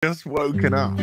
just woken up.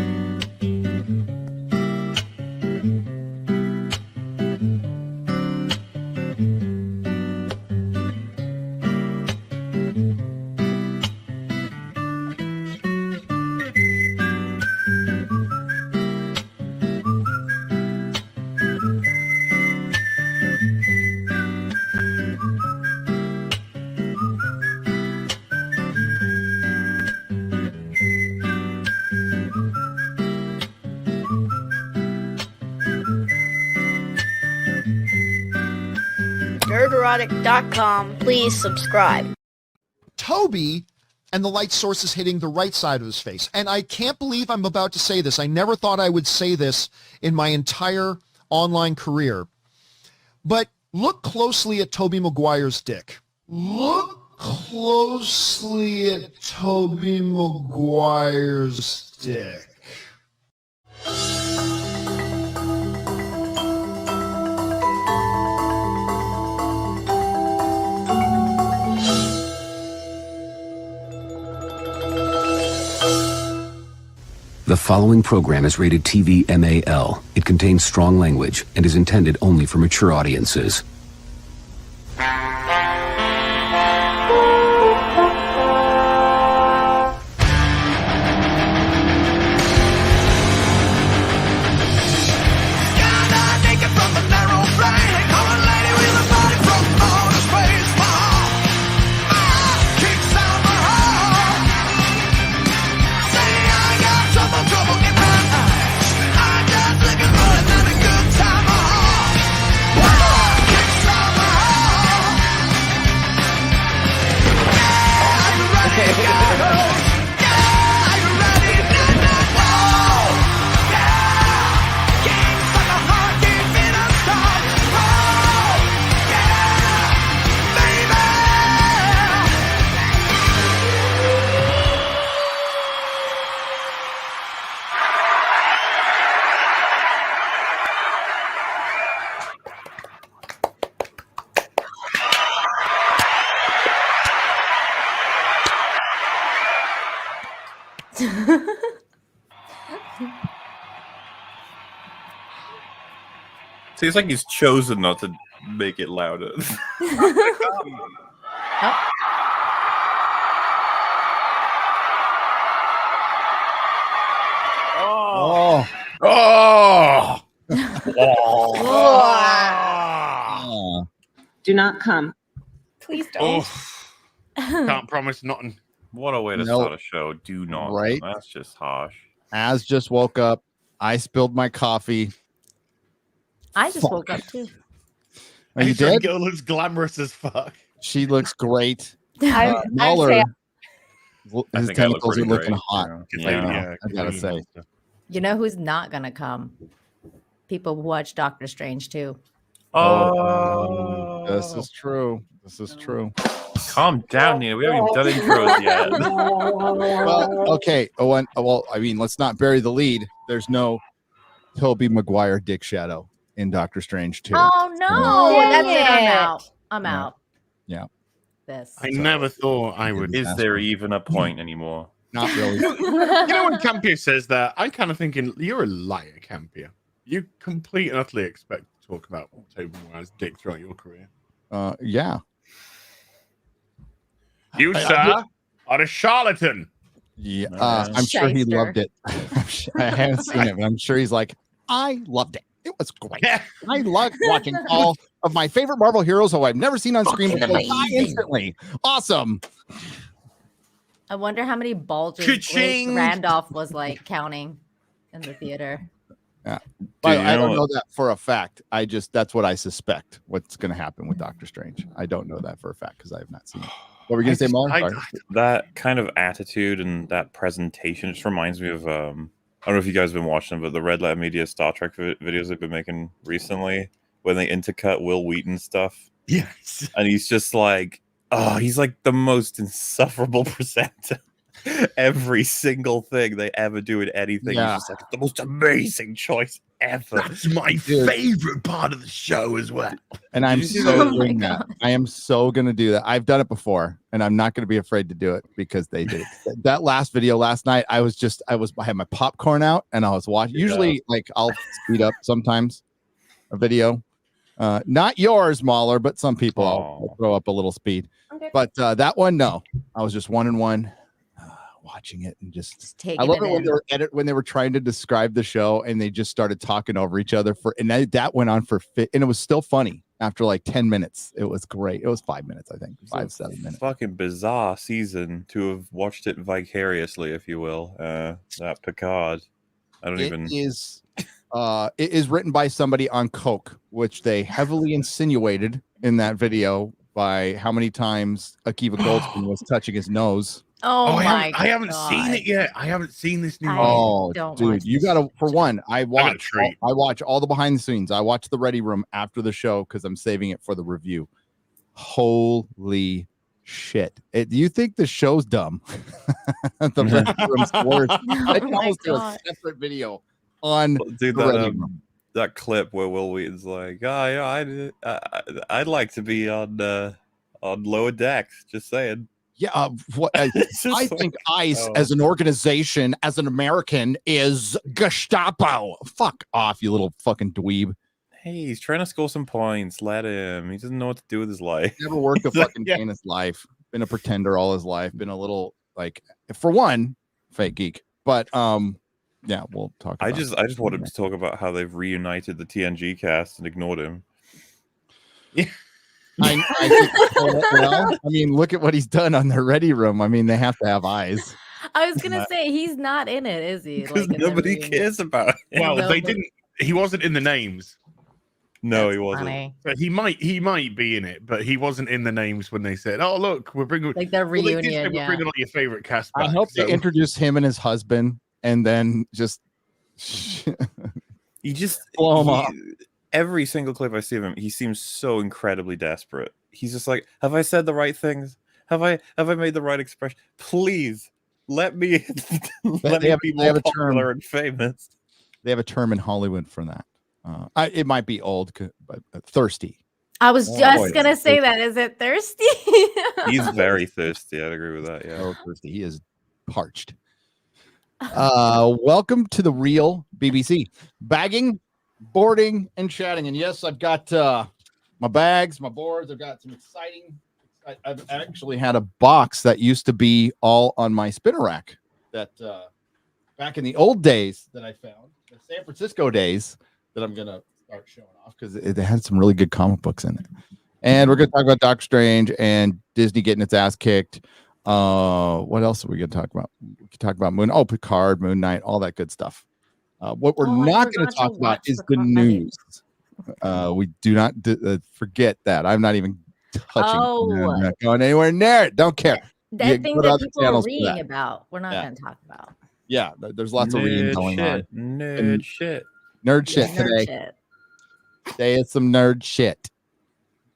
Nerdrotic.com. Please subscribe. Toby, and the light source is hitting the right side of his face. And I can't believe I'm about to say this. I never thought I would say this in my entire online career. But look closely at Tobey Maguire's dick. Look closely at Tobey Maguire's dick. The following program is rated TV MAL. It contains strong language and is intended only for mature audiences. Seems like he's chosen not to make it louder. Oh. Oh! Do not come. Please don't. Can't promise nothing. What a way to start a show. Do not. Right? That's just harsh. Az just woke up. I spilled my coffee. I just woke up too. Oh, you This did? girl looks glamorous as fuck. She looks great. I MauLer, his think I look tentacles are pretty looking great, hot. yeah. I gotta say. You know who's not gonna come? People who watch Doctor Strange too. Oh, This is true. This is true. calm down, Nina. We haven't even done intros yet. Well, okay. Well, I mean, let's not bury the lead. There's no Tobey Maguire dick shadow in Doctor Strange 2. Oh no! Dang That's it. I'm it. out. I'm out. Yeah. This. I never thought I would. Is there even a point anymore? Not really. You know when Campier says that, I'm kind of thinking you're a liar, Campier. You completely and utterly expect to talk about Tobey Maguire's dick throughout your career. Yeah. You, sir, are a charlatan. Yeah. I'm sure he Shyster. loved it. I haven't seen it, but I'm sure he's like, I loved it. It was great. I loved watching all of my favorite Marvel heroes who I've never seen on screen before die instantly. Awesome. I wonder how many bulges Ka-ching! Blake Randolph was like counting in the theater. Yeah. Dude, But you I know don't what? know that for a fact. That's what I suspect what's going to happen with Doctor Strange. I don't know that for a fact because I have not seen it. What were you going to say, Mullen? Sorry. That kind of attitude and that presentation just reminds me of I don't know if you guys have been watching, but the Red Letter Media Star Trek videos they've been making recently when they intercut Will Wheaton stuff. Yes. And he's just like, oh, he's like the most insufferable presenter. Every single thing they ever do in anything is just like the most amazing choice ever. That's my favorite part of the show as well. And I'm Did you see so that? doing that. I am so gonna do that. I've done it before, and I'm not gonna be afraid to do it because they did it. That last video last night, I had my popcorn out and I was watching. Usually, like I'll speed up sometimes a video. Not yours, MauLer, but some people I'll throw up a little speed. Okay. But that one, no. I was just 1-in-1 watching it and just taking I love it it when in. they were when they were trying to describe the show and they just started talking over each other and that went on for and it was still funny after like 10 minutes. It was great. It was 5 minutes, I think. 5-7 minutes. Fucking bizarre season to have watched it vicariously, if you will. That Picard. I don't even. It is written by somebody on coke, which they heavily insinuated in that video by how many times Akiva Goldsman was touching his nose. Oh, my I haven't seen it yet. I haven't seen this new one. Oh, don't dude, watch you this gotta. For one, I watch treat. all the behind the scenes. I watch the Ready Room after the show because I'm saving it for the review. Holy shit! Do you think the show's dumb? The Ready Room's worse. I can almost do a separate video on Dude, the Ready Room. That clip where Will Wheaton's like, "Oh yeah, I'd like to be on lower decks." Just saying. Yeah, what I think ICE as an organization, as an American, is Gestapo. Fuck off, you little fucking dweeb. Hey, he's trying to score some points. Let him. He doesn't know what to do with his life. Never worked a fucking day in his life. Been a pretender all his life. Been a little like, for one, fake geek. But yeah, we'll talk. I just wanted to talk about how they've reunited the TNG cast and ignored him. Yeah. I think, well, I mean, look at what he's done on the Ready Room. I mean, they have to have eyes. I was gonna say he's not in it, is he? Because Like, nobody cares about him. Well, they didn't. He wasn't in the names. No, he wasn't. Funny. But he might be in it, but he wasn't in the names when they said, "Oh, look, we're bringing Like their Well, they did say reunion. we're bringing all your favorite cast back." I hope so- they introduce him and his husband, and then just He just blow him off. Every single clip I see of him, he seems so incredibly desperate. He's just like, "Have I said the right things? Have I made the right expression? Please let me let me be more popular and famous." They have a term in Hollywood for that. It might be old, but thirsty. I was just gonna say that. Is it thirsty? He's very thirsty. I'd agree with that. Yeah, Oh, thirsty. He is parched. Welcome to the real BBC. Bagging, boarding, and chatting. And yes, I've got my bags, my boards. I've got some exciting. I've actually had a box that used to be all on my spinner rack that back in the old days that I found, the San Francisco days, that I'm going to start showing off because it had some really good comic books in there. And we're going to talk about Doctor Strange and Disney getting its ass kicked. What else are we going to talk about? We can talk about Picard, Moon Knight, all that good stuff. What we're not going to talk about is the news. We do not forget that. I'm not even touching. I'm not going anywhere near it. Don't care. That thing that people are reading about, we're not going to talk about. Yeah, there's lots of reading going on. Nerd shit Today. Shit. Today is some nerd shit.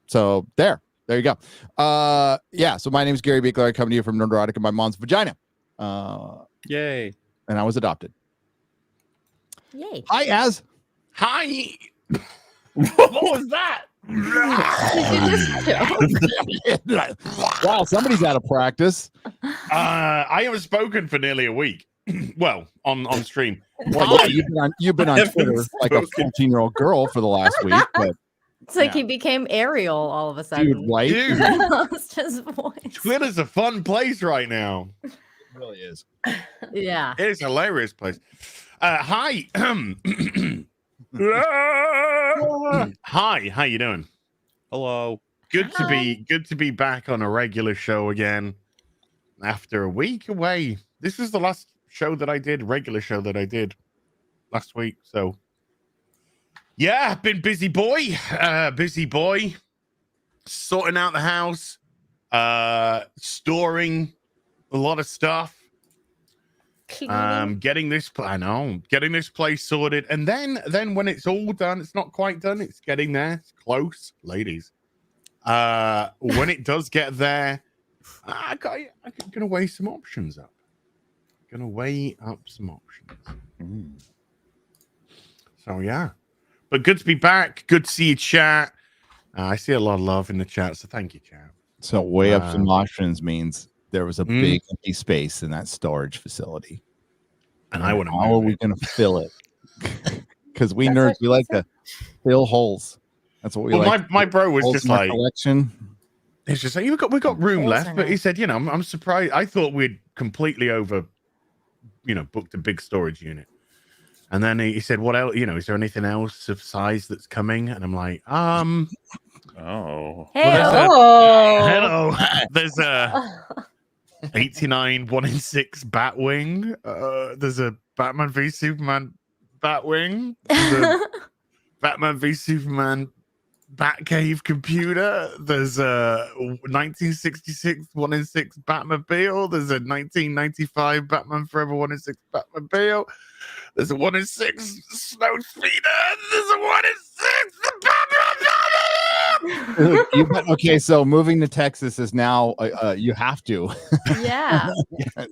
So there you go. Yeah. So my name is Gary Beekler. I come to you from Nerdrotic in my mom's vagina. Yay! And I was adopted. Yay! Hi, Az. Hi. What was that? Wow, somebody's out of practice. I haven't spoken for nearly a week. Well, on stream. Well, yeah, you've been on Twitter like a 14-year-old girl for the last week. But It's like he became Ariel all of a sudden. dude, right? Dude, He lost his voice. Twitter's a fun place right now. It really is. Yeah. It's a hilarious place. Hi. Hi, how you doing? Hello. Good to be back on a regular show again after a week away. This was the last regular show that I did last week. So yeah, been busy boy, sorting out the house, storing a lot of stuff. Getting this place sorted, and then when it's all done, it's not quite done, it's getting there, it's close, ladies. When it does get there, I'm gonna weigh some options up. So yeah, but good to be back. Good to see you, chat. I see a lot of love in the chat, so thank you, chat. So way up some options means there was a Mm. big empty space in that storage facility. And I want to. How are we going to fill it? Because we That's nerds, what we she like said. to fill holes. That's what we Well, like. my bro was Holes just in our like, collection. he's just like, we got room Holes left, are but he nice. said, you know, I'm surprised. I thought we'd completely booked a big storage unit. And then he said, what else? You know, is there anything else of size that's coming? And I'm like, Oh. Hey, hello. There's a 89 1-in-6 Batwing. There's a Batman v Superman Batwing. There's a Batman v Superman Batcave computer. There's a 1966 1-in-6 Batmobile. There's a 1995 Batman Forever 1-in-6 Batmobile. There's a 1-in-6 Snow Speeder. There's a 1-in-6 Okay, so moving to Texas is now you have to. yeah.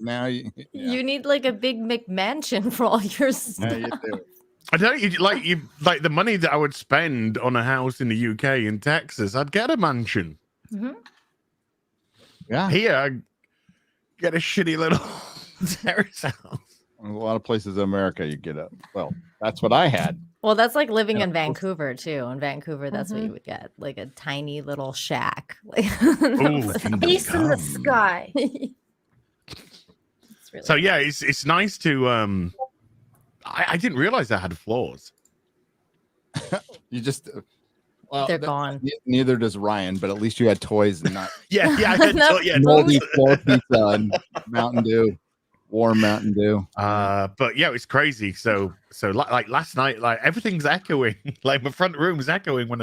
Now you You need like a big McMansion for all your stuff. now you do. I don't you like the money that I would spend on a house in the UK in Texas. I'd get a mansion. Mhm. Yeah, Here, I'd get a shitty little terrace house. a lot of places in America you get up. Well, that's what I had. Well, that's like living in Vancouver too. In Vancouver, that's what you would get, like a tiny little shack. Like, Ooh, Face in the come. sky. It's really So yeah, it's nice to I didn't realize I had floors. You just well, They're gone. Neither does Ryan, but at least you had toys and not Yeah, I had No. moldy floor pizza and Mountain Dew, warm Mountain Dew. But yeah, it's crazy. So like last night, like everything's echoing. Like my front room's echoing when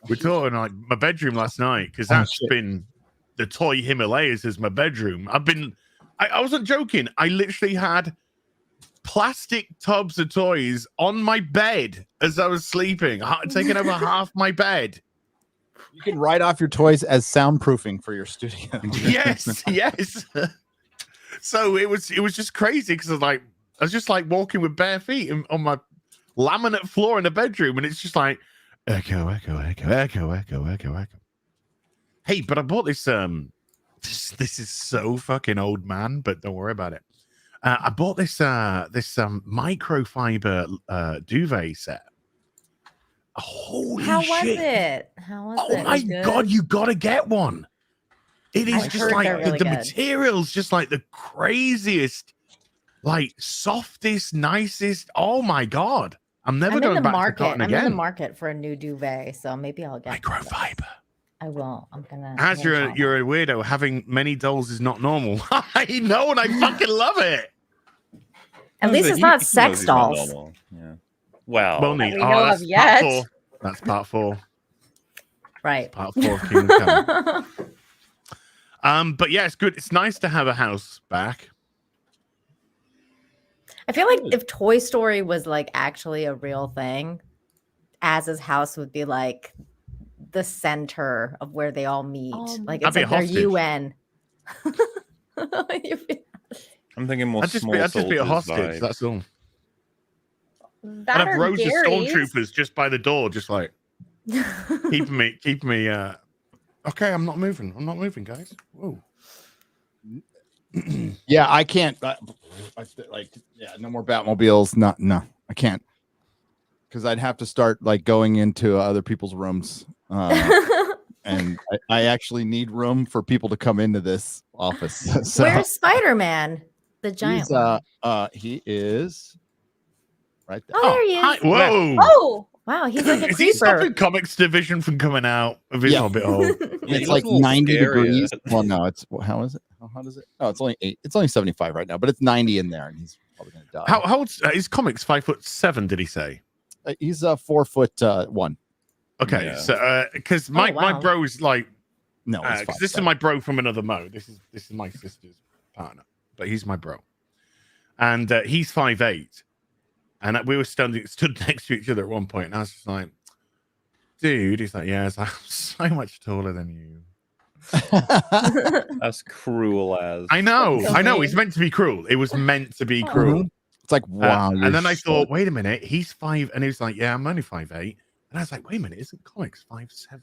we're talking. Like my bedroom last night, because that's shit. been the toy Himalayas as my bedroom. I wasn't joking. I literally had plastic tubs of toys on my bed as I was sleeping, taking over half my bed. You can write off your toys as soundproofing for your studio. Yes. So it was just crazy because I was just like walking with bare feet on my laminate floor in the bedroom, and it's just like echo, echo, echo, echo, echo, echo, echo. Hey, but I bought this. This is so fucking old, man. But don't worry about it. I bought this microfiber duvet set. Holy How was shit! it? How was Oh it? my Was it good? god, you gotta get one. It is I've just heard like they're really the good. materials, just like the craziest, like softest, nicest. Oh my god, I'm never I'm in going the back to market. cotton I'm in again. the market for a new duvet, so maybe I'll get one. Microfiber. I will. I'm gonna. As I'm gonna you're a weirdo, having many dolls is not normal. I know, and I fucking love it. At least it's not sex dolls. Yeah. Wow. Well, That neat. we know That's of part yet. 4. That's part 4. Right. Part 4 of Kingdom Come. But yeah, it's good. It's nice to have a house back. I feel like if Toy Story was like actually a real thing, Az's house would be like the center of where they all meet. Like I'd it's be like a their hostage. UN. I'm thinking more I'd just small be a soldiers hostage. vibes. That's all. That I'd have or rows of Gary's. stormtroopers just by the door, just like keeping me. Okay, I'm not moving, guys. Whoa. Yeah, I can't. No more Batmobiles. No, I can't. Because I'd have to start like going into other people's rooms, and I actually need room for people to come into this office. So Where's Spider-Man? The giant he's, one. he is right there. Oh, there he is. Hi, whoa. Oh, Wow, he's like a Is he creeper. stopping Comics Division from coming out of his Yeah. Hobbit hole? Yeah, It's he like looks a little 90 scary. degrees. Well, no, it's how is it? How hot is it? Oh, it's only 8. It's only 75 right now, but it's 90 in there, and he's probably gonna die. How old's his comics? 5'7"? Did he say? He's 4'1". Okay, Yeah. so because my wow. bro is like, No, he's because this is 5'7". my bro from another mo. This is my sister's partner, but he's my bro, and he's 5'8", and we were stood next to each other at one point, and I was just like, dude, he's like, yeah, it's like, I'm so much taller than you. That's cruel as. I know. So He's mean. meant to be cruel. It was meant to be Aw. cruel. It's like, wow. and you're then I short. thought, wait a minute, he's 5, and he was like, yeah, I'm only 5'8", and I was like, wait a minute, isn't comics 5'7"?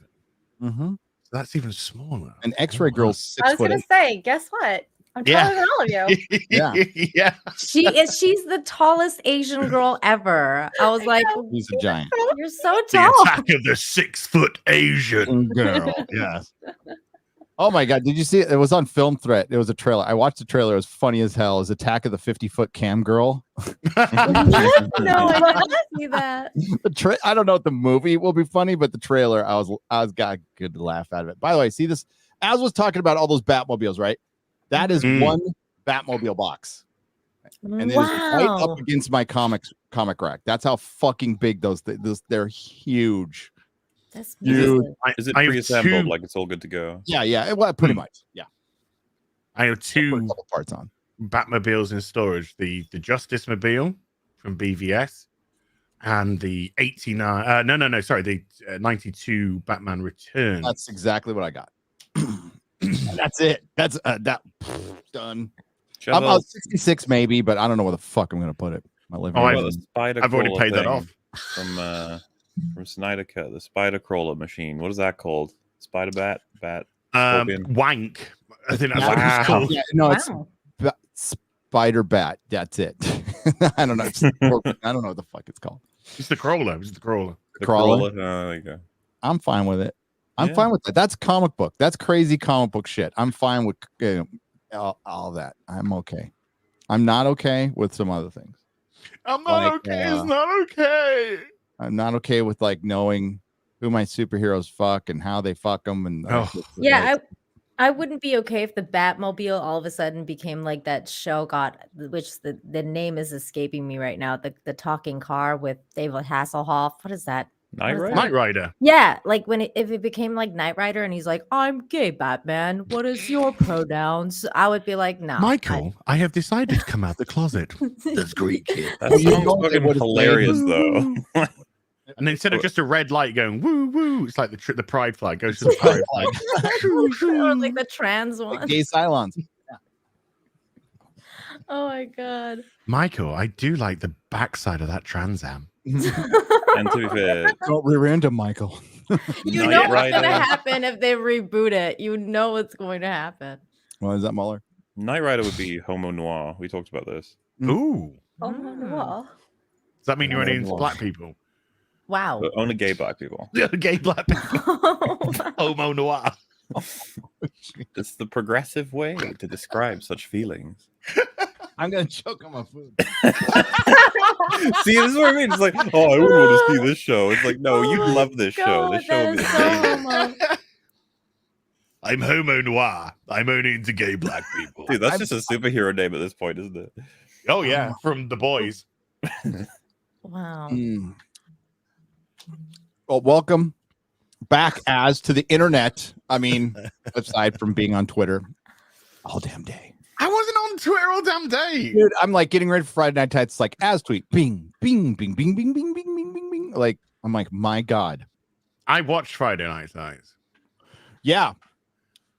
Mhm. So that's even smaller. An X-ray girl's 6 I was foot. gonna say, guess what? I'm taller than all of you. Yeah. Yeah. She's the tallest Asian girl ever. I was like, He's a giant you're so The tall. attack of the 6-foot Asian. girl. Yes. Oh my god! Did you see it? It was on Film Threat. It was a trailer. I watched the trailer. It was funny as hell. It was Attack of the 50-foot cam girl. What? No, I didn't see that. I don't know if the movie will be funny, but the trailer, I was got a good laugh out of it. By the way, see this? As was talking about all those Batmobiles, right? That is one Batmobile box, and it is right Wow. up against my comic rack. That's how fucking big those they're huge. That's Dude. massive. Is it I have pre-assembled? two- Like it's all good to go? Yeah. Well, pretty much. Yeah. I have Put a 2 couple parts on. Batmobiles in storage: the Justice Mobile from BVS, and the 89. No, sorry, the 92 Batman Returns. That's exactly what I got. That's it. That's that done. I'm about 66 maybe, but I don't know where the fuck I'm gonna put it. My living Oh, What room. about the spider I've already crawler paid that thing off. from Snyder Cut, the spider crawler machine. What is that called? Spider bat? Scorpion? Wank. I think that's what it's called. Yeah, no, it's Wow. spider bat. That's it. I don't know. I don't know what the fuck it's called. It's the crawler. It's the crawler. The crawler. Oh, there you go. I'm fine with it. I'm Yeah. fine with that. That's comic book. That's crazy comic book shit. I'm fine with all that. I'm okay. I'm not okay with some other things. I'm not Like, okay. It's not okay. I'm not okay with like knowing who my superheroes fuck and how they fuck them. And Yeah, I wouldn't be okay if the Batmobile all of a sudden became like that show which the name is escaping me right now. The talking car with David Hasselhoff. What is that? Knight What is Rider? Knight Rider. Yeah, like if it became like Knight Rider and he's like, I'm gay, Batman. What is your pronouns? I would be like, no. Michael, I have decided to come out the closet. This Greek kid. That You sounds know what they fucking would've hilarious, played? though. And instead of just a red light going woo woo, it's like the pride flag goes to the pride flag. Or like the trans like one. gay Cylons. Oh my god. Michael, I do like the backside of that Trans Am. And to be fair, Don't rear end him, Michael. You Knight know what's Rider- gonna happen if they reboot it. You know what's going to happen. Well, is that MauLer? Knight Rider would be homo noir. We talked about this. Ooh. Oh my god. Does that mean you're only into Wow. black people? Wow. But only gay black people. Gay black people. Homo noir. It's the progressive way to describe such feelings. I'm gonna choke on my food. See, this is what I mean. It's like, oh, I wouldn't want to see this show. It's like, no, Oh you my love this show. This God, show would be that is amazing. so homo. I'm homo noir. I'm only into gay black people. Dude, that's just a superhero name at this point, isn't it? Oh yeah, from the boys. Wow. Mm. Well, welcome back as to the internet. I mean, aside from being on Twitter all damn day. I wasn't on Twitter all damn day. Dude, I'm like getting ready for Friday Night Tights. Like as tweet, bing, bing, bing, bing, bing, bing, bing, bing, bing, bing. Like I'm like, my God. I watched Friday Night Lights. Yeah.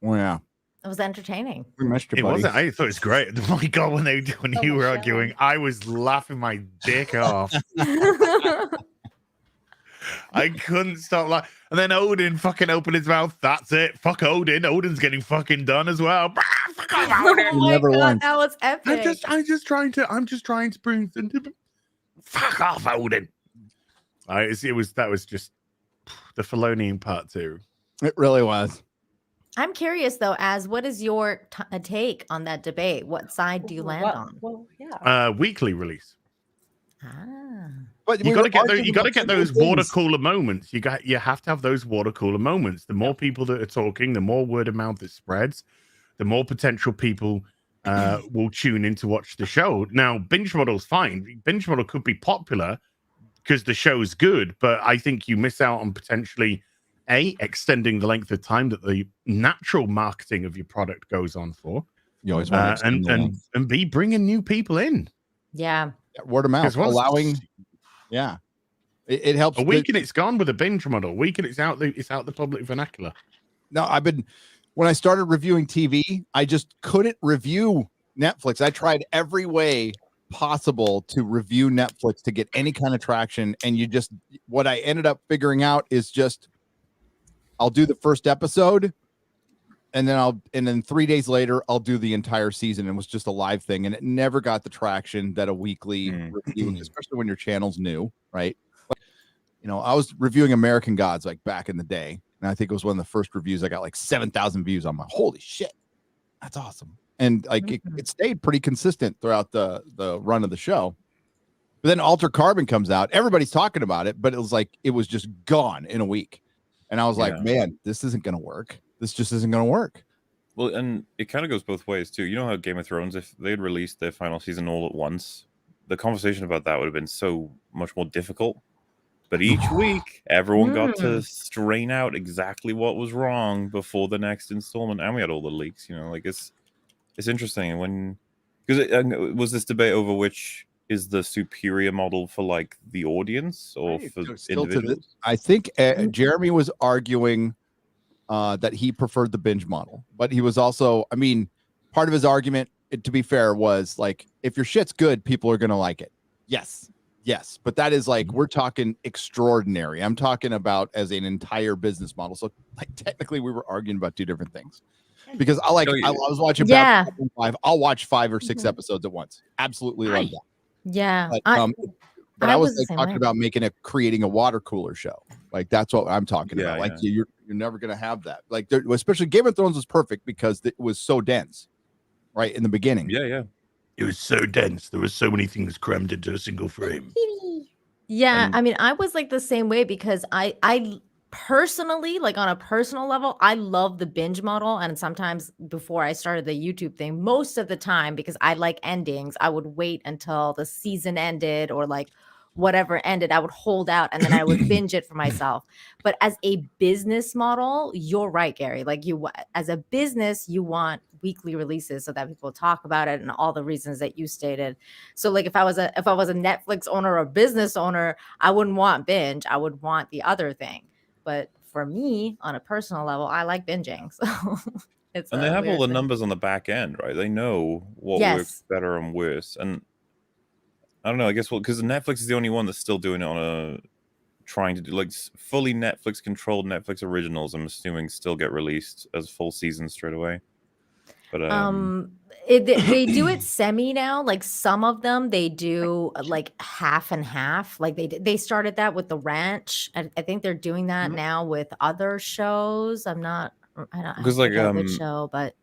Well, yeah. It was entertaining. We missed you, It buddy. wasn't. I thought it was great. Oh my god, when So you were much arguing, I was laughing my dick off. I couldn't stop laughing. And then Odin fucking opened his mouth. That's it. Fuck Odin. Odin's getting fucking done as well. Fuck off, Oh Odin. my never god, won. that was epic. I'm just trying to bring some. Fuck off, Odin. That was just the Filonian part too. It really was. I'm curious though, what is your take on that debate? What side do you land on? Well, yeah. Weekly release. Ah. But You we got to were get those. arguing You got to about get simple those water things. cooler moments. You have to have those water cooler moments. The more people that are talking, the more word of mouth it spreads, the more potential people will tune in to watch the show. Now, binge model's fine. Binge model could be popular because the show's good, but I think you miss out on potentially extending the length of time that the natural marketing of your product goes on for, You always want to extend the length. and B, bringing new people in. Yeah. Yeah, word of mouth, 'Cause once- allowing. Yeah, it helps. A week and it's gone with a binge model. A week and it's out the public vernacular. No, when I started reviewing TV, I just couldn't review Netflix. I tried every way impossible to review Netflix to get any kind of traction. And what I ended up figuring out is I'll do the first episode, and then 3 days later I'll do the entire season. It was just a live thing, and it never got the traction that a weekly review, especially when your channel's new, right? I was reviewing American Gods like back in the day, and I think it was one of the first reviews. I got like 7,000 views. I'm like, holy shit, that's awesome. And like it stayed pretty consistent throughout the run of the show. But then Altered Carbon comes out. Everybody's talking about it, but it was just gone in a week. And I was like, man, this isn't going to work. This just isn't going to work. Well, and it kind of goes both ways too. You know how Game of Thrones, if they had released their final season all at once, the conversation about that would have been so much more difficult. But each week, everyone got to strain out exactly what was wrong before the next installment, and we had all the leaks. It's interesting because it was this debate over which is the superior model for like the audience or for individuals. I think Jeremy was arguing that he preferred the binge model, but he was also, part of his argument, to be fair, was like, if your shit's good, people are going to like it. Yes, but that is like, we're talking extraordinary. I'm talking about as an entire business model. So like technically we were arguing about two different things, because I was watching Babylon 5. I'll watch 5 or 6 episodes at once. Absolutely love that. Yeah. But I was like talking about creating a water cooler show. Like that's what I'm talking about. Like you're never going to have that. Like especially Game of Thrones was perfect because it was so dense right in the beginning. Yeah. It was so dense. There were so many things crammed into a single frame. Yeah, I was like the same way because I personally, like on a personal level, I love the binge model. And sometimes before I started the YouTube thing, most of the time, because I like endings, I would wait until the season ended or like whatever ended. I would hold out and then I would binge it for myself. But as a business model, you're right, Gary. Like as a business, you want weekly releases so that people talk about it and all the reasons that you stated. So like if I was a Netflix owner or a business owner, I wouldn't want binge. I would want the other thing. But for me, on a personal level, I like binging. So they have all the numbers on the back end, right? They know what works better and worse. And I don't know, I guess because Netflix is the only one that's still doing it trying to do like fully Netflix controlled Netflix originals. I'm assuming still get released as full seasons straight away. But they do it semi now. Like some of them they do like half and half. Like they started that with The Ranch. I think they're doing that now with other shows. I don't because like which show, but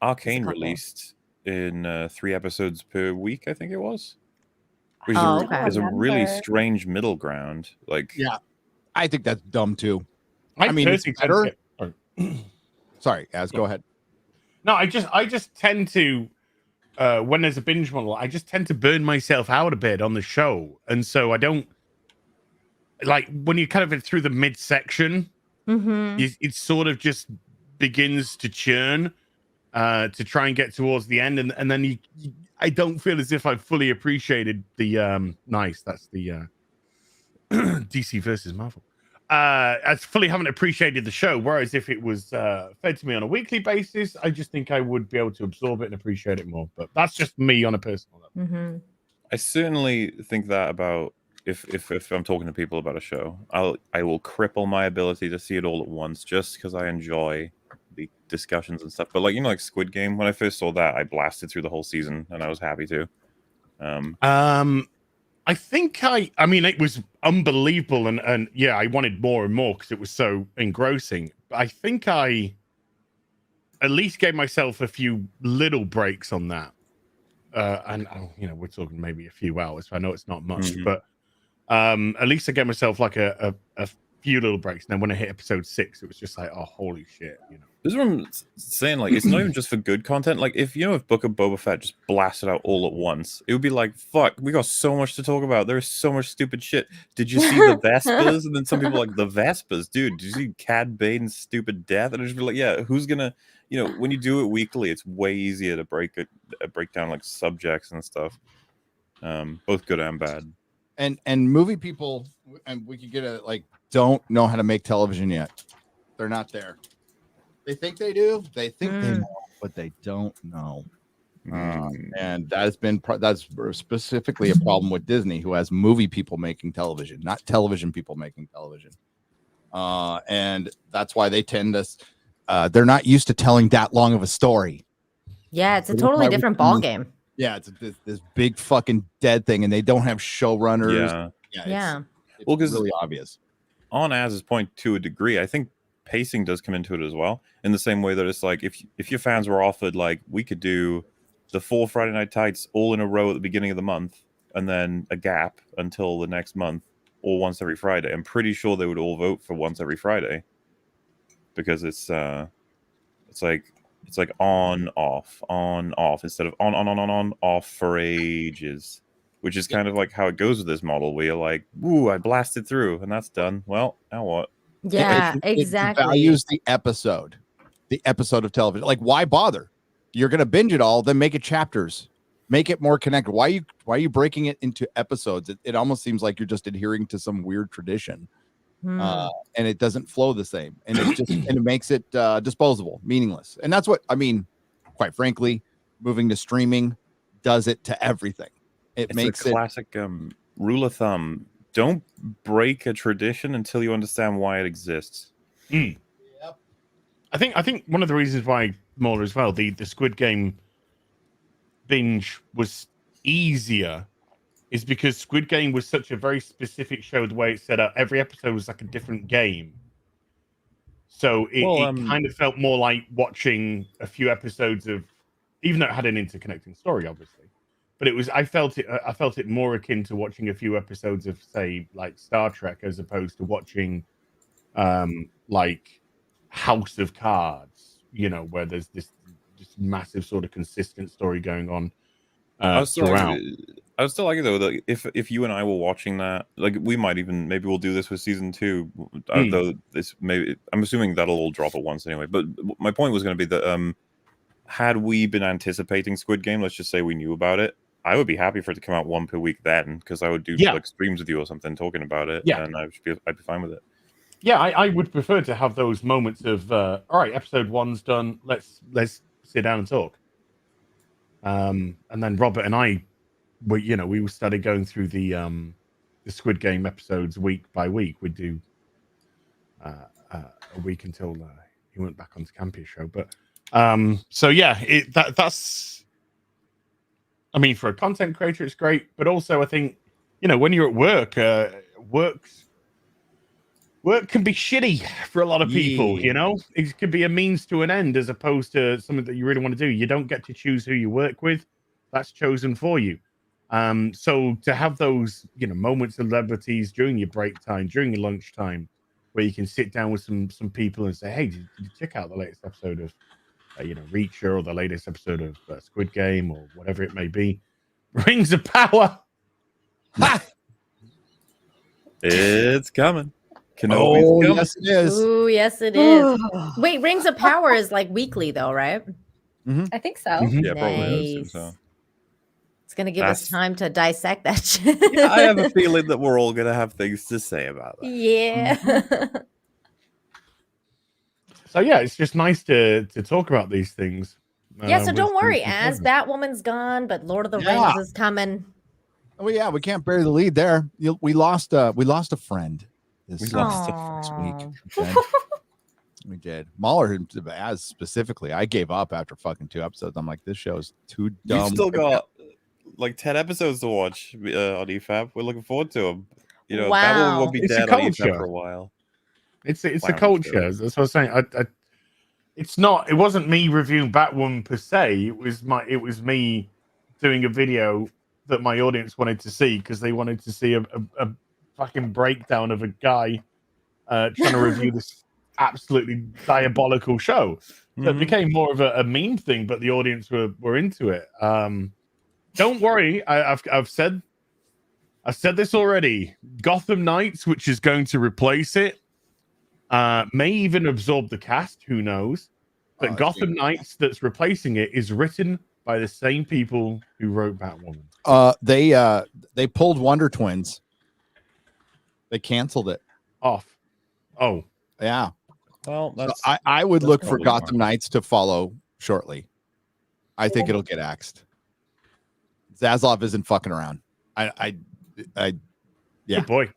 Arcane released in 3 episodes per week, I think it was. Which is a really strange middle ground. Like, yeah, I think that's dumb too. It's better. Sorry, Az, go ahead. No, I just tend to when there's a binge model, I just tend to burn myself out a bit on the show, and so I don't like when you kind of through the midsection. It sort of just begins to churn to try and get towards the end, and then I don't feel as if I've fully appreciated the that's the DC versus Marvel. I fully haven't appreciated the show. Whereas if it was fed to me on a weekly basis, I just think I would be able to absorb it and appreciate it more. But that's just me on a personal level. I certainly think that about if I'm talking to people about a show, I will cripple my ability to see it all at once just because I enjoy the discussions and stuff. But like Squid Game, when I first saw that, I blasted through the whole season and I was happy to. I think it was unbelievable and yeah, I wanted more and more because it was so engrossing. But I think I at least gave myself a few little breaks on that. And we're talking maybe a few hours. So I know it's not much, but at least I gave myself like a few little breaks. And then when I hit episode 6, it was just like, oh, holy shit, This is what I'm saying. Like, it's not even just for good content. Like, if Book of Boba Fett just blasted out all at once, it would be like, fuck, we got so much to talk about. There's so much stupid shit. Did you see the Vespers? And then some people are like, the Vespers, dude. Did you see Cad Bane's stupid death? And I'd just be like, yeah, who's gonna, when you do it weekly, it's way easier to break down like subjects and stuff, both good and bad. And movie people, and we could get don't know how to make television yet. They're not there. They think they do. They think they know, but they don't know. And that has been that's specifically a problem with Disney, who has movie people making television, not television people making television. And that's why they tend to they're not used to telling that long of a story. Yeah, it's a So that's totally why we different see- ball game. Yeah, it's this big fucking dead thing, and they don't have showrunners. Yeah. It's Well, 'cause- really obvious. On Az's point, to a degree, I think pacing does come into it as well. In the same way that it's like if your fans were offered like we could do the 4 Friday Night Tights all in a row at the beginning of the month, and then a gap until the next month, or once every Friday, I'm pretty sure they would all vote for once every Friday, because it's like on off instead of on off for ages, which is kind of like how it goes with this model, where you're like, "Ooh, I blasted through, and that's done. Well, now what?" Yeah, It exactly. values the episode of television. Like, why bother? You're gonna binge it all, then make it chapters, make it more connected. Why are you breaking it into episodes? It almost seems like you're just adhering to some weird tradition, and it doesn't flow the same, and it just and it makes it disposable, meaningless. And that's what I mean. Quite frankly, moving to streaming does it to everything. It's Makes a classic rule of thumb: don't break a tradition until you understand why it exists. Yep. I think one of the reasons why MauLer as well, the Squid Game binge was easier is because Squid Game was such a very specific show. The way it's set up, every episode was like a different game. So it kind of felt more like watching a few episodes of, even though it had an interconnecting story, obviously. But it was, I felt it more akin to watching a few episodes of, say, like Star Trek, as opposed to watching like House of Cards, you know, where there's this massive sort of consistent story going on throughout. I was still like, though, that if you and I were watching that, like, we might even, maybe we'll do this with season 2, though this maybe, I'm assuming that'll all drop at once anyway. But my point was going to be that had we been anticipating Squid Game, let's just say we knew about it, I would be happy for it to come out one per week then, because I would do like streams with you or something talking about it, and I'd be fine with it. Yeah, I would prefer to have those moments of all right, episode 1's done. Let's sit down and talk. And then Robert and I, we started going through the Squid Game episodes week by week. We'd do a week until he went back onto Campia show. But so yeah, that's. I mean, for a content creator, it's great, but also I think, when you're at work, work can be shitty for a lot of people. It could be a means to an end as opposed to something that you really want to do. You don't get to choose who you work with; that's chosen for you. So to have those, moments of liberties during your break time, during your lunch time, where you can sit down with some people and say, "Hey, did you check out the latest episode of?" Reacher, or the latest episode of Squid Game, or whatever it may be. Rings of Power. Ha! It's coming. Oh, yes, it is. Ooh, yes, it is. Wait, Rings of Power is like weekly, though, right? I think so. Yeah, probably is. So. It's gonna give us time to dissect that shit. I have a feeling that we're all gonna have things to say about that. Yeah. So yeah, it's just nice to talk about these things. Yeah, so don't worry, as Batwoman's gone, but Lord of the Rings is coming. Oh yeah, we can't bury the lead there. We lost a friend. This week. We did. MauLer, as specifically, I gave up after fucking 2 episodes. I'm like, this show's too dumb. You've still got like 10 episodes to watch on EFAB. We're looking forward to them. Batwoman will be dead on EFAB for a while. It's a culture. That's what I was saying. It wasn't me reviewing Batwoman per se. It was me doing a video that my audience wanted to see, because they wanted to see a fucking breakdown of a guy trying to review this absolutely diabolical show. So it became more of a meme thing, but the audience were into it. Don't worry, I've said this already. Gotham Knights, which is going to replace it, may even absorb the cast, who knows? But Gotham Knights that's replacing it is written by the same people who wrote Batwoman. They pulled Wonder Twins. They canceled it off. Oh, yeah. Well, I would look for Gotham Knights to follow shortly. I think it'll get axed. Zaslav isn't fucking around. Yeah. Good boy.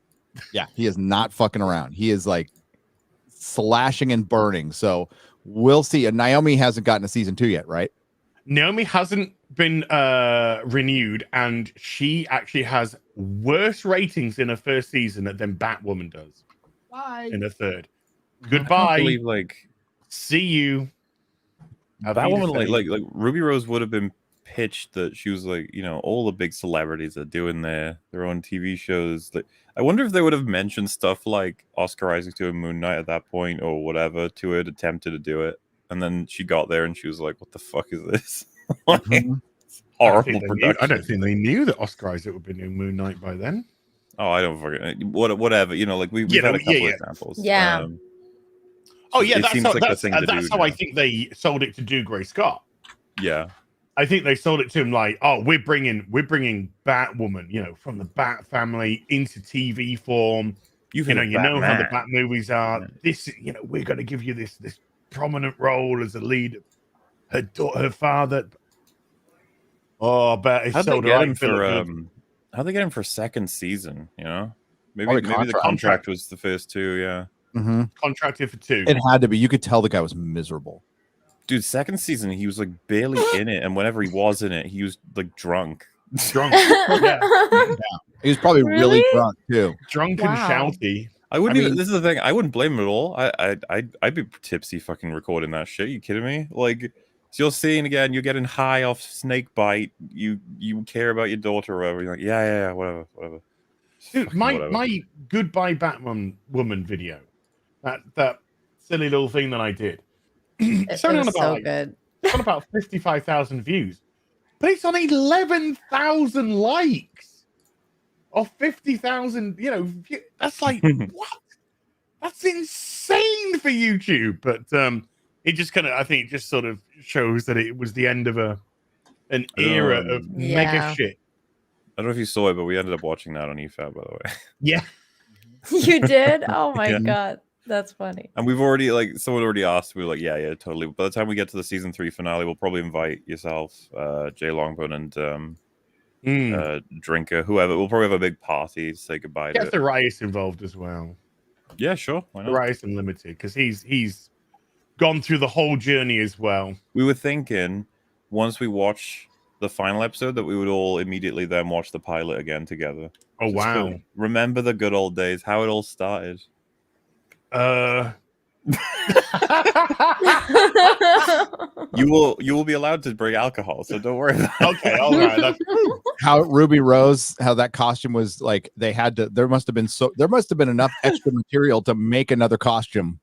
Yeah, he is not fucking around. He is like slashing and burning. So we'll see. And Naomi hasn't gotten a season 2 yet, right? Naomi hasn't been renewed, and she actually has worse ratings in her first season than Batwoman does. Bye. In her third. I Goodbye. believe, like, see you. Batwoman, like Ruby Rose would have been pitched that she was like, you know, all the big celebrities are doing their own TV shows. Like, I wonder if they would have mentioned stuff like Oscar Isaac doing Moon Knight at that point or whatever to it, attempted to do it, and then she got there and she was like, "What the fuck is this?" Like, horrible production. I don't think they knew that Oscar Isaac would be doing Moon Knight by then. Oh, I don't fucking whatever. You know, like we've had a couple examples. Yeah. Oh yeah, it that's seems how, like the thing to do that's how now. I think they sold it to Dougray Scott. Yeah. I think they sold it to him like, oh, we're bringing Batwoman, you know, from the Bat family into TV form. You know how the Bat movies are. Yeah. This, you know, we're going to give you this prominent role as a lead. Her father. Oh, but how'd they get him for second season? You know, maybe the contract was the first 2. Yeah. Mm-hmm. Contracted for 2. It had to be. You could tell the guy was miserable. Dude, second season he was like barely in it, and whenever he was in it, he was like drunk. Yeah. He was probably really drunk too. Drunk and shouty. I wouldn't even. This is the thing. I wouldn't blame him at all. I'd be tipsy fucking recording that shit. You kidding me? Like, so you're seeing again. You're getting high off snake bite. You care about your daughter or whatever. You're like, yeah, whatever. Dude, my goodbye Batwoman video. That silly little thing that I did. It's so good. It's on about 55,000 views, but it's on 11,000 likes of 50,000. You know, that's like what? That's insane for YouTube. But it just kind of, I think, it just sort of shows that it was the end of an era of mega shit. I don't know if you saw it, but we ended up watching that on EFAB, by the way. Yeah, you did. Oh my god. That's funny. And we've already, like, someone already asked. We were like, yeah, totally. By the time we get to the season 3 finale, we'll probably invite yourself, Jay Longbone, and Drinker, whoever. We'll probably have a big party to say goodbye to get the Rice involved as well. Yeah, sure. Why not? Rice Unlimited, because he's gone through the whole journey as well. We were thinking once we watch the final episode that we would all immediately then watch the pilot again together. Oh, wow. Remember the good old days, how it all started. You will be allowed to bring alcohol, so don't worry about it. Okay, all right. How Ruby Rose, how that costume was like, they had to. There must have been enough extra material to make another costume.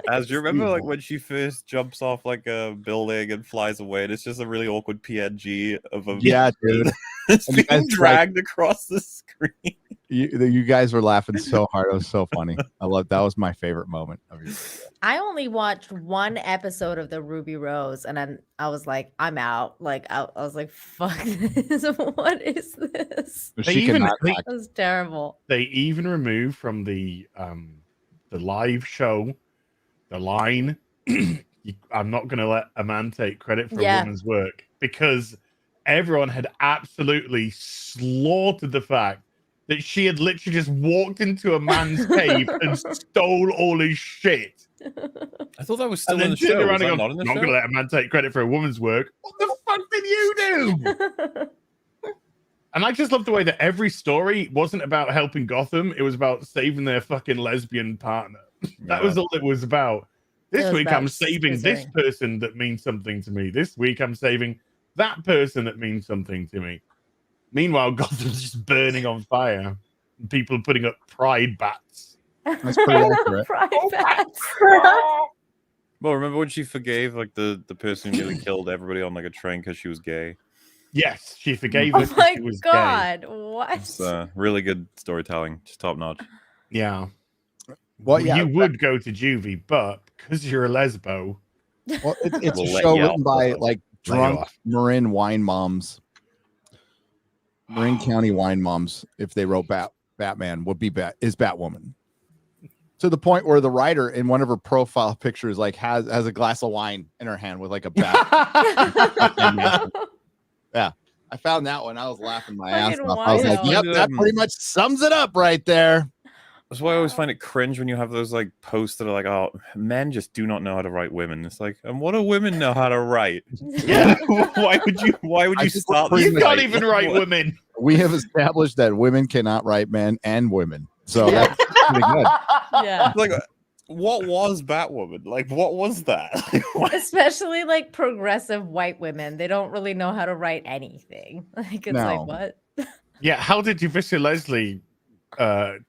As you remember, like when she first jumps off like a building and flies away, and it's just a really awkward PNG of a dude. It's being dragged across the screen. You guys were laughing so hard. It was so funny. That was my favorite moment of your video. I only watched one episode of the Ruby Rose, and then I was like, I'm out. Like I was like, fuck this. What is this? That was terrible. They even removed from the live show the line, I'm not going to let a man take credit for a woman's work, because everyone had absolutely slaughtered the fact that she had literally just walked into a man's cave and stole all his shit. I thought that was still in the show. Not going to let a man take credit for a woman's work. What the fuck did you do? And I just love the way that every story wasn't about helping Gotham. It was about saving their fucking lesbian partner. That was all it was about. This week I'm saving this person that means something to me. This week I'm saving that person that means something to me. Meanwhile, Gotham's just burning on fire. And people are putting up pride bats. That's pretty accurate. Pride bats. Well, remember when she forgave like the person who nearly killed everybody on like a train because she was gay? Yes, she forgave her. Oh my she was god! Gay. What? It's really good storytelling, just top notch. Yeah. Well, yeah, you would go to juvie, but because you're a lesbo. Well, it's a show written by like drunk Marin wine moms. Marin County wine moms. If they wrote Batman, would be is Batwoman. to the point where the writer in one of her profile pictures like has a glass of wine in her hand with like a bat. Yeah, I found that one. I was laughing my ass Fucking off. I was like, wild. "Yep, that pretty much sums it up right there." That's why I always find it cringe when you have those like posts that are like, "Oh, men just do not know how to write women." It's like, and what do women know how to write? Yeah. Why would you I just start? look You pretty can't much- even write women. We have established that women cannot write men and women, so that's pretty good. Yeah. Like, what was Batwoman? Like, what was that? What- Especially like progressive white women. They don't really know how to write anything. Like it's No. like what? Yeah, how did Juvissa Leslie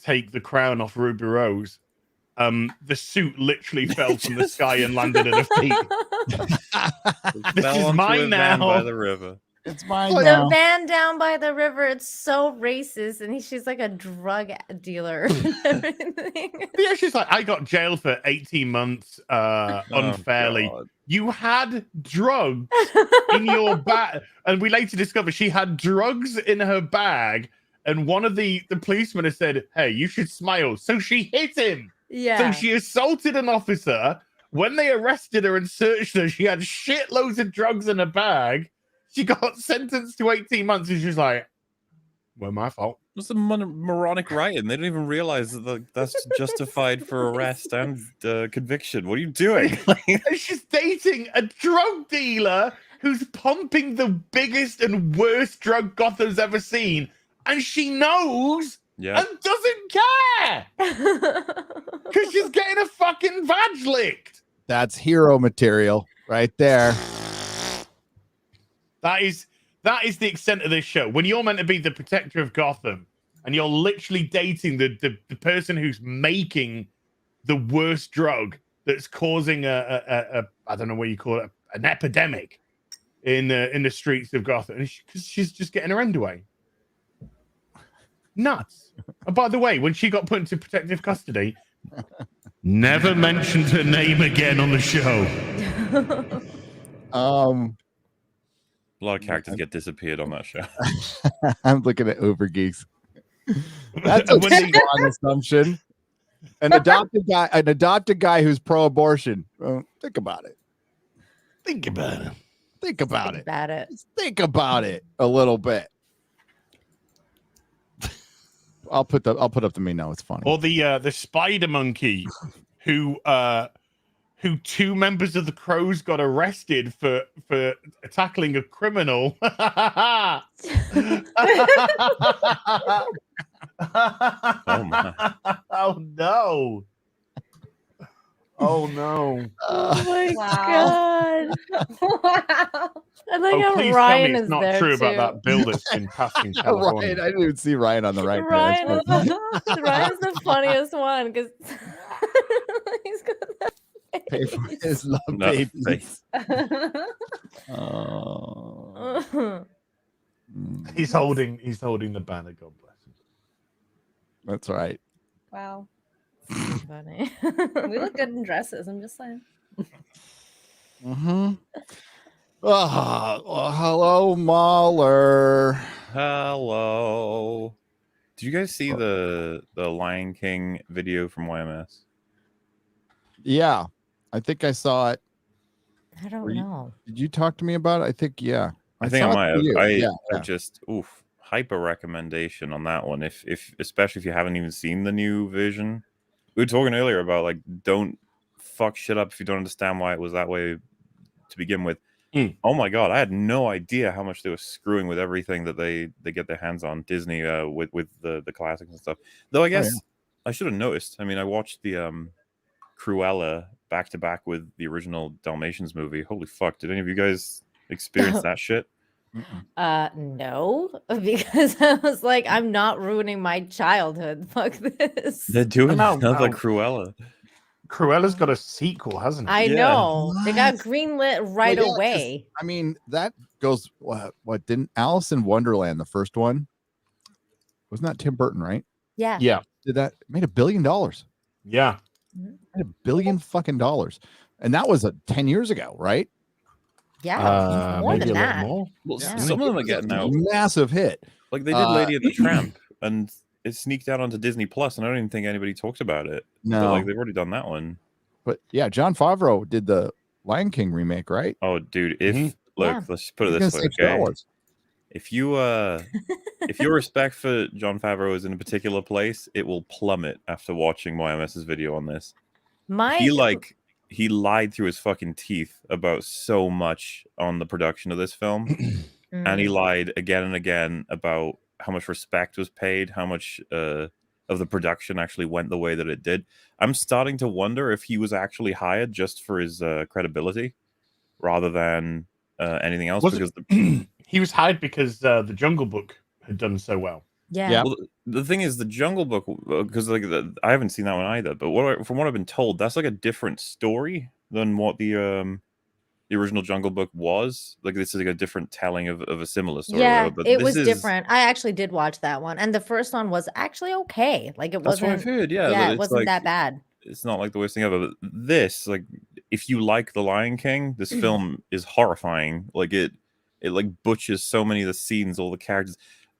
take the crown off Ruby Rose? The suit literally fell from the sky and landed at her feet. This Fell is onto mine a van by now. the river. It's mine The now. van down by the river, it's so racist, and she's like a drug dealer and everything. Yeah, she's like, I got jailed for 18 months unfairly. Oh, God. You had drugs in your bag. And we later discovered she had drugs in her bag. And one of the policemen has said, hey, you should smile. So she hit him. Yeah. So she assaulted an officer. When they arrested her and searched her, she had shitloads of drugs in her bag. She got sentenced to 18 months. And she's like, well, my fault. What's the moronic writing? They don't even realize that that's justified for arrest and conviction. What are you doing? And she's dating a drug dealer who's pumping the biggest and worst drug Gotham's ever seen. And she knows Yeah. and doesn't care because she's getting a fucking vag licked. That's hero material right there. That is the extent of this show. When you're meant to be the protector of Gotham and you're literally dating the person who's making the worst drug that's causing a I don't know what you call it, an epidemic in the streets of Gotham, and she's just getting her end away. Nuts. And by the way, when she got put into protective custody, never mentioned her name again on the show. A lot of characters get disappeared on that show. I'm looking at Overgeeks. That's a When they- strong assumption. An adopted guy who's pro-abortion. Think about it. Think about it. Think about it. About it. Just think about it a little bit. I'll put up the me now. It's funny. Or the spider monkey who two members of the Crows got arrested for tackling a criminal. Oh my. Oh no. Oh no. Oh my Wow. god. Wow. I like Oh, how please Ryan tell me is it's not there true too. about that bill that's been passed in California. Ryan, I didn't even see Ryan on the right. Ryan there. is Ryan's the funniest one because he's got that Pay for face. his love, No, baby. face. Oh. He's holding the banner. God bless him. That's right. Wow. Funny. We look good in dresses. I'm just saying. Mm-hmm. Oh, hello, MauLer. Hello. Did you guys see the Lion King video from YMS? Yeah, I think I saw it. I don't Were you- know. Did you talk to me about it? I think yeah. I think saw I it might for have. you. I yeah. just hyper recommendation on that one. If especially if you haven't even seen the new vision. We were talking earlier about like don't fuck shit up if you don't understand why it was that way to begin with. Oh my god, I had no idea how much they were screwing with everything that they get their hands on Disney with the classics and stuff. Though I guess I should have noticed. I mean, I watched the Cruella back to back with the original Dalmatians movie. Holy fuck, did any of you guys experience that shit? No, because I was like, I'm not ruining my childhood. Fuck this. They're doing No, another no. Cruella. Cruella's got a sequel, hasn't it? I Yeah. know. They got greenlit right Well, yeah, 'cause, away. I mean, that goes. What didn't Alice in Wonderland, the first one, wasn't that Tim Burton, right? Yeah. Yeah. Did that made $1 billion? Yeah. Made $1 billion fucking dollars, and that was 10 years ago, right? Yeah. More maybe than a little that. more. Well, Yeah. some of them are getting out. Massive hit. Like they did Lady and the Tramp, and it sneaked out onto Disney Plus, and I don't even think anybody talked about it. No. But, like, they've already done that one. But yeah, Jon Favreau did the Lion King remake, right? Oh, dude, if look, Yeah. let's just put it He's this gonna way, say Star okay? Wars. If your respect for Jon Favreau is in a particular place, it will plummet after watching YMS's video on this. He lied through his fucking teeth about so much on the production of this film. And he lied again and again about how much respect was paid, how much of the production actually went the way that it did. I'm starting to wonder if he was actually hired just for his credibility rather than anything else. Because he was hired because the Jungle Book had done so well. Yeah. Well, the thing is, the Jungle Book, because like I haven't seen that one either, but from what I've been told, that's like a different story than what the original Jungle Book was. Like, this is like a different telling of a similar story. Yeah, but it this was is, different. I actually did watch that one, and the first one was actually okay. Like, it That's what I've wasn't. heard. Yeah, Yeah, that it it's wasn't like, that bad. It's not like the worst thing ever. But this, like, if you like The Lion King, this film is horrifying. Like, it like butchers so many of the scenes, all the characters.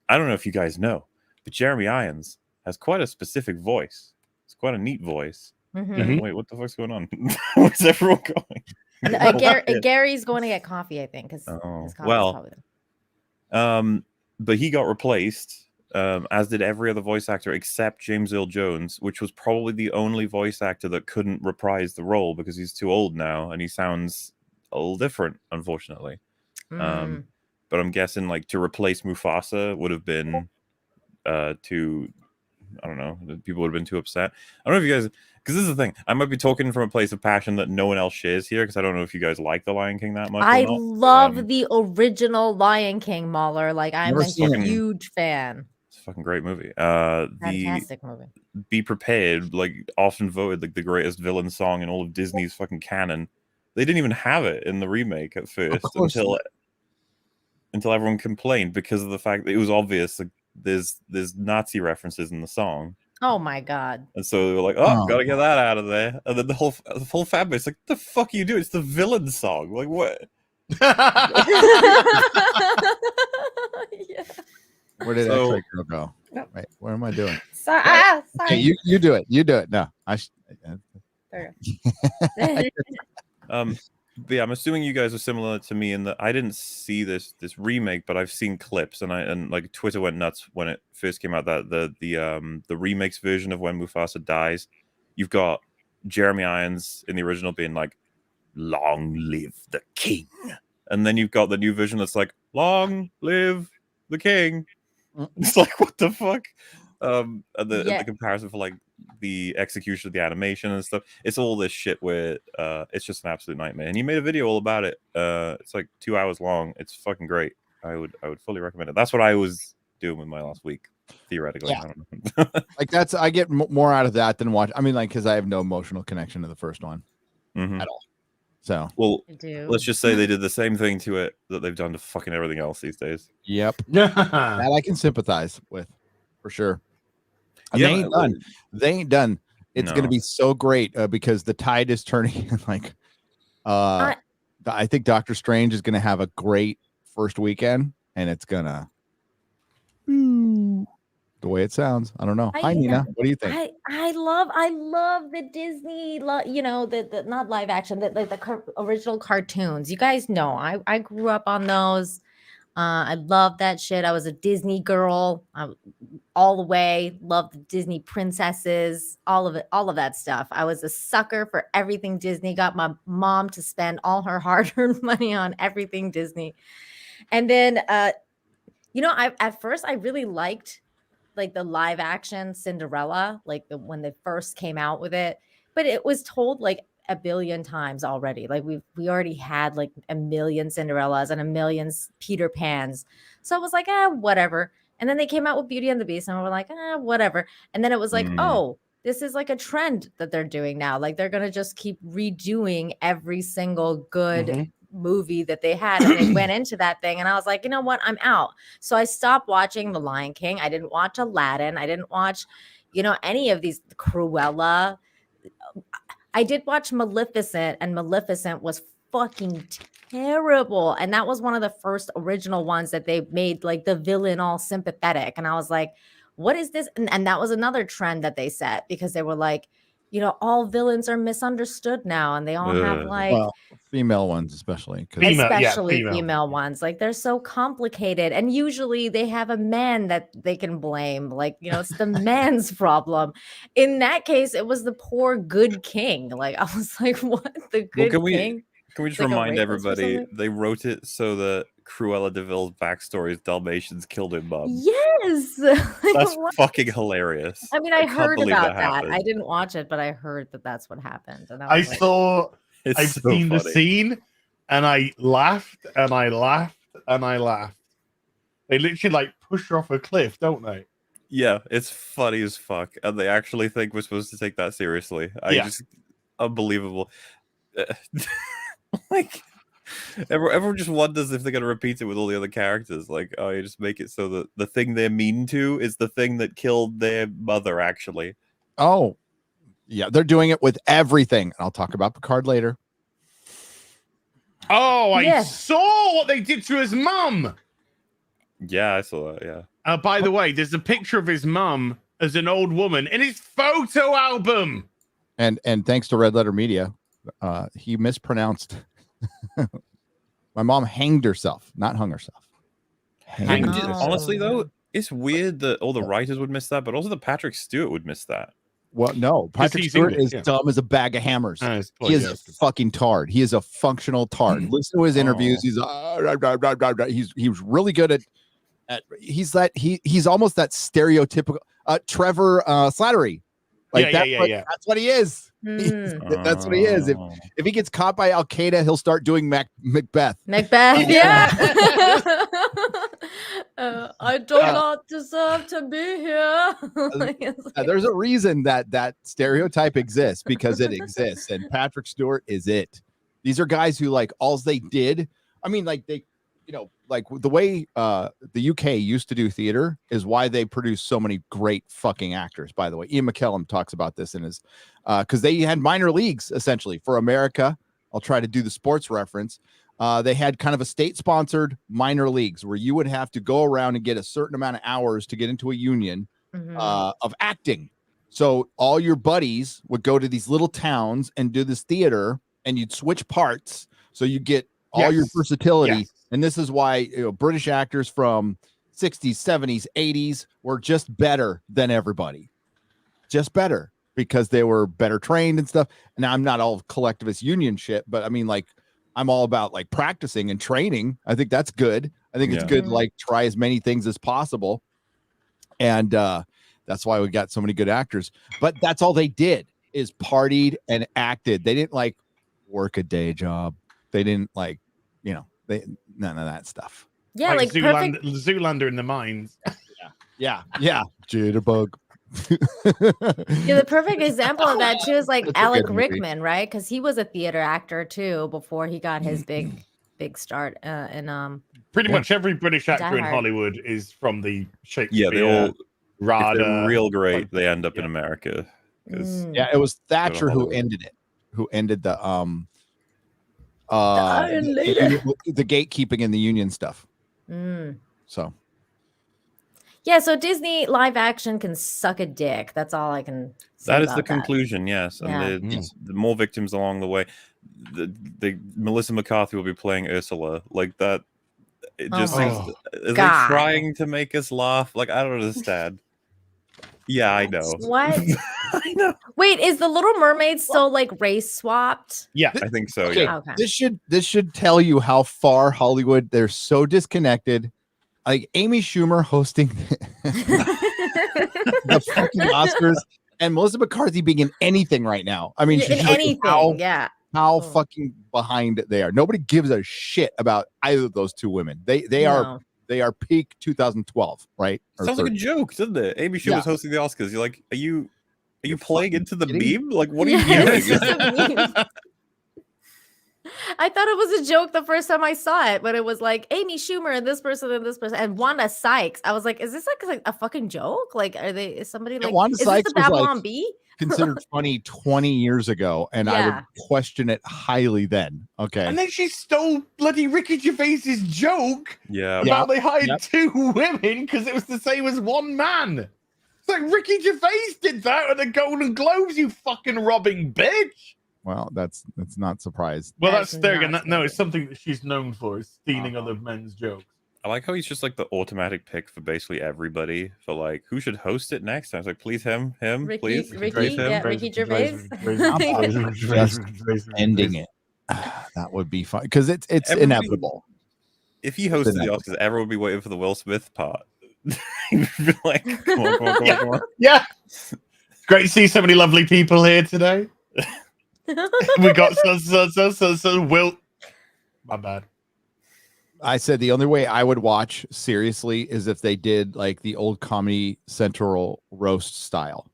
I don't know if you guys know, but Jeremy Irons has quite a specific voice. It's quite a neat voice. Wait, what the fuck's going on? Where's everyone going? Gary's going to get coffee, I think, because his coffee is probably there. But he got replaced, as did every other voice actor except James Earl Jones, which was probably the only voice actor that couldn't reprise the role because he's too old now and he sounds a little different, unfortunately. But I'm guessing, like, to replace Mufasa would have been too, I don't know, people would have been too upset. I don't know if you guys, because this is the thing, I might be talking from a place of passion that no one else shares here, because I don't know if you guys like The Lion King that much. I love the original Lion King, MauLer. Like, I'm a huge fan. It's a fucking great movie. Fantastic movie. Be Prepared, like, often voted like the greatest villain song in all of Disney's fucking canon. They didn't even have it in the remake at first until everyone complained because of the fact that it was obvious, like, there's Nazi references in the song. Oh my god! And so they were like, "Oh, gotta get that out of there." And then the whole fan base like, "The fuck are you doing? It's the villain song. Like, what?" Yeah. Where did that girl go? Nope. Wait, what am I doing? Sorry. Okay, Sorry. you do it. You do it. No, There you go. But yeah, I'm assuming you guys are similar to me in that I didn't see this remake, but I've seen clips, and like Twitter went nuts when it first came out. That the remakes version of when Mufasa dies, you've got Jeremy Irons in the original being like, "Long live the king," and then you've got the new version that's like, "Long live the king." It's like, what the fuck? And the comparison for like the execution of the animation and stuff, it's all this shit where it's just an absolute nightmare. And you made a video all about it. It's like 2 hours long. It's fucking great. I would fully recommend it. That's what I was doing with my last week, theoretically. Yeah. I don't know. like I get more out of that than watch. I mean, like, because I have no emotional connection to the first one at all. So, well, let's just say they did the same thing to it that they've done to fucking everything else these days. Yep. That I can sympathize with, for sure. Yeah, they ain't done. They ain't done. It's going to be so great because the tide is turning. Like, I think Doctor Strange is going to have a great first weekend, and it's going to the way it sounds. I don't know. Hi, Nina. What do you think? I love the Disney, the not live action, the original cartoons. You guys know I grew up on those. I love that shit. I was a Disney girl all the way. Loved the Disney princesses, all of it, all of that stuff. I was a sucker for everything Disney. Got my mom to spend all her hard-earned money on everything Disney. And then, at first I really liked like the live action Cinderella, like when they first came out with it, but it was told like a billion times already. Like we already had like a million Cinderellas and a million Peter Pans. So I was like, whatever. And then they came out with Beauty and the Beast and we're like, whatever. And then it was like, oh, this is like a trend that they're doing now. Like they're going to just keep redoing every single good movie that they had. And they went into that thing and I was like, you know what? I'm out. So I stopped watching The Lion King. I didn't watch Aladdin. I didn't watch, any of these Cruella. I did watch Maleficent, and Maleficent was fucking terrible. And that was one of the first original ones that they made like the villain all sympathetic. And I was like, what is this? And that was another trend that they set because they were like, you know, all villains are misunderstood now, and they all have Ugh. like, Well, female ones especially. 'cause- especially female. female ones, like they're so complicated, and usually they have a man that they can blame, like, you know, it's the man's problem. In that case, it was the poor good king. Like, I was like, what, the Well, good king? can we just Like a remind rapist or everybody something? they wrote it so that Cruella de Vil's backstory is Dalmatians killed her mum. Yes. Like, That's what? fucking hilarious. I mean, I can't heard believe about that. happened. I didn't watch it, but I heard that that's what happened. And I was like, saw. It's I've so seen the funny. scene, and I laughed, and I laughed, and I laughed. They literally like push her off a cliff, don't they? Yeah, it's funny as fuck, and they actually think we're supposed to take that seriously. Yeah. Unbelievable. Like, everyone just wonders if they're gonna repeat it with all the other characters. Like, oh, you just make it so that the thing they're mean to is the thing that killed their mother. Actually, Oh, yeah, they're doing it with everything. I'll talk about Picard later. Oh, I Yeah. saw what they did to his mum. yeah, I saw that. Yeah, By the way, there's a picture of his mum as an old woman in his photo album. And thanks to Red Letter Media, he mispronounced. My mom hanged herself, not hung herself. Hanged And herself. honestly though, it's weird that all the writers would miss that, but also that Patrick Stewart would miss that. Well, no, Patrick he's Stewart English, is yeah. dumb as a bag of hammers. I suppose, He is yeah, a that's good. fucking tard. He is a functional tard. Listen to his interviews. Oh. He's really good at he's almost that stereotypical Trevor Slattery. Like Yeah. that's what he is. mm, That's what he is. Oh. If he gets caught by Al Qaeda, he'll start doing Macbeth. Macbeth, yeah. I do not deserve to be here. Like, it's like- There's a reason that stereotype exists because it exists, and Patrick Stewart is it. These are guys who like all they did. I mean, like they, you know, like the way the UK used to do theater is why they produce so many great fucking actors. By the way, Ian McKellen talks about this in his because they had minor leagues essentially for America. I'll try to do the sports reference. They had kind of a state-sponsored minor leagues where you would have to go around and get a certain amount of hours to get into a union Mhm. of acting. So all your buddies would go to these little towns and do this theater, and you'd switch parts. So you get all your Yes. versatility. Yes. And this is why British actors from 60s, 70s, 80s were just better than everybody. Just better because they were better trained and stuff. And I'm not all collectivist union shit, but I mean, like, I'm all about like practicing and training. I think that's good. I think it's Yeah. good to Mhm. like try as many things as possible. And that's why we got so many good actors. But that's all they did is partied and acted. They didn't like work a day job. They didn't like, you know, none of that stuff. Yeah, like perfect. Zoolander in the mines. Yeah. Jitterbug. Yeah, the perfect example of that too is like That's a Alec good movie. Rickman, right? Because he was a theater actor too before he got his big start. And Pretty Yeah. much every British actor in Hard. Hollywood is from the Shakespeare. Yeah, they all. If Rada. they're real great, they end up in yeah. America. 'Cause mm. Yeah, it was Thatcher who Hollywood. ended it. Who ended the Iron Lady. the gatekeeping and the union stuff. Mm. So Yeah, so Disney live action can suck a dick. That's all I can say. that is the about that. conclusion, yes. And Yeah. the more victims along the way. The Melissa McCarthy will be playing Ursula like that. It Oh just my seems. Are they God. trying to make us laugh? Like, I don't understand. Yeah, I know. What? I know. Wait, is the Little Mermaid still like race swapped? Yeah. I think so. okay, Yeah. Okay. this should tell you how far Hollywood they're so disconnected. Like Amy Schumer hosting the fucking Oscars and Melissa McCarthy being in anything right now. I mean, Yeah, she's in showing anything, how yeah. how Oh. fucking behind they are. Nobody gives a shit about either of those two women. They No. are peak 2012, right? Or Sounds like a 13. joke, doesn't it? Amy Schumer's Yeah. hosting the Oscars. You're like, are you playing into the kidding? meme? Like, what are Yeah, you it's doing? just a meme. I thought it was a joke the first time I saw it, but it was like Amy Schumer and this person and Wanda Sykes. I was like, is this like a fucking joke? Like, is somebody Yeah, like, Wanda is this Sykes the was, Babylon like, Bee? Considered funny 20 years ago, and I Yeah. would question it highly then. Okay. And then she stole bloody Ricky Yeah. Gervais's joke Yeah. about they hired Yep. 2 women because it was the same as one man. like Ricky Gervais did that at the Golden Globes, you fucking robbing bitch. Well, that's not surprised. Well, That's that's there again. not No, it's something that she's known for, is stealing Uh-huh. other men's jokes. I like how he's just like the automatic pick for basically everybody for like who should host it next. I was like, please him, please. Ricky, him. yeah, Ricky Gervais. Just ending it. That would be fun because it's Everybody- inevitable. If he hosted the Oscars, everyone would be waiting for the Will Smith part. He'd be like, come on. Yeah. Great to see so many lovely people here today. We got so Will. My bad. I said the only way I would watch seriously is if they did like the old Comedy Central roast style,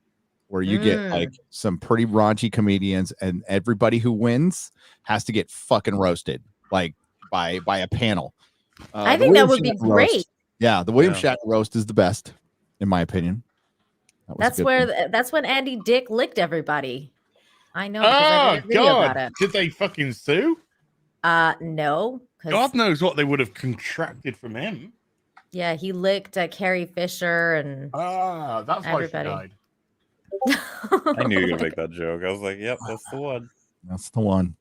where you get like some pretty raunchy comedians, and everybody who wins has to get fucking roasted, like by a panel. I the think that William would be Shatner great. roast- yeah, the William Yeah. Shatner roast is the best, in my opinion. That was a That's good where one. that's when Andy Dick licked everybody. I know because I Oh, did a video about God. it. Did they fucking sue? No, because God knows what they would have contracted from him. yeah, he licked Carrie Fisher and Ah, that's why Everybody. she died. I knew you were gonna make that joke. I was like, yep, that's the one. That's the one.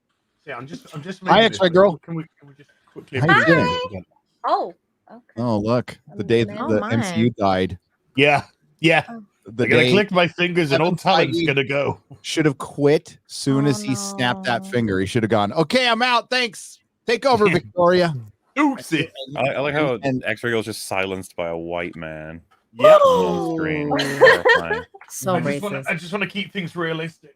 Yeah, I'm just Hi, making this, X-Ray but girl. Can we just quickly How you doing? Oh, okay. Oh, look, the day that Oh, the my. MCU died, Yeah. the I'm gonna day click my fingers and Kevin all talent's Feige- gonna go. should have quit soon Oh, as he snapped that no. finger. He should have gone, okay, I'm out. Thanks. Take over, Victoria. Oopsie. I like how And- X-Ray Girl was just silenced by a white man Yep. on screen. Terrifying. so I racist. just want to keep things realistic.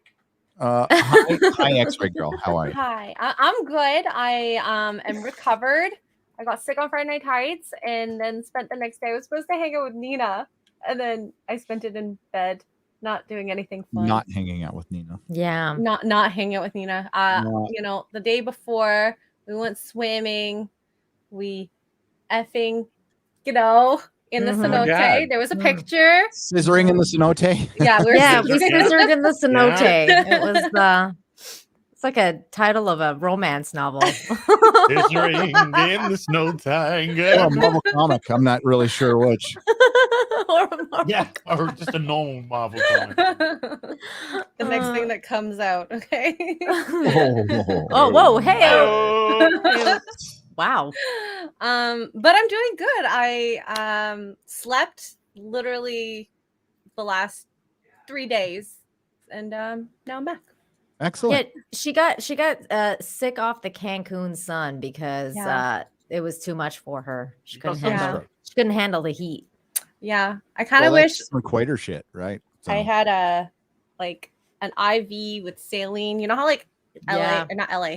Hi, X-Ray girl. How are you? Hi, I'm good. I am recovered. I got sick on Friday Night Heights and then spent the next day. I was supposed to hang out with Nina, and then I spent it in bed, not doing anything fun. Not hanging out with Nina. Yeah. not hanging out with Nina. No. You know, the day before we went swimming, we effing, in the Mhm. cenote. Oh God. There was a picture. Scissoring in the cenote. Yeah, we were Yeah, we scissoring. scissored in the cenote. It was it's like a title of a romance novel. Scissoring in the snow Or a tangle. Marvel comic. I'm not really sure which. Or a Marvel Yeah, or just a normal Marvel comic. The next thing that comes out, okay? Oh, whoa, hey. Oh. Wow. But I'm doing good. I slept literally the last 3 days, and now I'm back. Excellent. Yeah, she got sick off the Cancun sun because Yeah. it was too much for her. She couldn't got handle sunstroke. she couldn't handle the heat. Yeah, I kind of Well, wish that's some equator shit, right? I So, had an IV with saline. You know how like Yeah. LA or not LA,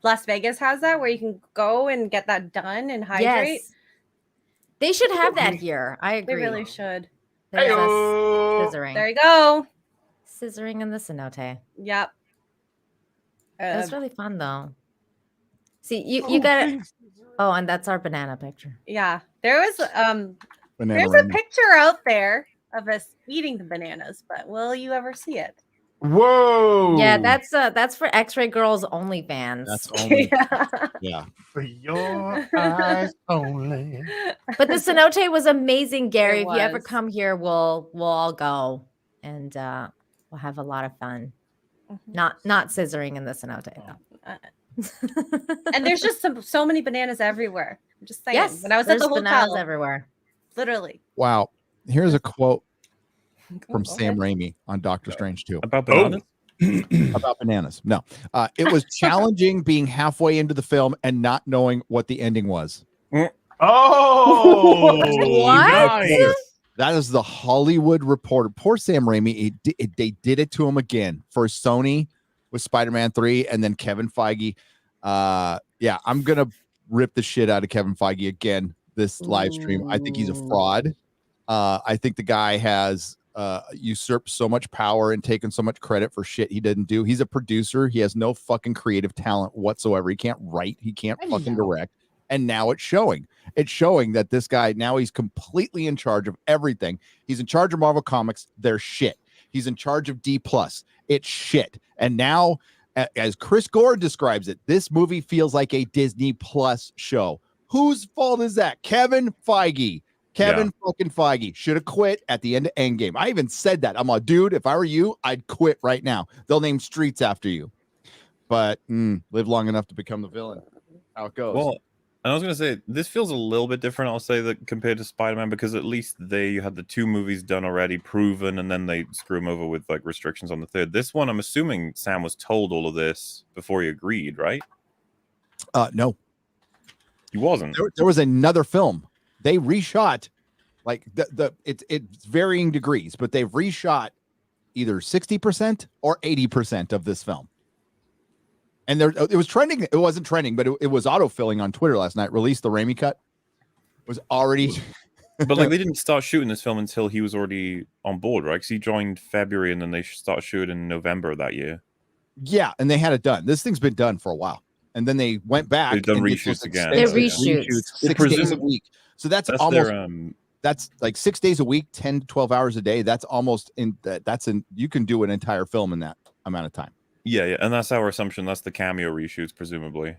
Las Vegas has that where you can go and get that done and hydrate. Yes. They should have that here. I They agree. really should. There's a Heyo. scissoring. There you go. Scissoring in the cenote. Yep. That's really fun though. See, you got it. Oh, and that's our banana picture. Yeah. There was banana there's a rain. picture out there of us eating the bananas, but will you ever see it? Whoa. Yeah, that's for X-Ray Girls OnlyFans. That's only, Yeah. yeah. For your eyes only. But the cenote was amazing, Gary. It If you ever was. come here, we'll all go and we'll have a lot of fun. Mhm. Not scissoring in the cenote though. And there's just so many bananas everywhere. I'm just saying. yes, When I was at there's the bananas hotel, everywhere. literally. Wow. Here's a quote from Go Sam ahead. Raimi on Doctor Strange 2 About bananas? about bananas. No, it was challenging being halfway into the film and not knowing what the ending was. Oh. What? Nice. That is the Hollywood Reporter. Poor Sam Raimi. They did it to him again for Sony with Spider-Man 3 and then Kevin Feige. Yeah, I'm going to rip the shit out of Kevin Feige again this live stream. I think he's a fraud. I think the guy has usurped so much power and taken so much credit for shit he didn't do. He's a producer. He has no fucking creative talent whatsoever. He can't write. He can't fucking direct. And now it's showing. It's showing that this guy, now he's completely in charge of everything. He's in charge of Marvel Comics. They're shit. He's in charge of D+. It's shit. And now, as Chris Gore describes it, this movie feels like a Disney Plus show. Whose fault is that? Kevin Feige. Kevin fucking Feige should have quit at the end of Endgame. I even said that. I'm like, dude, if I were you, I'd quit right now. They'll name streets after you. But live long enough to become the villain. How it goes. Well, I was going to say, this feels a little bit different, I'll say, that compared to Spider-Man, because at least they had the 2 movies done already, proven, and then they screw him over with like restrictions on the 3rd. This one, I'm assuming Sam was told all of this before he agreed, right? No. He wasn't. There was another film. They reshot, like it's varying degrees, but they've reshot either 60% or 80% of this film. And there, it was trending. It wasn't trending, but it was autofilling on Twitter last night. Released the Raimi cut. It was already. But like they didn't start shooting this film until he was already on board, right? Because he joined February, and then they started shooting in November of that year. Yeah, and they had it done. This thing's been done for a while, and then they went back. They've done and reshoots again. They reshoots 6 days a week. So that's almost. That's like 6 days a week, 10 to 12 hours a day. That's almost you can do an entire film in that amount of time. Yeah, and that's our assumption. That's the cameo reshoots, presumably,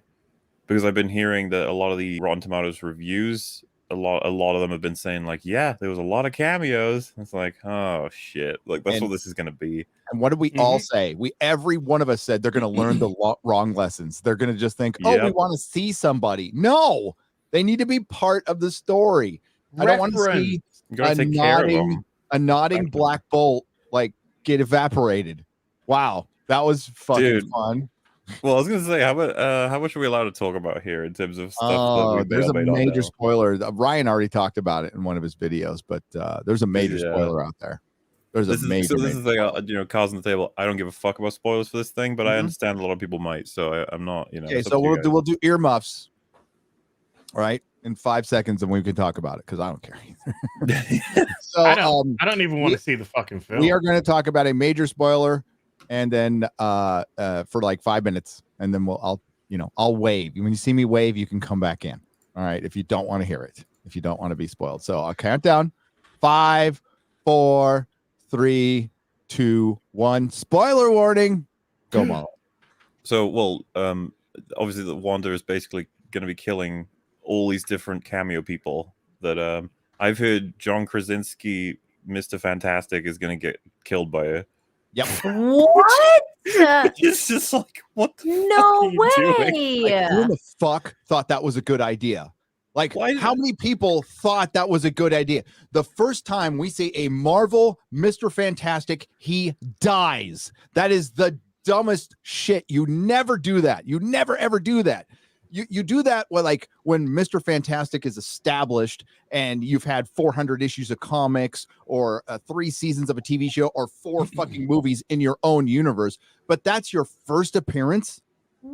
because I've been hearing that a lot of the Rotten Tomatoes reviews, a lot of them have been saying like, yeah, there was a lot of cameos. It's like, oh shit, like that's what this is gonna be. And what did we all say? Every one of us said they're gonna learn the wrong lessons. They're gonna just think, oh, we want to see somebody. No, they need to be part of the story. I don't want to see a nodding black bolt like get evaporated. Wow, that was fucking fun. Well, I was gonna say, how much are we allowed to talk about here in terms of stuff? There's a major spoiler. Ryan already talked about it in one of his videos, but there's a major spoiler out there. This is the thing, cards on the table. I don't give a fuck about spoilers for this thing, but I understand a lot of people might, so I'm not. Okay, so we'll do earmuffs, right? In 5 seconds, and we can talk about it because I don't care either. So I don't even want to see the fucking film. We are going to talk about a major spoiler, and then for like 5 minutes, and then I'll wave. When you see me wave, you can come back in. All right, if you don't want to hear it, if you don't want to be spoiled. So I'll count down 5, 4, 3, 2, 1. Spoiler warning. Go, MauLer. So, obviously, the Wanda is basically going to be killing all these different cameo people that I've heard John Krasinski, Mr. Fantastic, is going to get killed by her. Yep. What? It's just like, what the no fuck are you way. doing? Like, who the fuck thought that was a good idea? Like, how many people thought that was a good idea? The first time we see a Marvel Mr. Fantastic, he dies. That is the dumbest shit. You never do that. You never ever do that. You do that when Mr. Fantastic is established and you've had 400 issues of comics or 3 seasons of a TV show or 4 fucking movies in your own universe. But that's your first appearance.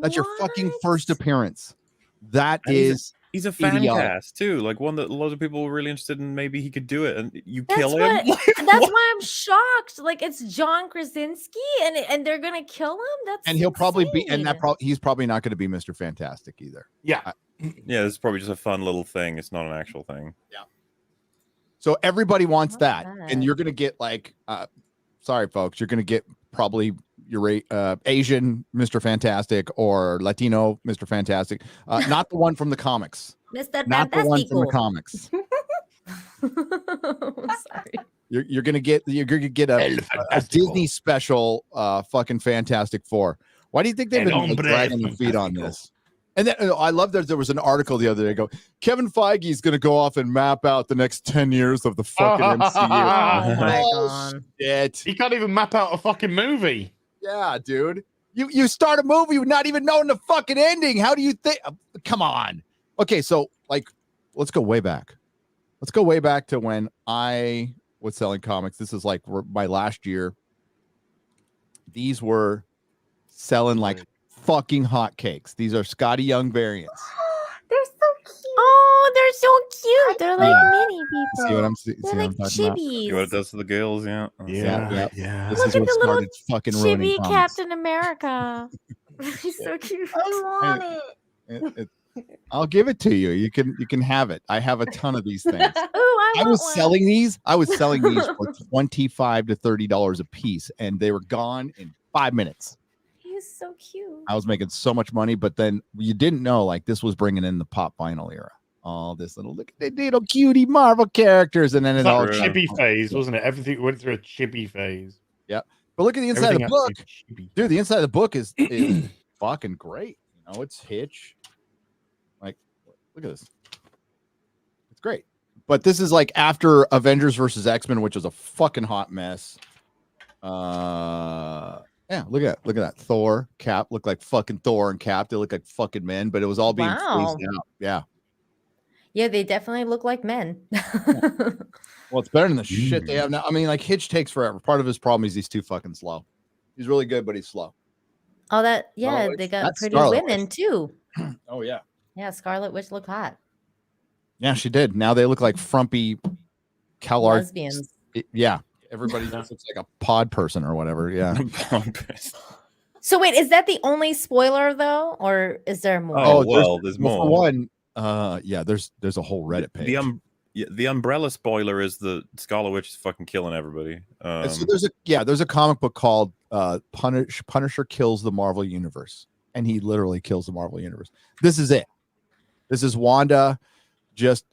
That's your fucking first appearance. He's a fan cast too, like one that a lot of people were really interested in. Maybe he could do it, and kill him. That's why I'm shocked. Like it's John Krasinski, and they're gonna kill him. He'll probably be, and he's probably not going to be Mr. Fantastic either. Yeah, yeah, this is probably just a fun little thing. It's not an actual thing. Yeah. So everybody wants that, and you're going to get sorry, folks, you're going to get probably your Asian Mr. Fantastic or Latino Mr. Fantastic, not the one from the comics. Not the one from the comics. Sorry. You're gonna get a Disney special fucking Fantastic Four. Why do you think they've been dragging their feet on this? And then I love that there was an article the other day. Kevin Feige is going to go off and map out the next 10 years of the fucking MCU. Oh my god! Shit. He can't even map out a fucking movie. Yeah, dude. You start a movie not even knowing the fucking ending. How do you think? Come on. Okay, so let's go way back. Let's go way back to when I was selling comics. This is like my last year. These were selling like fucking hotcakes. These are Scotty Young variants. They're so cute. Oh, they're so cute. They're like mini people. See what I'm They're like chibis. See what it does to the girls, yeah. Yeah. This Look is at what the started fucking ruining chibi comics. Captain America. He's so cute. I want it. I'll give it to you. You can have it. I have a ton of these things. Ooh, I was selling these for $25 to $30 a piece, and they were gone in 5 minutes. He's so cute. I was making so much money, but then you didn't know this was bringing in the pop vinyl era. all this little look at the little cutie Marvel characters, and then It's it all like a chibi phase, wasn't it? Everything went through a chibi phase. But look at the inside of the Everything book, had to be chibi. dude. The inside of the book is fucking great. You know, it's Hitch. Like, look at this. It's great. But this is like after Avengers versus X-Men, which was a fucking hot mess. Yeah, look at that. Thor, Cap look like fucking Thor and Cap. They look like fucking men, but it was all being phased out. Yeah. Yeah, they definitely look like men. Well, it's better than the shit they have now. I mean, like Hitch takes forever. Part of his problem is he's too fucking slow. He's really good, but he's slow. Oh, that Scarlet they Witch. got That's pretty Scarlet women Witch. too. Oh yeah. Yeah, Scarlet Witch look hot. Yeah, she did. Now they look like frumpy CalArts. Lesbians. Yeah. Everybody just looks like a pod person or whatever. Yeah. So wait, is that the only spoiler though, or is there more? Oh, well, there's well, more. for one, yeah, there's a whole Reddit page. The umbrella spoiler is the Scarlet Witch is fucking killing everybody. And so there's a comic book called Punisher Kills the Marvel Universe, and he literally kills the Marvel Universe. This is it. This is Wanda. Just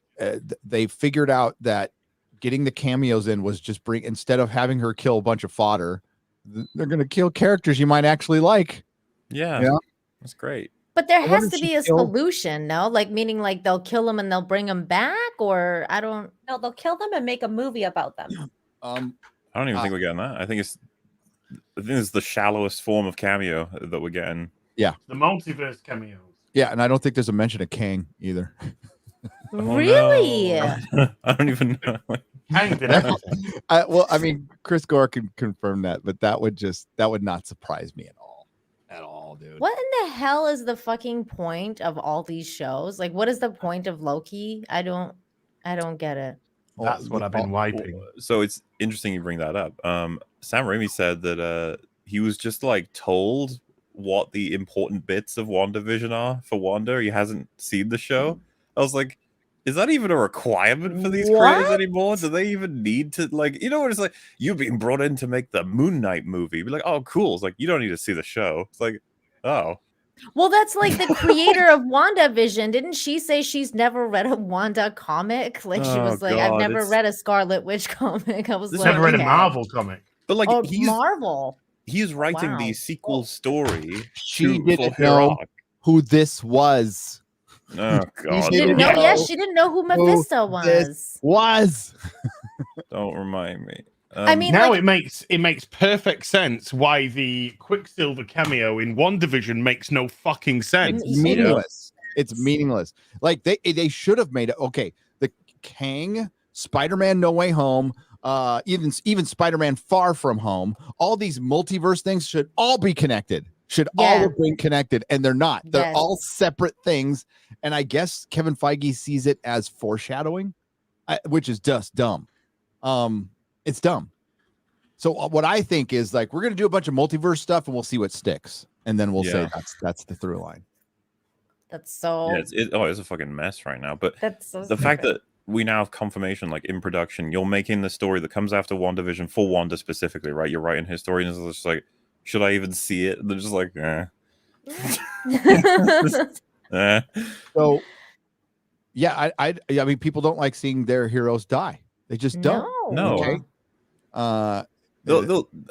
they figured out that getting the cameos in was just instead of having her kill a bunch of fodder, they're gonna kill characters you might actually like. Yeah. That's great. But there I has wonder to if be she a killed- solution, no? Like meaning like they'll kill them and they'll bring them back, or I don't. No, they'll kill them and make a movie about them. I don't even think we're getting that. I think it's the shallowest form of cameo that we're getting. The multiverse cameos. Yeah, and I don't think there's a mention of Kang either. Really? No. I don't even know. Kang did everything. Well, I mean, Chris Gore can confirm that, but that would not surprise me at all, dude. What in the hell is the fucking point of all these shows? Like, what is the point of Loki? I don't get it. That's what I've been wiping. So it's interesting you bring that up. Sam Raimi said that he was just like told what the important bits of WandaVision are for Wanda. He hasn't seen the show. I was like, is that even a requirement for these creators anymore? Do they even need to, like, you know what it's like? You're being brought in to make the Moon Knight movie. Be like, oh, cool. It's like, you don't need to see the show. It's like, oh. Well, that's like the creator of WandaVision. Didn't she say she's never read a Wanda comic? Like she was like, I've never read a Scarlet Witch comic. I was like, Never read a okay. Marvel comic. But like, Oh, he's Marvel. writing Wow. the sequel story. She for didn't know Heroic. who this was. Oh God! didn't No, know yeah, she didn't know who Mephisto this was. Don't remind me. I mean, Now like, it makes perfect sense why the Quicksilver cameo in WandaVision makes no fucking sense. It's meaningless. It's meaningless. Like they should have made it. Okay, the Kang, Spider-Man No Way Home, even Spider-Man Far From Home. All these multiverse things should all be connected. Should all have been connected, and they're not. They're all separate things. And I guess Kevin Feige sees it as foreshadowing, which is just dumb. It's dumb. So what I think is like we're gonna do a bunch of multiverse stuff, and we'll see what sticks, and then we'll say that's the through line. that's so. Yeah, it's a fucking mess right now. But That's so the fact stupid. that we now have confirmation, like in production, you're making the story that comes after WandaVision for Wanda specifically, right? You're writing his story, and it's just like, should I even see it? They're just like, So, yeah, I mean, people don't like seeing their heroes die. They just don't. No. Okay.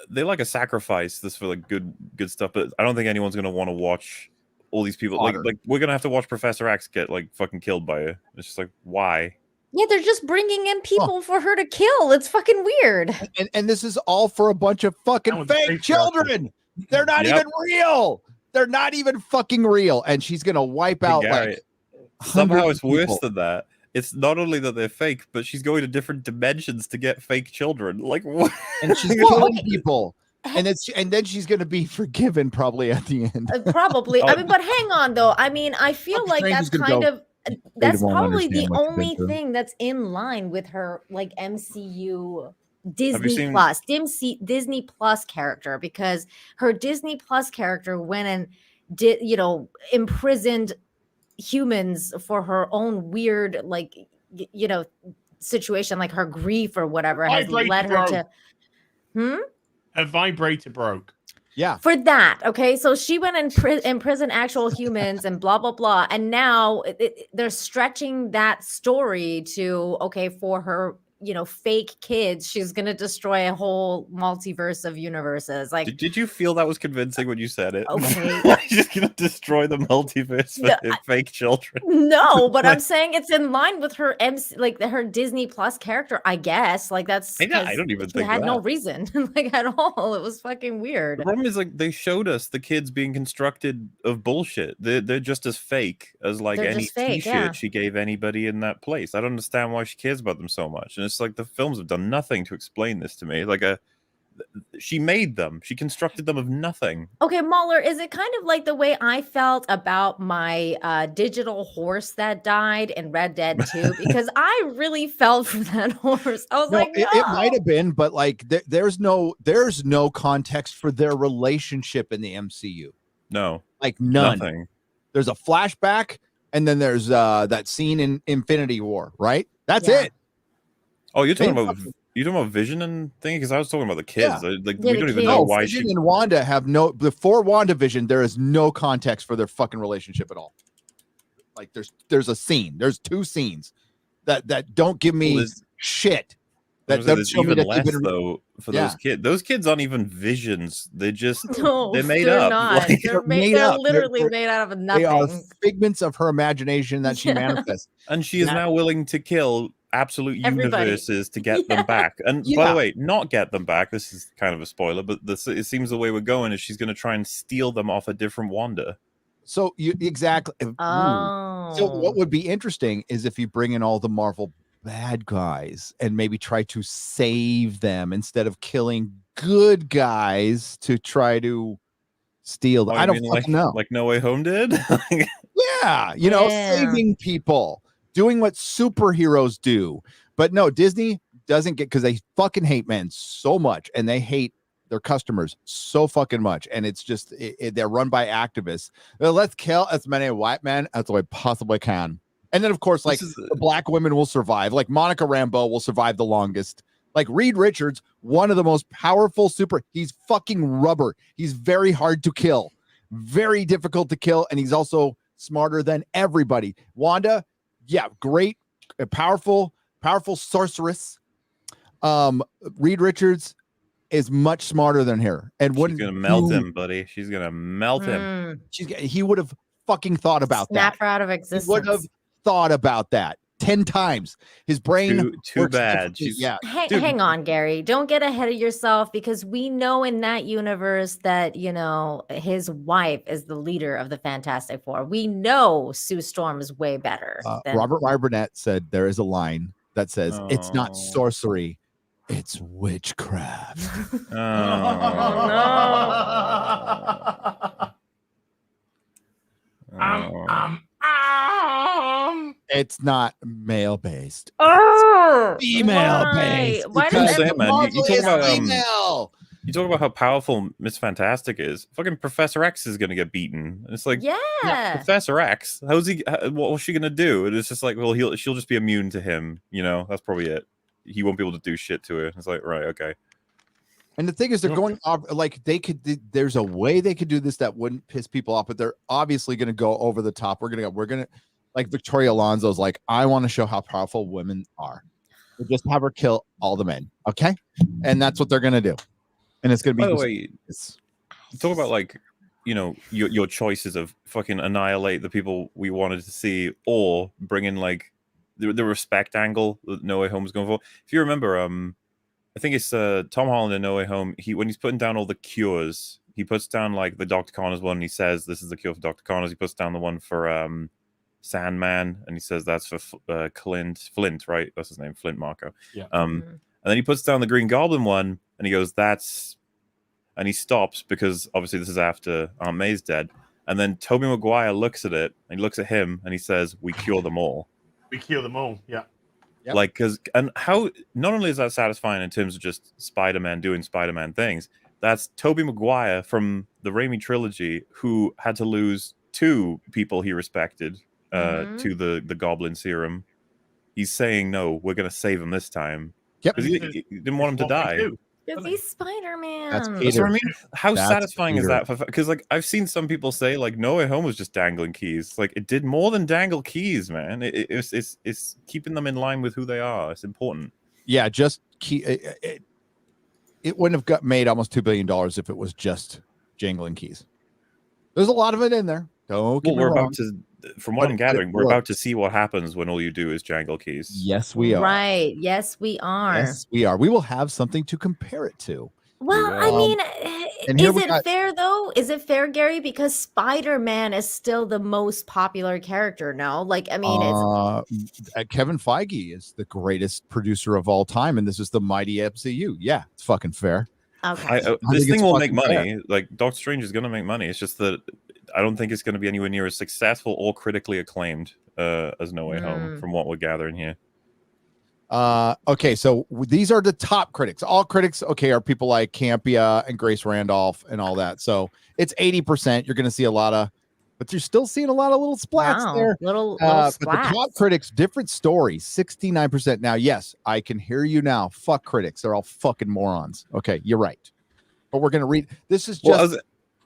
They like a sacrifice this for like good stuff, but I don't think anyone's gonna want to watch all these people. Like we're gonna have to watch Professor X get like fucking killed by it. It's just like, why? Yeah, they're just bringing in people for her to kill. It's fucking weird. And this is all for a bunch of fucking fake children. They're not even real. They're not even fucking real. And she's gonna wipe out Gary, like somehow it's worse people. than that. It's not only that they're fake, but she's going to different dimensions to get fake children. Like what? And she's killing people. And then she's gonna be forgiven probably at the end. Probably. I mean, but hang on though. I mean, I feel Doctor like Strange that's is gonna kind go, of that's won't probably the understand what you've been only through. thing that's in line with her like MCU Disney seen- Plus Disney Plus character, because her Disney Plus character went and did, imprisoned humans for her own weird like situation, like her grief or whatever has led her to Her vibrator broke. Yeah. For that, okay, so she went and imprison actual humans and blah blah blah, and now they're stretching that story to okay for her, fake kids. She's gonna destroy a whole multiverse of universes. Like, Did you feel that was convincing when you said it? okay, She's gonna destroy the multiverse for fake children. no, but I'm saying it's in line with her like her Disney Plus character, I guess. Like that's I don't even she think had no that. reason like at all. It was fucking The weird. problem is like they showed us the kids being constructed of bullshit. They're just as fake as like They're any just fake, T-shirt yeah. she gave anybody in that place. I don't understand why she cares about them so much. And it's like the films have done nothing to explain this to me. Like she made them. She constructed them of nothing. Okay, MauLer, is it kind of like the way I felt about my digital horse that died in Red Dead 2? Because I really felt for that horse. I was like, no. It might have been, but like there's no context for their relationship in the MCU. No, like none. Nothing. There's a flashback, and then there's that scene in Infinity War, right? That's it. Oh, you're talking about Vision and thing? Because I was talking about the kids. Yeah. Like we don't even know why Vision and Wanda have before WandaVision, there is no context for their fucking relationship at all. Like there's a scene, there's 2 scenes that don't give me shit. That doesn't show me that less, though, for those kids. Those kids aren't even visions. They're just they're made up. Not. Like, they're literally made out of nothing. They are figments of her imagination that she manifests. And she is now willing to kill absolute universes to get them back. And by the way, not get them back. This is kind of a spoiler, but it seems the way we're going is she's going to try and steal them off a different Wanda. So exactly. Oh. So what would be interesting is if you bring in all the Marvel bad guys and maybe try to save them instead of killing good guys to try to steal them. I don't fucking know. Like No Way Home did? Yeah, saving people, doing what superheroes do. But no, Disney doesn't get, because they fucking hate men so much, and they hate their customers so fucking much, and it's just they're run by activists. Let's kill as many white men as we possibly can. And then, of course, like the black women will survive. Like Monica Rambeau will survive the longest. Like Reed Richards, one of the most powerful he's fucking rubber. He's very hard to kill, very difficult to kill. And he's also smarter than everybody. Wanda, yeah, great, powerful sorceress. Reed Richards is much smarter than her. And she's gonna melt him, buddy. She's gonna melt him. He would have fucking thought about Snap that. her out of existence. He would have thought about that 10 times. His brain too bad. Hang on, Gary. Don't get ahead of yourself, because we know in that universe that his wife is the leader of the Fantastic Four. We know Sue Storm is way better. Robert Y. Burnett said there is a line that says it's not sorcery, it's witchcraft. It's not male based. Female based. Why does you talk about female? You talk about how powerful Miss Fantastic is. Fucking Professor X is gonna get beaten. It's like, Professor X. How's he? What was she gonna do? And it's just like, well, she'll just be immune to him. That's probably it. He won't be able to do shit to her. It's like, right, okay. And the thing is, they're going off like there's a way they could do this that wouldn't piss people off, but they're obviously going to go over the top. We're going to like Victoria Alonso's like, I want to show how powerful women are. We'll just have her kill all the men. Okay. And that's what they're going to do. And it's going to be, by the way, talk about like, your choices of fucking annihilate the people we wanted to see, or bring in like the respect angle that No Way Home is going for. If you remember, I think it's Tom Holland in No Way Home. When he's putting down all the cures, he puts down like the Dr. Connors one, and he says this is the cure for Dr. Connors. He puts down the one for Sandman, and he says that's for Flint, right? That's his name, Flint Marco. Yeah. And then he puts down the Green Goblin one, and he goes, and he stops, because obviously this is after Aunt May's dead. And then Tobey Maguire looks at it, and he looks at him, and he says, "We cure them all." We kill them all. Yeah. Yep. Like, how not only is that satisfying in terms of just Spider-Man doing Spider-Man things, that's Tobey Maguire from the Raimi trilogy, who had to lose 2 people he respected to the Goblin serum. He's saying, no, we're going to save him this time. Yep. Because he didn't want him to die. Because he's Spider-Man. That's That's what I mean. How That's satisfying is Peter. that? Because like I've seen some people say like No Way Home was just dangling keys. Like it did more than dangle keys, man. It's keeping them in line with who they are. It's important. Yeah, just it wouldn't have made almost $2 billion if it was just jangling keys. There's a lot of it in there. Don't get Well, me we're wrong. about to, from what But I'm gathering, we're look. about to see what happens when all you do is jangle keys. Yes, we are. Right. Yes, we are. Yes, we are. We will have something to compare it to. Well, I Um, mean, and here is we it got- fair though? Is it fair, Gary? Because Spider-Man is still the most popular character now. Like, I mean, Kevin Feige is the greatest producer of all time, and this is the mighty MCU. Yeah, it's fucking fair. okay. I This think thing it's will make fucking money. Like Doctor Strange is going to make money. It's just that I don't think it's going to be anywhere near as successful or critically acclaimed as No Way Home, from what we're gathering here. Okay, so these are the top critics. All critics, okay, are people like Campia and Grace Randolph and all that. So it's 80%. You're going to see a lot of, but you're still seeing a lot of little splats Wow, there. little But the splats. top critics, different story, 69%. Now, yes, I can hear you now. Fuck critics. They're all fucking morons. Okay, you're right. But we're going to read. This is just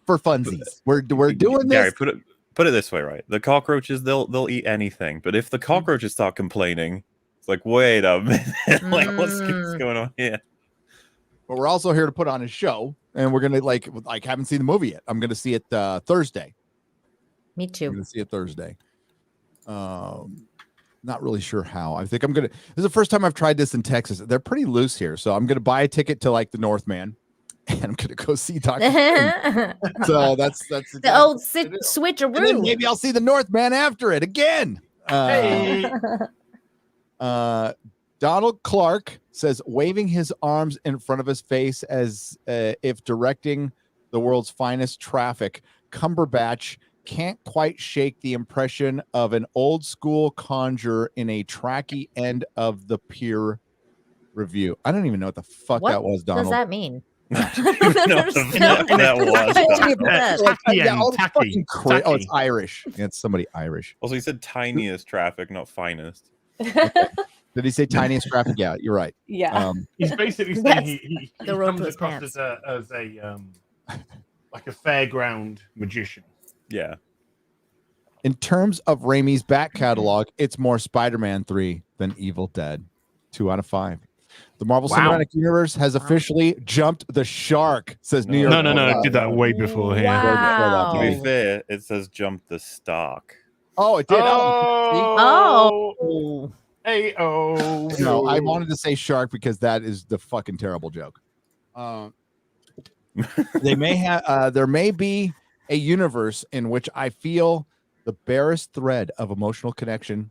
for funsies. We're doing Gary, this. put it this way, right? The cockroaches, they'll eat anything. But if the cockroaches start complaining, it's like, wait a minute. Like, what's going on here? But we're also here to put on a show, and we're gonna like haven't seen the movie yet. I'm gonna see it Thursday. Me I'm too. gonna see it Thursday. Not really sure how. I think I'm gonna. This is the first time I've tried this in Texas. They're pretty loose here, so I'm gonna buy a ticket to like the Northman, and I'm gonna go see Doctor Strange. So that's The old And then switcheroo. maybe I'll see the Northman after it again. Hey. Donald Clark says, waving his arms in front of his face as if directing the world's finest traffic, Cumberbatch can't quite shake the impression of an old school conjure in a tracky end of the peer review. I don't even know what the fuck What that was, does Donald. that mean? Oh, it's Irish. Yeah, it's somebody Irish. Also, he said tiniest traffic, not finest. Did he say tiniest traffic? Yeah, you're right. Yeah. He's basically saying That's he the road comes to his across pants. as a like a fairground magician. Yeah. In terms of Raimi's back catalog, it's more Spider-Man 3 than Evil Dead. 2 out of 5. The Marvel Wow. Cinematic Universe has officially jumped the shark, says New York. No, it did that way before here. Wow. To be fair, it says jump the stock. Oh, it did. Oh. Hey, oh. No, I wanted to say shark because that is the fucking terrible joke. They may have there may be a universe in which I feel the barest thread of emotional connection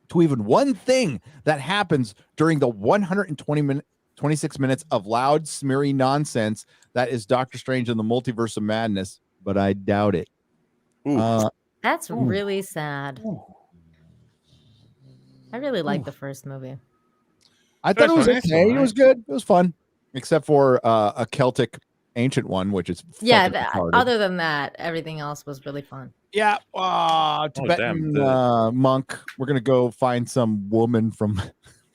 to even one thing that happens during the 26 minutes of loud, smeary nonsense that is Doctor Strange and the Multiverse of Madness, but I doubt it. That's really sad. I really liked the first movie. I thought it was First one, okay. It right? was good. It was fun, except for a Celtic ancient one, which is Yeah, fucking retarded. other than that, everything else was really fun. Yeah, Tibetan damn. monk. We're gonna go find some woman from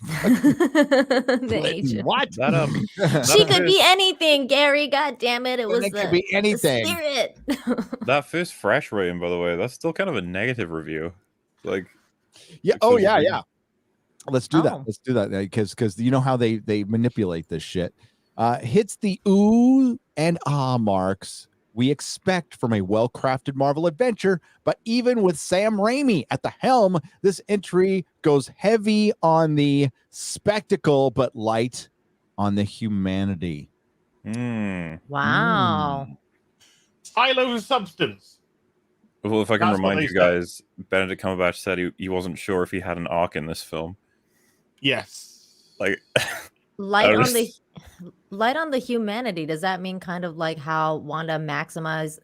The ancient. what? That She could be anything, Gary. God damn it! It was It could the, be the anything. spirit. that first fresh rating, by the way, that's still kind of a negative review. Like, Yeah. Like Oh some yeah, review. yeah. Let's do that. Oh. Let's do that because you know how they manipulate this shit. Hits the ooh and ah marks we expect from a well-crafted Marvel adventure, but even with Sam Raimi at the helm, this entry goes heavy on the spectacle, but light on the humanity. Wow. Silo of substance. Well, if I can That's what remind they you guys, Benedict Cumberbatch said he wasn't sure if he had an arc in this film. Yes. Like, Light I on was- the light on the humanity. Does that mean kind of like how Wanda Maximov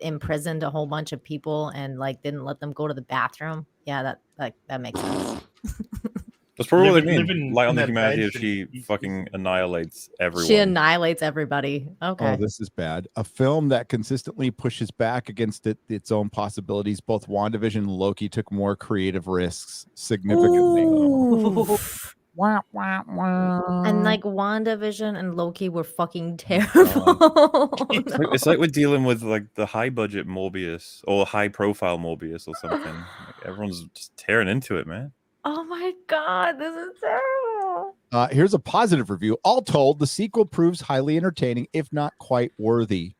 imprisoned a whole bunch of people and like didn't let them go to the bathroom? Yeah, that makes sense. that's probably what Living- they living mean. Light on in the their humanity beds if she and- fucking annihilates everyone. She annihilates everybody. Okay. Oh, this is bad. A film that consistently pushes back against its own possibilities. Both WandaVision and Loki took more creative risks significantly. Ooh. Wah, wah, wah. And like WandaVision and Loki were fucking terrible. It's like we're dealing with like the high budget Morbius or high profile Morbius or something. Like, everyone's just tearing into it, man. Oh my god, this is terrible. Here's a positive review. All told, the sequel proves highly entertaining, if not quite worthy.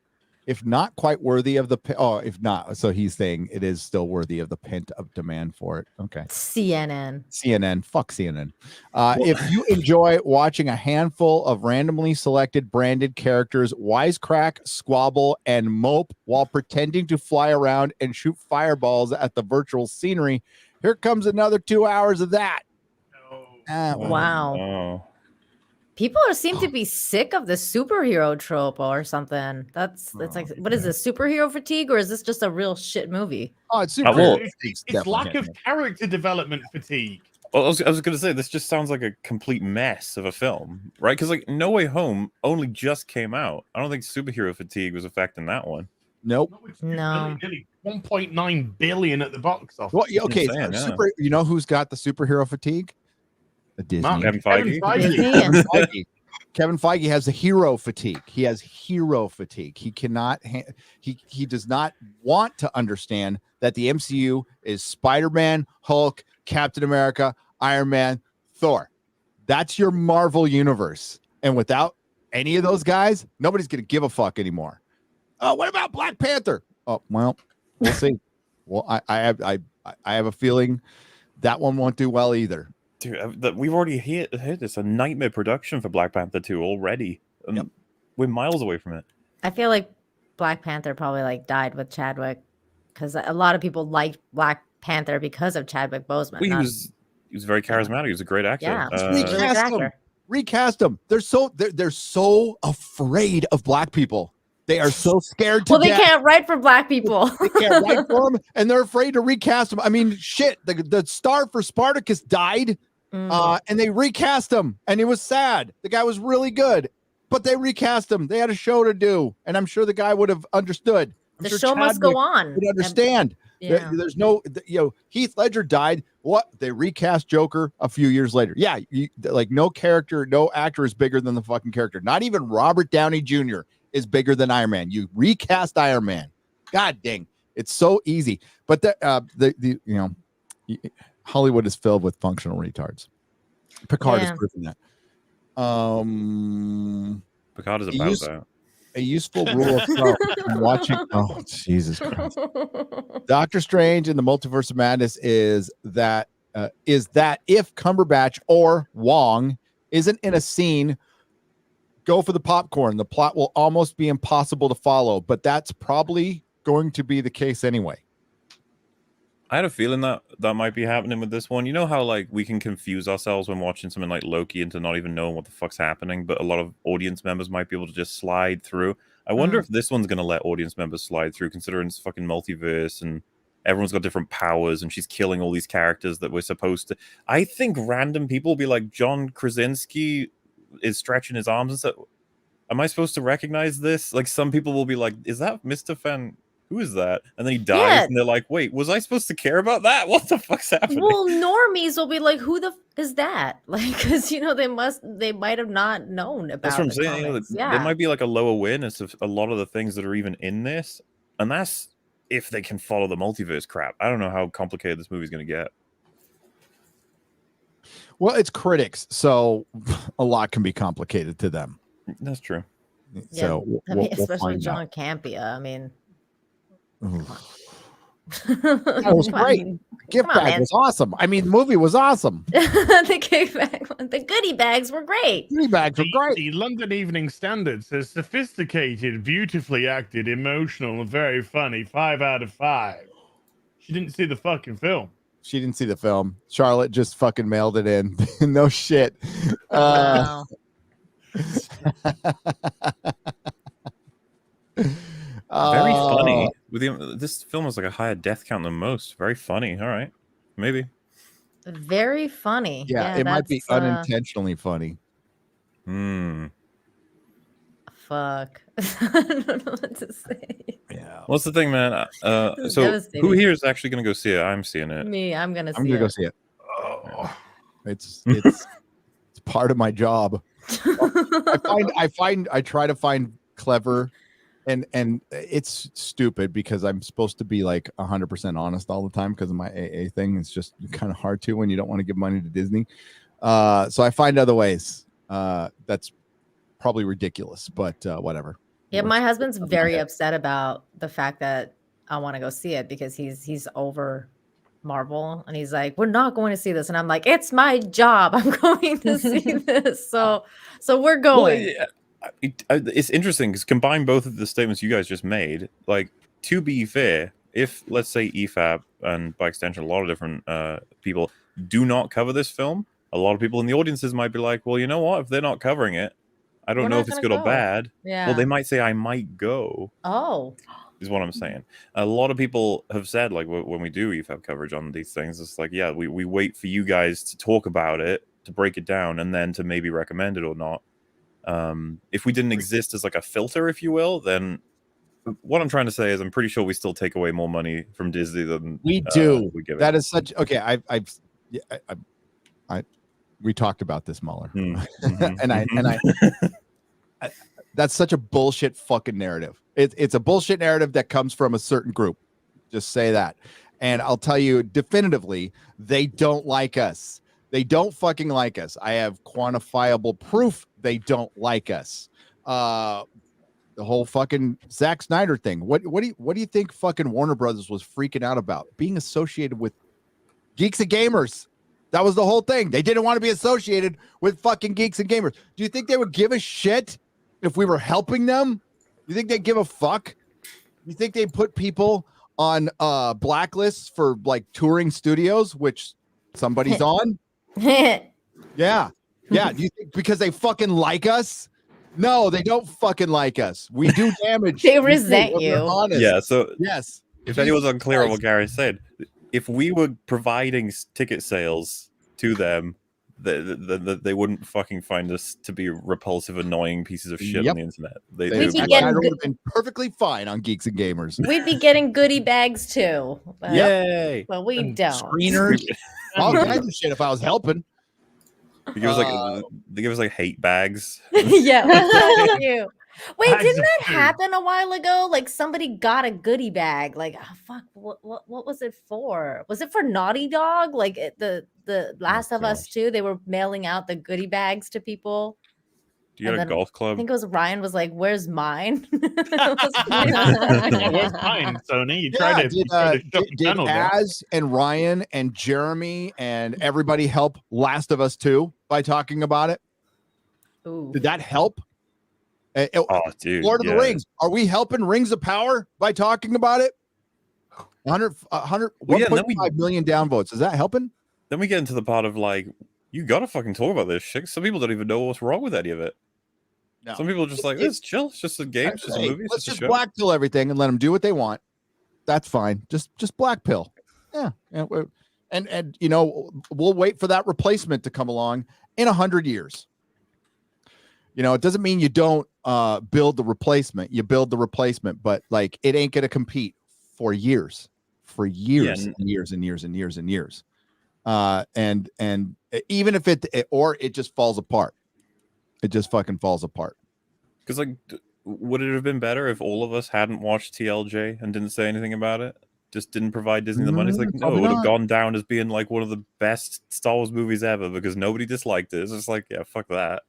If not quite worthy of the if not, so he's saying it is still worthy of the pent up demand for it. Okay. CNN, fuck CNN. If you enjoy watching a handful of randomly selected branded characters wisecrack, squabble, and mope while pretending to fly around and shoot fireballs at the virtual scenery, here comes another 2 hours of that. Wow. Oh. People seem to be sick of the superhero trope or something. That's like, what is this, superhero fatigue, or is this just a real shit movie? Oh, it's superhero fatigue. It's lack of character development fatigue. Well, I was going to say, this just sounds like a complete mess of a film, right? Because like No Way Home only just came out. I don't think superhero fatigue was affecting that one. Nope. No. 1.9 billion at the box office. Well, okay. Insane, yeah. You know who's got the superhero fatigue? The Disney. Kevin Feige. Kevin Feige. Kevin Feige has the hero fatigue. He has hero fatigue. He cannot. He does not want to understand that the MCU is Spider-Man, Hulk, Captain America, Iron Man, Thor. That's your Marvel universe. And without any of those guys, nobody's going to give a fuck anymore. What about Black Panther? Oh, well, we'll see. Well, I have a feeling that one won't do well either. Dude, we've already hit this, a nightmare production for Black Panther 2 already. Yep. We're miles away from it. I feel like Black Panther probably like died with Chadwick, because a lot of people liked Black Panther because of Chadwick Boseman. Well, he was very charismatic. He was a great actor. Yeah, Recast him. They're so afraid of black people. They are so scared to death. They can't write for black people. They can't write for them, and they're afraid to recast them. I mean, shit. The star for Spartacus died, and they recast him, and it was sad. The guy was really good, but they recast him. They had a show to do, and I'm sure the guy would have understood. The show must go on. Would understand. Yeah. There's no, Heath Ledger died. What? They recast Joker a few years later. Yeah, like no character, no actor is bigger than the fucking character. Not even Robert Downey Jr. is bigger than Iron Man. You recast Iron Man. God dang, it's so easy. But Hollywood is filled with functional retards. Picard is proving that. Picard is about that. A useful rule of thumb when watching. Oh, Jesus Christ! Doctor Strange in the Multiverse of Madness is that if Cumberbatch or Wong isn't in a scene, go for the popcorn. The plot will almost be impossible to follow, but that's probably going to be the case anyway. I had a feeling that might be happening with this one. You know how like we can confuse ourselves when watching something like Loki into not even knowing what the fuck's happening, but a lot of audience members might be able to just slide through. I wonder if this one's going to let audience members slide through, considering it's fucking multiverse and everyone's got different powers and she's killing all these characters that we're supposed to. I think random people will be like, John Krasinski is stretching his arms and stuff. Am I supposed to recognize this? Like some people will be like, is that Mr. Fan? Who is that? And then he dies, and they're like, wait, was I supposed to care about that? What the fuck's happening? Well, normies will be like, who the is that? Like, because they might have not known about. That's what I'm saying. There might be like a low awareness of a lot of the things that are even in this, and that's if they can follow the multiverse crap. I don't know how complicated this movie's going to get. Well, it's critics, so a lot can be complicated to them. That's true. So especially John Campea. I mean. That was great. Gift bag was awesome. I mean, the movie was awesome. The gift bag, the goodie bags were great. Goodie bags were great. The London Evening Standard says sophisticated, beautifully acted, emotional, and very funny. 5 out of 5. She didn't see the fucking film. She didn't see the film. Charlotte just fucking mailed it in. No shit. Wow. Very funny. This film was like a higher death count than most. Very funny. All right, maybe. Very funny. Yeah, it might be unintentionally funny. Fuck. I don't know what to say. Yeah. What's the thing, man? So who here is actually going to go see it? I'm seeing it. Me. I'm gonna go see it. Oh. It's It's part of my job. I try to find clever, and it's stupid because I'm supposed to be like 100% honest all the time because of my AA thing. It's just kind of hard to when you don't want to give money to Disney. So I find other ways. That's probably ridiculous, but whatever. Yeah, my husband's very upset about the fact that I want to go see it because he's over Marvel, and he's like, we're not going to see this, and I'm like, it's my job. I'm going to see this. So we're going. Well, it's interesting because combine both of the statements you guys just made. Like, to be fair, if let's say EFAB and by extension a lot of different people do not cover this film, a lot of people in the audiences might be like, well, you know what? If they're not covering it, I don't know if it's good or bad. Yeah. Well, they might say I might go. Oh. Is what I'm saying. A lot of people have said, like, when we do EFAB coverage on these things, it's like, yeah, we wait for you guys to talk about it, to break it down, and then to maybe recommend it or not. If we didn't exist as like a filter, if you will, then what I'm trying to say is I'm pretty sure we still take away more money from Disney than we do. We give that it. Is such okay. We talked about this, MauLer, and I that's such a bullshit fucking narrative. It's a bullshit narrative that comes from a certain group. Just say that, and I'll tell you definitively, they don't like us. They don't fucking like us. I have quantifiable proof they don't like us. The whole fucking Zack Snyder thing. What do you think fucking Warner Brothers was freaking out about? Being associated with Geeks and Gamers. That was the whole thing. They didn't want to be associated with fucking Geeks and Gamers. Do you think they would give a shit if we were helping them? You think they'd give a fuck? You think they put people on blacklists for like touring studios, which somebody's on? Yeah. Do you think because they fucking like us? No, they don't fucking like us. We do damage. They resent you. Yeah. So yes. If anyone's unclear on what Gary said, if we were providing ticket sales to them, they wouldn't fucking find us to be repulsive, annoying pieces of shit on the internet. They would would have been perfectly fine on Geeks and Gamers. We'd be getting goodie bags too. But, Yay! But we don't. Screeners. All kinds of shit if I was helping. They give us like hate bags. Yeah. You. Wait, didn't that happen a while ago? Like somebody got a goodie bag. Like, oh, fuck, what was it for? Was it for Naughty Dog? Like the Last of Us 2, they were mailing out the goodie bags to people. Do you got a golf club? I think it was Ryan was like, "Where's mine?" Where's mine, Sony? You tried to shut the channel down. Az and Ryan and Jeremy and everybody help Last of Us 2 by talking about it? Ooh. Did that help? Oh, dude, Lord of the Rings. Are we helping Rings of Power by talking about it? 1.5 million downvotes. Is that helping? Then we get into the part of like, you gotta fucking talk about this shit. Some people don't even know what's wrong with any of it. No. Some people are just like, it's chill. It's just a game. It's just a movie. Let's just black pill everything and let them do what they want. That's fine. Just black pill. Yeah. And you know, we'll wait for that replacement to come along in 100 years. You know, it doesn't mean you don't build the replacement. You build the replacement, but like it ain't gonna compete for years, and years and years and years and years. And even if it just falls apart, it just fucking falls apart. Because like, would it have been better if all of us hadn't watched TLJ and didn't say anything about it? Just didn't provide Disney the money? It's like, no, it would have gone down as being like one of the best Star Wars movies ever because nobody disliked it. It's just like, yeah, fuck that.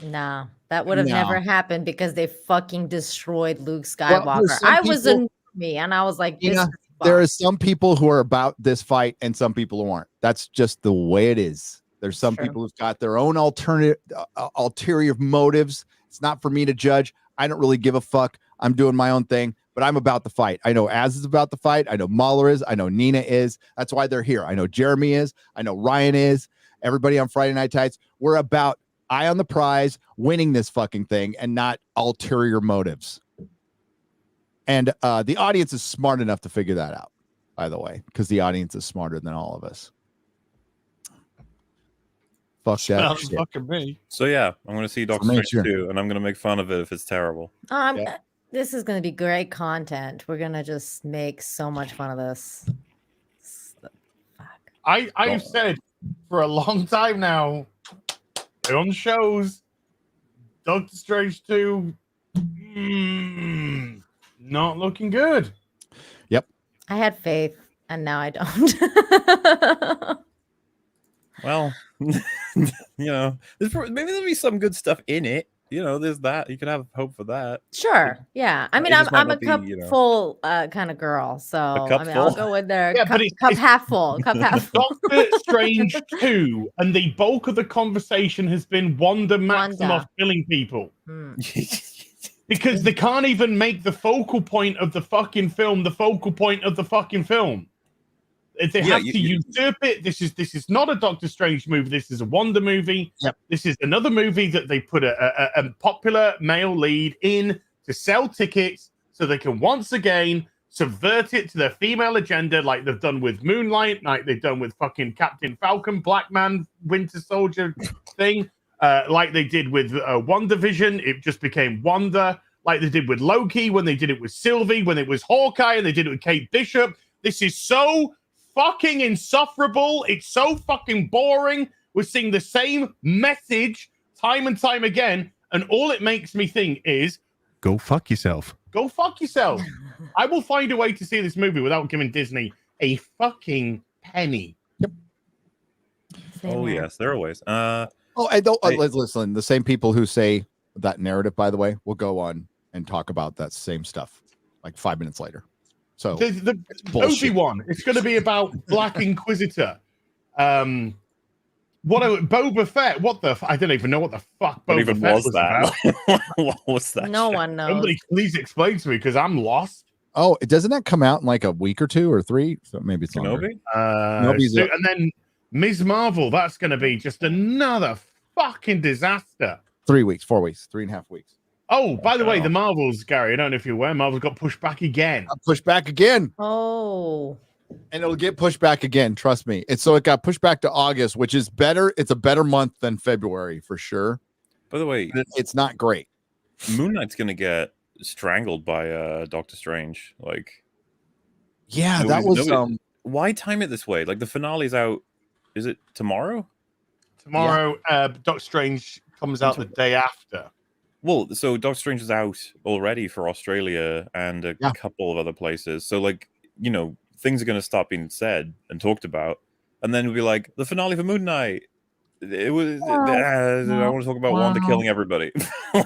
Nah, that would have never happened because they fucking destroyed Luke Skywalker. I was in me, and I was like, there are some people who are about this fight and some people who aren't. That's just the way it is. There's some people who've got their own ulterior motives. It's not for me to judge. I don't really give a fuck. I'm doing my own thing, but I'm about the fight. I know Az is about the fight. I know MauLer is. I know Nina is. That's why they're here. I know Jeremy is. I know Ryan is. Everybody on Friday Night Tights. We're about eye on the prize, winning this fucking thing and not ulterior motives. And the audience is smart enough to figure that out, by the way, because the audience is smarter than all of us. Fuck that shit. Fucking me. So yeah, I'm going to see Doctor Strange 2, and I'm going to make fun of it if it's terrible. This is going to be great content. We're going to just make so much fun of this. I said for a long time now. On shows, Doctor Strange 2, not looking good. I had faith, and now I don't. Well, maybe there'll be some good stuff in it. There's that. You can have hope for that. Sure. Yeah. I mean, It just might I'm a not be, cup full kind of girl. So cup I mean, I'll full? go in there. Yeah, cup, but cup half full. Cup half full. Doctor Strange 2, and the bulk of the conversation has been Wanda Maximoff killing people. Because they can't even make the focal point of the fucking film the focal point of the fucking film. They have to usurp it. This is not a Doctor Strange movie. This is a Wanda movie. Yep. This is another movie that they put a popular male lead in to sell tickets so they can once again subvert it to their female agenda, like they've done with Moonlight, like they've done with fucking Captain Falcon, Black Man, Winter Soldier thing, like they did with WandaVision. It just became Wanda. Like they did with Loki, when they did it with Sylvie, when it was Hawkeye, and they did it with Kate Bishop. This is so fucking insufferable. It's so fucking boring. We're seeing the same message time and time again, and all it makes me think is, go fuck yourself. Go fuck yourself. I will find a way to see this movie without giving Disney a fucking penny. Oh, yes, there are ways. Listen, the same people who say that narrative, by the way, will go on and talk about that same stuff like 5 minutes later. So the Obi-Wan, it's going to be about Black Inquisitor. Boba Fett. I don't even know what the fuck Boba Fett was about. What was that? No one knows. Somebody please explain to me because I'm lost. Oh, doesn't that come out in like a week or 2 or 3? So maybe it's longer. Kenobi? And then Ms. Marvel, that's going to be just another fucking disaster. 3 weeks, 4 weeks, 3.5 weeks. Oh, by the way, the Marvels, Gary, I don't know if you're aware, Marvel's got pushed back again. Pushed back again. Oh. And it'll get pushed back again. Trust me. So it got pushed back to August, which is better. It's a better month than February for sure. By the way, it's not great. Moon Knight's going to get strangled by Doctor Strange. Yeah, that was why time it this way? Like the finale's out. Is it tomorrow? Tomorrow, Doctor Strange comes out the day after. Well, so Doctor Strange is out already for Australia and a couple of other places. So, things are going to stop being said and talked about. And then we'll be like, the finale for Moon Knight. I want to talk about Wanda killing everybody.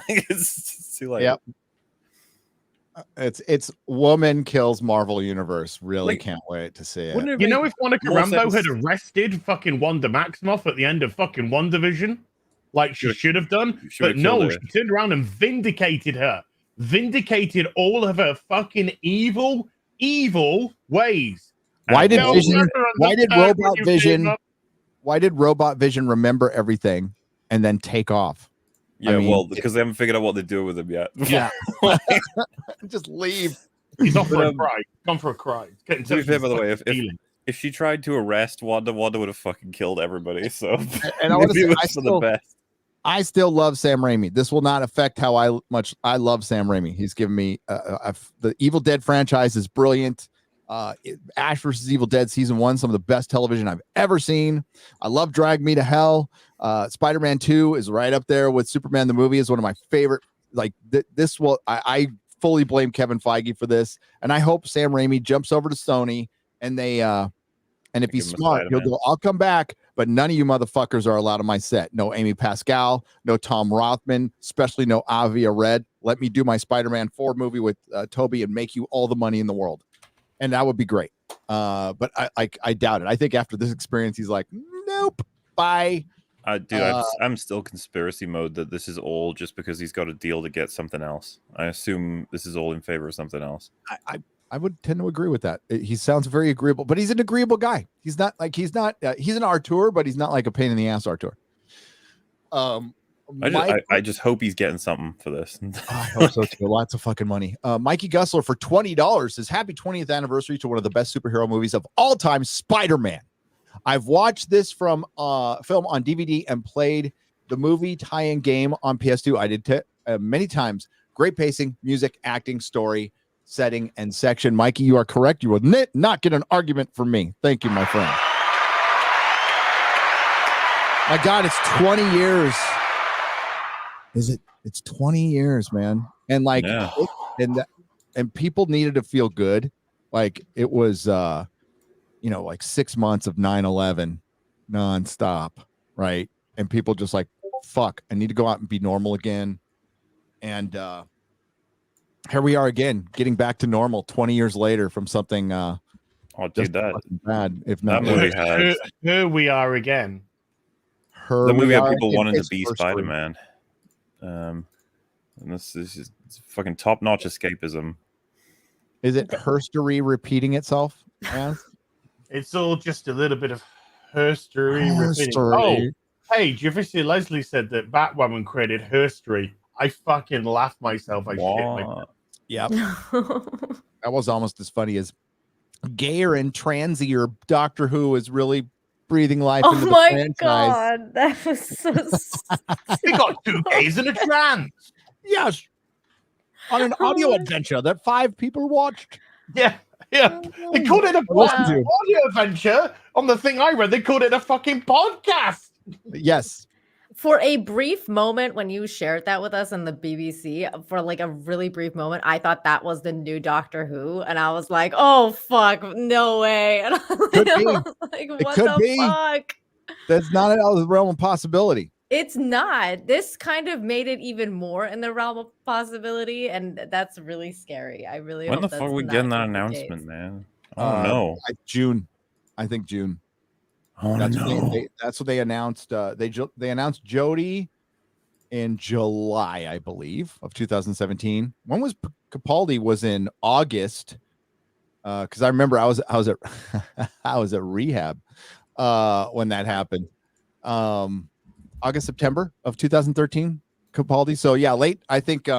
It's too late. Yep. It's woman kills Marvel Universe. Really can't wait to see it. You know, if Monica Rambeau had arrested fucking Wanda Maximoff at the end of fucking WandaVision, like she should have done, but no, she turned around and vindicated her. Vindicated all of her fucking evil ways. Why did Robot Vision remember everything and then take off? Yeah, because they haven't figured out what they're doing with him yet. Yeah. Just leave. He's off for a cry. Gone for a cry. To be fair, by the way, if she tried to arrest Wanda would have fucking killed everybody. So, and I want to say, I still love Sam Raimi. This will not affect how much I love Sam Raimi. He's given me the Evil Dead franchise is brilliant. Ash vs. Evil Dead season 1, some of the best television I've ever seen. I love Drag Me to Hell. Spider-Man 2 is right up there with Superman the movie. Is one of my favorite. I fully blame Kevin Feige for this, and I hope Sam Raimi jumps over to Sony and they and if he's smart, he'll go, I'll come back, but none of you motherfuckers are allowed on my set. No Amy Pascal, no Tom Rothman, especially no Avi Arad. Let me do my Spider-Man 4 movie with Toby and make you all the money in the world. And that would be great. But I doubt it. I think after this experience, he's like, nope, bye. I'm still conspiracy mode that this is all just because he's got a deal to get something else. I assume this is all in favor of something else. I would tend to agree with that. He sounds very agreeable, but he's an agreeable guy. He's an Artur, but he's not like a pain in the ass Artur. I just hope he's getting something for this. I hope so too. Lots of fucking money. Mikey Gussler for $20 says happy 20th anniversary to one of the best superhero movies of all time, Spider-Man. I've watched this from film on DVD and played the movie tie-in game on PS2. I did many times. Great pacing, music, acting, story, setting, and section. Mikey, you are correct. You will not get an argument from me. Thank you, my friend. My God, it's 20 years. Is it? It's 20 years, man. And like, Yeah. and people needed to feel good. Like it was, like 6 months of 9/11 nonstop, right? And people just like, fuck, I need to go out and be normal again. And here we are again, getting back to normal 20 years later from something Oh, just dude, that bad, if not that movie worse. had Here we are again. the movie had people Again, wanting to it's be first Spider-Man. And this is just fucking top-notch escapism. Is it herstory repeating itself? As? It's all just a little bit of herstory. repeating. Herstory. Oh, hey, did you ever see Leslie said that Batwoman created herstory? I fucking laughed myself. I shit my What? Yep. That was almost as funny as gayer and transier Doctor Who is really breathing life into Oh the my franchise. god, that was so. We got 2 gays and a trans. Yes. On an audio adventure that 5 people watched. Yeah. Yeah. They called it a Wow. audio adventure. On the thing I read, they called it a fucking podcast. Yes. For a brief moment, when you shared that with us on the BBC, for like a really brief moment, I thought that was the new Doctor Who, and I was like, "Oh fuck, no way!" And I was Could be. like, It "What could the be. fuck?" That's not out of the realm of possibility. It's not. This kind of made it even more in the realm of possibility, and that's really scary. I really When hope the fuck that's are we not getting that just the announcement, case. man? Oh no. June. I think June. Oh That's no. that's what they announced. They announced Jodie in July, I believe, of 2017. When was Capaldi? Was in August. Because I remember I was at I was at rehab when that happened. August, September of 2013, Capaldi. So yeah, late. I think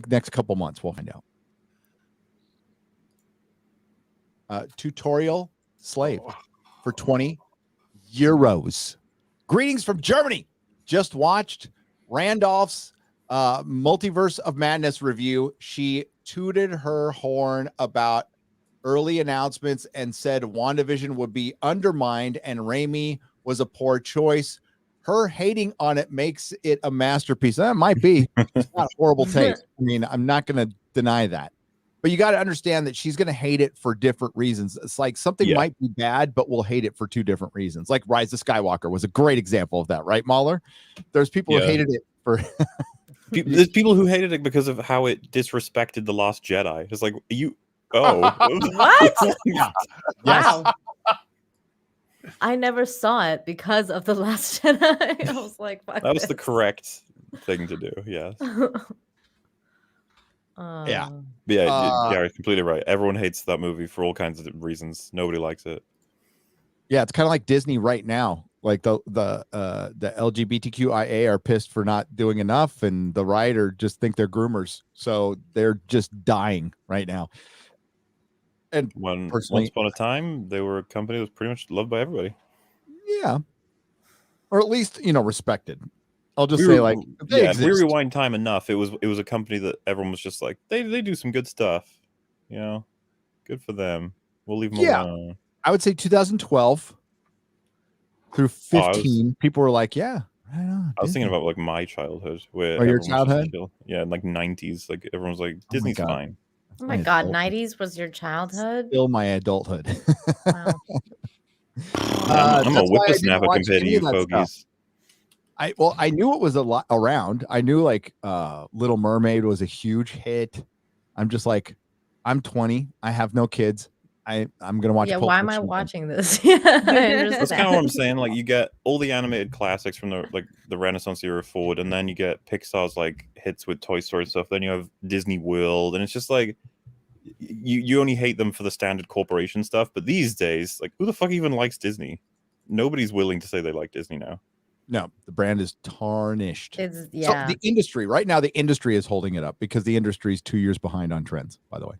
next couple months we'll find out. Tutorial slave for 20 euros. Greetings from Germany. Just watched Randolph's Multiverse of Madness review. She tooted her horn about early announcements and said WandaVision would be undermined and Raimi was a poor choice. Her hating on it makes it a masterpiece. That might be. It's not a horrible taste. I mean, I'm not going to deny that. But you got to understand that she's going to hate it for different reasons. It's like something might be bad, but we'll hate it for 2 different reasons. Like Rise of Skywalker was a great example of that, right, MauLer? There's people who hated it for... There's people who hated it because of how it disrespected The Last Jedi. It's like, What? Yes. Wow. I never saw it because of The Last Jedi. I was like, fuck that was the this. correct thing to do. Yes. Yeah. But yeah, Gary's completely right. Everyone hates that movie for all kinds of reasons. Nobody likes it. Yeah, it's kind of like Disney right now. Like the LGBTQIA are pissed for not doing enough, and the right are just think they're groomers, so they're just dying right now. And Once upon a time, they were a company that was pretty much loved by everybody. Yeah, or at least respected. I'll just say like if we rewind time enough, it was a company that everyone was just like they do some good stuff, good for them. We'll leave them alone. I would say 2012 through 15, people were like, "Yeah, right on." I was thinking about like my childhood, where your childhood, in like 90s, like everyone was like, Disney's fine. Oh my god, 90s was your childhood? Still my adulthood. Wow. I'm a whippersnapper compared to you fogies. I knew it was a lot around. I knew like Little Mermaid was a huge hit. I'm just like, I'm 20. I have no kids. I'm gonna watch. Yeah, Pulp why am I Fiction watching this? Yeah, that's kind of what I'm saying. Like, you get all the animated classics from the Renaissance era forward, and then you get Pixar's like hits with Toy Story and stuff. Then you have Disney World, and it's just like you only hate them for the standard corporation stuff. But these days, like, who the fuck even likes Disney? Nobody's willing to say they like Disney now. No, the brand is tarnished. So the industry right now, the industry is holding it up because the industry is 2 years behind on trends. By the way,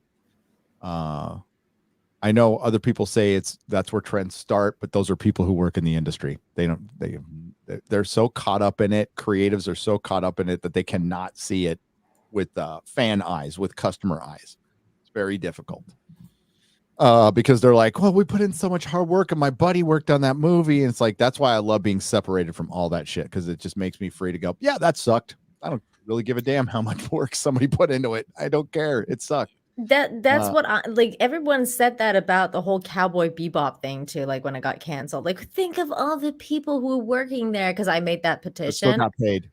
I know other people say that's where trends start, but those are people who work in the industry. They're so caught up in it. Creatives are so caught up in it that they cannot see it with fan eyes, with customer eyes. It's very difficult. because they're like, well, we put in so much hard work and my buddy worked on that movie. And it's like, that's why I love being separated from all that shit, because it just makes me free to go, yeah, that sucked. I don't really give a damn how much work somebody put into it. I don't care. It sucked. That's what I like. Everyone said that about the whole Cowboy Bebop thing too. Like when it got canceled, like think of all the people who were working there, because I made that Still petition. got paid.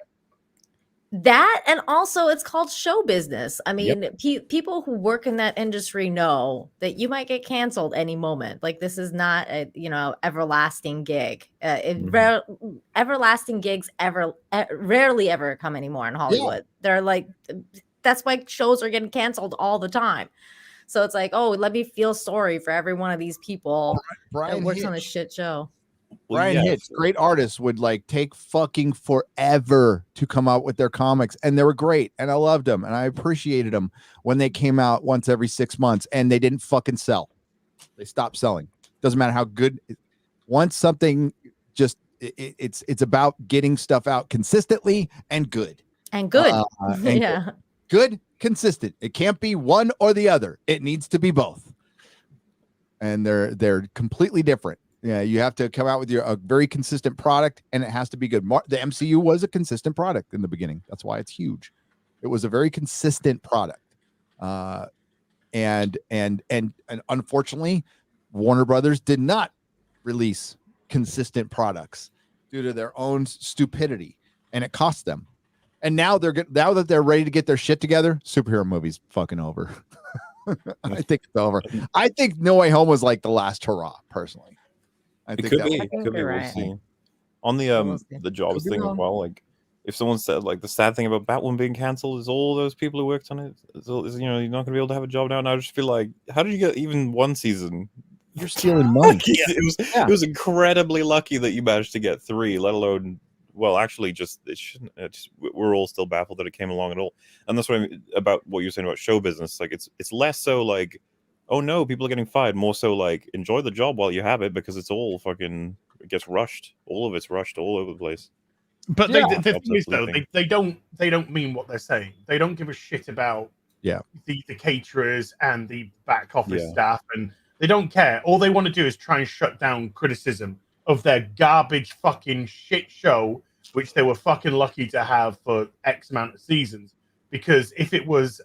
That, and also it's called show business. I mean, people who work in that industry know that you might get canceled any moment. Like this is not a everlasting gig. Everlasting gigs rarely ever come anymore in Hollywood. They're like, that's why shows are getting canceled all the time. So it's like, oh, let me feel sorry for every one of these people that works on a shit show. Brian Hitch, great artists, would like take fucking forever to come out with their comics, and they were great, and I loved them, and I appreciated them when they came out once every 6 months, and they didn't fucking sell. They stopped selling. Doesn't matter how good. Once something just it's about getting stuff out consistently and good. And good. Good, consistent. It can't be one or the other. It needs to be both. And they're completely different. Yeah, you have to come out with a very consistent product, and it has to be good. The MCU was a consistent product in the beginning. That's why it's huge. It was a very consistent product, and unfortunately, Warner Brothers did not release consistent products due to their own stupidity, and it cost them. And now now that they're ready to get their shit together, superhero movies fucking over. I think it's over. I think No Way Home was like the last hurrah, personally. It could be. We'll see. On the jobs thing as well, like if someone said like the sad thing about Batwoman being canceled is all those people who worked on it, you're not gonna be able to have a job now. And I just feel like, how did you get even one season? You're stealing money. It was incredibly lucky that you managed to get 3, let alone. Well, actually, we're all still baffled that it came along at all. And that's what I mean about what you're saying about show business. Like it's less so like, oh no, people are getting fired. More so like, enjoy the job while you have it, because it's all fucking, it gets rushed. All of it's rushed all over the place. But the thing is though, they don't mean what they're saying. They don't give a shit about the caterers and the back office staff, and they don't care. All they want to do is try and shut down criticism of their garbage fucking shit show, which they were fucking lucky to have for X amount of seasons. Because if it was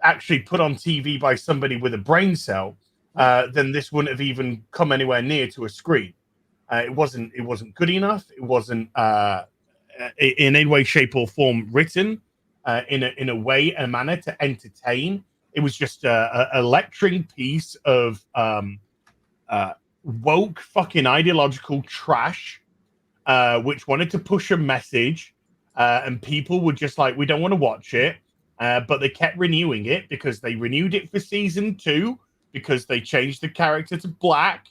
actually put on TV by somebody with a brain cell, then this wouldn't have even come anywhere near to a screen. It wasn't good enough. It wasn't in any way, shape, or form written in a manner to entertain. It was just a lecturing piece of woke fucking ideological trash, which wanted to push a message, and people were just like, we don't want to watch it. But they kept renewing it because they renewed it for season 2 because they changed the character to black,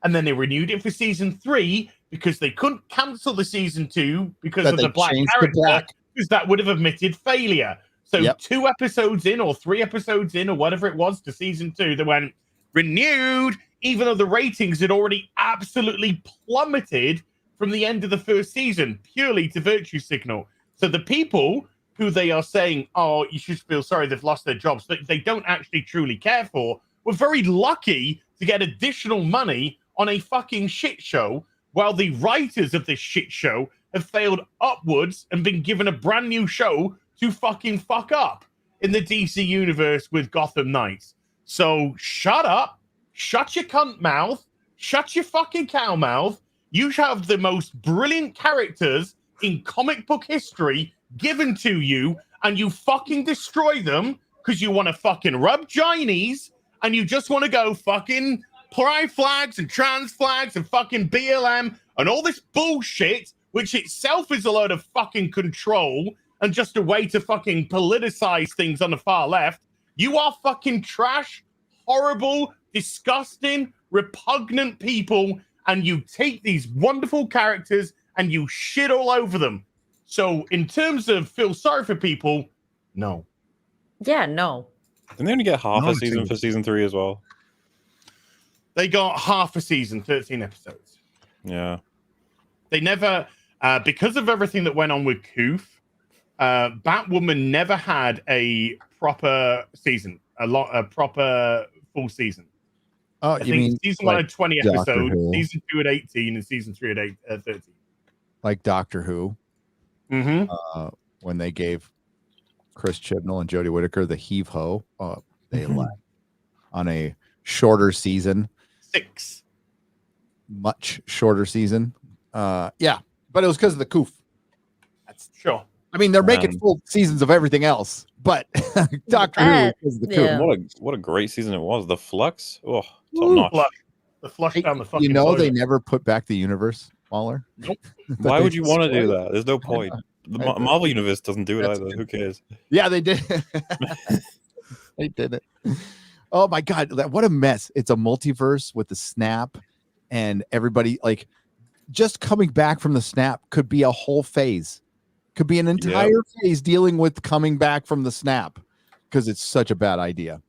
and then they renewed it for season 3 because they couldn't cancel the season 2 because of the black character, because that would have admitted failure. So 2 episodes in or 3 episodes in or whatever it was to season 2, they went renewed, even though the ratings had already absolutely plummeted from the end of the first season, purely to virtue signal. So the people who they are saying, oh, you should feel sorry they've lost their jobs, that they don't actually truly care for, were very lucky to get additional money on a fucking shit show, while the writers of this shit show have failed upwards and been given a brand new show to fucking fuck up in the DC universe with Gotham Knights. So shut up, shut your cunt mouth, shut your fucking cow mouth. You have the most brilliant characters in comic book history given to you, and you fucking destroy them because you want to fucking rub Chinese, and you just want to go fucking pride flags and trans flags and fucking BLM and all this bullshit, which itself is a load of fucking control and just a way to fucking politicize things on the far left. You are fucking trash, horrible, disgusting, repugnant people, and you take these wonderful characters and you shit all over them. So in terms of feel sorry for people, no. Yeah, no. Didn't they only get half a season for season 3 as well? They got half a season, 13 episodes. Yeah. They never, because of everything that went on with Koof, Batwoman never had a proper season, a proper full season. Oh, I you think mean season 1 like had 20 Doctor episodes, Who? season 2 had 18, and season 3 had 13. Like Doctor Who, Mm-hmm. when they gave Chris Chibnall and Jodie Whittaker the heave ho, they left on a shorter season, 6. much shorter season. Yeah, but it was because of the coof. That's Sure. I mean, they're making full seasons of everything else, but Doctor Who That- is the coof. yeah. What a great season it was. The Flux, top notch. The flush down the fucking You know, they toilet. never put back the universe, MauLer. Nope. Why They would you want to do destroyed it. that? There's no point. The I know. Marvel universe doesn't do it That's either. good. Who cares? Yeah, they did. They did it. Oh my god, what a mess! It's a multiverse with the snap, and everybody like just coming back from the snap could be a whole phase, could be an entire phase dealing with coming back from the snap because it's such a bad idea.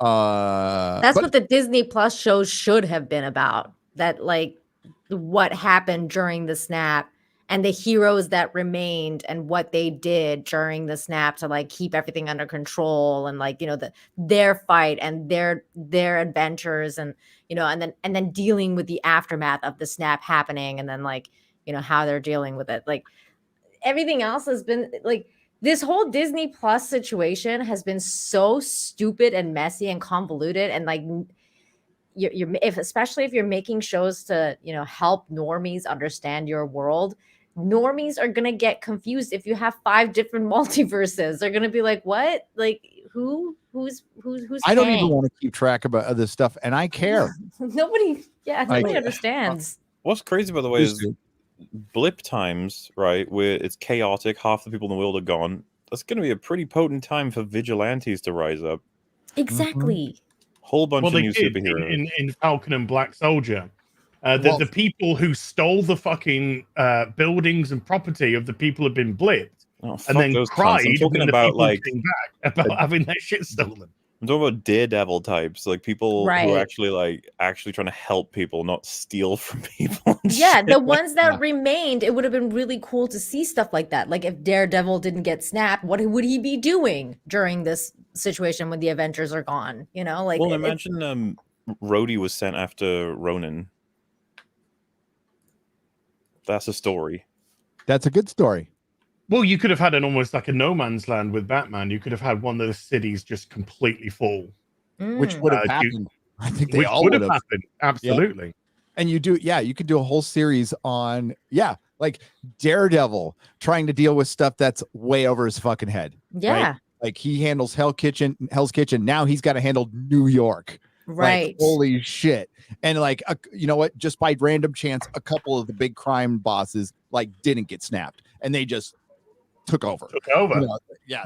That's what the Disney Plus shows should have been about. That like what happened during the snap and the heroes that remained and what they did during the snap to like keep everything under control and like, you know, their fight and their adventures and, you know, and then dealing with the aftermath of the snap happening and then like, you know, how they're dealing with it. Like everything else has been like this whole Disney Plus situation has been so stupid and messy and convoluted and like especially if you're making shows to, you know, help normies understand your world, normies are gonna get confused if you have 5 different multiverses. They're gonna be like, what? Like who's I don't even Kang? want to keep track about other stuff, and I care. Nobody Like- understands. What's crazy, by the way, is blip times, right? Where it's chaotic, half the people in the world are gone. That's going to be a pretty potent time for vigilantes to rise up. Exactly. Whole bunch of they new did superheroes. in Falcon and Black Soldier. The people who stole the fucking buildings and property of the people who've been blipped Oh, fuck and then those cunts. cried I'm talking when the about people like came back about having their shit stolen. I'm talking about daredevil types, like people who Right. are actually trying to help people, not steal from people. and Yeah, shit. the ones that remained, it would have been really cool to see stuff like that. Like if Daredevil didn't get snapped, what would he be doing during this situation when the Avengers are gone? You know, like Well, imagine Rhodey was sent after Ronan. That's a story. That's a good story. Well, you could have had almost like a no man's land with Batman. You could have had one of the cities just completely full, Which would have happened. I think they which all would would have have. happened. Absolutely. And you could do a whole series on like Daredevil trying to deal with stuff that's way over his fucking head. yeah, Right? Like he handles Hell's Kitchen. Now he's got to handle New York. right. Like, holy shit. And like, you know what? Just by random chance, a couple of the big crime bosses like didn't get snapped and they just took over. Took over. You know,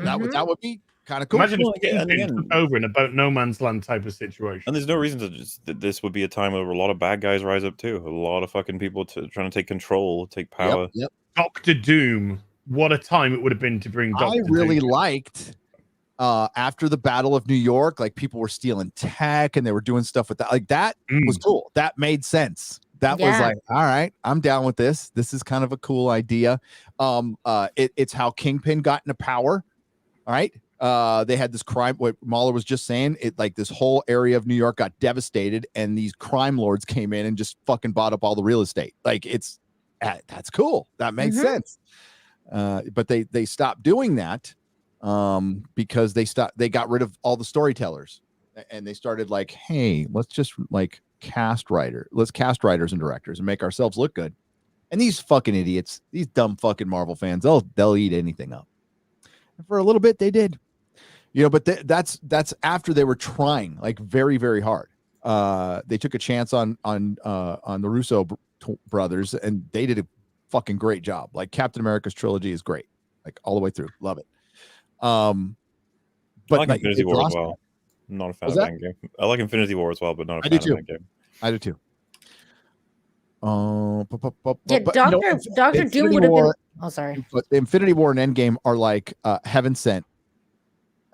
that would be kind of cool. Imagine Well, if Kingpin took over in a no man's land type of situation. And there's no reason to that this would be a time where a lot of bad guys rise up too. A lot of fucking people trying to take control, take power. Yep. Doctor Doom. What a time it would have been to bring Doctor I really Doom. liked after the Battle of New York, like people were stealing tech and they were doing stuff with that. Like that was cool. That made sense. That was like, all right, I'm down with this. This is kind of a cool idea. It's how Kingpin got into power. All right. They had this crime, what MauLer was just saying, it like this whole area of New York got devastated and these crime lords came in and just fucking bought up all the real estate. Like that's cool. That makes sense. But they stopped doing that because they got rid of all the storytellers and they started like, hey, let's just like let's cast writers and directors and make ourselves look good. And these fucking idiots, these dumb fucking Marvel fans, they'll eat anything up. And for a little bit they did, you know, but that's after they were trying like very, very hard. They took a chance on the Russo brothers and they did a fucking great job. Like Captain America's trilogy is great, like all the way through. Love it. But I like Infinity War as well. I'm not a fan of that? Endgame. I like Infinity War as well, but not a fan of Endgame. I do too. Yeah, Doctor Doom would have been. Oh, sorry. But Infinity War and Endgame are like Heaven Sent,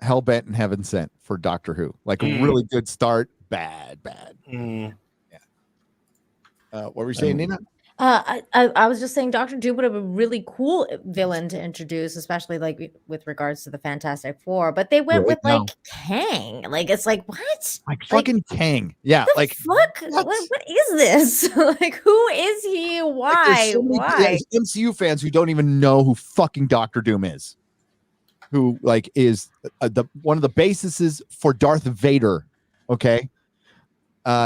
Hellbent, and Heaven Sent for Doctor Who. Like a really good start, bad. Yeah. What were you saying, Nina? I was just saying Doctor Doom would have been a really cool villain to introduce, especially like with regards to the Fantastic Four. But they went with like Kang. Like it's like what? Like fucking Kang. Yeah, The like fuck? What is this? Like who is he? like, there's Why? so many Why? MCU fans who don't even know who fucking Doctor Doom is. Who like is the one of the bases for Darth Vader. Okay.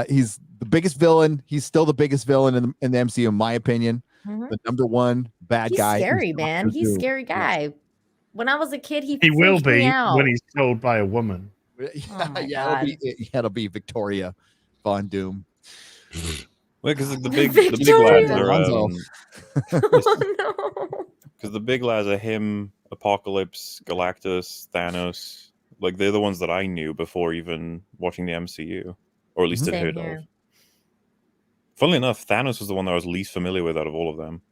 He's the biggest villain. He's still the biggest villain in the MCU, in my opinion. Mhm. The number one bad He's guy. scary, is man. Doctor He's a Doom. scary guy. When I was a kid, he will freaked me be out. when he's told by a woman. Oh my Yeah, God. it'll be Victoria Von Doom. Well, because the big Victoria. lads are Alonzo. Oh no. because the big lads are him, Apocalypse, Galactus, Thanos. Like they're the ones that I knew before even watching the MCU, or at least had Same heard here. of. Funnily enough, Thanos was the one that I was least familiar with out of all of them.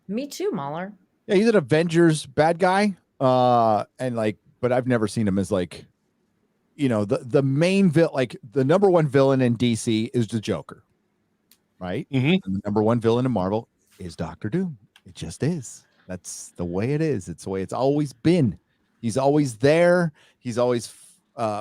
Me too, MauLer. Yeah, he's an Avengers bad guy. And like, but I've never seen him as like, the main like the number one villain in DC is the Joker, right? Mhm. And the number one villain in Marvel is Doctor Doom. It just is. That's the way it is. It's the way it's always been. He's always there. He's always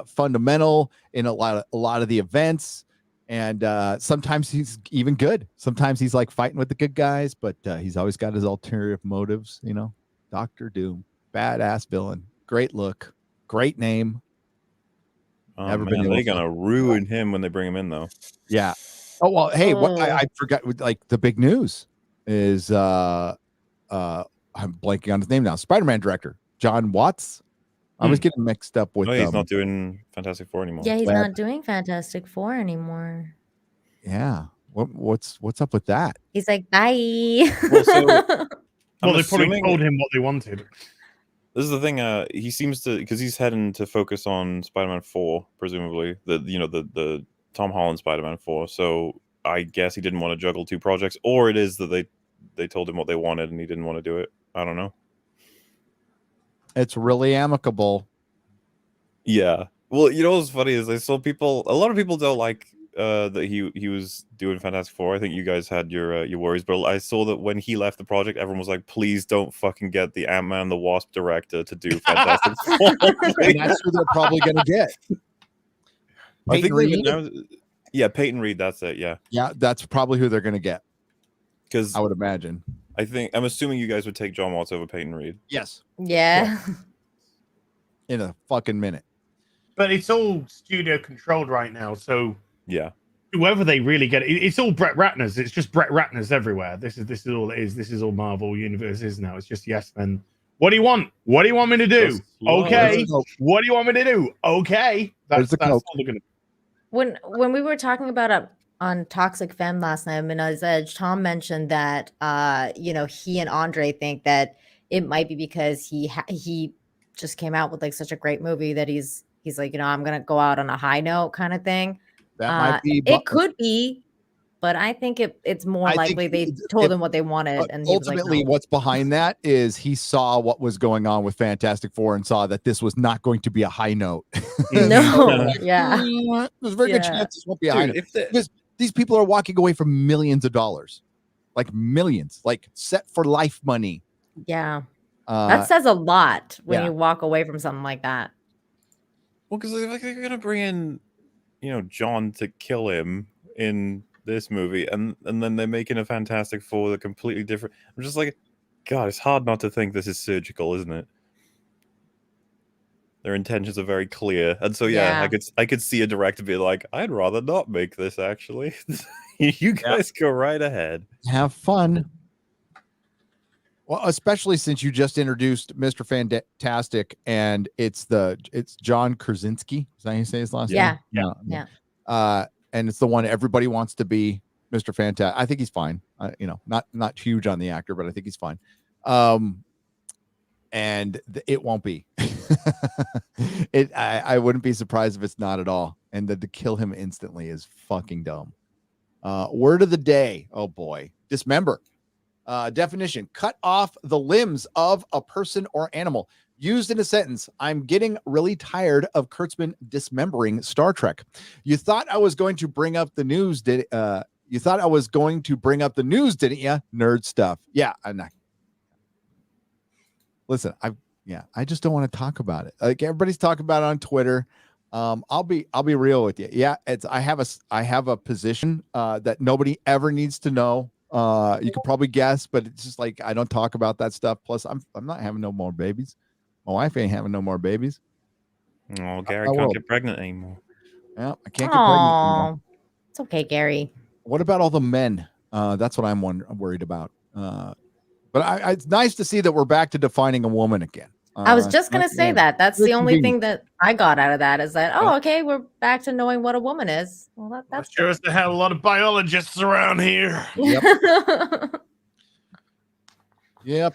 fundamental in a lot of the events. And sometimes he's even good. Sometimes he's like fighting with the good guys, but he's always got his ulterior motives. Doctor Doom, badass villain, great look, great name. Oh, Never man, been able they're to- gonna ruin him when they bring him in, though. Yeah. Oh well. Hey, what Oh. I forgot. Like the big news is I'm blanking on his name now. Spider-Man director John Watts. I was getting mixed up with. No, he's not doing Fantastic Four anymore. Yeah, he's Well- not doing Fantastic Four anymore. Yeah. What's up with that? He's like, bye. Well, so- Well, I'm they probably assuming- told him what they wanted. This is the thing. He seems to, because he's heading to focus on Spider-Man 4, presumably the Tom Holland Spider-Man 4. So I guess he didn't want to juggle two projects, or it is that they told him what they wanted and he didn't want to do it. I don't know. It's really amicable. Yeah. Well, what's funny is I saw a lot of people don't like that he was doing Fantastic Four. I think you guys had your worries, but I saw that when he left the project, everyone was like, "Please don't fucking get the Ant-Man and the Wasp director to do Fantastic Four." And that's who they're probably going to get. I Peyton think Reed? yeah, Peyton Reed. That's it. Yeah, Yeah, that's probably who they're going to get. because I would imagine. I'm assuming you guys would take John Watts over Peyton Reed. Yes. Yeah. In a fucking minute. But it's all studio controlled right now, so Yeah. whoever they really get, it's all Brett Ratner's. It's just Brett Ratner's everywhere. This is all it is. This is all Marvel Universe is now. It's just yes men. What do you want? What do you want me to do? Just love Okay. it. What do you want me to do? Okay. Where's the That's Coke? all they're gonna. When we were talking about on Toxic Femme last night, Minaz Edge, Tom mentioned that he and Andre think that it might be because he just came out with like such a great movie that he's like, I'm gonna go out on a high note kind of thing. That might be. It could be, but I think it's more I think likely they it- told him what they wanted, and he was like, ultimately, no. what's behind that is he saw what was going on with Fantastic Four and saw that this was not going to be a high note. No, yeah. There's a very good Yeah. chance this won't be a high Dude, note. if the, Because these people are walking away from millions of dollars, like millions, like set for life money. Yeah. Uh, That says a lot when yeah. you walk away from something like that. well, because they're gonna bring in, John to kill him in this movie, and then they're making a Fantastic Four that completely different. I'm just like, God, it's hard not to think this is surgical, isn't it? Their intentions are very clear, and so Yeah. I could see a director be like, I'd rather not make this. Actually, you guys go right ahead. have fun. Well, especially since you just introduced Mr. Fantastic, and it's John Krasinski. Is that how you say his last Yeah. name? Yeah. And it's the one everybody wants to be, Mr. Fantastic. I think he's fine. Not huge on the actor, but I think he's fine. And it won't be. I wouldn't be surprised if it's not at all. And to kill him instantly is fucking dumb. Word of the day. Oh boy. Dismember. Definition: cut off the limbs of a person or animal. Used in a sentence: I'm getting really tired of Kurtzman dismembering Star Trek. You thought I was going to bring up the news, You thought I was going to bring up the news, didn't you? Nerd stuff. Yeah, I'm not. Listen, I just don't want to talk about it. Like everybody's talking about it on Twitter. I'll be real with you. Yeah, I have a position that nobody ever needs to know. You could probably guess, but it's just like I don't talk about that stuff. Plus, I'm not having no more babies. My wife ain't having no more babies. Oh, Gary can't get pregnant anymore. Yeah, I can't get pregnant anymore. It's okay, Gary. What about all the men? That's what I'm worried about. But it's nice to see that we're back to defining a woman again. I was just going to say that. That's the only thing that I got out of that is that, okay, we're back to knowing what a woman is. Well, that's sure as to have a lot of biologists around here. Yep. Yep.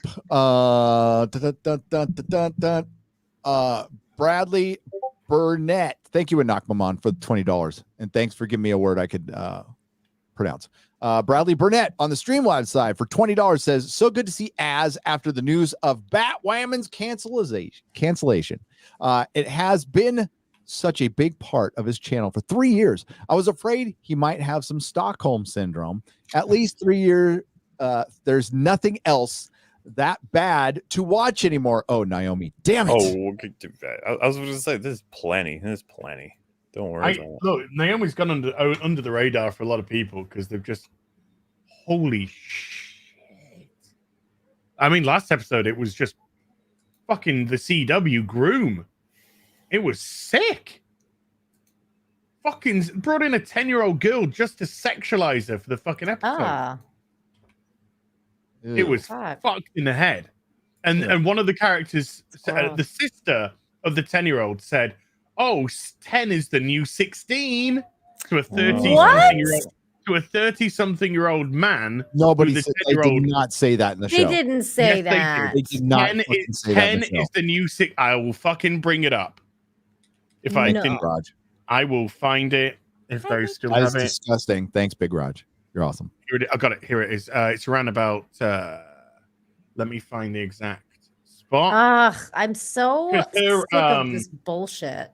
Bradley Burnett. Thank you, Anakmaman, for the $20. And thanks for giving me a word I could pronounce. Bradley Burnett on the Streamlabs side for $20 says, so good to see Az after the news of Batwoman's cancellation. It has been such a big part of his channel for 3 years. I was afraid he might have some Stockholm syndrome. At least 3 years. There's nothing else that bad to watch anymore. Oh, Naomi, damn it. Oh, I was going to say, there's plenty. Don't worry. Look, Naomi's gone under the radar for a lot of people because they've just holy shit. I mean, last episode it was just fucking the CW groom. It was sick. Fucking brought in a 10-year-old girl just to sexualize her for the fucking episode. It was fucked in the head. And one of the characters, the sister of the 10-year-old said, "Oh, 10 is the new 16 to a 30-something-year-old man." Nobody said, they did not say that in the show. They didn't say that. They did not 10 say that in the show. is the new 6. I will fucking bring it up. If I can, Raj. I will find it if they still That is have it. disgusting. Thanks, Big Raj. You're awesome. I got it. Here it is. It's around about. Let me find the exact spot. Ugh, I'm so sick of this bullshit.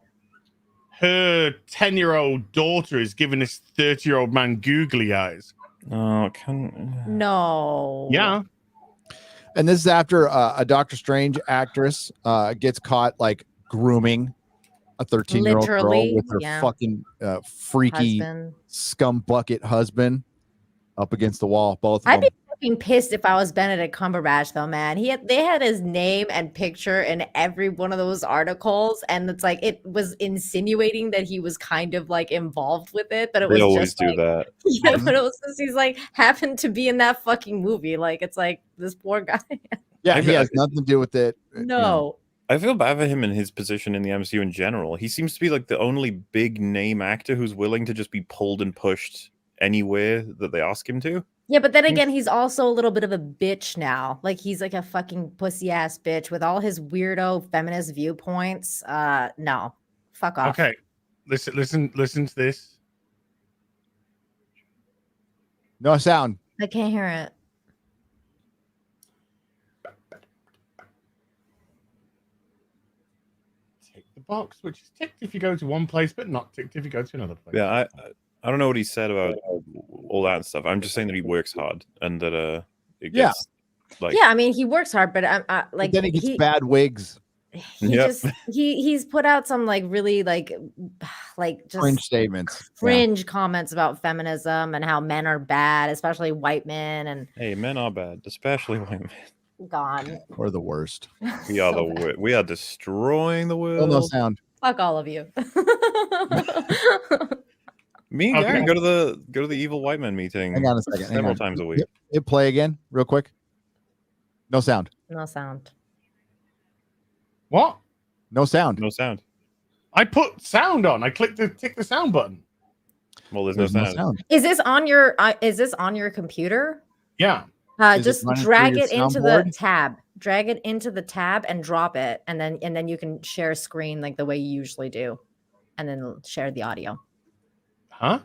Her 10-year-old daughter is giving this 30-year-old man googly eyes. Oh, no. Yeah. And this is after a Doctor Strange actress gets caught like grooming a 13-year-old girl with her fucking freaky scumbucket husband up against the wall. Both of them. I'd be fucking pissed if I was Benedict Cumberbatch, though, man. They had his name and picture in every one of those articles, and it's like it was insinuating that he was kind of like involved with it, but it was They always just do like, that. Yeah, but it was just he's like happened to be in that fucking movie. Like it's like this poor guy. Yeah, he has nothing to do with it. No. I feel bad for him in his position in the MCU in general. He seems to be like the only big name actor who's willing to just be pulled and pushed anywhere that they ask him to. Yeah, but then again, he's also a little bit of a bitch now. Like he's like a fucking pussy ass bitch with all his weirdo feminist viewpoints. No, fuck off. Okay, listen to this. No sound. I can't hear it. Tick the box, which is ticked if you go to one place, but not ticked if you go to another place. Yeah, I don't know what he said about all that stuff. I'm just saying that he works hard and that it gets like I mean he works hard, but I'm like but then he gets bad wigs. He's put out some like really like just fringe statements, fringe comments about feminism and how men are bad, especially white men. And hey, men are bad, especially white men. Gone. We're the worst. We are we are destroying the world. Still no sound. Fuck all of you. Me and Gary go to the evil white men meeting. Hang on a second. Several times a week. Hit play again, real quick. No sound. No sound. What? No sound. No sound. I put sound on. I tick the sound button. Well, there's no sound. Is this on your computer? Yeah. Just drag it into the tab. Drag it into the tab and drop it, and then you can share a screen like the way you usually do, and then share the audio. Huh?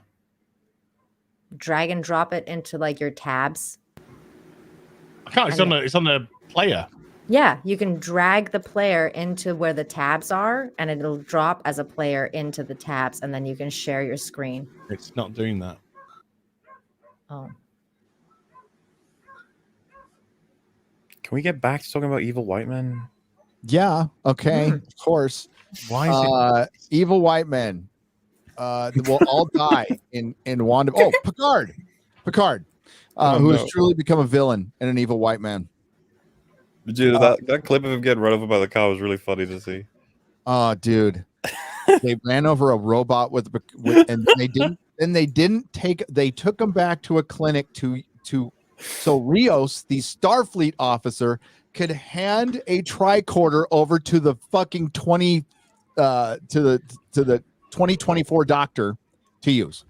Drag and drop it into like your tabs. I can't. It's on the player. Yeah, you can drag the player into where the tabs are, and it'll drop as a player into the tabs, and then you can share your screen. It's not doing that. Oh. Can we get back to talking about evil white men? Yeah. Okay. Hmm. Of course. Why is it? Evil white men. Will all die in Wanda. Oh, Picard. Who has truly become a villain and an evil white man. Dude, that clip of him getting run over by the car was really funny to see. Oh, dude. They ran over a robot and they took him back to a clinic so Rios, the Starfleet officer, could hand a tricorder over to the fucking 2024 doctor to use.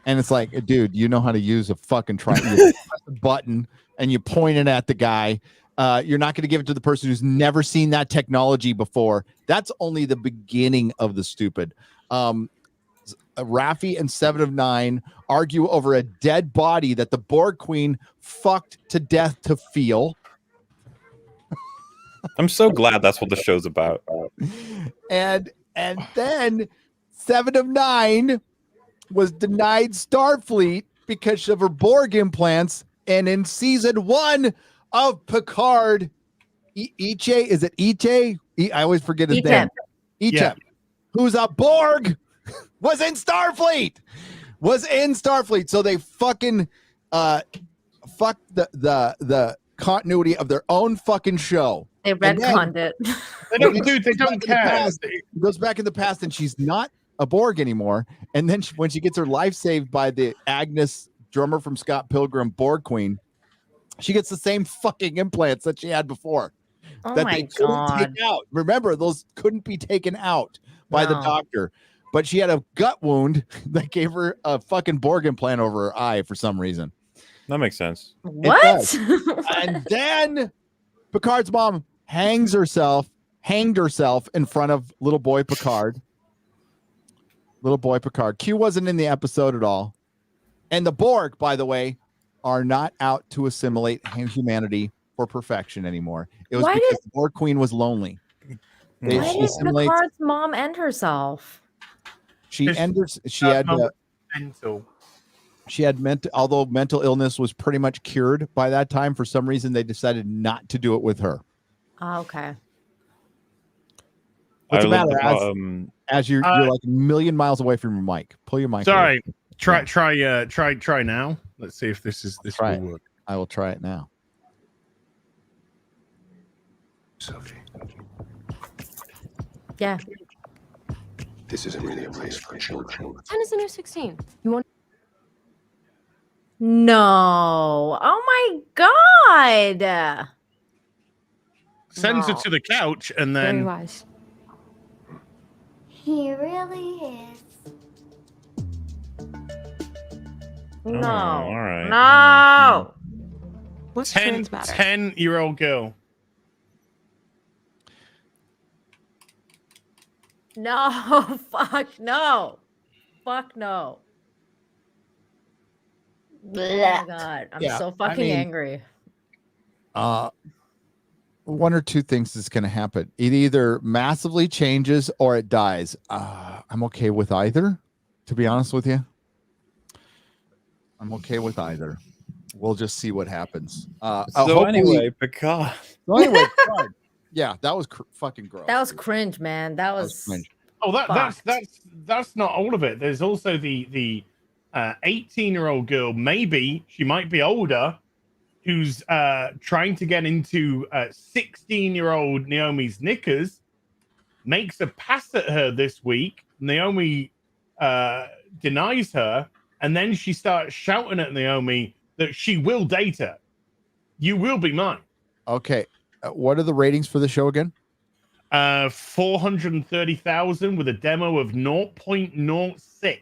And it's like, dude, you know how to use a fucking you press a button and you point it at the guy. You're not going to give it to the person who's never seen that technology before. That's only the beginning of the stupid. Raffi and 7 of 9 argue over a dead body that the Borg Queen fucked to death to feel. I'm so glad that's what the show's about. And then 7 of 9 was denied Starfleet because of her Borg implants. And in season 1 of Picard, Iche, is it Iche? I always forget his name. Iche, who's a Borg, was in Starfleet. So they fucking fuck the continuity of their own fucking show. They retconned it. They don't care. Goes back in the past, and she's not a Borg anymore. And then when she gets her life saved by the Agnes, drummer from Scott Pilgrim, Borg Queen, she gets the same fucking implants that she had before. Oh that my they couldn't God. take out. Remember, those couldn't be taken out by the doctor. But she had a gut wound that gave her a fucking Borg implant over her eye for some reason. That makes sense. What? And then Picard's mom hanged herself in front of little boy Picard. Q wasn't in the episode at all. And the Borg, by the way, are not out to assimilate humanity for perfection anymore. It was because the Borg Queen was lonely. Why did Picard's mom end herself? She had mental, although mental illness was pretty much cured by that time. For some reason, they decided not to do it with her. Oh, okay. What's the matter? As you're like a million miles away from your mic. Pull your mic. Sorry. Try now. Let's see if this will work. I will try it now. Sophie. Yeah. This isn't really a place for children. 10 is the new 16. You want? No. Oh my God. Sends her to the couch and Very then. wise. He really is. No. all right. No. What's trans matter? 10-year-old girl. No. Fuck no. Fuck no. Oh my God. I'm so fucking angry. One or two things is going to happen. It either massively changes or it dies. I'm okay with either, to be honest with you. I'm okay with either. We'll just see what happens. Picard. Picard. Yeah, that was fucking gross. That was cringe, man. That was cringe. Oh, that's not all of it. There's also the 18-year-old girl. Maybe she might be older, who's trying to get into 16-year-old Naomi's knickers. Makes a pass at her this week. Naomi denies her, and then she starts shouting at Naomi that she will date her. You will be mine. Okay. What are the ratings for the show again? 430,000 with a demo of 0.06.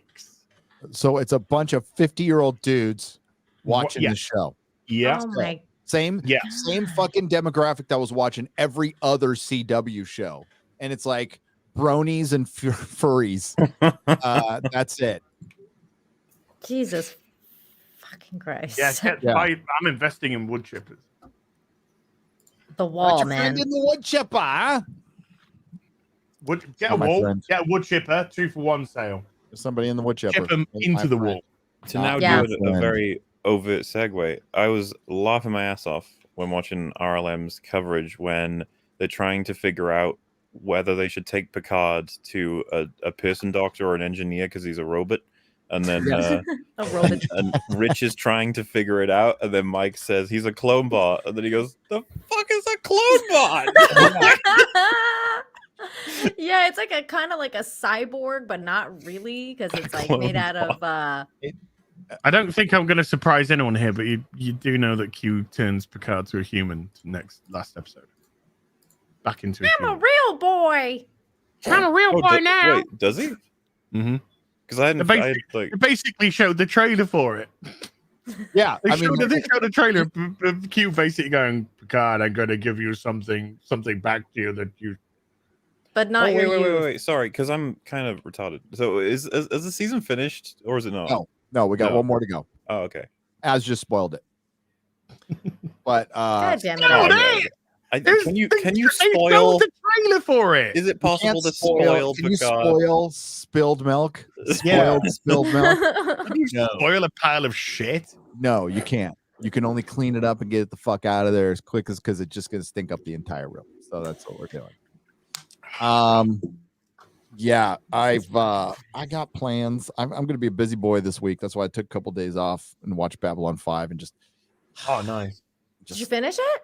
So it's a bunch of 50-year-old dudes watching the show. Yeah. Oh my. Same fucking demographic that was watching every other CW show. And it's like bronies and furries. That's it. Jesus fucking Christ. Yeah, I'm investing in wood chippers. The wall, your man. friend in the wood chipper, huh? Get a wall, get a wood chipper, 2 for 1 sale. There's somebody in the wood chipper. Chip them into the wall. To now Yeah. do a very overt segue, I was laughing my ass off when watching RLM's coverage when they're trying to figure out whether they should take Picard to a person doctor or an engineer because he's a robot. And then A robot. and Rich is trying to figure it out, and then Mike says he's a clone bot, and then he goes, "The fuck is a clone bot?" Yeah, it's like a kind of like a cyborg, but not really, because it's like made out of I don't think I'm going to surprise anyone here, but you do know that Q turns Picard to a human last episode. Back into a I'm a human. real boy. I'm a real boy now. Wait, does he? Mm-hmm. Because I hadn't. They basically showed the trailer for it. Yeah, They showed the trailer of Q basically going, Picard, I'm going to give you something back to you that you. But not your youth. Wait. Sorry, because I'm kind of retarded. So is the season finished, or is it not? No, we got one more to go. Oh, okay. Az just spoiled it. But God damn it! Can you They spoil showed the trailer for it? Is it possible to spoil Can you Picard? spoil spilled milk? Spoiled spilled milk? No. Spoil a pile of shit? No, you can't. You can only clean it up and get it the fuck out of there as quick as because it's just gonna stink up the entire room. So that's what we're doing. Yeah, I got plans. I'm gonna be a busy boy this week. That's why I took a couple days off and watched Babylon 5 and just. Oh, nice. Did you finish it?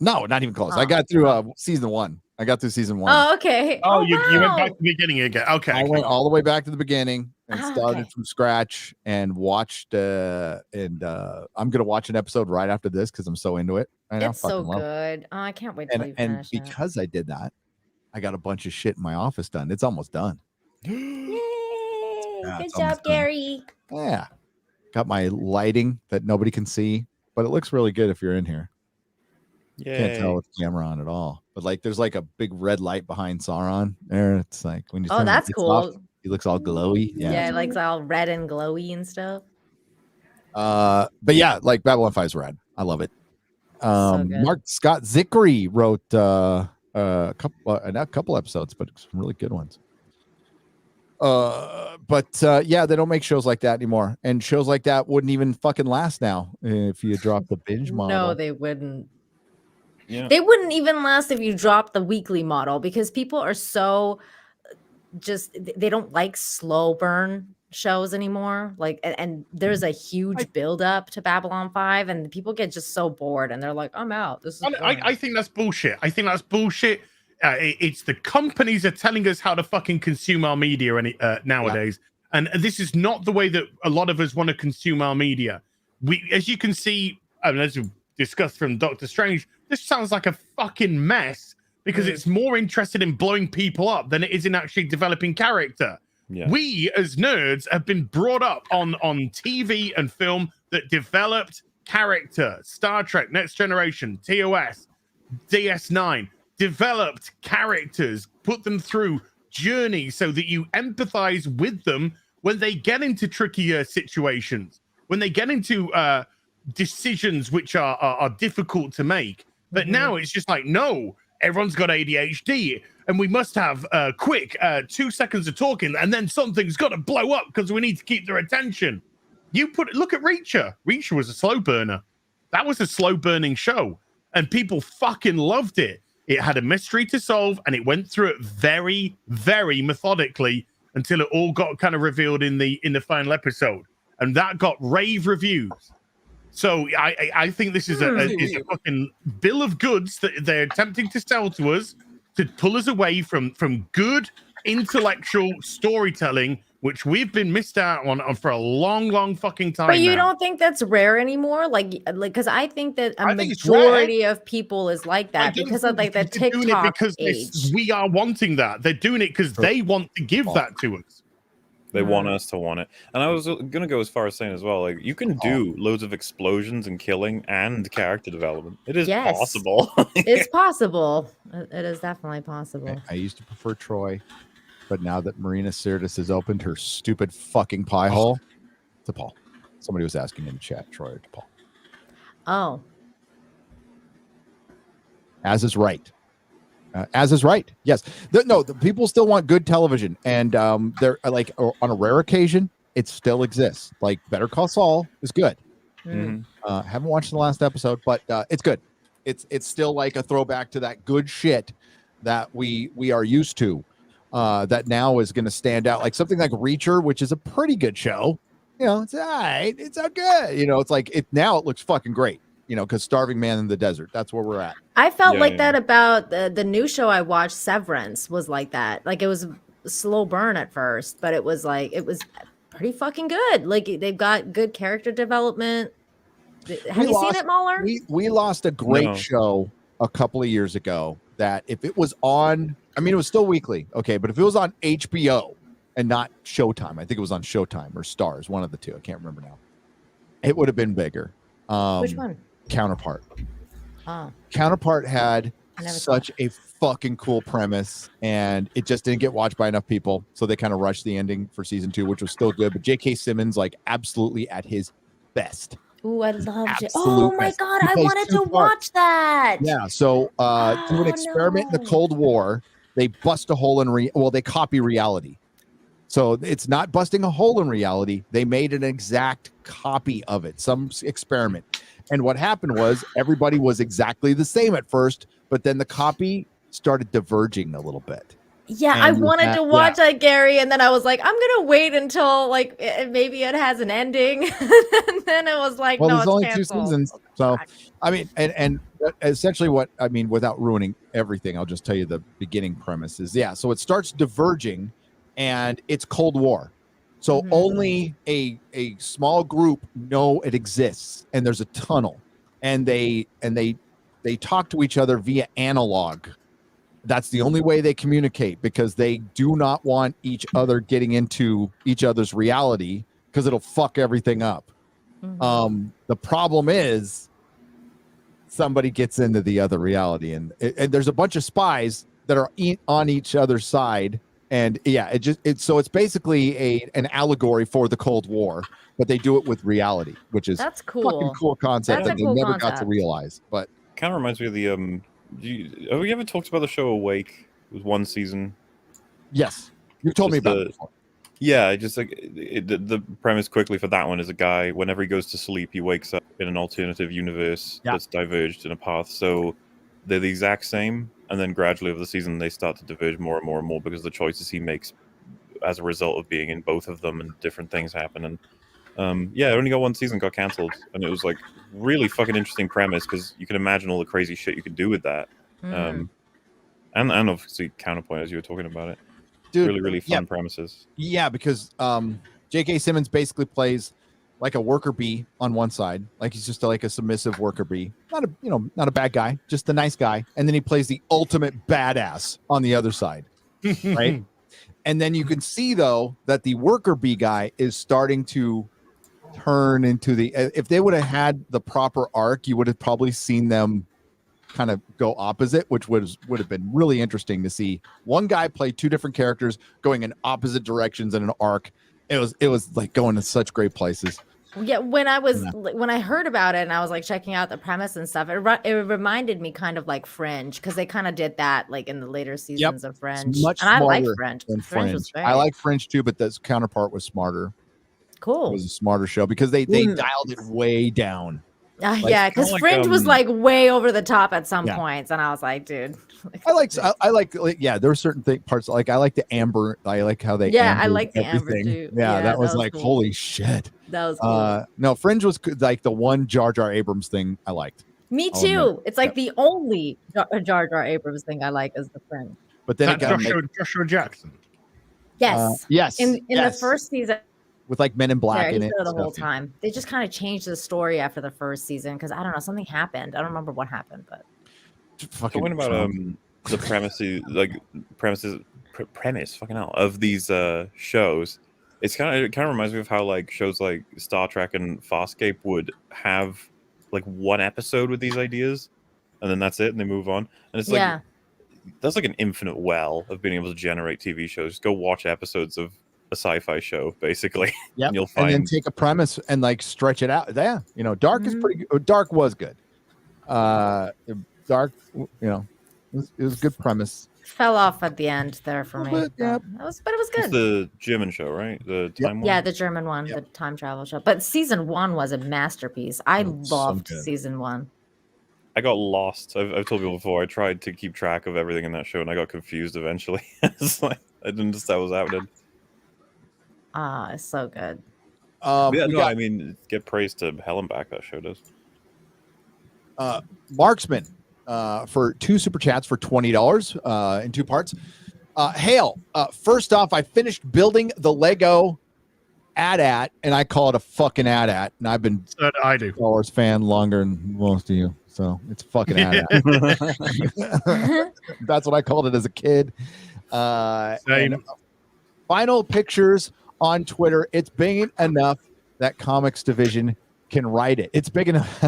No, not even close. I got through season 1. I got through season 1. Oh, okay. Oh, you went wow. back to the beginning again. Okay. I went all the way back to the beginning and Oh, started okay. from scratch and watched. I'm gonna watch an episode right after this because I'm so into it. I It's so fucking love it. good. Oh, I can't wait till you And finish it. because I did that, I got a bunch of shit in my office done. It's almost done. Yay! Yeah, Good it's job, almost done. Gary. Yeah, got my lighting that nobody can see, but it looks really good if you're in here. Can't tell with the camera on at all. But like, there's like a big red light behind Sauron there. It's like when you Oh, turn the that's lights cool. off, he looks all glowy. Yeah, it looks all red and glowy and stuff. But yeah, like Babylon 5 is rad. I love it. good. Mark Scott Zickery wrote a couple episodes, but some really good ones. Yeah, they don't make shows like that anymore, and shows like that wouldn't even fucking last now if you drop the binge model. No, they wouldn't. Yeah. They wouldn't even last if you dropped the weekly model because people are so they don't like slow burn shows anymore. Like, and there's a huge build up to Babylon 5, and people get just so bored and they're like, I'm out. This is I think that's bullshit. It's the companies are telling us how to fucking consume our media nowadays. And this is not the way that a lot of us want to consume our media. As you can see, as we've discussed from Doctor Strange, this sounds like a fucking mess because it's more interested in blowing people up than it is in actually developing character. Yeah. We as nerds have been brought up on TV and film that developed character. Star Trek, Next Generation, TOS, DS9, developed characters, put them through journeys so that you empathize with them when they get into trickier situations, when they get into decisions which are difficult to make. But now it's just like, no, everyone's got ADHD and we must have quick 2 seconds of talking and then something's got to blow up because we need to keep their attention. Look at Reacher. Reacher was a slow burner. That was a slow burning show and people fucking loved it. It had a mystery to solve and it went through it very, very methodically until it all got kind of revealed in the final episode. And that got rave reviews. So I think this is a fucking bill of goods that they're attempting to sell to us to pull us away from good intellectual storytelling, which we've been missed out on for a long, long fucking time. But you now. don't think that's rare anymore? Like, because I think that a think it's majority of people is like I that don't because of think like the they're doing it TikTok because age. we are wanting that. They're doing it because they want to give that to us. They want us to want it. And I was going to go as far as saying as well, like, you can do loads of explosions and killing and character development. It is possible. It's possible. It is definitely possible. I used to prefer Troy, but now that Marina Sirtis has opened her stupid fucking pie hole, to Paul. Somebody was asking in the chat, Troy or to Paul. Oh. As is right. As is right. Yes. The people still want good television, and they're like on a rare occasion, it still exists. Like Better Call Saul is good. Mm. Haven't watched the last episode, but it's good. It's still like a throwback to that good shit that we are used to. That now is going to stand out, like something like Reacher, which is a pretty good show. You know, it's all right. It's all good. You know, it's like it looks fucking great. You know, because Starving Man in the Desert, that's where we're at. I felt like that about the new show I watched, Severance, was like that. Like it was a slow burn at first, but it was pretty fucking good. Like they've got good character development. Have you seen it, MauLer? We lost a great show a couple of years ago that if it was on, I mean, it was still weekly, okay, but if it was on HBO and not Showtime, I think it was on Showtime or Stars, one of the two, I can't remember now, it would have been bigger. Which one? Counterpart. Oh. Counterpart had such a fucking cool premise, and it just didn't get watched by enough people, so they kind of rushed the ending for season 2, which was still good, but J.K. Simmons, like, absolutely at his best. Ooh, I loved it. Absolute Oh my best. god, He I plays wanted two to parts. watch that. Yeah, so through an experiment in the Cold War, they bust a hole in they copy reality. So it's not busting a hole in reality. They made an exact copy of it, some experiment. And what happened was everybody was exactly the same at first, but then the copy started diverging a little bit. Yeah, And I wanted to watch yeah. that, Gary, and then I was like, I'm gonna wait until like maybe it has an ending. And then it was like, Well, no, there's it's only canceled. 2 seasons. So, I mean, and essentially what, I mean, without ruining everything, I'll just tell you the beginning premise is, yeah, so it starts diverging and it's Cold War. So only a small group know it exists, and there's a tunnel, and they talk to each other via analog. That's the only way they communicate, because they do not want each other getting into each other's reality, because it'll fuck everything up. The problem is somebody gets into the other reality, and there's a bunch of spies that are on each other's side. And yeah, so it's basically an allegory for the Cold War, but they do it with reality, which is That's cool. fucking cool concept That's that a they cool never got to concept. realize. But Kind of reminds me of the have we ever talked about the show Awake? It was one season. yes, you told me about it before. Yeah, just like the premise quickly for that one is a guy, whenever he goes to sleep, he wakes up in an alternative universe that's diverged in a path. So they're the exact same, and then gradually over the season they start to diverge more and more and more because of the choices he makes as a result of being in both of them, and different things happen. And yeah, it only got one season, got cancelled, and it was like really fucking interesting premise, because you can imagine all the crazy shit you could do with that. And obviously Counterpoint, as you were talking about it. Dude, really fun premises. Yeah, because J.K. Simmons basically plays like a worker bee on one side, like he's just like a submissive worker bee, not a bad guy, just a nice guy, and then he plays the ultimate badass on the other side, right? And then you can see though that the worker bee guy is starting to turn into if they would have had the proper arc, you would have probably seen them kind of go opposite, which would have been really interesting to see one guy play 2 different characters going in opposite directions in an arc. It was like going to such great places. Yeah, when I heard about it and I was like checking out the premise and stuff, it reminded me kind of like Fringe, because they kind of did that like in the later seasons of Fringe. It's much and I like smarter Fringe. than Fringe was great. I like Fringe too, but this Counterpart was smarter. Cool. It was a smarter show because they dialed it way down. Yeah, because Fringe was like way over the top at some points, and I was like, dude. I like there were certain parts like I like the amber. I like how they I like the everything. amber too. Yeah, that was like cool. holy shit. That was cool. No, Fringe was like the one Jar Jar Abrams thing I liked. Me too. It's like the only Jar Jar Abrams thing I like is the Fringe. But then Joshua Jackson. Yes. Yes. In the first season. With like Men in Black in it the whole time. They just kind of changed the story after the first season because I don't know, something happened. I don't remember what happened, but talking about the premise fucking hell of these shows, it kind of reminds me of how like shows like Star Trek and Farscape would have like one episode with these ideas, and then that's it, and they move on. And it's like that's like an infinite well of being able to generate TV shows. Just go watch episodes of a sci-fi show, basically. Yeah, you'll find, and then take a premise and like stretch it out. Yeah, Dark is pretty good. Dark was good. Dark, It was a good premise. Fell off at the end there for me. bit, yeah. But it was It's good. the German show, right? The time one. Yeah, the German one, the time travel show. But season 1 was a masterpiece. I loved good. season 1. I got lost. I've told people before. I tried to keep track of everything in that show, and I got confused eventually. It's like I didn't understand what was happening. Ah, it's so good. I mean, get praise to hell and back. That show does. Marksman for 2 super chats for $20 in 2 parts. Hale, first off, I finished building the Lego AT-AT, and I call it a fucking AT-AT, and I've been I do. Star Wars fan longer than most of you, so it's fucking AT-AT. That's what I called it as a kid. Same. Final pictures on Twitter. It's big enough that Comics Division can write it. It's big enough.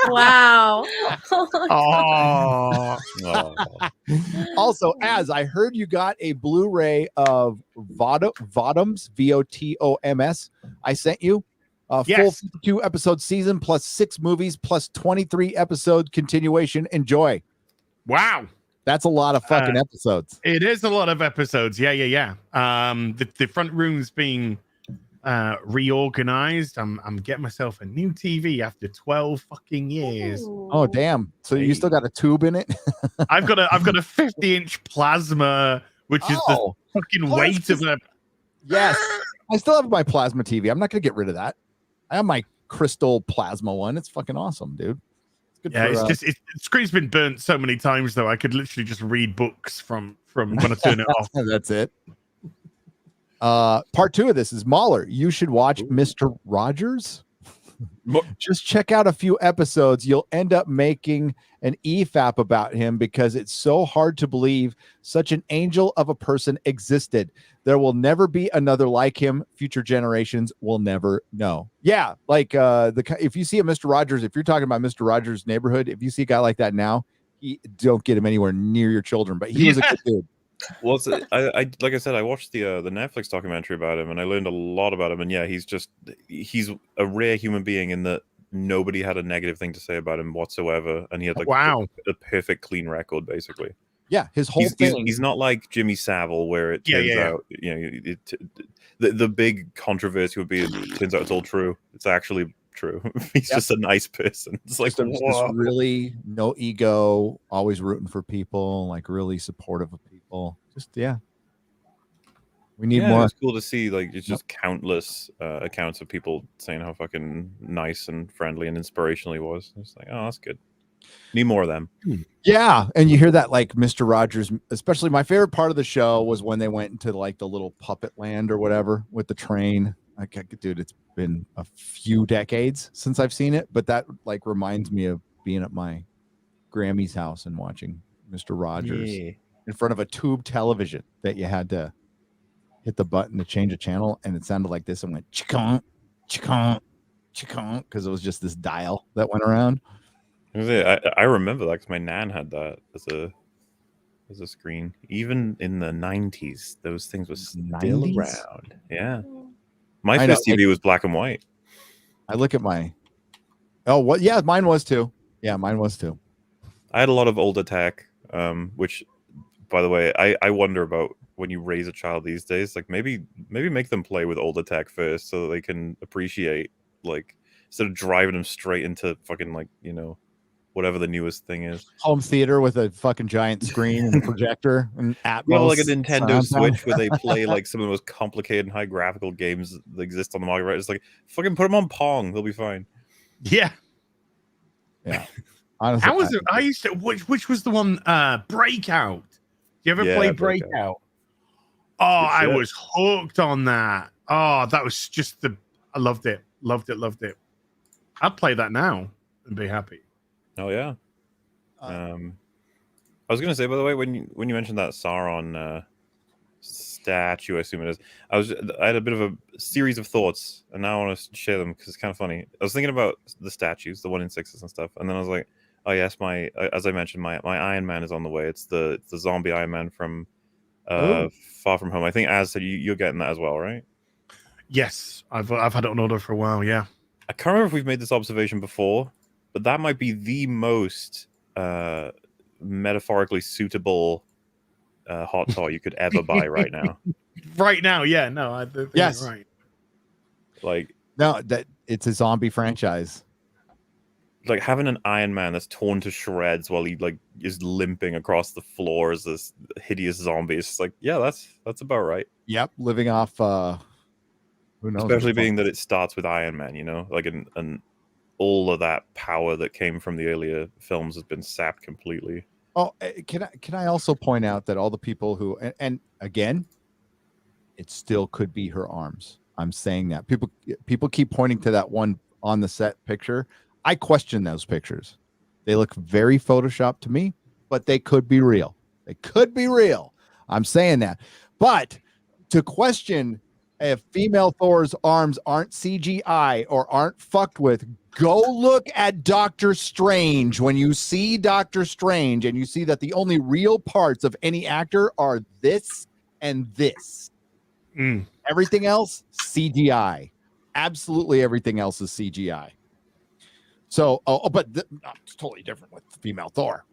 Wow. Oh, Also, as I heard you got a Blu-ray of Votoms, VOTOMS, I sent you a full Yes. 52 episode season plus 6 movies plus 23 episode continuation. Enjoy. wow. That's a lot of fucking episodes. It is a lot of episodes. Yeah. The front room's being reorganized. I'm getting myself a new TV after 12 fucking years. Oh damn! So you still got a tube in it? I've got a 50-inch plasma, which is the fucking weight of a. Yes, I still have my plasma TV. I'm not gonna get rid of that. I have my crystal plasma one. It's fucking awesome, dude. It's good. Yeah, for, it's just the screen's been burnt so many times though. I could literally just read books from when I turn it off. That's it. Part 2 of this is MauLer. You should watch Mr. Rogers. Just check out a few episodes. You'll end up making an EFAP about him because it's so hard to believe such an angel of a person existed. There will never be another like him. Future generations will never know. Yeah, like if you see a Mr. Rogers, if you're talking about Mr. Rogers' Neighborhood, if you see a guy like that now, don't get him anywhere near your children. But he was a good dude. Well, I like I said, I watched the Netflix documentary about him, and I learned a lot about him. And yeah, he's a rare human being in that nobody had a negative thing to say about him whatsoever, and he had like a perfect clean record, basically. Yeah, his whole thing. He's not like Jimmy Savile, where it turns out the big controversy would be it turns out it's all true. It's actually true. He's just a nice person. It's like just really no ego, always rooting for people, like really supportive of people. Just we need more. It's cool to see like it's just countless accounts of people saying how fucking nice and friendly and inspirational he was. It's like, oh, that's good. Need more of them. Yeah, and you hear that like Mr. Rogers, especially my favorite part of the show was when they went into like the little puppet land or whatever with the train. Like, dude, it's been a few decades since I've seen it, but that like reminds me of being at my Grammy's house and watching Mr. Rogers in front of a tube television that you had to hit the button to change a channel, and it sounded like this and went chicon, chicon, chicon, because it was just this dial that went around. I remember that because my nan had that as a screen. Even in the 90s, those things were still 90s? around. Yeah. My first TV was black and white. I look at my... Oh, what? Yeah, mine was too. Yeah, mine was too. I had a lot of older tech, which, by the way, I wonder about when you raise a child these days. Like maybe make them play with older tech first so that they can appreciate, like, instead of driving them straight into fucking, like, you know, whatever the newest thing is. Home theater with a fucking giant screen and a projector and Atmos. Yeah, like a Nintendo sound. Switch where they play like some of the most complicated and high graphical games that exist on the market. Right? It's like fucking put them on Pong; they'll be fine. Yeah. Yeah. Honestly, how was it? I used to. Which was the one? Breakout. Do you ever play Breakout? Oh, I was hooked on that. Oh, that was just I loved it. Loved it. I'd play that now and be happy. Oh yeah. I was gonna say, by the way, when you mentioned that Sauron statue, I assume it is. I had a bit of a series of thoughts, and now I want to share them because it's kind of funny. I was thinking about the statues, the 1-in-6s and stuff, and then I was like, oh yes, as I mentioned, my Iron Man is on the way. It's the zombie Iron Man from Far From Home. I think Az said you're getting that as well, right? Yes, I've had it on order for a while. Yeah. I can't remember if we've made this observation before, but that might be the most metaphorically suitable hot toy you could ever buy right now. Right now, yeah, no, I think Yes. you're right. Like, No, that it's a zombie franchise. like having an Iron Man that's torn to shreds while he like is limping across the floor as this hideous zombie. It's just like, yeah, that's about right. Yep, living off who knows. Especially being that it starts with Iron Man, you know, like and all of that power that came from the earlier films has been sapped completely. Oh, can I also point out that all the people who and again, it still could be her arms. I'm saying that people keep pointing to that one on the set picture. I question those pictures. They look very photoshopped to me, but they could be real. They could be real. I'm saying that. But to question if female Thor's arms aren't CGI or aren't fucked with, go look at Doctor Strange. When you see Doctor Strange and you see that the only real parts of any actor are this and this. Everything else, CGI. Absolutely everything else is CGI. So, but it's totally different with female Thor.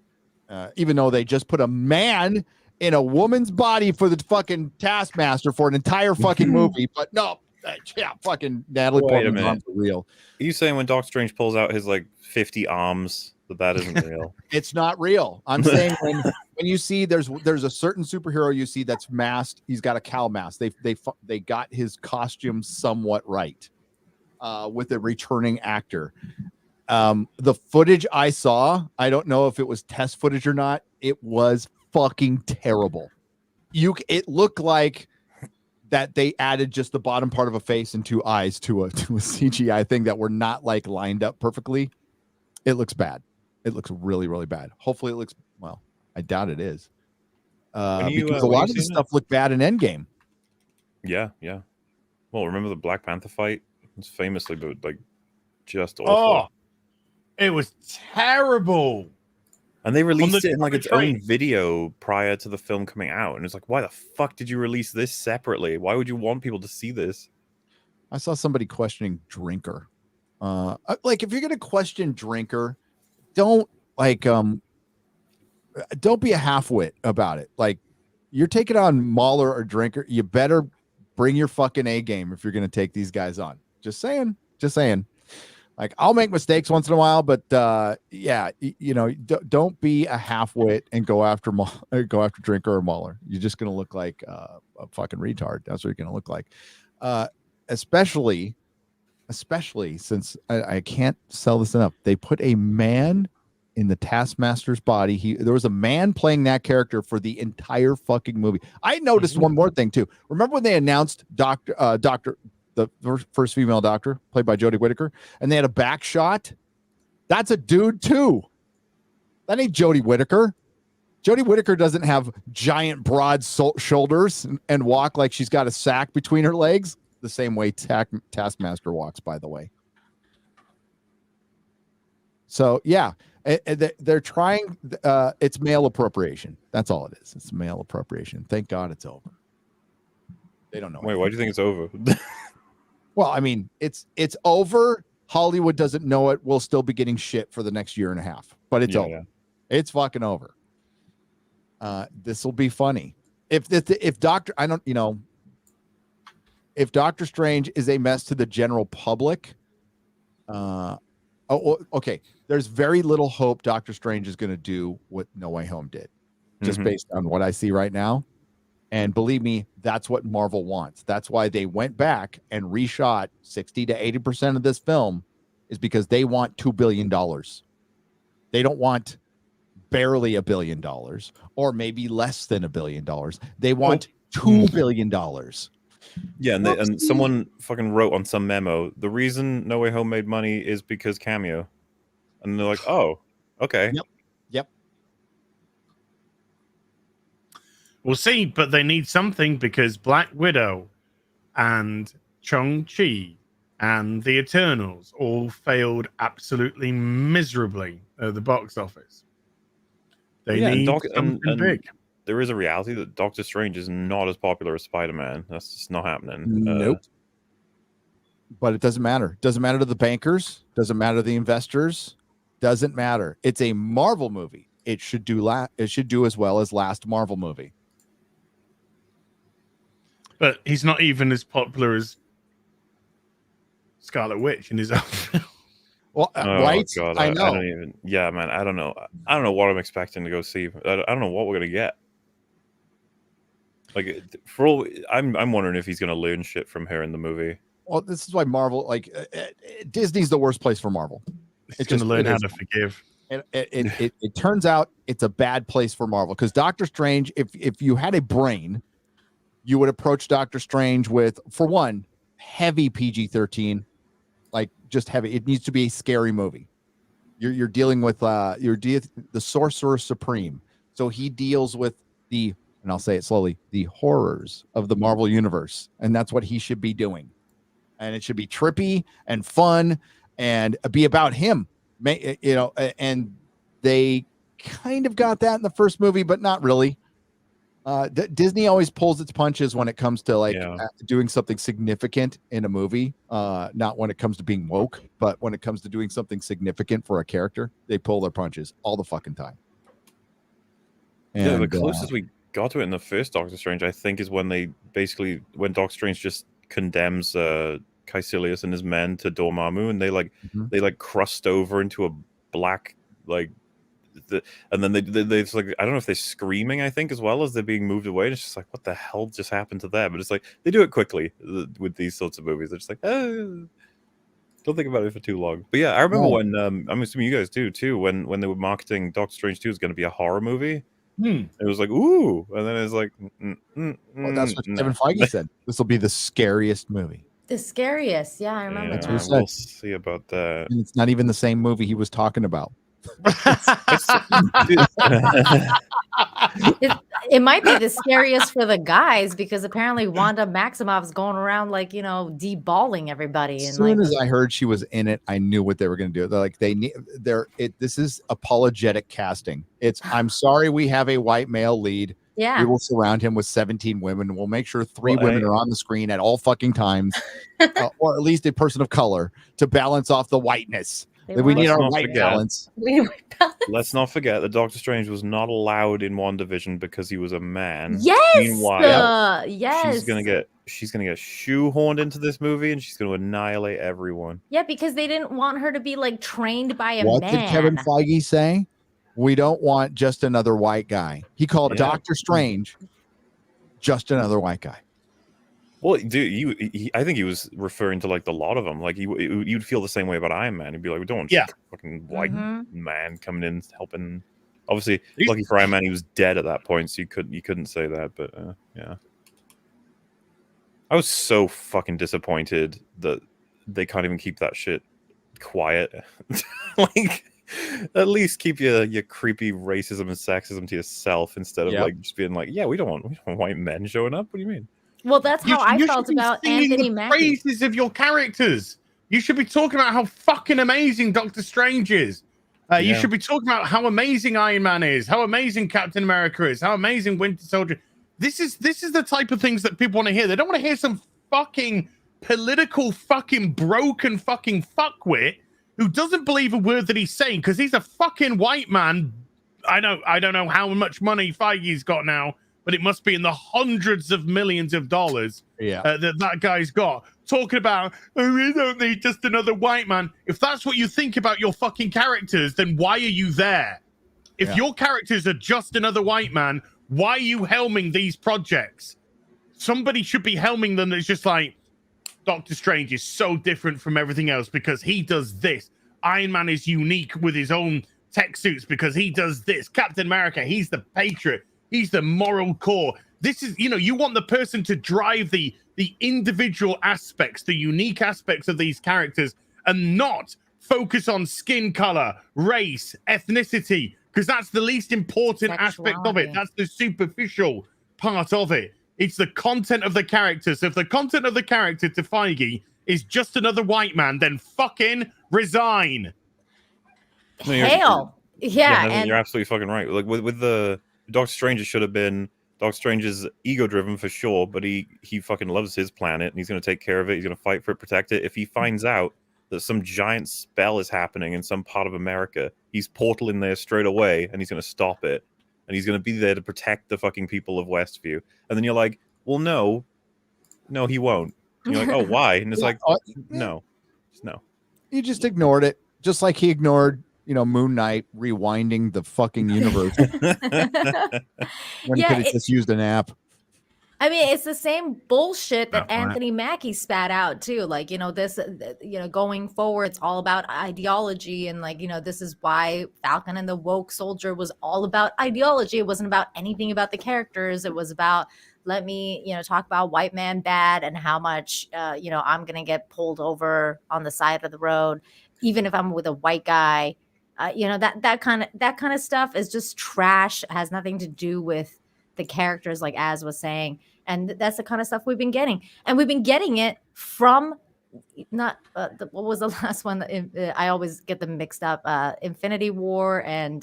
Even though they just put a man in a woman's body for the fucking Taskmaster for an entire fucking movie. But no, yeah, fucking Natalie Portman's arms are real. Are you saying when Doctor Strange pulls out his like 50 arms that isn't real? It's not real. I'm saying when you see there's a certain superhero you see that's masked, he's got a cow mask. They got his costume somewhat right with a returning actor. The footage I saw, I don't know if it was test footage or not. It was fucking terrible. It looked like that they added just the bottom part of a face and two eyes to a CGI thing that were not like lined up perfectly. It looks bad. It looks really, really bad. Hopefully it looks, well, I doubt it is. Because a lot of this stuff looked bad in Endgame. Yeah. Well, remember the Black Panther fight? It's famously, but like just awful. Oh, it was terrible. And they released it in like its own video prior to the film coming out. And it's like, why the fuck did you release this separately? Why would you want people to see this? I saw somebody questioning Drinker. Like if you're going to question Drinker, don't be a halfwit about it. Like you're taking on MauLer or Drinker, you better bring your fucking A game if you're going to take these guys on. Just saying. Like I'll make mistakes once in a while, but yeah, don't be a halfwit and go after Drinker or MauLer. You're just going to look like a fucking retard. That's what you're going to look like. Especially since I can't sell this enough. They put a man in the Taskmaster's body. There was a man playing that character for the entire fucking movie. I noticed one more thing too. Remember when they announced the first female doctor, played by Jodie Whittaker, and they had a back shot? That's a dude too. That ain't Jodie Whittaker. Jodie Whittaker doesn't have giant, broad shoulders and walk like she's got a sack between her legs. The same way Taskmaster walks, by the way. So yeah, they're trying. It's male appropriation. That's all it is. It's male appropriation. Thank God it's over. They don't know. Wait, why do you think it's over? Well, I mean, it's over. Hollywood doesn't know it. We'll still be getting shit for the next year and a half, but it's over. Yeah. It's fucking over. This will be funny. If Doctor Strange is a mess to the general public, okay. There's very little hope Doctor Strange is going to do what No Way Home did, just based on what I see right now. And believe me, that's what Marvel wants. That's why they went back and reshot 60 to 80% of this film, is because they want $2 billion. They don't want barely $1 billion or maybe less than $1 billion. They want $2 billion. Yeah, and someone fucking wrote on some memo, the reason No Way Home made money is because Cameo. And they're like, oh, okay. Yep. We'll see, but they need something because Black Widow and Shang-Chi and The Eternals all failed absolutely miserably at the box office. They need something big. There is a reality that Doctor Strange is not as popular as Spider-Man. That's just not happening. Nope. But it doesn't matter. It doesn't matter to the bankers. Doesn't matter to the investors. Doesn't matter. It's a Marvel movie. It should do as well as last Marvel movie. But he's not even as popular as Scarlet Witch in his own film. Well, right? God, I know. I don't even. Yeah, man. I don't know. I don't know what I'm expecting to go see. I don't know what we're gonna get. Like, for all, I'm wondering if he's gonna learn shit from her in the movie. Well, this is why Marvel, like Disney's the worst place for Marvel. It's going to learn how to forgive. It turns out it's a bad place for Marvel because Doctor Strange, if you had a brain, you would approach Doctor Strange with, for one, heavy PG-13, like just heavy. It needs to be a scary movie. You're dealing with the Sorcerer Supreme, so he deals with and I'll say it slowly, the horrors of the Marvel universe, and that's what he should be doing. And it should be trippy and fun and be about him, and they kind of got that in the first movie, but not really. Disney always pulls its punches when it comes to doing something significant in a movie, not when it comes to being woke, but when it comes to doing something significant for a character, they pull their punches all the fucking time. And, yeah, the closest we got to it in the first Doctor Strange, I think, is when when Doctor Strange just condemns Caecilius and his men to Dormammu, and they crust over into a black and then they like, I don't know if they're screaming, I think, as well as they're being moved away. And it's just like, what the hell just happened to them? But it's like they do it quickly with these sorts of movies. They're just like, don't think about it for too long. But yeah, I remember when I'm assuming you guys do too, when they were marketing Doctor Strange 2 as going to be a horror movie. It was like, ooh, and then it's like, well, that's what Kevin Feige said. This will be the scariest movie. The scariest, yeah, I remember that. We'll see about that. And it's not even the same movie he was talking about. It might be the scariest for the guys because apparently Wanda Maximoff's going around deballing everybody. As soon as I heard she was in it, I knew what they were going to do. They're like, this is apologetic casting. I'm sorry we have a white male lead. Yeah, we will surround him with 17 women. We'll make sure 3 women are on the screen at all fucking times, or at least a person of color to balance off the whiteness. We need our white balance. Let's not forget that Doctor Strange was not allowed in WandaVision because he was a man. Yes. Meanwhile, yes. She's gonna get shoehorned into this movie, and she's gonna annihilate everyone. Yeah, because they didn't want her to be trained by a man. What did Kevin Feige say? We don't want just another white guy. He called Doctor Strange just another white guy. Well, dude, I think he was referring to the lot of them. Like you'd feel the same way about Iron Man. He'd be like, we don't want fucking white man coming in helping. Obviously, lucky for Iron Man, he was dead at that point, so you couldn't say that. But yeah, I was so fucking disappointed that they can't even keep that shit quiet. At least keep your creepy racism and sexism to yourself instead of just being like, yeah, we don't want white men showing up. What do you mean? Well, that's how I felt about Anthony Mackie. Praises of your characters. You should be talking about how fucking amazing Doctor Strange is. You should be talking about how amazing Iron Man is, how amazing Captain America is, how amazing Winter Soldier. This is the type of things that people want to hear. They don't want to hear some fucking political fucking broken fucking fuckwit who doesn't believe a word that he's saying because he's a fucking white man. I don't know how much money Feige's got now, but it must be in the hundreds of millions of dollars that guy's got. Talking about, we don't need just another white man. If that's what you think about your fucking characters, then why are you there? If your characters are just another white man, why are you helming these projects? Somebody should be helming them that's just like, Doctor Strange is so different from everything else because he does this. Iron Man is unique with his own tech suits because he does this. Captain America, he's the patriot. He's the moral core. This is, you want the person to drive the individual aspects, the unique aspects of these characters and not focus on skin color, race, ethnicity, because that's the least important aspect of it. That's the superficial part of it. It's the content of the character. So if the content of the character to Feige is just another white man, then fucking resign. Hell. Yeah. You're absolutely fucking right. Like with the Doctor Strange, it should have been Doctor Strange is ego-driven for sure, but he fucking loves his planet and he's going to take care of it. He's going to fight for it, protect it. If he finds out that some giant spell is happening in some part of America. He's portaling there straight away, and he's going to stop it, and he's going to be there to protect the fucking people of Westview. And then you're like, well, no, he won't. And you're like, oh, why? And it's like, no, no. You just ignored it, just like he ignored, Moon Knight rewinding the fucking universe when he could have just used an app. I mean, it's the same bullshit that Anthony Mackie spat out too. Like, this, going forward, it's all about ideology, and like, this is why Falcon and the Woke Soldier was all about ideology. It wasn't about anything about the characters. It was about, let me, talk about white man bad and how much, I'm gonna get pulled over on the side of the road, even if I'm with a white guy. That kind of stuff is just trash. It has nothing to do with the characters, like Az was saying, and that's the kind of stuff we've been getting, and we've been getting it from not what was the last one? I always get them mixed up. Infinity War and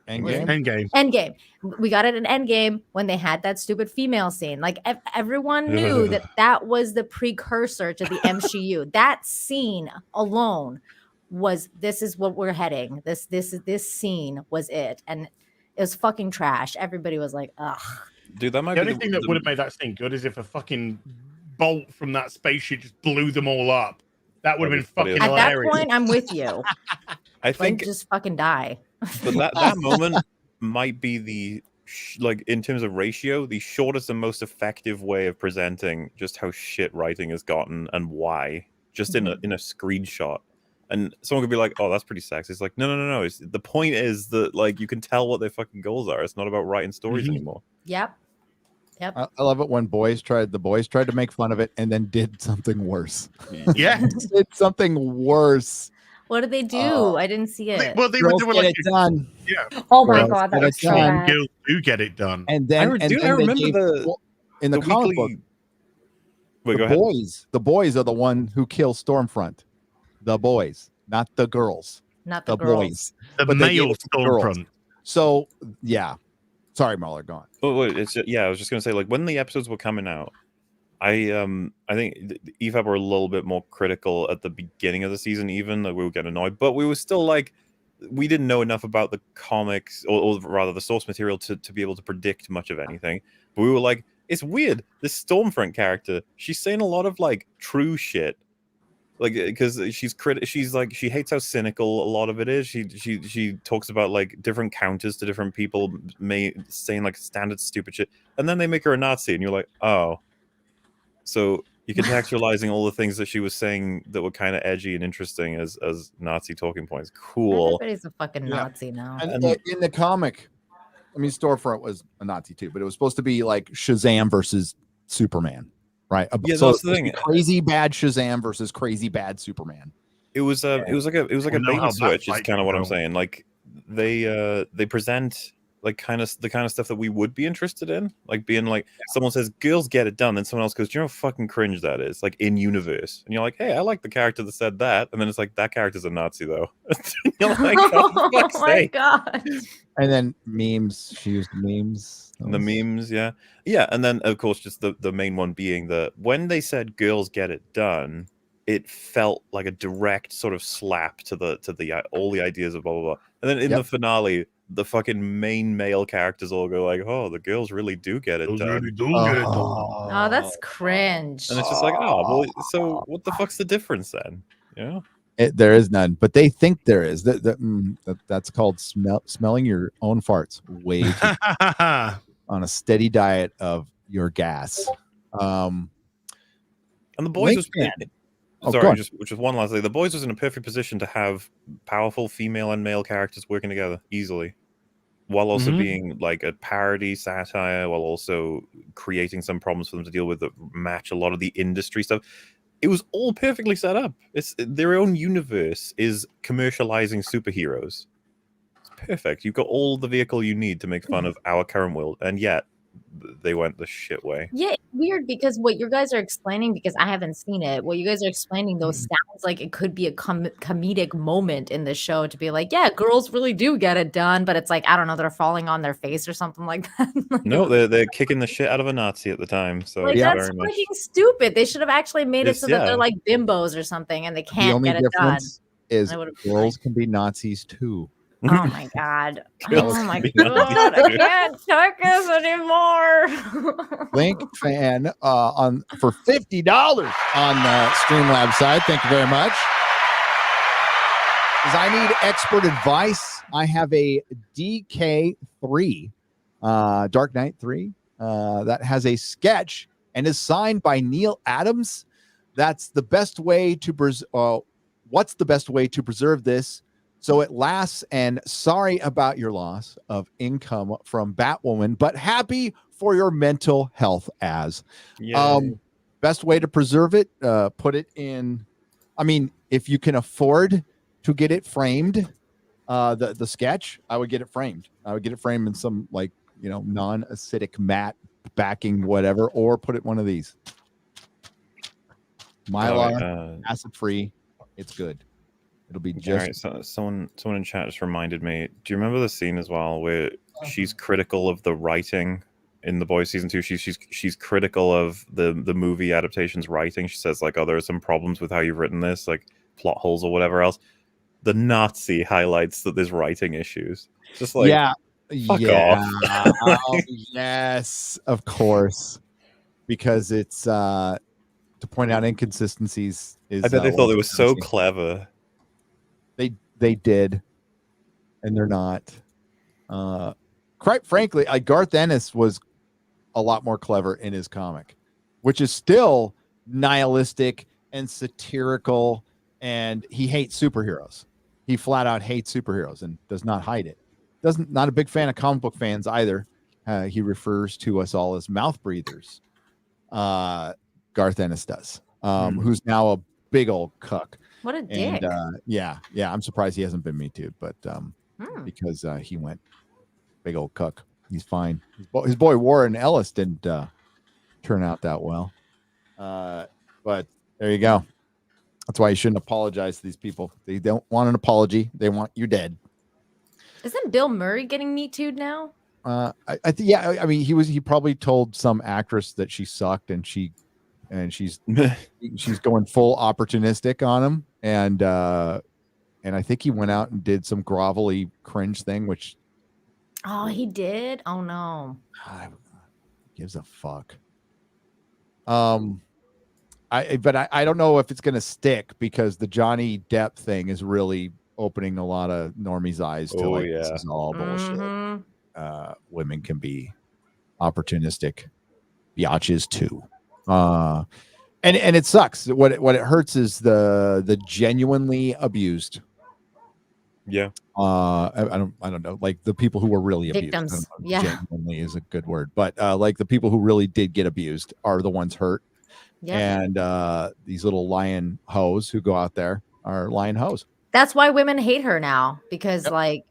Endgame. We got it in Endgame when they had that stupid female scene. Like everyone knew that was the precursor to the MCU. That scene alone was, this is what we're heading. This scene was it, and it was fucking trash. Everybody was like, ugh. Dude, that might the be only thing that would have made that scene good is if a fucking bolt from that spaceship just blew them all up. That would have been fucking At hilarious. that point, I'm with you. I think just fucking die. But that moment might be the like, in terms of ratio, the shortest and most effective way of presenting just how shit writing has gotten and why. Just in a screenshot. And someone could be like, "Oh, that's pretty sexy." It's like, no. The point is that, like, you can tell what their fucking goals are. It's not about writing stories anymore. Yep. I love it when the boys tried to make fun of it and then did something worse. Yeah, did something worse. What did they do? I didn't see it. Well, they were doing get like it done. Yeah. Oh my god, that was so Some bad. girls do get it done. And then I remember in the comic book. Wait, go ahead. The boys are the one who kill Stormfront. The boys, not the girls. Not the girls. Boys. The But they male gave it to the girls. Stormfront. So yeah. Sorry, MauLer, go on. Oh, wait, I was just gonna say, like, when the episodes were coming out, I think EFAB were a little bit more critical at the beginning of the season, even that we would get annoyed, but we were still like, we didn't know enough about the comics, or rather the source material, to be able to predict much of anything. But we were like, it's weird. This Stormfront character, she's saying a lot of like true shit, like, because she's like, she hates how cynical a lot of it is. She talks about like different counters to different people, saying like standard stupid shit, and then they make her a Nazi, and you're like, oh, so you're contextualizing all the things that she was saying that were kind of edgy and interesting as Nazi talking points. Cool. Everybody's a fucking Nazi now. And in the comic, I mean, Stormfront was a Nazi too, but it was supposed to be like Shazam versus Superman, right? Yeah, so that's the thing. Crazy bad Shazam versus crazy bad Superman. It was like a bait and switch. Is kind of what I'm saying. Like they present like the kind of stuff that we would be interested in, like being like, someone says girls get it done, then someone else goes, do you know how fucking cringe that is, like in universe, and you're like, hey, I like the character that said that, and then it's like, that character's a Nazi though. You're like, oh my god. And then memes, she used memes. The memes, yeah, and then of course just the main one being that when they said girls get it done, it felt like a direct sort of slap to the all the ideas of blah blah blah, and then in the finale, the fucking main male characters all go like, "Oh, the girls really do get it done." Really do get it done. Oh, that's cringe. And it's just like, oh, well, so what the fuck's the difference then? Yeah, there is none, but they think there is. That's called smelling your own farts. Way too on a steady diet of your gas. And the boys was. Sorry, just one last thing. The boys was in a perfect position to have powerful female and male characters working together easily, while also being like a parody satire, while also creating some problems for them to deal with that match a lot of the industry stuff. It was all perfectly set up. It's their own universe is commercializing superheroes. It's perfect. You've got all the vehicle you need to make fun of our current world, and yet they went the shit way. Yeah, it's weird because what you guys are explaining, because I haven't seen it, what you guys are explaining, though, sounds like it could be a comedic moment in the show to be like, yeah, girls really do get it done, but it's like, I don't know, they're falling on their face or something like that. No, they're kicking the shit out of a Nazi at the time. So like, it's that's very much freaking stupid. They should have actually made it so that they're yeah. like bimbos or something and they The can't only get it done. difference is I would've been girls can be Nazis too. Oh my god. Girls Oh my can be god. Nazis I too. can't take this anymore. Link fan on for $50 on the Streamlabs side. Thank you very much. Because I need expert advice. I have a DK3, Dark Knight 3, that has a sketch and is signed by Neil Adams. That's the best way to what's the best way to preserve this so it lasts? And sorry about your loss of income from Batwoman, but happy for your mental health. As best way to preserve it, put it in. I mean, if you can afford to get it framed, the sketch, I would get it framed. I would get it framed in some non-acidic matte backing, whatever, or put it one of these. MauLer, acid free. It's good. It'll be just. All right, so someone in chat just reminded me. Do you remember the scene as well where she's critical of the writing in The Boys season 2? She's critical of the movie adaptation's writing. She says like, "Oh, there are some problems with how you've written this, like plot holes or whatever else." The Nazi highlights that there's writing issues. Just like fuck off. Yes, of course, because it's to point out inconsistencies. I bet they thought they were so clever. They did, and they're not. Quite frankly, Garth Ennis was a lot more clever in his comic, which is still nihilistic and satirical, and he hates superheroes. He flat out hates superheroes and does not hide it. Not a big fan of comic book fans either. He refers to us all as mouth breathers. Garth Ennis does, who's now a big old cuck. What a dick. And yeah, I'm surprised he hasn't been Me Too, but because he went big old cuck. He's fine. His boy Warren Ellis didn't turn out that well. But there you go. That's why you shouldn't apologize to these people. They don't want an apology. They want you dead. Isn't Bill Murray getting Me Too'd now? I mean, he probably told some actress that she sucked, and she's going full opportunistic on him, and I think he went out and did some grovelly cringe thing, which he did. Oh no, gives a fuck. I don't know if it's gonna stick, because the Johnny Depp thing is really opening a lot of normies' eyes to this is all bullshit. Women can be opportunistic biatches too. And it sucks. What it hurts is the genuinely abused. Yeah. I don't know, like the people who were really victims. abused. Yeah. Genuinely is a good word, but like the people who really did get abused are the ones hurt. Yeah. And these little lion hoes who go out there are lion hoes. That's why women hate her now, because a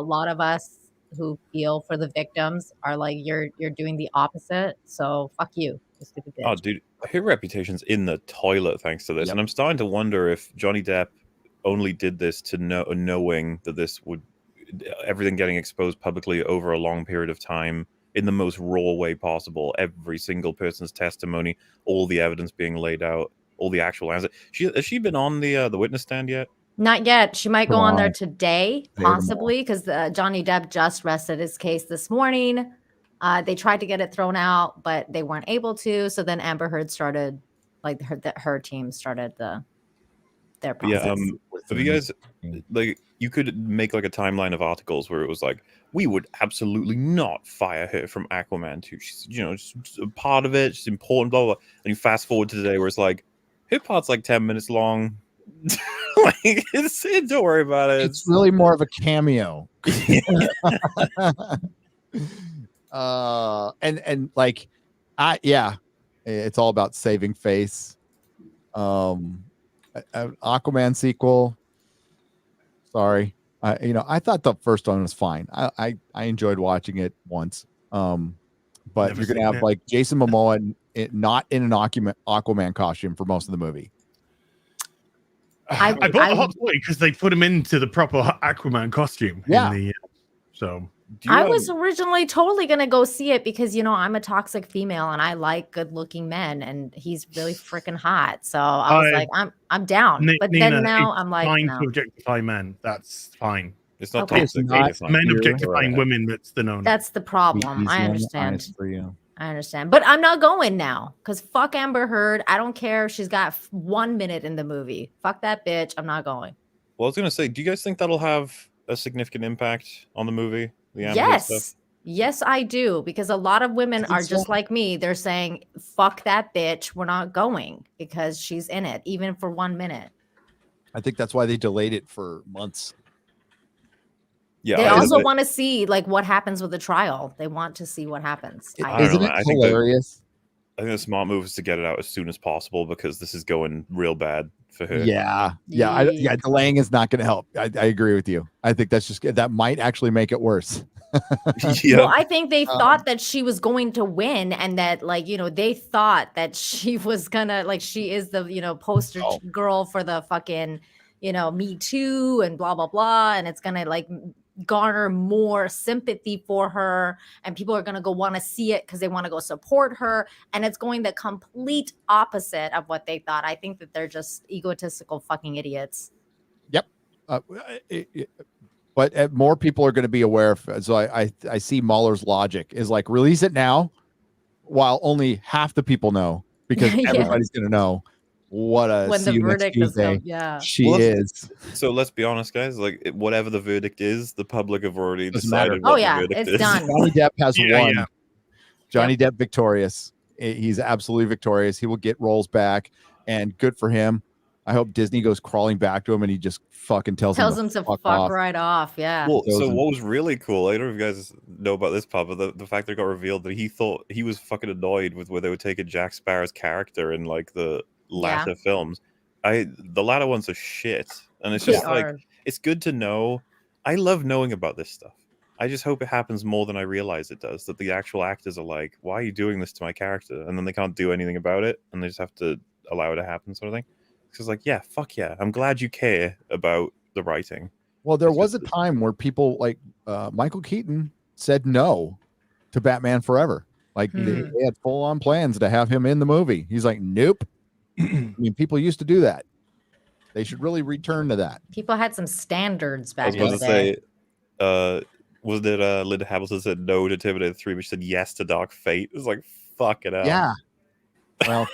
lot of us who feel for the victims are like, you're doing the opposite. So fuck you stupid bitch. Oh, dude, her reputation's in the toilet thanks to this, and I'm starting to wonder if Johnny Depp only did this to knowing that this would everything getting exposed publicly over a long period of time in the most raw way possible. Every single person's testimony, all the evidence being laid out, all the actual answers. Has she been on the witness stand yet? Not yet. She might go on there today, possibly, because Johnny Depp just rested his case this morning. They tried to get it thrown out, but they weren't able to. So then Amber Heard started, her team started their process. Yeah. Have you guys, you could make like a timeline of articles where it was like, we would absolutely not fire her from Aquaman 2. She's, just a part of it. She's important, blah, blah, blah. And you fast forward to today where it's like, her part's like 10 minutes long. Don't worry about it. It's really more of a cameo. It's all about saving face. Aquaman sequel. Sorry. I thought the first one was fine. I enjoyed watching it once. but Never you're gonna seen have it. like Jason Momoa not in an Aquaman costume for most of the movie. I bought the hot toy because they put him into the proper Aquaman costume. Yeah. In the, so. I was originally totally gonna go see it because I'm a toxic female and I like good-looking men, and he's really freaking hot. So I was like, I'm down. But Nina, then now it's I'm like, fine no. to objectify men. That's fine. It's not Okay. toxic. It's men here. objectifying women. That's the no. That's the problem. I Easy on the understand. eyes for you. I understand, but I'm not going now because fuck Amber Heard. I don't care if she's got 1 minute in the movie. Fuck that bitch. I'm not going. Well, I was gonna say, do you guys think that'll have a significant impact on the movie? The Amber Heard stuff? Yes, I do, because a lot of women are just like me. They're saying, fuck that bitch. We're not going because she's in it, even for 1 minute. I think that's why they delayed it for months. Yeah, They also want to see like what happens with the trial. They want to see what happens. Isn't it hilarious? I think the smart move is to get it out as soon as possible because this is going real bad for her. Yeah. Delaying is not going to help. I agree with you. I think that might actually make it worse. Well, I think they thought that she was going to win, and that they thought that she was gonna she is the poster girl for the fucking Me Too and blah blah blah, and it's gonna garner more sympathy for her, and people are going to go want to see it because they want to go support her, and it's going the complete opposite of what they thought. I think that they're just egotistical fucking idiots. Yep. But more people are going to be aware of it. So I see MauLer's logic is release it now while only half the people know, because everybody's going to know what when the verdict is she is. So let's be honest, guys. Whatever the verdict is, the public have already decided. It's done. Johnny Depp has won. Yeah. Johnny Depp victorious. He's absolutely victorious. He will get roles back, and good for him. I hope Disney goes crawling back to him and he just fucking tells him to fuck off. Right off. Yeah. Well, so what was really cool, I don't know if you guys know about this part, but the fact that it got revealed that he thought he was fucking annoyed with where they were taking Jack Sparrow's character in the latter films. The latter ones are shit, and it's just it's good to know. I love knowing about this stuff. I just hope it happens more than I realize it does, that the actual actors are like, why are you doing this to my character? And then they can't do anything about it, and they just have to allow it to happen, sort of thing. Because fuck yeah, I'm glad you care about the writing. Well, there was a time where people Michael Keaton said no to Batman Forever. They had full on plans to have him in the movie. He's like, nope. I mean, people used to do that. They should really return to that. People had some standards back in the day. Was it Linda Hamilton said no to Terminator 3, but she said yes to Dark Fate? It was like, fuck it out. Yeah. Well,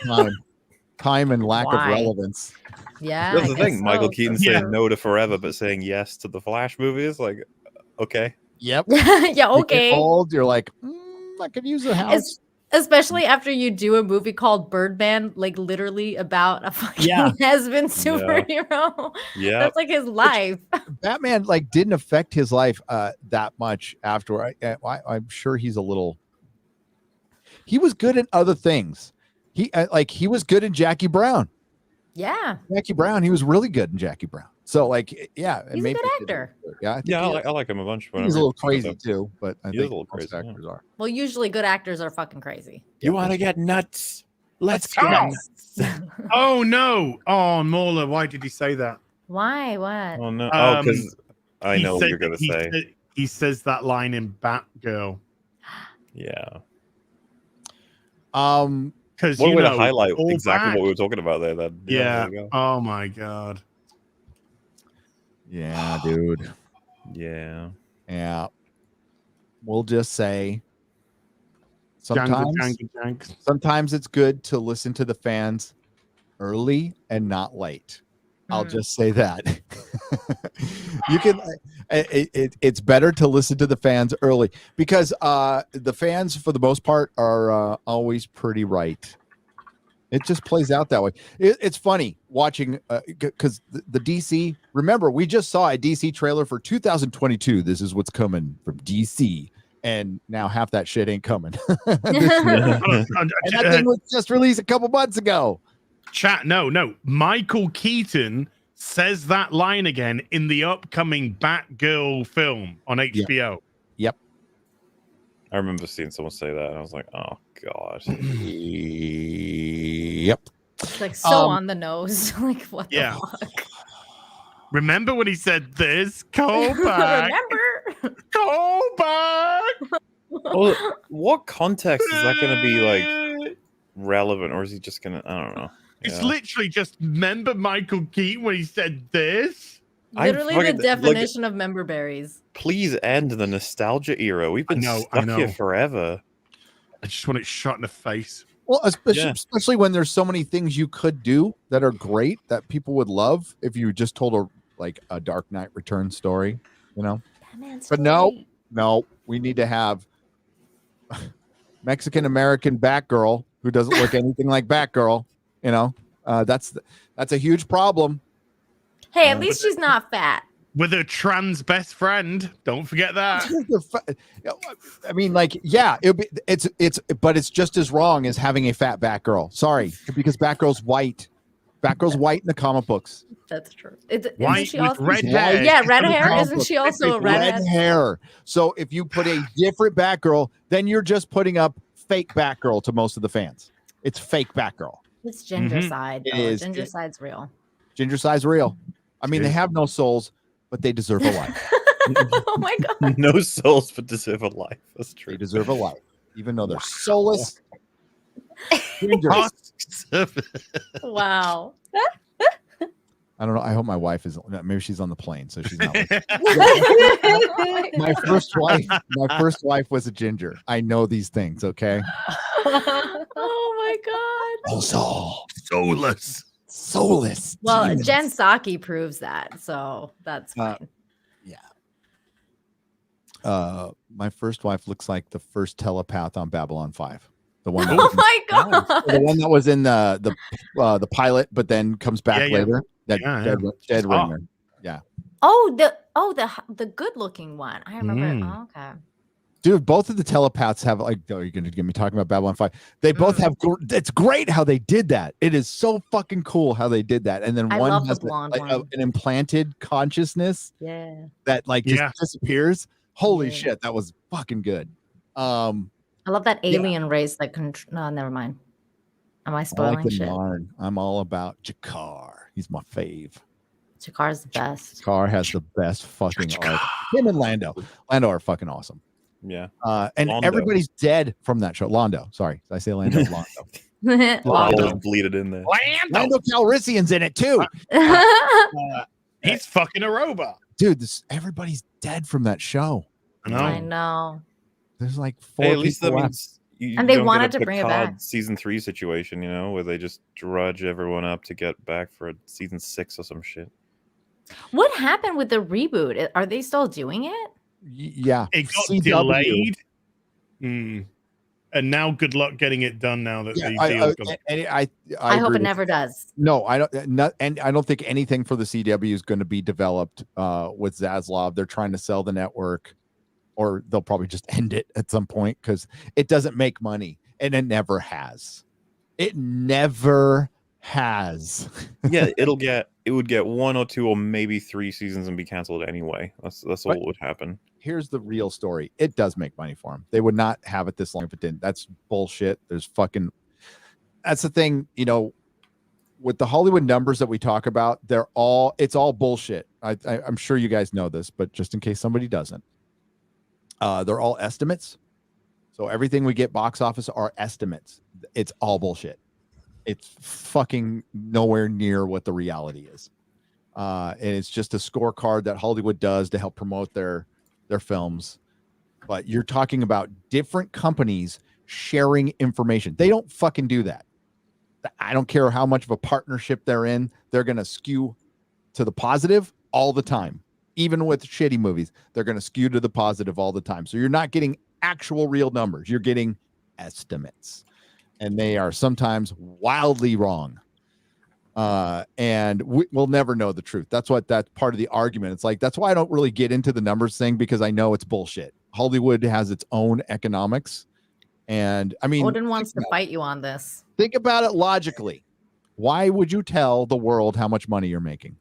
time and lack of relevance. Yeah. That's the thing. Michael Keaton saying no to Forever, but saying yes to the Flash movie is like, okay. Yep. Yeah, okay. Old, you're like, I could use a house. Especially after you do a movie called Birdman, literally about a fucking has-been superhero. Yeah. That's his life. Batman didn't affect his life that much after. I'm sure he's a little. He was good at other things. He was good in Jackie Brown. Yeah. Jackie Brown, he was really good in Jackie Brown. So he's a good actor. I like him a bunch. He's a little crazy too, but I think a little crazy. Actors are. Well, usually good actors are fucking crazy. You want to get nuts? Let's go. nuts. Oh no! Oh, MauLer, why did he say that? Why? What? Oh no! Because I know what you're gonna say. He says that line in Batgirl. Yeah. Because one way to highlight exactly what we were talking about there. Then yeah. Oh my god. Yeah, dude. Yeah. We'll just say sometimes it's good to listen to the fans early and not late. I'll just say that. You can it's better to listen to the fans early, because the fans for the most part are always pretty right. It just plays out that way. It's funny watching because the DC. Remember, we just saw a DC trailer for 2022. This is what's coming from DC, and now half that shit ain't coming. And that thing was just released a couple months ago. Chat, no. Michael Keaton says that line again in the upcoming Batgirl film on HBO. Yep. I remember seeing someone say that, and I was like, "Oh God." Yep. It's like so on the nose. Like what Yeah. the fuck? Remember when he said this? Call back. Remember? Call back. Well, what context is that going to be like relevant, or is he just going to? I don't know. It's Yeah. literally just remember Michael Keaton when he said this. Literally fucking- the definition of member berries. Please end the nostalgia era. We've been I stuck know. here forever. I just want it shot in the face. Well, especially, Yeah. especially when there's so many things you could do that are great that people would love if you just told a Dark Knight Returns story, you know. But no, we need to have Mexican American Batgirl who doesn't look anything like Batgirl. You know, that's a huge problem. Hey, at least she's not fat. With a trans best friend. Don't forget that. I mean, like, yeah, but it's just as wrong as having a fat Batgirl. Sorry, because Batgirl's white. Batgirl's white in the comic books. That's true. White Isn't she with also red hair. Yeah, red In the hair. comic Isn't book. she also a Red redhead? hair. So if you put a different Batgirl, then you're just putting up fake Batgirl to most of the fans. It's fake Batgirl. It's ginger side. It Though. is. Ginger side's real. Ginger side's real. I mean, they have no souls, but they deserve a life. Oh my god. No souls, but deserve a life. That's true. They deserve a life, even though they're soulless. Ginger. Wow. I don't know. I hope my wife is. Maybe she's on the plane, so she's not. Listening. Oh My first wife was a ginger. I know these things. Okay. my god. Also, soulless. Well, demons. Jen Psaki proves that, so that's fine. My first wife looks like the first telepath on Babylon 5. The one. Oh my god. The one that was in the pilot, but then comes back later. That dead ringer. Yeah. Oh, the good looking one. I remember. Oh, okay. Dude, both of the telepaths have like. Oh, you're gonna get me talking about Babylon 5. They both have. It's great how they did that. It is so fucking cool how they did that. And then I one love the has blonde like, one. an implanted consciousness. Yeah. That like just disappears. Holy shit, that was fucking good. I love that alien race that no, never mind. Am I I spoiling like the shit? Narn. I'm all about Jakar. He's my fave. Jakar's the best. Jakar has the best fucking art. Him and Lando. Lando are fucking awesome. Yeah. And Londo. everybody's dead from that show. Londo. Sorry. Did I say Lando? Londo. Always bleeded in there. Lando Calrissian's in it too. He's fucking a robot. Dude, everybody's dead from that show. I know. There's like 4 Hey, at least that people left. means you And they don't get wanted a to bring it Picard back. season 3 situation, you know, where they just drudge everyone up to get back for a season 6 or some shit. What happened with the reboot? Are they still doing it? Yeah. It got CW. delayed. And now good luck getting it done now that the deal's gone. I hope agree it with never does. No, I don't. And I don't think anything for the CW is going to be developed with Zaslav. They're trying to sell the network, or they'll probably just end it at some point because it doesn't make money, and it never has. It never has. Yeah, it would get 1 or 2 or maybe 3 seasons and be canceled anyway. That's all that would happen. Here's the real story. It does make money for them. They would not have it this long if it didn't. That's bullshit. That's the thing, you know, with the Hollywood numbers that we talk about, it's all bullshit. I'm sure you guys know this, but just in case somebody doesn't, they're all estimates. So everything we get box office are estimates. It's all bullshit. It's fucking nowhere near what the reality is. And it's just a scorecard that Hollywood does to help promote their films. But you're talking about different companies sharing information. They don't fucking do that. I don't care how much of a partnership they're in. They're going to skew to the positive all the time. Even with shitty movies, they're going to skew to the positive all the time. So you're not getting actual real numbers. You're getting estimates. And they are sometimes wildly wrong. And we'll never know the truth. That's part of the argument. It's like, that's why I don't really get into the numbers thing, because I know it's bullshit. Hollywood has its own economics. And I mean, Odin wants to fight you on this. Think about it logically. Why would you tell the world how much money you're making?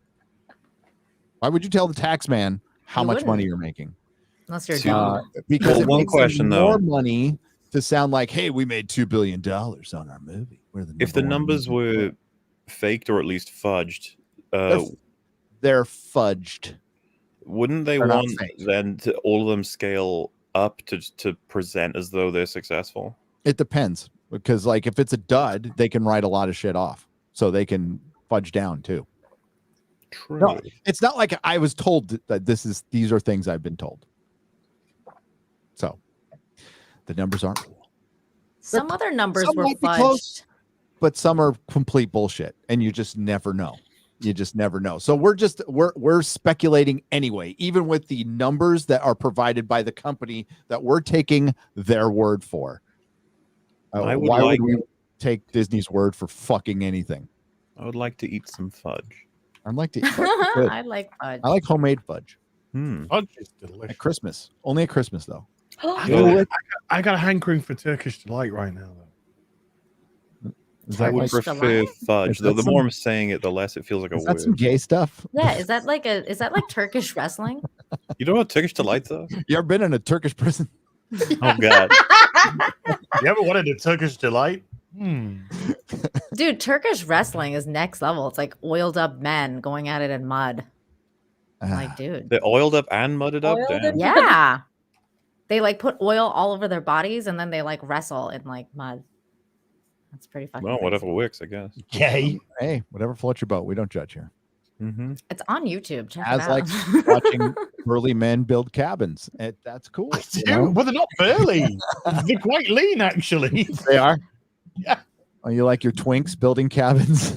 Why would you tell the tax man how much money you're making? Unless you're Two- dumb. because Well, it one makes them question, more though. money to sound like, hey, we made $2 billion on our movie. We're the If the number one numbers movie in the were world. faked or at least fudged, They're fudged. wouldn't they They're not want fake. then to all of them scale up to present as though they're successful? It depends, because like if it's a dud, they can write a lot of shit off, so they can fudge down too. True. No, it's not like I was told that these are things I've been told. So the numbers aren't real. Some other numbers Some were might be close, fudged. but some are complete bullshit, and you just never know. You just never know. So we're speculating anyway, even with the numbers that are provided by the company that we're taking their word for. I would Why like- would we take Disney's word for fucking anything? I would like to eat some fudge. I'd like to. Good. I like fudge. I like homemade fudge Fudge is delicious. at Christmas. Only at Christmas though. I got a hankering for Turkish delight right now, though. Is I that, would like, Turkish prefer delight? fudge, Is though. that The some- more I'm saying it, the less it feels like a is that word. some gay stuff? Yeah, is that like Turkish wrestling? You know what Turkish delights are? You ever been in a Turkish prison? Oh God! You ever wanted a Turkish delight? Dude, Turkish wrestling is next level. It's like oiled up men going at it in mud. Like, dude. They're oiled up and mudded up. Oiled Damn. and- Yeah. They like put oil all over their bodies and then they like wrestle in like mud. That's pretty fucking Well, crazy. whatever works, I guess. Gay. Hey, whatever floats your boat. We don't judge here. Mm-hmm. It's on YouTube. Check As it like out. watching burly men build cabins. That's cool. you know? Well, they're not burly. They're quite lean, actually. They are. Yeah. Oh, you like your twinks building cabins?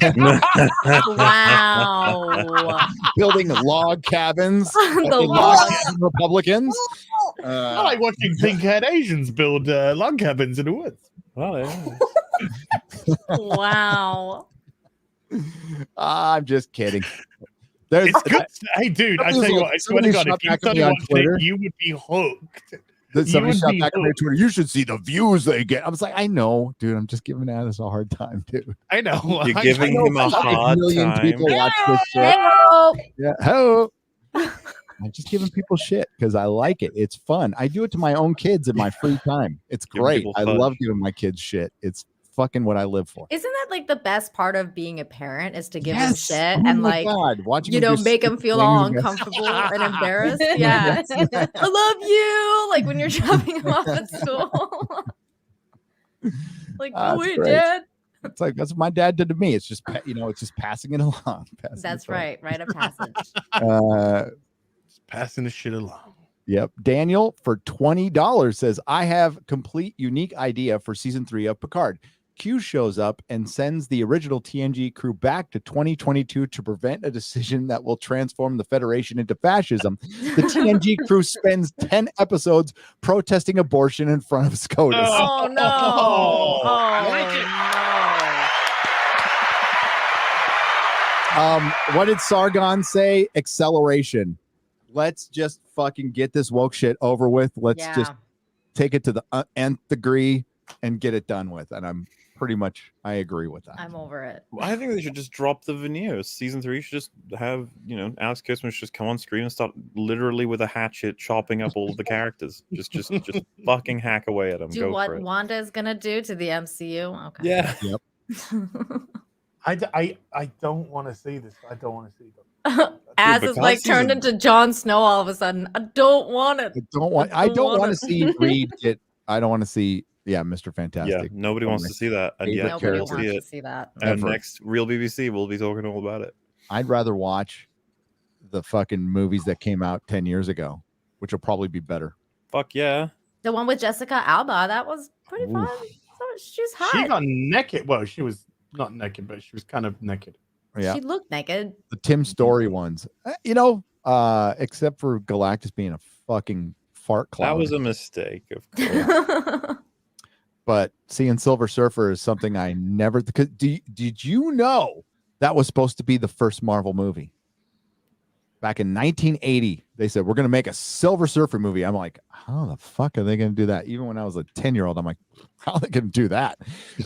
Wow. Building log cabins? The Fucking log. cabin Republicans? I like watching pink-haired Asians build log cabins in the woods. Well, yeah. Wow. I'm just kidding. There's It's good. Hey, dude, I tell you what, I swear to God, if you started watching it, you would be hooked. somebody would shot be back on their hooked. Twitter. You should see the views they get. I was like, I know, dude. I'm just giving Addis a hard time, dude. I know. You're I giving know. him a 5 hard million time. people watch this shit. Hello. Yeah. Hello. I'm just giving people shit because I like it. It's fun. I do it to my own kids in my free time. It's Giving great. people I fudge. love giving my kids shit. It's fucking what I live for. Isn't that like the best part of being a parent is to give them Yes. shit Oh and my like God. Watching you them know do make them stupid feel all things. Yes. uncomfortable and embarrassed? Yeah. I love you. Like when you're dropping them off at school. Like, That's wait, great. Dad. It's like that's what my dad did to me. It's just it's just passing it along. Passing That's it along. right. Rite of passage. Just passing the shit along. Yep. Daniel for $20 says, I have complete unique idea for season 3 of Picard. Q shows up and sends the original TNG crew back to 2022 to prevent a decision that will transform the Federation into fascism. The TNG crew spends 10 episodes protesting abortion in front of SCOTUS. Oh no. Oh, What did Sargon say? Acceleration. Let's just fucking get this woke shit over with. Let's just take it to the nth degree and get it done with. And I agree with that. I'm over it. I think they should just drop the veneers. Season 3 should just have, Alex Kurtzman should just come on screen and start literally with a hatchet chopping up all of the characters. Just fucking hack away at them. Do Go what for it. Wanda is gonna do to the MCU. Okay. Yeah. Yep. I don't want to see this. I don't want to see them. As Dude, is like because turned season- into Jon Snow all of a sudden. I don't want it. I don't want to it. see Reed get. I don't want to see. Yeah, Mr. Yeah, Fantastic. nobody wants to see that. And favorite yet Nobody we'll wants see to it. see that. And Ever. next Real BBC, we'll be talking all about it. I'd rather watch the fucking movies that came out 10 years ago, which will probably be better. Fuck yeah. The one with Jessica Alba, that was pretty Oof. fun. So she's hot. She got naked. Well, she was not naked, but she was kind of naked. Yeah, She looked naked. the Tim Story ones. Except for Galactus being a fucking fart cloud. That was a mistake, of course. But seeing Silver Surfer is something I never. Because did you know that was supposed to be the first Marvel movie? Back in 1980, they said we're going to make a Silver Surfer movie. I'm like, how the fuck are they going to do that? Even when I was a 10-year-old, I'm like, how are they going to do that?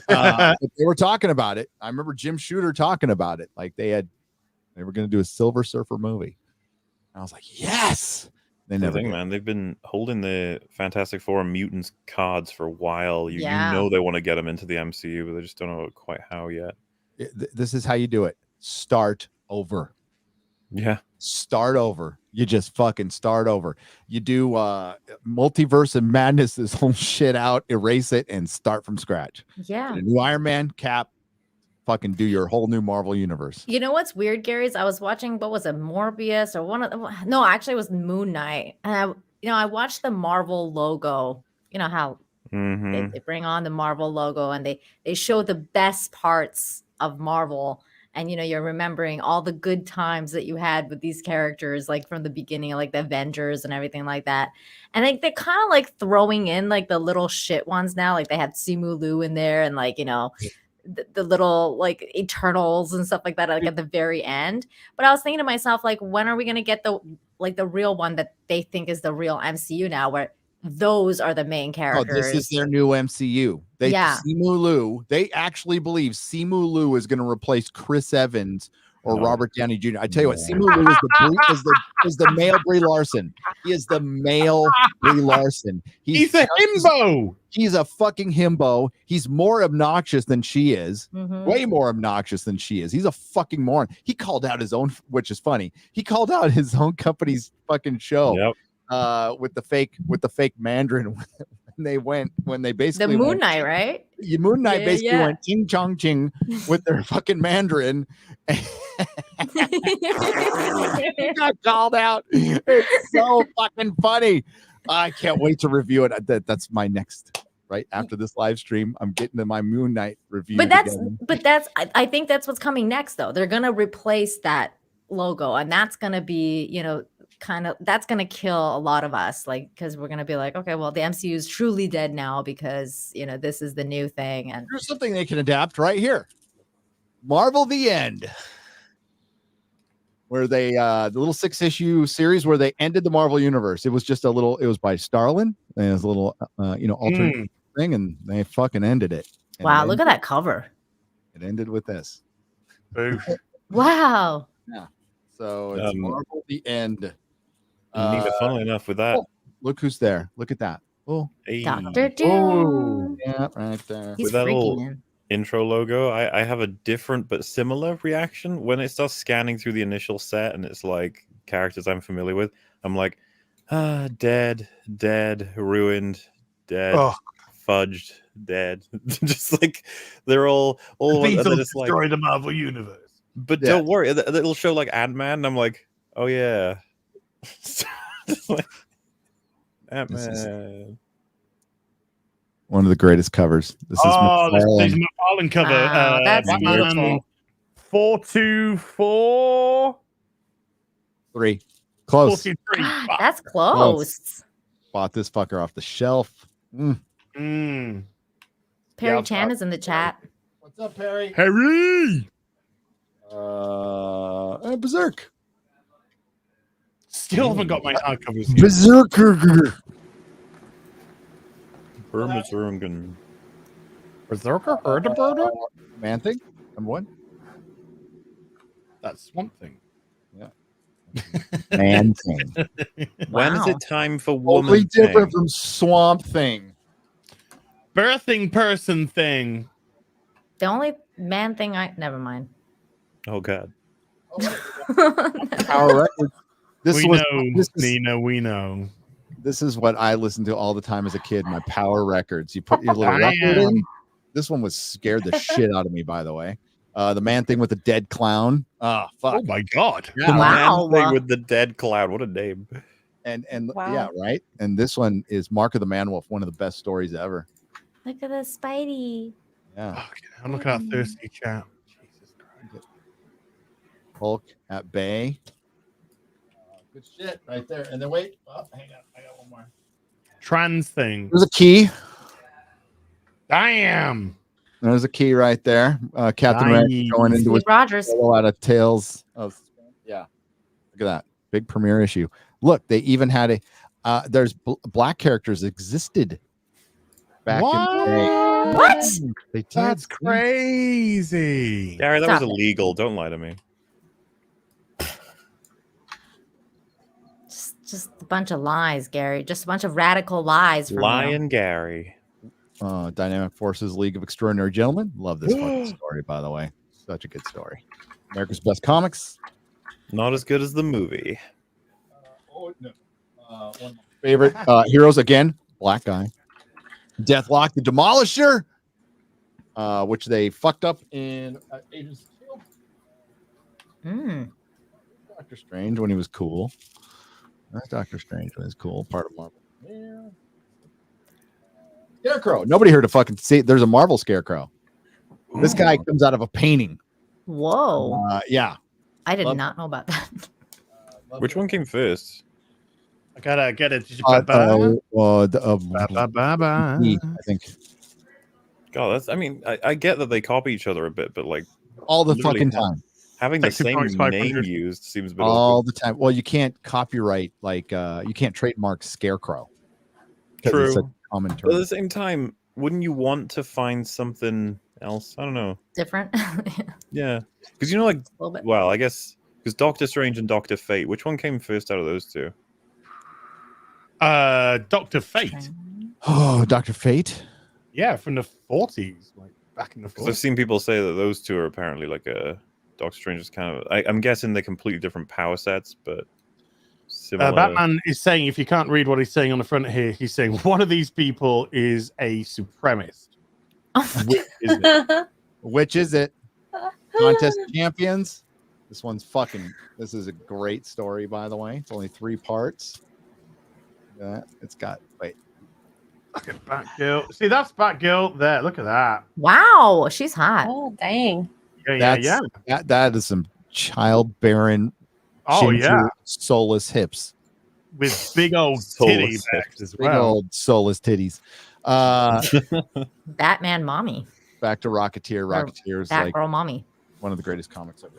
But they were talking about it. I remember Jim Shooter talking about it. Like they were going to do a Silver Surfer movie. And I was like, yes. They The never thing, did. man. They've been holding the Fantastic Four and Mutants cards for a while. You Yeah. know they want to get them into the MCU, but they just don't know quite how yet. This is how you do it. Start over. Yeah. Start over. You just fucking start over. You do multiverse and madness, this whole shit out, erase it, and start from scratch. Yeah. Get a new Iron Man, Cap, fucking do your whole new Marvel universe. You know what's weird, Gary? Is I was watching, what was it, Morbius or one of the, no, actually it was Moon Knight. And I watched the Marvel logo. You know how Mm-hmm. they bring on the Marvel logo and they show the best parts of Marvel. And you're remembering all the good times that you had with these characters, like from the beginning, like the Avengers and everything like that. And they're kind of like throwing in like the little shit ones now. Like they had Simu Liu in there, and like the little like Eternals and stuff like that, like at the very end. But I was thinking to myself, like, when are we gonna get the real one that they think is the real MCU now, where those are the main Oh, characters? this is their new MCU. Simu Liu, they actually believe Simu Liu is going to replace Chris Evans or Robert Downey Jr. I tell you what, Simu Liu is the male Brie Larson. He is the male Brie Larson. He's a himbo. He's a fucking himbo. He's more obnoxious than she is. Mhm. Way more obnoxious than she is. He's a fucking moron. He called out his own, which is funny. He called out his own company's fucking show. Yep. With the fake Mandarin when they basically The Moon Knight, right? Moon Knight Yeah, basically yeah. went ching chong ching with their fucking Mandarin. He got called out. It's so fucking funny. I can't wait to review it. That's my next right after this live stream. I'm getting to my Moon Knight review. But I think that's what's coming next, though. They're gonna replace that logo, and that's gonna be, that's gonna kill a lot of us, like, because we're gonna be like, okay, well, the MCU is truly dead now because this is the new thing. And here's something they can adapt right here. Marvel The End, where they the little 6-issue series where they ended the Marvel universe. It was just it was by Starlin, and it was a little alternate thing, and they fucking ended it. And wow, look at that cover. It ended with this. Wow. Yeah. So it's Marvel The End. Nina, funnily enough, with that, look who's there. Look at that. Oh, hey, Dr. Doom. yeah, right there. He's with that freaky, little man. intro logo, I have a different but similar reaction when it starts scanning through the initial set and it's like characters I'm familiar with. I'm like, dead, ruined, dead, fudged, dead. Just like they're all and then it's like destroy the Marvel universe. But don't worry, it'll show like Ant-Man, and I'm like, oh yeah. Like, Ant-Man. One of the greatest covers. This is This McFarlane. is McFarlane cover. Wow, that's Batman beautiful. 424. 3. Close. 43. That's close. Bought this fucker off the shelf. Perry Yeah, Chan is in the chat. What's up, Perry? Harry. Berserk. Still haven't got my hardcovers yet. Berserker. Berserker? Herdeberger? Man thing. Number 1. That's one thing. Yeah. Man thing. When is Wow. it time for Totally woman different thing? from Swamp Thing. Birthing person thing. The only man thing never mind. Oh god. Power Records. We know. We know. This is what I listened to all the time as a kid. My Power Records. You put your little record in. This one was scared the shit out of me, by the way. The Man Thing with the dead clown. Oh fuck! Oh my god! The Wow. Man Thing with the dead cloud. What a name. And Wow. yeah, right. And this one is Mark of the Man Wolf, one of the best stories ever. Look at the Spidey. Yeah, Okay, I'm looking at thirsty chat. Jesus Christ. Hulk at bay. Good shit right there. And then wait, hang on, I got one more. Trans thing. There's a key. Damn. There's a key right there. Captain Nice. Red going into Steve his Rogers. solo out of Tales. Yeah. Look at that big premiere issue. Look, they even had there's black characters existed back in the day. What? They did. That's crazy. Gary, that Stop was it. illegal. Don't lie to me. Just Just a bunch of lies, Gary. Just a bunch of radical lies from you. Lion Gary. Dynamic Forces League of Extraordinary Gentlemen. Love this fucking story, by the way. Such a good story. America's Best Comics. Not as good as the movie. One of my favorite heroes again, black guy. Deathlock the Demolisher, which they fucked up in Agents of Shield. Doctor Strange when he was cool. That's Doctor Strange when he was cool. Part of Marvel. Yeah. Scarecrow. Nobody heard a fucking see. There's a Marvel Scarecrow. This guy comes out of a painting. Whoa. Yeah. I did not know about that. Which one came first? I gotta get it. I think. God, that's. I mean, I get that they copy each other a bit, but like all the literally fucking time. having the same 500. name used seems a bit All awkward. the time. Well, you can't copyright you can't trademark Scarecrow. 'Cause True. it's a common term. But at the same time, wouldn't you want to find something else? I don't know. Different. Yeah, because you know, like, little bit. well, I guess because Doctor Strange and Doctor Fate, which one came first out of those two? Dr. Fate. Oh, Dr. Fate. Yeah, from the 40s, like back in the Because I've 40s. seen people say that those two are apparently like a Doctor Strange is kind of. I'm guessing they're completely different power sets, but similar. Batman is saying, if you can't read what he's saying on the front here, he's saying one of these people is a supremacist. Which is it? Which is it? Contest of Champions. This one's fucking. This is a great story, by the way. It's only 3 parts. It's got. Wait. Look at Batgirl. See, that's Batgirl there. Look at that. Wow, she's hot. Oh, dang. Yeah. That is some childbearing. Oh, ginger, yeah. soulless hips. With big old Soulless titty hips. backs as Big well. old soulless titties. Batman mommy. Back to Rocketeer. Rocketeer is like Batgirl mommy. one of the greatest comics ever.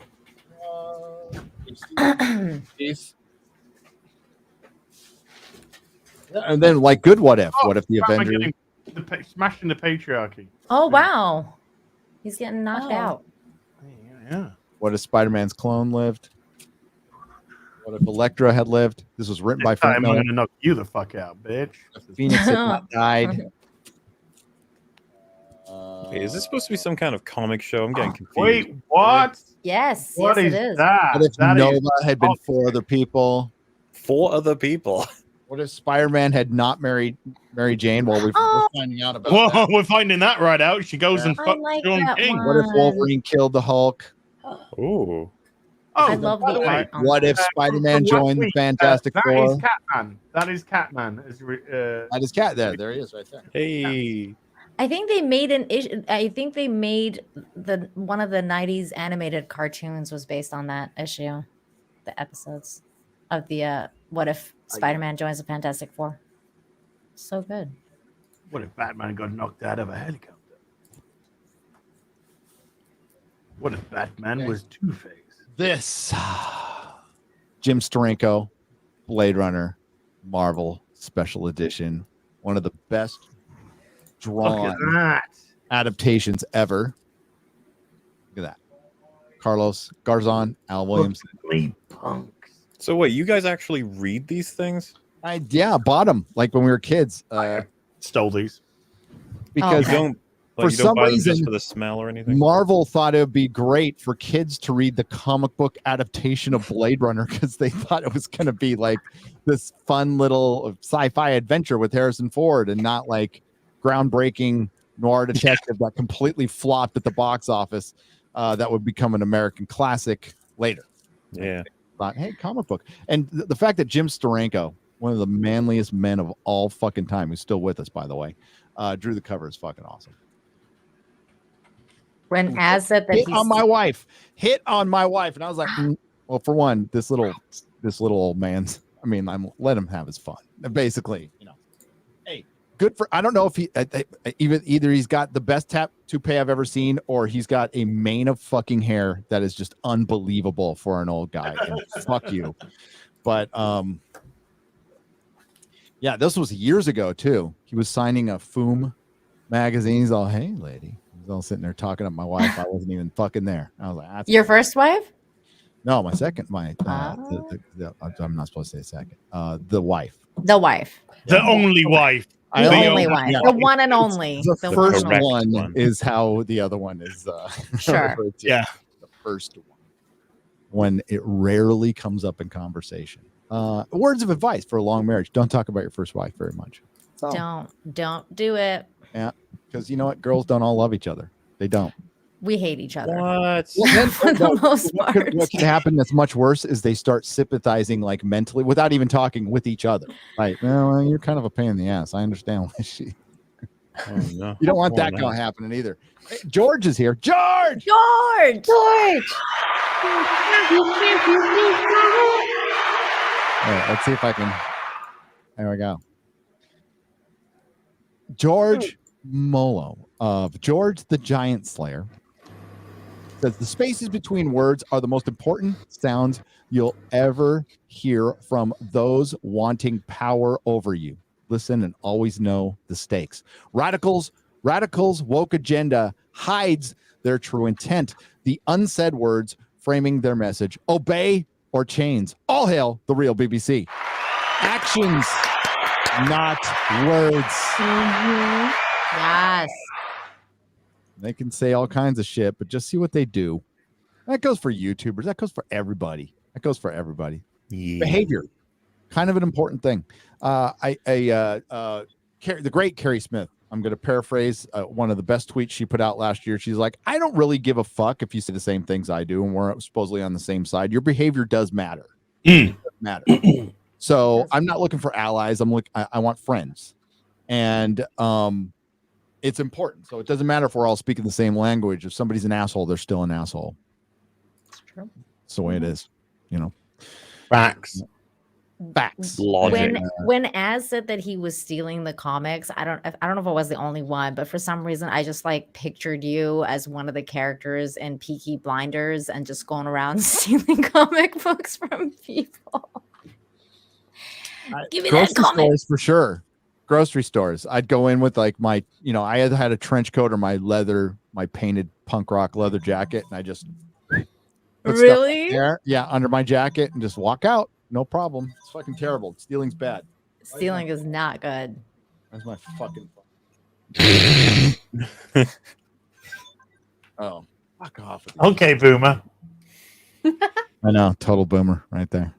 And then, like, good what if? What if the Batman Avengers? getting smashing the patriarchy. Oh wow. He's getting knocked out. Yeah. What if Spider-Man's clone lived? What if Elektra had lived? This was written by This time Frank I'm Miller. gonna knock you the fuck out, bitch. Phoenix had not died. Wait, is this supposed to be some kind of comic show? I'm getting confused. Wait, what? Yes, What yes is it is. that? What if That Nova is- had been 4 other people? 4 other people. What if Spider-Man had not married Mary Jane? Well, we're Oh. finding out about Whoa, that. we're finding that right out. She goes Yeah. and I fucks like Sean that King. one. What if Wolverine killed the Hulk? Ooh. Oh, I love by the way, art on What that. if Spider-Man from last joined the week, Fantastic that Four? is Catman. That is Catman. That is Cat. There he is, right there. Hey. I think they made an issue. I think they made one of the '90s animated cartoons was based on that issue, the episodes of the What If Spider-Man joins the Fantastic Four. So good. What if Batman got knocked out of a helicopter? What if Batman was Two-Face? This Jim Steranko, Blade Runner, Marvel Special Edition, one of the best Look at drawn that. adaptations ever. Look at that. Carlos Garzon, Al Williams. Lee punks. So wait, you guys actually read these things? I bought them like when we were kids. Stole these. Because You don't. Like, For you don't some buy them reason, just for the smell or anything. Marvel thought it would be great for kids to read the comic book adaptation of Blade Runner because they thought it was going to be like this fun little sci-fi adventure with Harrison Ford and not like groundbreaking noir detective that completely flopped at the box office. That would become an American classic later. Yeah. Thought, hey, comic book. And the fact that Jim Steranko, one of the manliest men of all fucking time, who's still with us, by the way, drew the cover is fucking awesome. When Az said that Hit he's on my wife, and I was like, well, for one, this little old man's. I mean, let him have his fun. Basically, hey, good for. I don't know if he either he's got the best toupee I've ever seen, or he's got a mane of fucking hair that is just unbelievable for an old guy. And fuck you, but yeah, this was years ago too. He was signing a Foom magazine. He's all, hey, lady. He's all sitting there talking to my wife. I wasn't even fucking there. I was like, that's your first wife? No, my second, I'm not supposed to say second. The wife. The wife. The only wife. The only only wife. yeah. The one and only. The first one and correct one one. is how the other one is. Sure. referred to. Yeah. The first one. When it rarely comes up in conversation. Words of advice for a long marriage: don't talk about your first wife very much. Don't do it. Yeah, because you know what? Girls don't all love each other. They don't. We hate each other. What? For the most part. What could happen that's much worse is they start sympathizing like mentally without even talking with each other. Like, well, you're kind of a pain in the ass. I understand why she. Oh, no. You don't want Oh, that no. going happening either. Hey, George is here. George. George. All right, let's see if I can. There we go. George Molo of George the Giant Slayer says the spaces between words are the most important sounds you'll ever hear from those wanting power over you. Listen and always know the stakes. Radicals woke agenda hides their true intent. The unsaid words framing their message. Obey or chains. All hail the real BBC. Actions, not words. Yes. They can say all kinds of shit, but just see what they do. That goes for YouTubers. That goes for everybody. Yeah. Behavior, kind of an important thing. The great Carrie Smith. I'm going to paraphrase one of the best tweets she put out last year. She's like, I don't really give a fuck if you say the same things I do, and we're supposedly on the same side. Your behavior does matter. It does matter. So I'm not looking for allies. I want friends, and it's important. So it doesn't matter if we're all speaking the same language. If somebody's an asshole, they're still an asshole. It's true. It's the way it is. You know. Facts. Logic. When Az said that he was stealing the comics, I don't know if I was the only one, but for some reason I just like pictured you as one of the characters in Peaky Blinders and just going around stealing comic books from people. Give me that Grocery comic. stores for sure. Grocery stores. I'd go in with like my, I either had a trench coat or my painted punk rock leather jacket, and I just put stuff Really? there, under my jacket and just walk out. No problem. It's fucking terrible. Stealing's bad. Stealing is not good. That's my fucking. Oh, fuck off. Okay, boomer. I know, total boomer right there.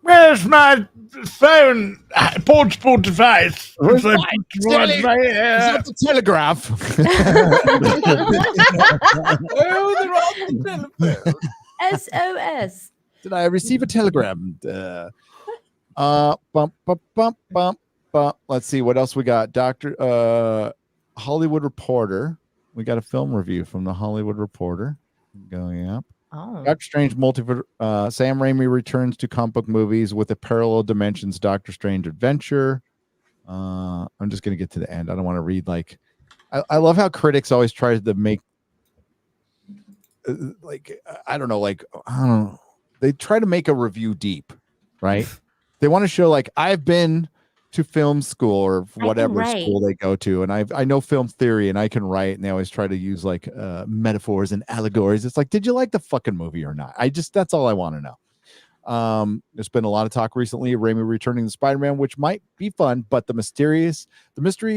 Where's my phone? Portable device. Where's So- mine? Is that the telegraph? SOS. Did I receive a telegram? Bump. Let's see what else we got. Hollywood Reporter. We got a film review from the Hollywood Reporter going up. Oh. Doctor Strange Sam Raimi returns to comic book movies with a parallel dimensions Doctor Strange adventure. I'm just gonna get to the end. I don't want to read I love how critics always try to make I don't know. They try to make a review deep, right? They want to show I've been to film school or whatever school they go to, and I know film theory and I can write, and they always try to use metaphors and allegories. It's like, did you like the fucking movie or not? That's all I want to know. There's been a lot of talk recently of Raimi returning to Spider-Man, which might be fun, but the mysteries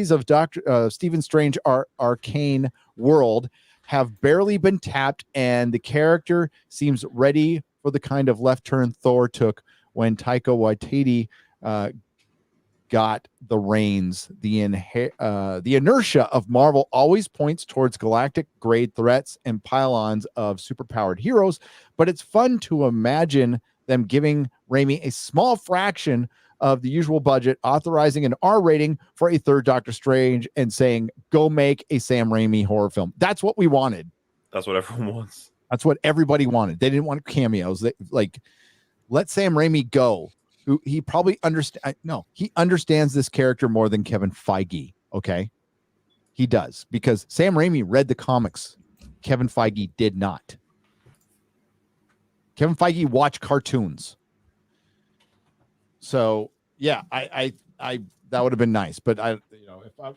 of Dr. Stephen Strange arcane world have barely been tapped, and the character seems ready for the kind of left turn Thor took when Taika Waititi got the reins. The inertia of Marvel always points towards galactic grade threats and pylons of superpowered heroes, but it's fun to imagine them giving Raimi a small fraction of the usual budget, authorizing an R rating for a third Doctor Strange, and saying, go make a Sam Raimi horror film. That's what we wanted. That's what everyone wants. That's what everybody wanted. They didn't want cameos. Let Sam Raimi go. He probably he understands this character more than Kevin Feige. Okay. He does, because Sam Raimi read the comics. Kevin Feige did not. Kevin Feige watched cartoons. So yeah, I that would have been nice. But if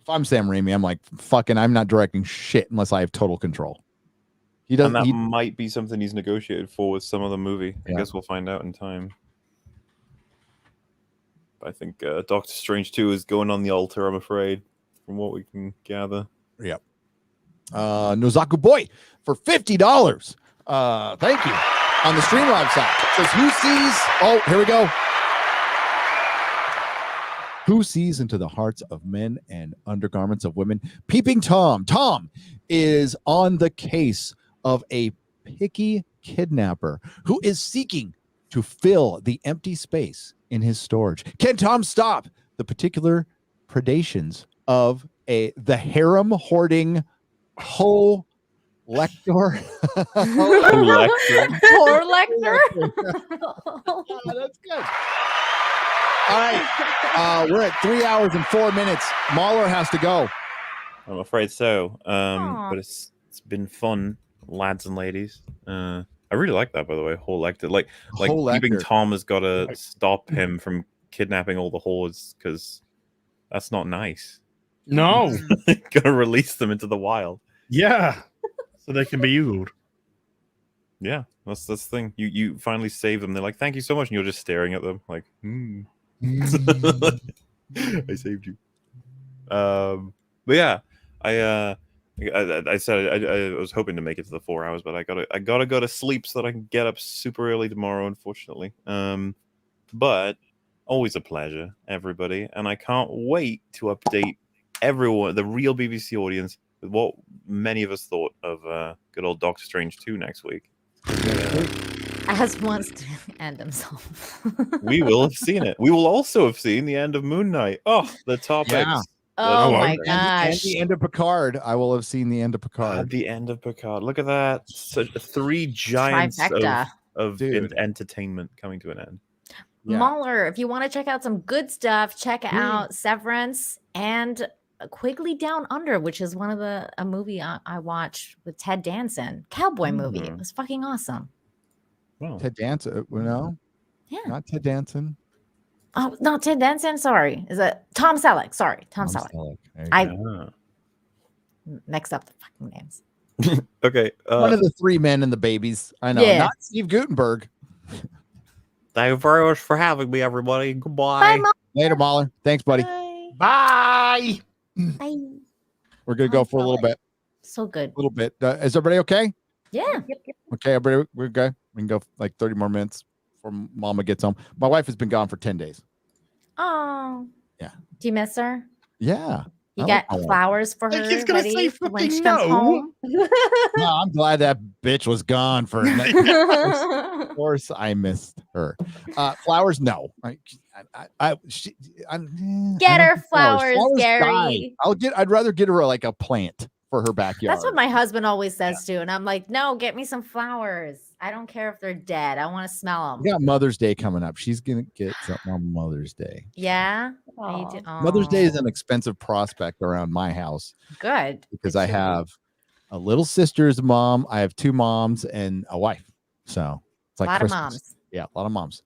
I'm Sam Raimi, I'm like, fucking, I'm not directing shit unless I have total control. He doesn't. And that might be something he's negotiated for with some other movie. I guess we'll find out in time. I think Doctor Strange 2 is going on the altar, I'm afraid, from what we can gather. Yep. Nozaku Boy for $50. Thank you. On the stream live side. Says who sees. Oh, here we go. Who sees into the hearts of men and undergarments of women? Peeping Tom. Tom is on the case of a picky kidnapper who is seeking to fill the empty space in his storage. Can Tom stop the particular predations of the harem hoarding Ho Lector? Poor Lector. That's good. All right, we're at 3 hours and 4 minutes. MauLer has to go. I'm afraid so. But it's been fun, lads and ladies. I really like that, by the way. Whole Lector, like keeping Tom has got to stop him from kidnapping all the hordes because that's not nice. No, got to release them into the wild. Yeah, so they can be used. Yeah, that's the thing. You finally save them. They're like, "Thank you so much," and you're just staring at them like, I saved you. But yeah, I said I was hoping to make it to the 4 hours, but I gotta go to sleep so that I can get up super early tomorrow, unfortunately. But always a pleasure, everybody, and I can't wait to update everyone, the real BBC audience, with what many of us thought of good old Doctor Strange 2 next week. As wants to end himself. We will have seen it. We will also have seen the end of Moon Knight. Oh, the topics. Yeah. Oh my And gosh. the end of Picard. I will have seen the end of Picard. The end of Picard. Look at that. Such 3 giants of entertainment coming to an end. Yeah. MauLer, if you want to check out some good stuff, check out Severance and Quigley Down Under, which is one of a movie I watched with Ted Danson. Cowboy movie. It was fucking awesome. Wow. Ted Danson. No. Yeah. Not Ted Danson. Oh, not Ted Danson. Sorry. Is it Tom Selleck? Sorry. Tom Selleck. I mixed up the fucking names. Okay. One of the 3 men and the babies. I know. Yeah. Not Steve Gutenberg. Thank you very much for having me, everybody. Goodbye. Bye, Mom. Later, MauLer. Thanks, buddy. Bye. Bye. We're going to go for a little bit. So good. A little bit. Is everybody okay? Yeah. Okay, everybody, we're good. We can go like 30 more minutes before Mama gets home. My wife has been gone for 10 days. Oh. Yeah. Do you miss her? Yeah. You I got like my wife. flowers for her He's gonna ready say for when she fucking comes no. home? No, I'm glad that bitch was gone for Of course, I missed her. Flowers, no. Get I her don't flowers, die. Gary. I'd rather get her like a plant for her backyard. That's what my husband always says too. And I'm like, no, get me some flowers. I don't care if they're dead. I want to smell them. We got Mother's Day coming up. She's gonna get something on Mother's Day. Yeah. Mother's Day is an expensive prospect around my house. Good. Because I have a little sister's mom, I have 2 moms and a wife. So it's like a lot Christmas. of moms. Yeah, a lot of moms.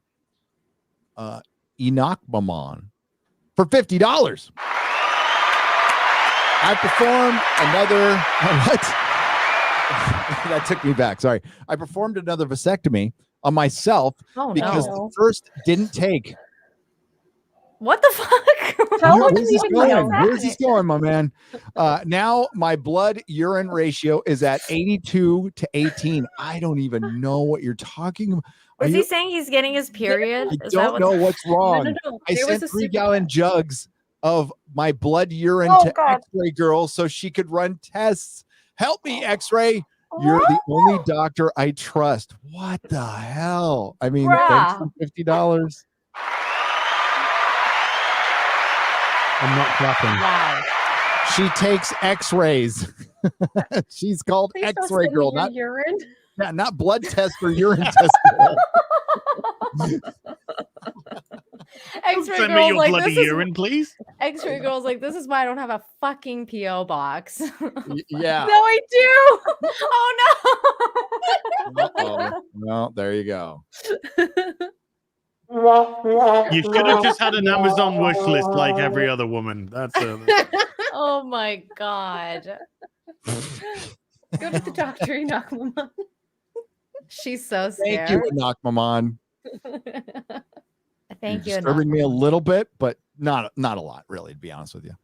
Enoch Mamon for $50. I performed another what? That took me back. Sorry. I performed another vasectomy on myself because the first didn't take. What the fuck? Where's this going, my man? Now my blood urine ratio is at 82 to 18. I don't even know what you're talking about. Is he saying he's getting his period? I don't know what's wrong. No. I sent 3-gallon jugs of my blood urine to X-ray girl so she could run tests. Help me, X-ray. You're the only doctor I trust. What the hell? I mean, thanks for $50. I'm not clapping. Wow. She takes X-rays. She's called X-ray girl, not urine. Yeah, not blood test for urine test. X-ray Send me girl's your like, bloody this urine, please. X-ray girl's like, this is why I don't have a fucking PO box. Yeah. No, I do. Oh no. Uh-oh. Well, there you go. You should have just had an Amazon wish list like every other woman. That's Oh my god. Go to the doctor, Inakmamon. She's so Thank scared. you, Knockmamon. Thank you. You're disturbing me a little bit, but not a lot, really, to be honest with you.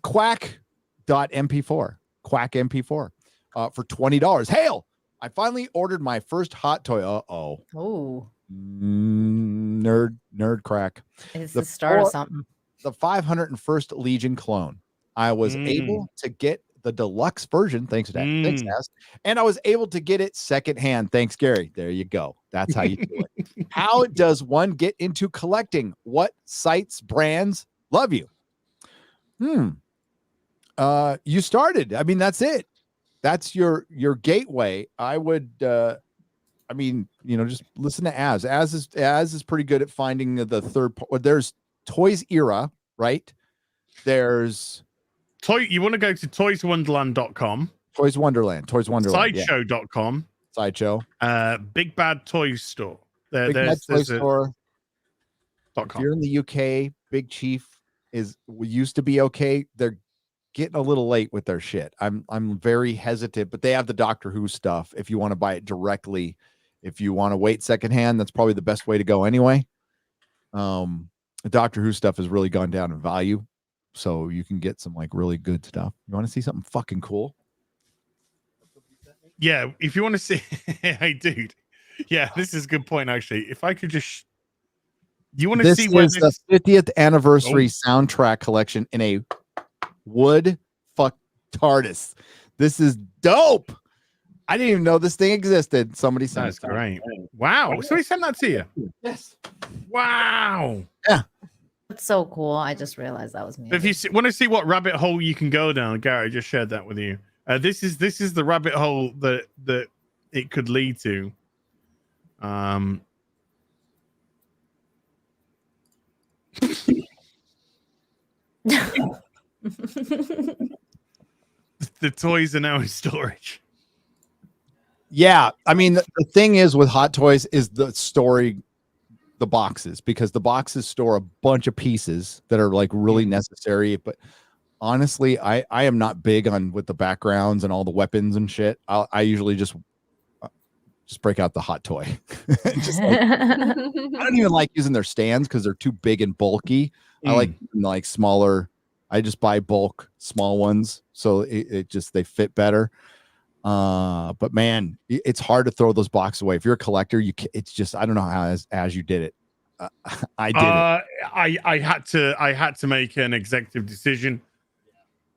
Quack.mp4. Quack MP4 for $20. Hail! I finally ordered my first hot toy. Uh-oh. Oh. Nerd crack. It's the start of something. The 501st Legion clone. I was able to get the deluxe version, thanks, Dad. Thanks, Ass. And I was able to get it secondhand. Thanks, Gary. There you go. That's how you do it. How does one get into collecting? What sites, brands love you? You started. I mean, that's it. That's your gateway. I would just listen to Az. Az is pretty good at finding the third part. There's Toys Era, right? There's you want to go to toyswonderland.com. Toys Wonderland. Sideshow.com. Sideshow. Big Bad Toys Store. Big Bad Toy Store. .com. If you're in the UK, Big Chief used to be okay. They're getting a little late with their shit. I'm very hesitant, but they have the Doctor Who stuff if you want to buy it directly. If you want to wait secondhand, that's probably the best way to go anyway. The Doctor Who stuff has really gone down in value, so you can get some like really good stuff. You want to see something fucking cool? Yeah, if you want to see, hey, dude. Yeah, this is a good point actually. If I could just, you want to see where this is the 50th anniversary soundtrack collection in a wood fuck TARDIS. This is dope. I didn't even know this thing existed. Somebody sent That's great. Wow. Somebody sent that to you. Yes. Wow. Yeah. That's so cool. I just realized that was me. If you want to see what rabbit hole you can go down, Gary just shared that with you. This is the rabbit hole that it could lead to. The toys are now in storage. Yeah, I mean the thing is with Hot Toys is the story, the boxes, because the boxes store a bunch of pieces that are like really necessary. But honestly, I am not big on with the backgrounds and all the weapons and shit. I usually just break out the hot toy. I don't even like using their stands because they're too big and bulky. I like smaller. I just buy bulk small ones, so it just they fit better. But man, it's hard to throw those boxes away. If you're a collector, it's just I don't know how as you did it. I did it. I had to make an executive decision,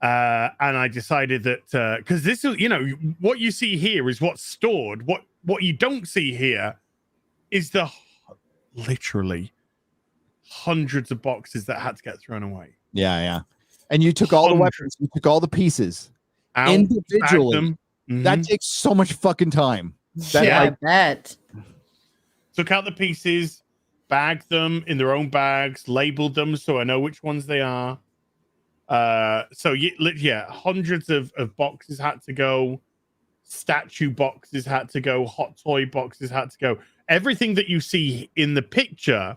and I decided that because this is what you see here is what's stored. What you don't see here is the literally hundreds of boxes that had to get thrown away. Yeah. And you took all the weapons, you took all the pieces individually. That takes so much fucking time. I bet. Took out the pieces, bagged them in their own bags, labeled them so I know which ones they are. So hundreds of boxes had to go. Statue boxes had to go. Hot toy boxes had to go. Everything that you see in the picture,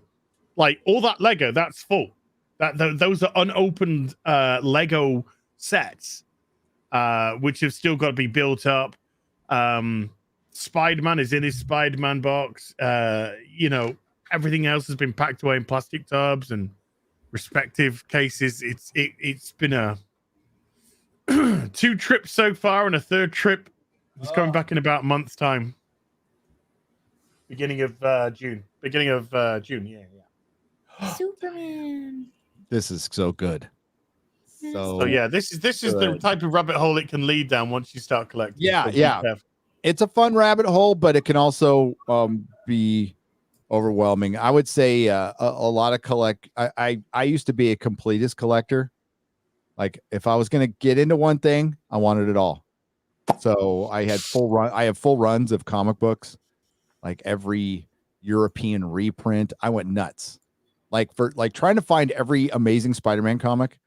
like all that Lego, that's full. Those are unopened Lego sets, which have still got to be built up. Spider-Man is in his Spider-Man box. Everything else has been packed away in plastic tubs and respective cases. It's been a 2 trips so far, and a third trip is coming back in about a month's time. Beginning of June. Yeah. Superman. This is so good. So yeah, this is the type of rabbit hole it can lead down once you start collecting. Yeah. It's a fun rabbit hole, but it can also be overwhelming. I would say a lot of I used to be a completist collector. Like if I was going to get into one thing, I wanted it all. So I have full runs of comic books, like every European reprint. I went nuts. Like trying to find every Amazing Spider-Man comic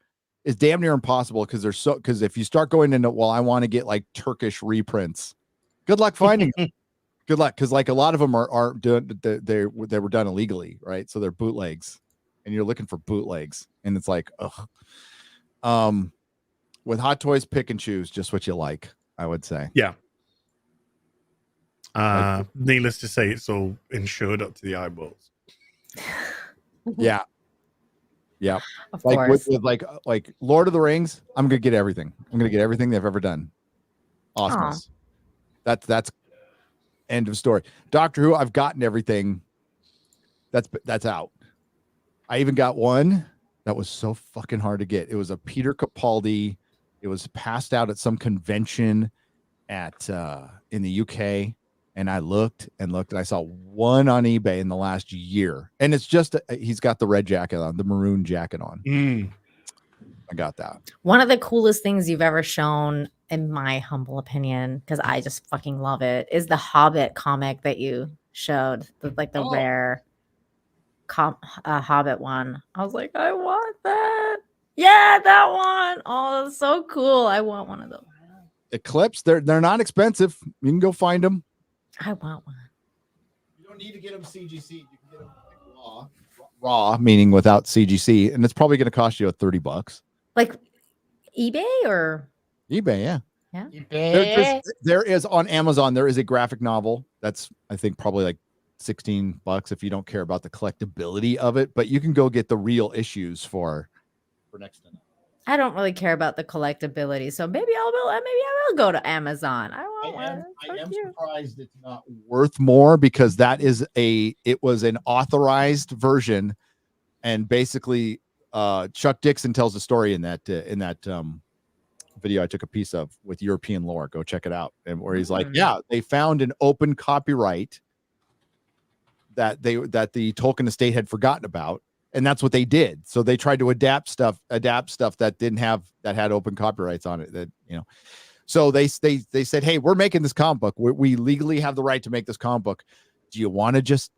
is damn near impossible because if you start going into, well, I want to get like Turkish reprints. Good luck finding them. Good luck, because like a lot of them aren't doing they were done illegally, right? So they're bootlegs, and you're looking for bootlegs, and it's like, ugh. With Hot Toys, pick and choose just what you like. I would say. Yeah. Needless to say, it's all insured up to the eyeballs. Yeah. Yeah. Of Like course. with like Lord of the Rings, I'm gonna get everything. I'm gonna get everything they've ever done. Awesomeness. That's end of story. Doctor Who, I've gotten everything. That's out. I even got one that was so fucking hard to get. It was a Peter Capaldi. It was passed out at some convention at in the UK. And I looked and I saw one on eBay in the last year. And it's just, he's got the red jacket on, the maroon jacket on. I got that. One of the coolest things you've ever shown, in my humble opinion, because I just fucking love it, is the Hobbit comic that you showed, the rare Hobbit one. I was like, I want that. Yeah, that one. Oh, that's so cool. I want one of those. Eclipse, they're not expensive. You can go find them. I want one. You don't need to get them CGC. You can get them raw, meaning without CGC, and it's probably going to cost you $30. Like eBay or eBay, yeah. Yeah. There is on Amazon. There is a graphic novel that's, I think, probably like $16 if you don't care about the collectability of it. But you can go get the real issues for next to nothing. I don't really care about the collectability, so maybe I will go to Amazon. I am surprised it's not worth more, because it was an authorized version, and basically Chuck Dixon tells a story in that video I took a piece of with European lore. Go check it out. And where he's like, yeah, they found an open copyright that the Tolkien estate had forgotten about. And that's what they did. So they tried to adapt stuff that had open copyrights on it. So they said, hey, we're making this comic book. We legally have the right to make this comic book. Do you want to just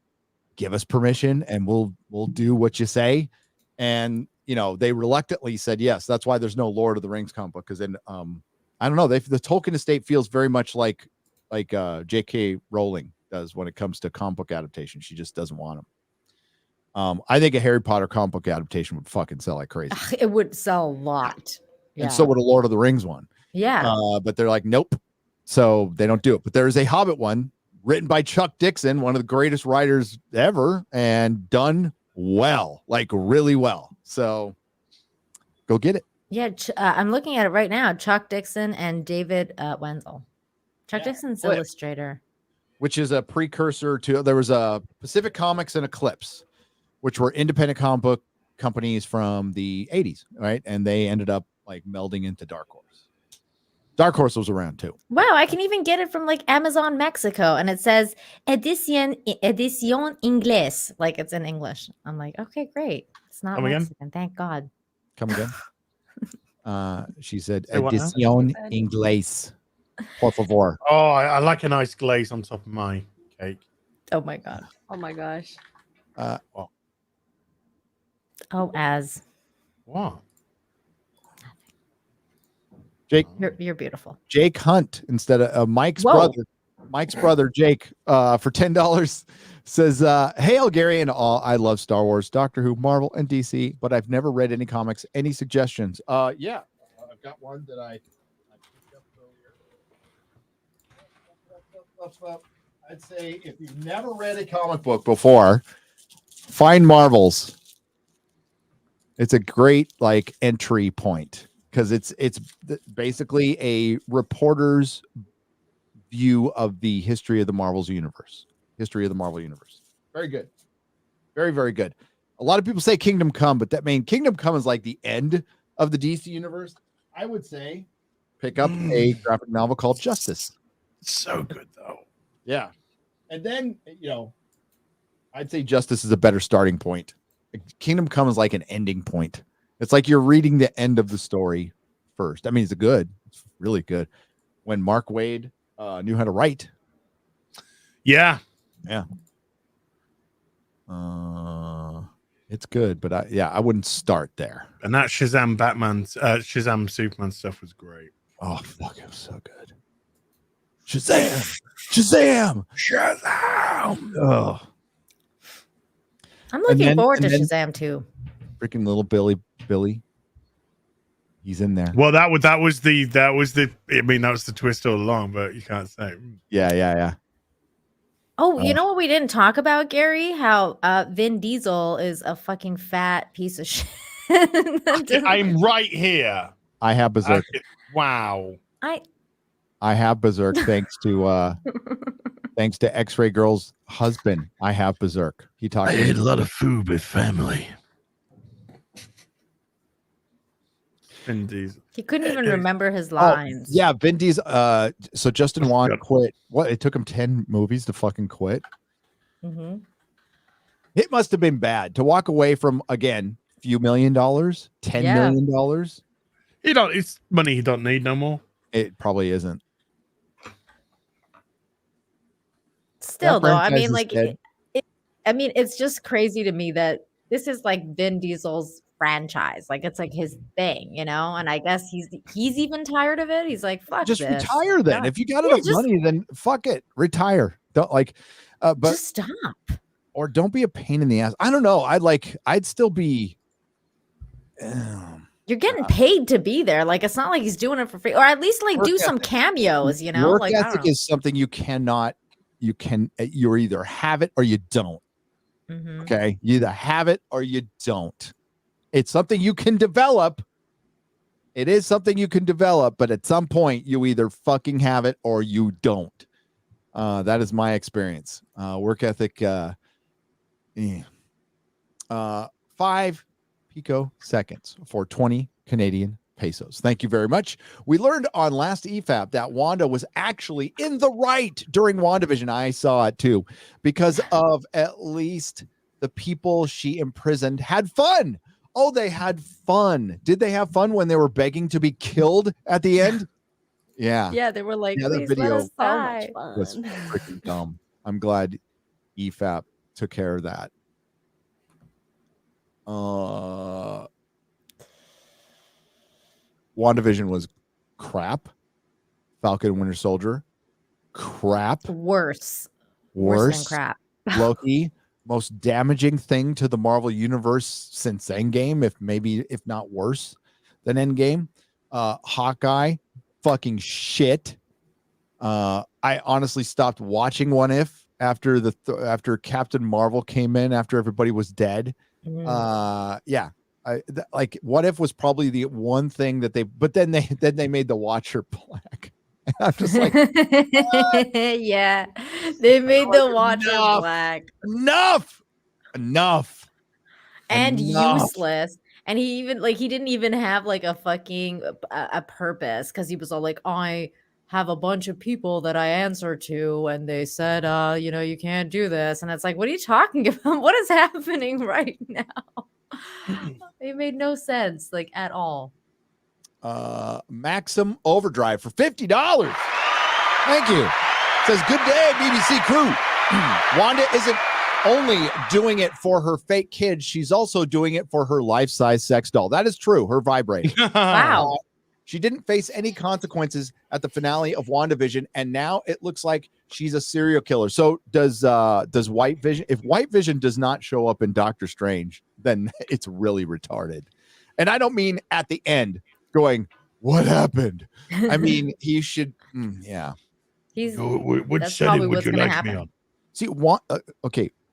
give us permission and we'll do what you say? And they reluctantly said yes. That's why there's no Lord of the Rings comic book, because then I don't know. The Tolkien estate feels very much like J.K. Rowling does when it comes to comic book adaptation. She just doesn't want them. I think a Harry Potter comic book adaptation would fucking sell like crazy. It would sell a lot. Yeah. And so would a Lord of the Rings one. Yeah. But they're like, nope. So they don't do it. But there is a Hobbit one written by Chuck Dixon, one of the greatest writers ever, and done well, like really well. So go get it. Yeah. I'm looking at it right now. Chuck Dixon and David Wenzel. Chuck Dixon's illustrator. Which is a precursor to, there was a Pacific Comics and Eclipse, which were independent comic book companies from the 80s, right? And they ended up like melding into Dark Horse. Dark Horse was around too. Wow, I can even get it from like Amazon Mexico, and it says edición inglés, like it's in English. I'm like, okay, great. It's not Mexican, thank God. Come again. She said edición inglés. Por favor. Oh, I like a nice glaze on top of my cake. Oh my God. Oh my gosh. As what? Jake, you're beautiful. Jake Hunt instead of Mike's brother. Mike's brother Jake for $10 says, "Hey, Gary and all. I love Star Wars, Doctor Who, Marvel, and DC, but I've never read any comics. Any suggestions?" Yeah, I've got one that I picked up earlier. I'd say if you've never read a comic book before, find Marvels. It's a great like entry point, because it's basically a reporter's view of the history of the Marvel universe. Very good. Very, very good. A lot of people say Kingdom Come, but Kingdom Come is like the end of the DC universe. I would say pick up a graphic novel called Justice. It's so good though. Yeah. And then, I'd say Justice is a better starting point. Kingdom Come is like an ending point. It's like you're reading the end of the story first. I mean, it's really good. When Mark Waid knew how to write. Yeah. It's good, but I wouldn't start there. And that Shazam Superman stuff was great. Oh fuck, it was so good. Shazam! Oh. I'm looking forward to Shazam too. Freaking little Billy. He's in there. Well, that was the I mean, that was the twist all along, but you can't say. Yeah. Oh, you know what we didn't talk about, Gary? How Vin Diesel is a fucking fat piece of shit. I'm right here. I have Berserk. Wow. I have Berserk thanks to X-Ray Girl's husband. I have Berserk. He talked. I ate a lot of food with family. Vin Diesel. He couldn't even remember his lines. Yeah, Vin Diesel. So Justin Wan quit. What? It took him 10 movies to fucking quit. Mm-hmm. It must have been bad to walk away from, again, few $1 million, $10 million. It's money he don't need no more. It probably isn't. Still, though, I mean, like, it's just crazy to me that this is like Vin Diesel's franchise. Like, it's like his thing, you know? And I guess he's even tired of it. He's like, fuck just this. retire then. If you got enough money, then fuck it. Retire. Don't like, but just stop. Or don't be a pain in the ass. I don't know. I'd still be. You're getting paid to be there. Like, it's not like he's doing it for free, or at least like do some cameos, you know? Work like, ethic is something you either have it or you don't. Mm-hmm. Okay. You either have it or you don't. It's something you can develop. It is something you can develop, but at some point you either fucking have it or you don't. That is my experience. Work ethic. 5 picoseconds for 20 Canadian pesos. Thank you very much. We learned on last EFAP that Wanda was actually in the right during WandaVision. I saw it too, because of at least the people she imprisoned had fun. Oh, they had fun. Did they have fun when they were begging to be killed at the end? Yeah. Yeah, they were like, that please video let us die. was freaking dumb. I'm glad EFAP took care of that. WandaVision was crap. Falcon and Winter Soldier, crap. Worse than crap. Loki, most damaging thing to the Marvel universe since Endgame, if not worse than Endgame. Hawkeye, fucking shit. I honestly stopped watching What If after Captain Marvel came in after everybody was dead. Like What If was probably the one thing that then they made the Watcher black. I'm just like, yeah, they made the Watcher black. Enough. And useless. And he didn't even have like a fucking a purpose, because he was all like, I have a bunch of people that I answer to, and they said, you can't do this. And it's like, what are you talking about? What is happening right now? It made no sense, like, at all. Maxim Overdrive for $50. Thank you. Says, good day, BBC crew. Wanda isn't only doing it for her fake kids, she's also doing it for her life-size sex doll. That is true. Her vibrator. Wow. She didn't face any consequences at the finale of WandaVision, and now it looks like she's a serial killer. So does White Vision? If White Vision does not show up in Doctor Strange, then it's really retarded. And I don't mean at the end going, what happened? I mean, he should, yeah. Which setting would you like me on? See,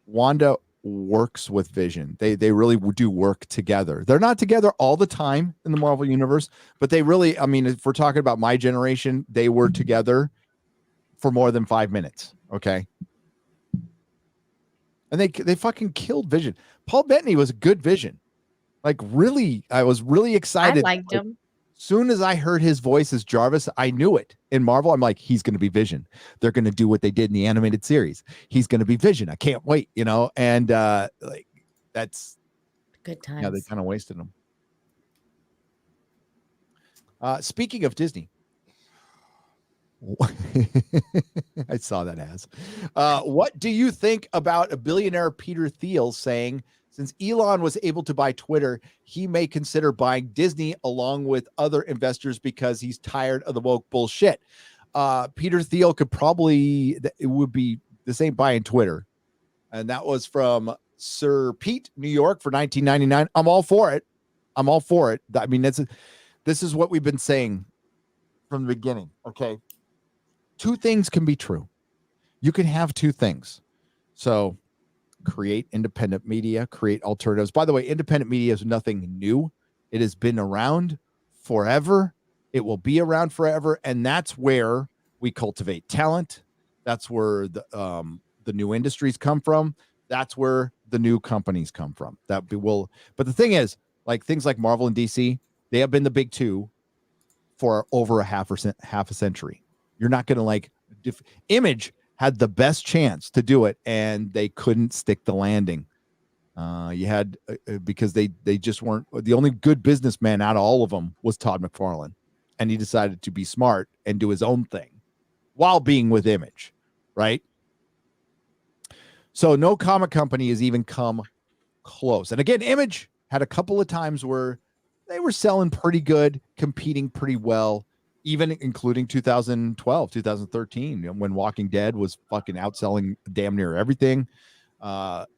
Wanda works with Vision. They really do work together. They're not together all the time in the Marvel universe, but they really, I mean, if we're talking about my generation, they were together for more than 5 minutes. Okay. And they fucking killed Vision. Paul Bettany was a good Vision. Like, really, I was really excited. I liked him. Soon as I heard his voice as Jarvis, I knew it. In Marvel, I'm like, he's going to be Vision. They're going to do what they did in the animated series. He's going to be Vision. I can't wait, And like, that's good times. Yeah, they kind of wasted him. Speaking of Disney, I saw that as. What do you think about a billionaire Peter Thiel saying, since Elon was able to buy Twitter, he may consider buying Disney along with other investors because he's tired of the woke bullshit? Peter Thiel could probably, it would be the same buying Twitter. And that was from Sir Pete, New York for $19.99. I'm all for it. I mean, this is what we've been saying from the beginning. Okay. Two things can be true. You can have two things. So create independent media, create alternatives. By the way, independent media is nothing new. It has been around forever. It will be around forever. And that's where we cultivate talent. That's where the new industries come from. That's where the new companies come from. But the thing is, like things like Marvel and DC, they have been the big two for over half a century. You're not going to Image had the best chance to do it, and they couldn't stick the landing. Because they just weren't. The only good businessman out of all of them was Todd McFarlane, and he decided to be smart and do his own thing while being with Image, right? So no comic company has even come close. And again, Image had a couple of times where they were selling pretty good, competing pretty well, even including 2012, 2013, when Walking Dead was fucking outselling damn near everything.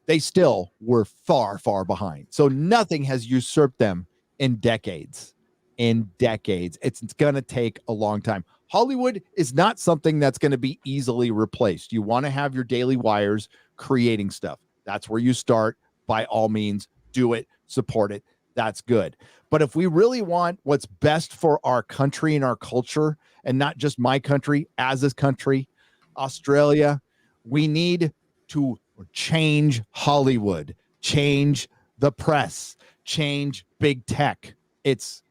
They still were far, far behind. So nothing has usurped them in decades. It's going to take a long time. Hollywood is not something that's going to be easily replaced. You want to have your daily wires creating stuff. That's where you start. By all means, do it, support it. That's good. But if we really want what's best for our country and our culture, and not just my country, as this country, Australia, we need to change Hollywood, change the press, change big tech. It's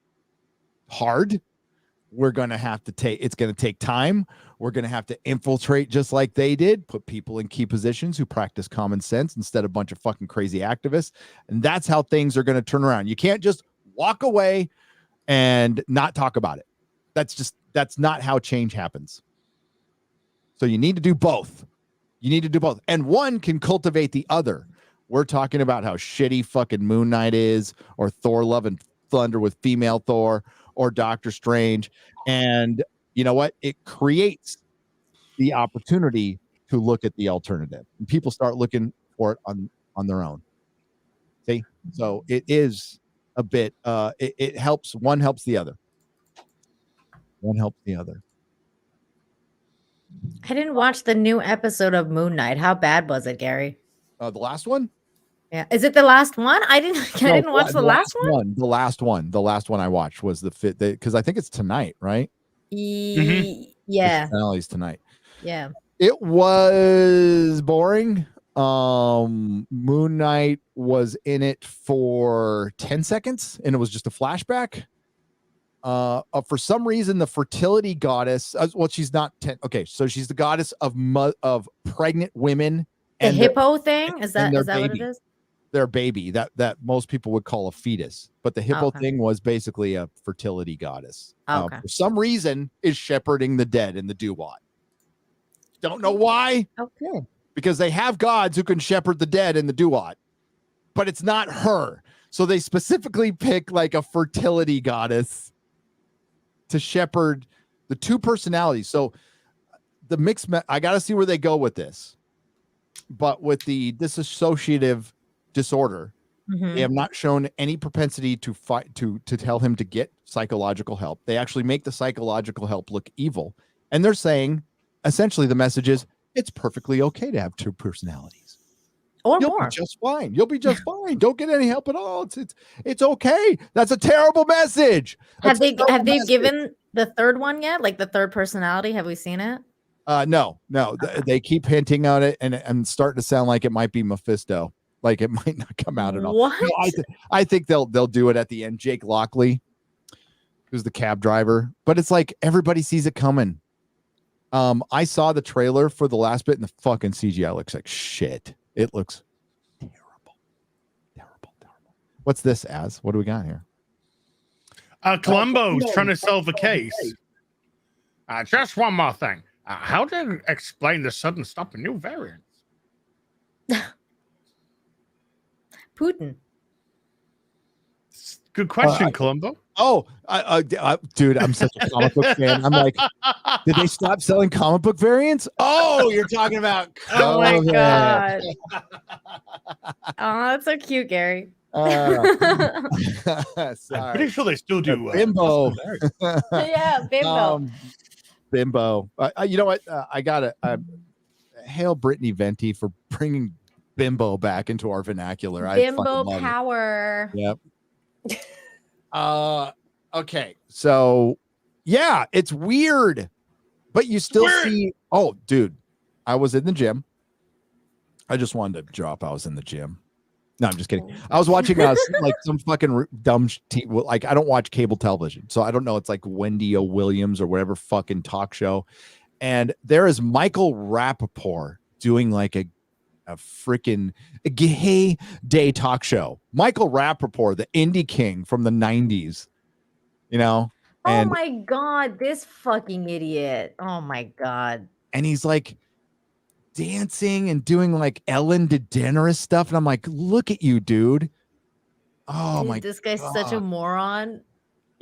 hard. We're going to have to it's going to take time. We're going to have to infiltrate just like they did, put people in key positions who practice common sense instead of a bunch of fucking crazy activists. And that's how things are going to turn around. You can't just walk away and not talk about it. That's not how change happens. So you need to do both. And one can cultivate the other. We're talking about how shitty fucking Moon Knight is, or Thor Love and Thunder with female Thor, or Doctor Strange. And you know what? It creates the opportunity to look at the alternative. And people start looking for it on their own. See? So it is a bit, it helps. One helps the other. I didn't watch the new episode of Moon Knight. How bad was it, Gary? The last one? Yeah. Is it the last one? I didn't watch the last one. The last one I watched was because I think it's tonight, right? Yeah. Finale's tonight. Yeah. It was boring. Moon Knight was in it for 10 seconds, and it was just a flashback. For some reason, the fertility goddess. She's not 10. Okay, so she's the goddess of pregnant women. The hippo thing is that what it is? Their baby that most people would call a fetus, but the hippo thing was basically a fertility goddess. For some reason, is shepherding the dead in the Duwat. Don't know why. Okay. Because they have gods who can shepherd the dead in the Duwat, but it's not her. So they specifically pick like a fertility goddess to shepherd the two personalities. So the mixed, I got to see where they go with this. But with the dissociative disorder, they have not shown any propensity to fight to tell him to get psychological help. They actually make the psychological help look evil, and they're saying essentially the message is it's perfectly okay to have two personalities, or you'll more. Be just fine. You'll be just fine. Don't get any help at all. It's okay. That's a terrible message. Have they given the third one yet? Like the third personality? Have we seen it? No. They keep hinting at it, and I'm starting to sound like it might be Mephisto. Like it might not come out at all. What? No, I think they'll do it at the end. Jake Lockley, who's the cab driver, but it's like everybody sees it coming. I saw the trailer for the last bit, and the fucking CGI looks like shit. It looks terrible. What's this as? What do we got here? Columbo's trying to solve a case. Just one more thing. How do you explain the sudden stop in new variants? Putin. Good question, Columbo. Dude, I'm such a comic book fan. I'm like, did they stop selling comic book variants? Oh, you're talking about. Oh my god. Oh, that's so cute, Gary. I'm Sorry. pretty sure they still do. Bimbo. Yeah, Bimbo. Bimbo. You know what? I got to hail Brittany Venti for bringing Bimbo back into our vernacular. I fucking Bimbo love it. power. Yep. Okay. So, yeah, it's weird, but you still see. Oh, dude, I was in the gym. I just wanted to drop. I was in the gym. No, I'm just kidding. I was watching like some fucking dumb like I don't watch cable television, so I don't know. It's like Wendy O. Williams or whatever fucking talk show, and there is Michael Rappaport doing like a freaking gay day talk show. Michael Rappaport, the indie king from the 90s, you know. Oh my god, this fucking idiot. Oh my god. And he's like dancing and doing like Ellen DeGeneres stuff. And I'm like, look at you, dude. Oh Dude, my this guy's God. such a moron.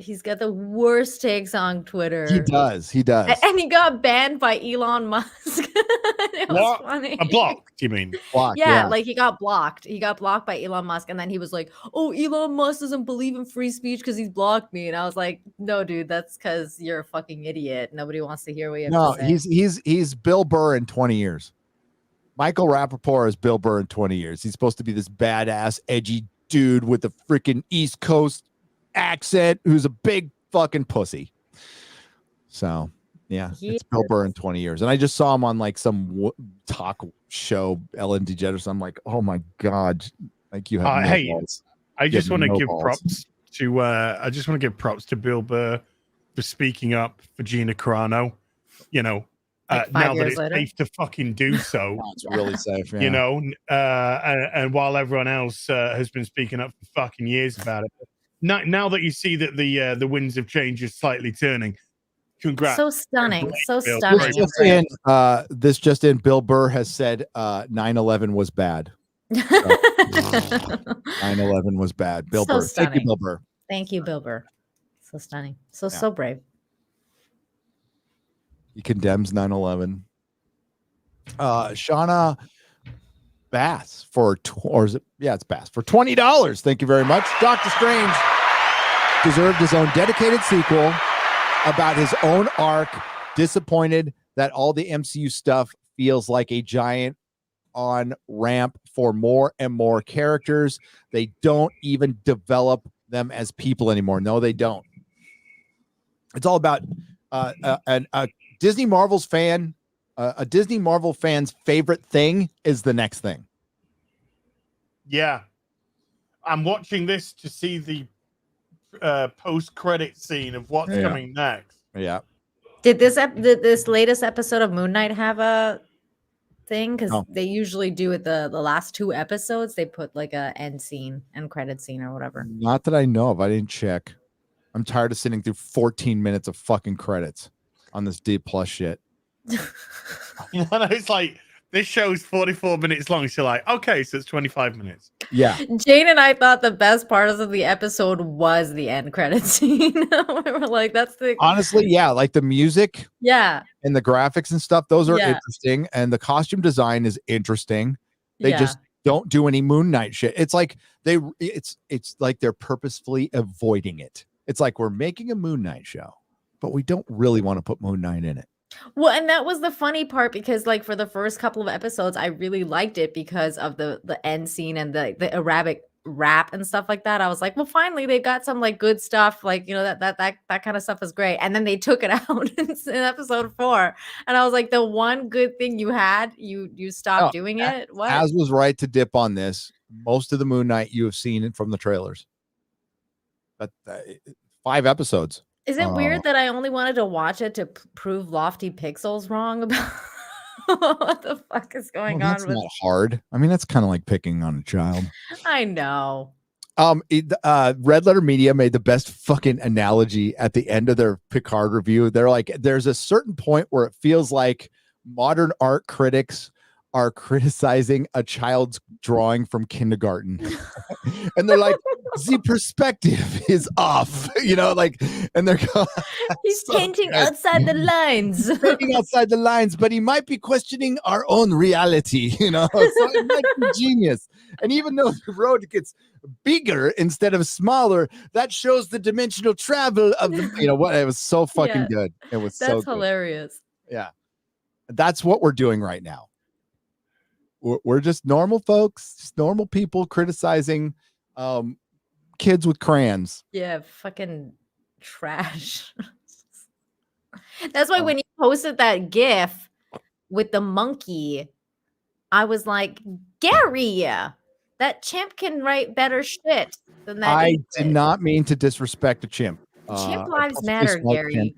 He's got the worst takes on Twitter. He does. And he got banned by Elon Musk. It was funny. Blocked, you mean? Blocked, yeah, like he got blocked. He got blocked by Elon Musk. And then he was like, oh, Elon Musk doesn't believe in free speech because he's blocked me. And I was like, no, dude, that's because you're a fucking idiot. Nobody wants to hear what you have to say. He's Bill Burr in 20 years. Michael Rappaport is Bill Burr in 20 years. He's supposed to be this badass, edgy dude with the freaking East Coast accent who's a big fucking pussy. So yeah, it's Bill Burr in 20 years. And I just saw him on like some talk show, Ellen DeGeneres. I'm like, oh my God, like you have no balls. I just want to give props to Bill Burr for speaking up for Gina Carano. You know, like now that it's later? safe to fucking do so. It's really safe, yeah. You know, and while everyone else has been speaking up for fucking years about it, now that you see that the winds of change is slightly turning, congrats. So stunning. So Bill. stunning. This just in, Bill Burr has said 9/11 was bad. 9/11 was bad. Bill Burr. Stunning. Thank you, Bill Burr. Thank you, Bill Burr. So stunning. So brave. He condemns 9/11. Shauna Bass it's Bass for $20. Thank you very much. Doctor Strange deserved his own dedicated sequel about his own arc. Disappointed that all the MCU stuff feels like a giant on ramp for more and more characters. They don't even develop them as people anymore. No, they don't. It's all about a Disney Marvel's fan. A Disney Marvel fan's favorite thing is the next thing. Yeah, I'm watching this to see the post-credit scene of what's coming next. Yeah. Did this latest episode of Moon Knight have a thing? Because they usually do it the last two episodes. They put like a end scene and credit scene or whatever. Not that I know of. I didn't check. I'm tired of sitting through 14 minutes of fucking credits on this D+ shit. You know, it's like this show's 44 minutes long. So like, okay, so it's 25 minutes. Yeah. Jane and I thought the best part of the episode was the end credit scene. We were like, that's the honestly, yeah, like the music, yeah, and the graphics and stuff. Those are interesting, and the costume design is interesting. They just don't do any Moon Knight shit. It's like it's like they're purposefully avoiding it. It's like we're making a Moon Knight show, but we don't really want to put Moon Knight in it. Well, and that was the funny part because like for the first couple of episodes, I really liked it because of the end scene and the Arabic rap and stuff like that. I was like, well, finally they got some like good stuff, like you know that kind of stuff is great. And then they took it out in episode 4, and I was like, the one good thing you had, you stopped doing it. What? Az was right to dip on this. Most of the Moon Knight you have seen from the trailers, but 5 episodes. Is it weird that I only wanted to watch it to prove Lofty Pixels wrong about what the fuck is going on? That's not hard. I mean, that's kind of like picking on a child. I know. Red Letter Media made the best fucking analogy at the end of their Picard review. They're like, there's a certain point where it feels like modern art critics are criticizing a child's drawing from kindergarten. And they're like, the perspective is off, and they're going, He's so painting good. outside the lines. Painting outside the lines, but he might be questioning our own reality, so it might be genius. And even though the road gets bigger instead of smaller, that shows the dimensional travel of the, what? It was so fucking good. It was so good. Hilarious. Yeah. That's what we're doing right now. We're just normal folks, just normal people criticizing kids with crayons. Yeah, fucking trash. That's why when you posted that GIF with the monkey, I was like, Gary, that chimp can write better shit than that. I did not mean to disrespect a chimp. Chimp lives matter, Gary.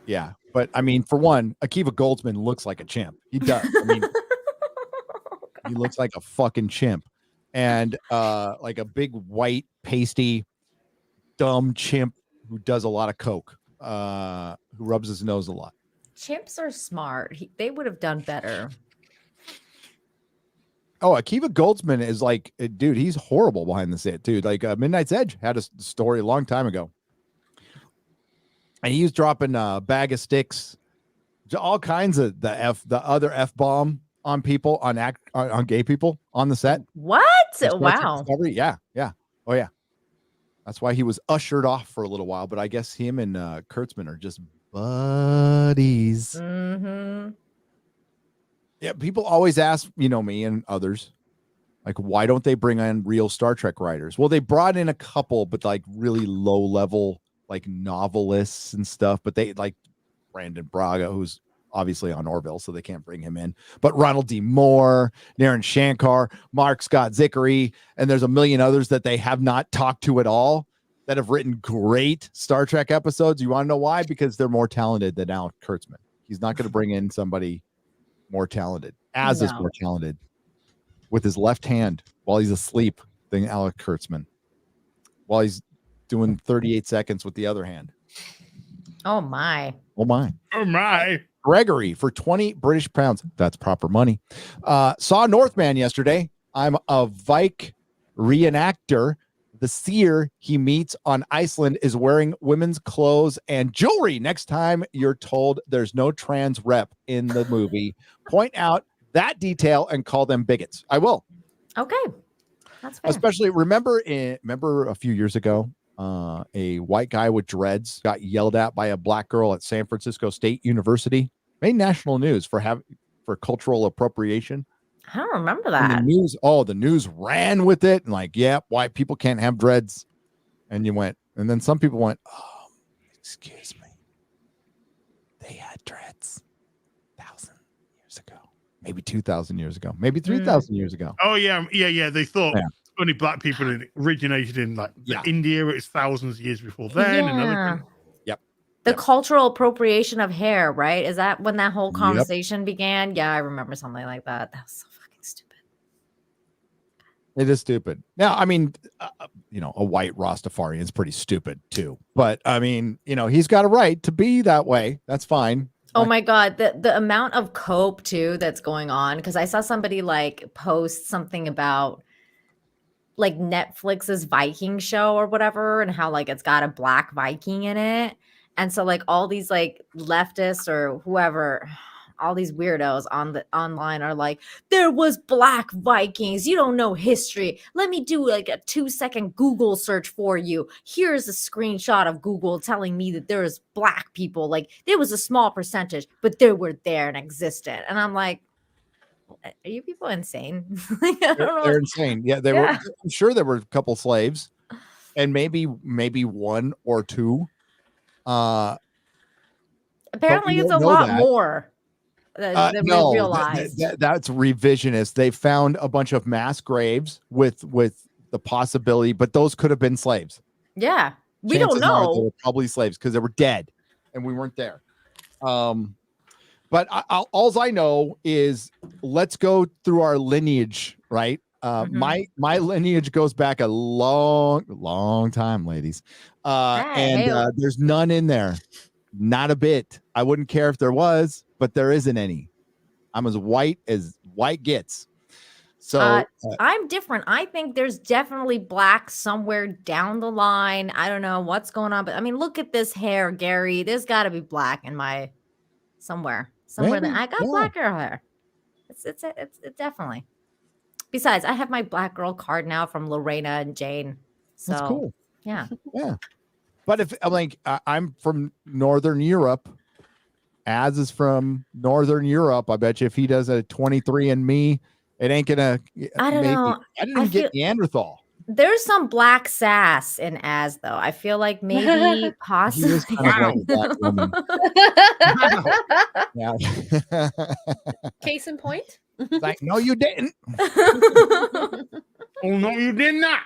Yeah, but I mean, for one, Akiva Goldsman looks like a chimp. He does. I mean, he looks like a fucking chimp, and like a big white pasty dumb chimp who does a lot of coke, who rubs his nose a lot. Chimps are smart. They would have done better. Oh, Akiva Goldsman is like, dude, he's horrible behind the set, dude. Like Midnight's Edge had a story a long time ago, and he was dropping a bag of sticks, all kinds of the other F-bomb on people, on gay people on the set. What? Wow. Yeah. Oh yeah. That's why he was ushered off for a little while, but I guess him and Kurtzman are just buddies. Mm-hmm. Yeah, people always ask, me and others, like, why don't they bring in real Star Trek writers? Well, they brought in a couple, but like really low level, like novelists and stuff. But they like Brandon Braga, who's obviously on Orville, so they can't bring him in. But Ronald D. Moore, Naren Shankar, Mark Scott Zickery, and there's a million others that they have not talked to at all that have written great Star Trek episodes. You want to know why? Because they're more talented than Alec Kurtzman. He's not going to bring in somebody more talented. Is more talented with his left hand while he's asleep than Alec Kurtzman, while he's doing 38 seconds with the other hand. Oh my. Gregory for 20 British pounds. That's proper money. Saw Northman yesterday. I'm a Vike reenactor. The seer he meets on Iceland is wearing women's clothes and jewelry. Next time you're told there's no trans rep in the movie, point out that detail and call them bigots. I will. Okay. That's fair. Especially remember a few years ago, a white guy with dreads got yelled at by a black girl at San Francisco State University. Made national news for cultural appropriation. I don't remember that. And the news ran with it and like, yeah, white people can't have dreads. And then some people went, oh, excuse me. They had dreads 1,000 years ago, maybe 2,000 years ago, maybe 3,000 years ago. Oh yeah. They thought only black people had originated in India. It was thousands of years before then. Yeah. Yep. The cultural appropriation of hair, right? Is that when that whole conversation began? Yeah, I remember something like that. That was so fucking stupid. It is stupid. Now, I mean, a white Rastafarian is pretty stupid too. But I mean, he's got a right to be that way. That's fine. Oh my God. The amount of cope too that's going on. Because I saw somebody like post something about like Netflix's Viking show or whatever, and how like it's got a black Viking in it. And so like all these like leftists or whoever, all these weirdos online are like, there was black Vikings. You don't know history. Let me do like a 2-second Google search for you. Here's a screenshot of Google telling me that there was black people. Like there was a small percentage, but they were there and existed. And I'm like, are you people insane? They're insane. Yeah, they were. I'm sure there were a couple slaves, and maybe one or two. Apparently, it's a lot more than we realized. That's revisionist. They found a bunch of mass graves with the possibility, but those could have been slaves. Yeah, we Chances don't know. They were probably slaves because they were dead, and we weren't there. But all I know is let's go through our lineage, right? My lineage goes back a long time, ladies. There's none in there. Not a bit. I wouldn't care if there was, but there isn't any. I'm as white gets. So I'm different. I think there's definitely black somewhere down the line. I don't know what's going on, but I mean, look at this hair, Gary. There's got to be black in my somewhere. That maybe, I got yeah. black girl hair. It's definitely. Besides, I have my black girl card now from Lorena and Jane. So That's cool. Yeah. Yeah. But if I'm like, I'm from Northern Europe, Az is from Northern Europe. I bet you if he does a 23andMe, it ain't gonna. I don't know. I didn't even get Neanderthal. There's some black sass in Az though. I feel like maybe possibly. He is kind of like a black woman. Yeah. Case in point. It's like, no, you didn't. Oh no, you did not.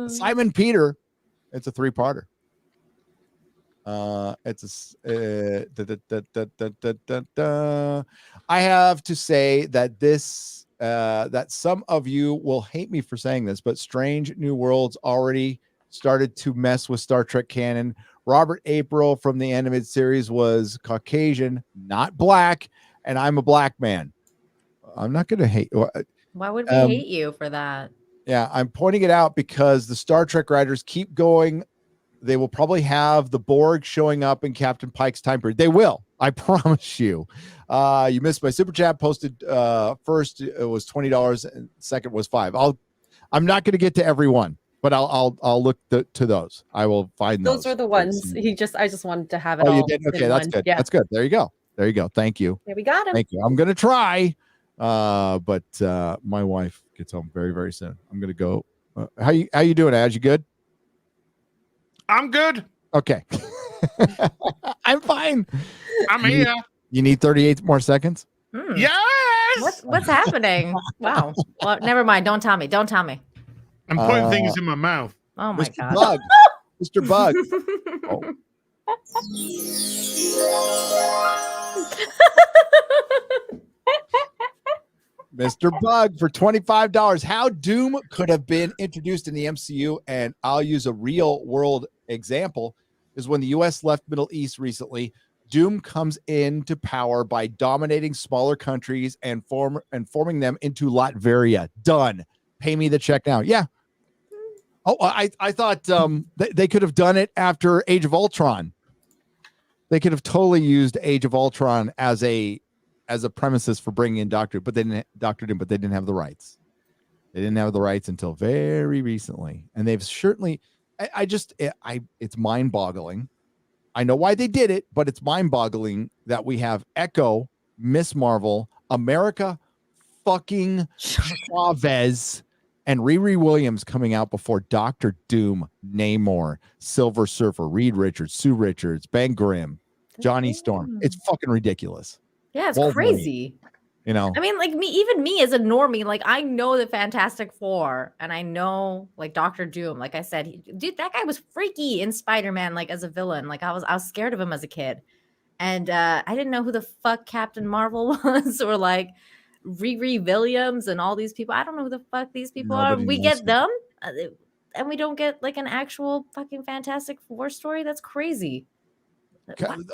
Simon Peter. It's a 3-parter. I have to say that this that some of you will hate me for saying this, but Strange New Worlds already started to mess with Star Trek canon. Robert April from the animated series was Caucasian, not black, and I'm a black man. I'm not going to hate. Why would we hate you for that? Yeah, I'm pointing it out because the Star Trek writers keep going. They will probably have the Borg showing up in Captain Pike's time period. They will. I promise you. You missed my super chat. Posted first it was $20 and second was $5. I'm not going to get to everyone, but I'll look to those. I will find those. Those are the ones. I just wanted to have it. Oh, all you did? Okay, that's good. Yeah. That's good. There you go. Thank you. Yeah, we got him. Thank you. I'm going to try, but my wife gets home very, very soon. I'm going to go. How you doing, Az? You good? I'm good. Okay. I'm fine. I'm here. You need 38 more seconds? Yes. What's happening? Wow. Well, never mind. Don't tell me. I'm putting things in my mouth. Oh my Mr. god. Bug. Mr. Bug. Oh. Mr. Bug for $25. How Doom could have been introduced in the MCU, and I'll use a real world example, is when the US left Middle East recently. Doom comes into power by dominating smaller countries and forming them into Latveria. Done. Pay me the check now. Yeah. Oh, I thought they could have done it after Age of Ultron. They could have totally used Age of Ultron as a premises for bringing in Doctor Doom, but they didn't have the rights. They didn't have the rights until very recently, and they've certainly. It's mind-boggling. I know why they did it, but it's mind-boggling that we have Echo, Miss Marvel, America, fucking Chavez, and Riri Williams coming out before Doctor Doom, Namor, Silver Surfer, Reed Richards, Sue Richards, Ben Grimm, Johnny Storm. It's fucking ridiculous. Yeah, it's Wolverine. crazy. You know, I mean, like me as a normie, like I know the Fantastic Four and I know like Doctor Doom. Like I said, dude, that guy was freaky in Spider-Man, like as a villain. Like I was scared of him as a kid. And I didn't know who the fuck Captain Marvel was or like Riri Williams and all these people. I don't know who the fuck these people are. We get them and we don't get like an actual fucking Fantastic Four story. That's crazy.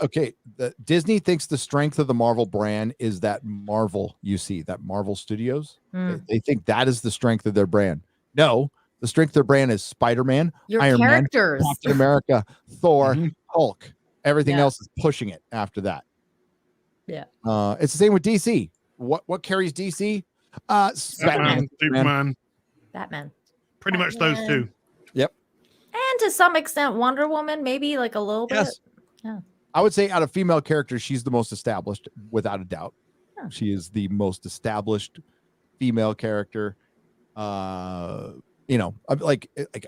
Okay, Disney thinks the strength of the Marvel brand is that Marvel you see, that Marvel Studios. They think that is the strength of their brand. No, the strength of their brand is Spider-Man, Your Iron characters. Man, Captain America, Thor, Hulk. Everything else is pushing it after that. Yeah. It's the same with DC. What carries DC? Batman, Superman. Batman. Pretty much those two. Yep. And to some extent, Wonder Woman, maybe like a little bit. Yeah. I would say out of female characters, she's the most established, without a doubt. Yeah. She is the most established female character. Like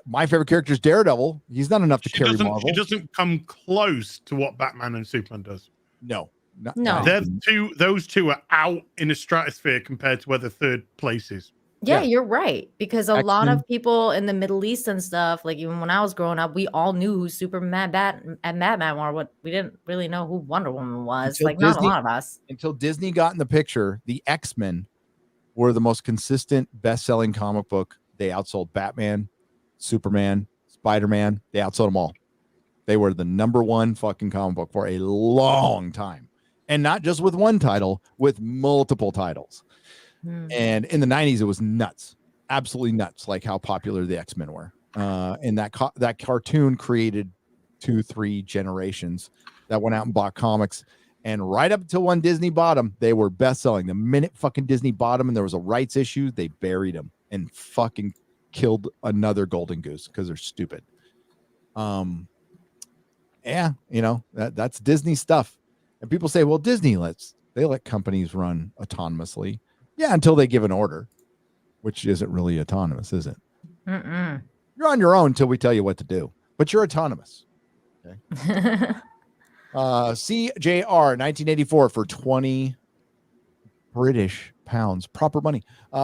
my favorite character is Daredevil. He's not enough to carry Marvel. She doesn't come close to what Batman and Superman does. No. Those two are out in a stratosphere compared to other third places. Yeah, you're right. Because a lot of people in the Middle East and stuff, like even when I was growing up, we all knew who Superman, and Batman were. What we didn't really know who Wonder Woman was. Not a lot of us. Until Disney got in the picture, the X-Men were the most consistent, best-selling comic book. They outsold Batman, Superman, Spider-Man. They outsold them all. They were the number one fucking comic book for a long time. and not just with one title, with multiple titles. And in the 90s, it was nuts, absolutely nuts, like how popular the X-Men were. And that cartoon created 2-3 generations that went out and bought comics. And right up until when Disney bought them, they were best-selling. The minute fucking Disney bought them and there was a rights issue, they buried them and fucking killed another golden goose because they're stupid. Yeah, you know, that's Disney stuff. And people say, well, Disney they let companies run autonomously. Yeah, until they give an order, which isn't really autonomous, is it? You're on your own until we tell you what to do, but you're autonomous. Okay. CJR 1984 for 20 British pounds, proper money.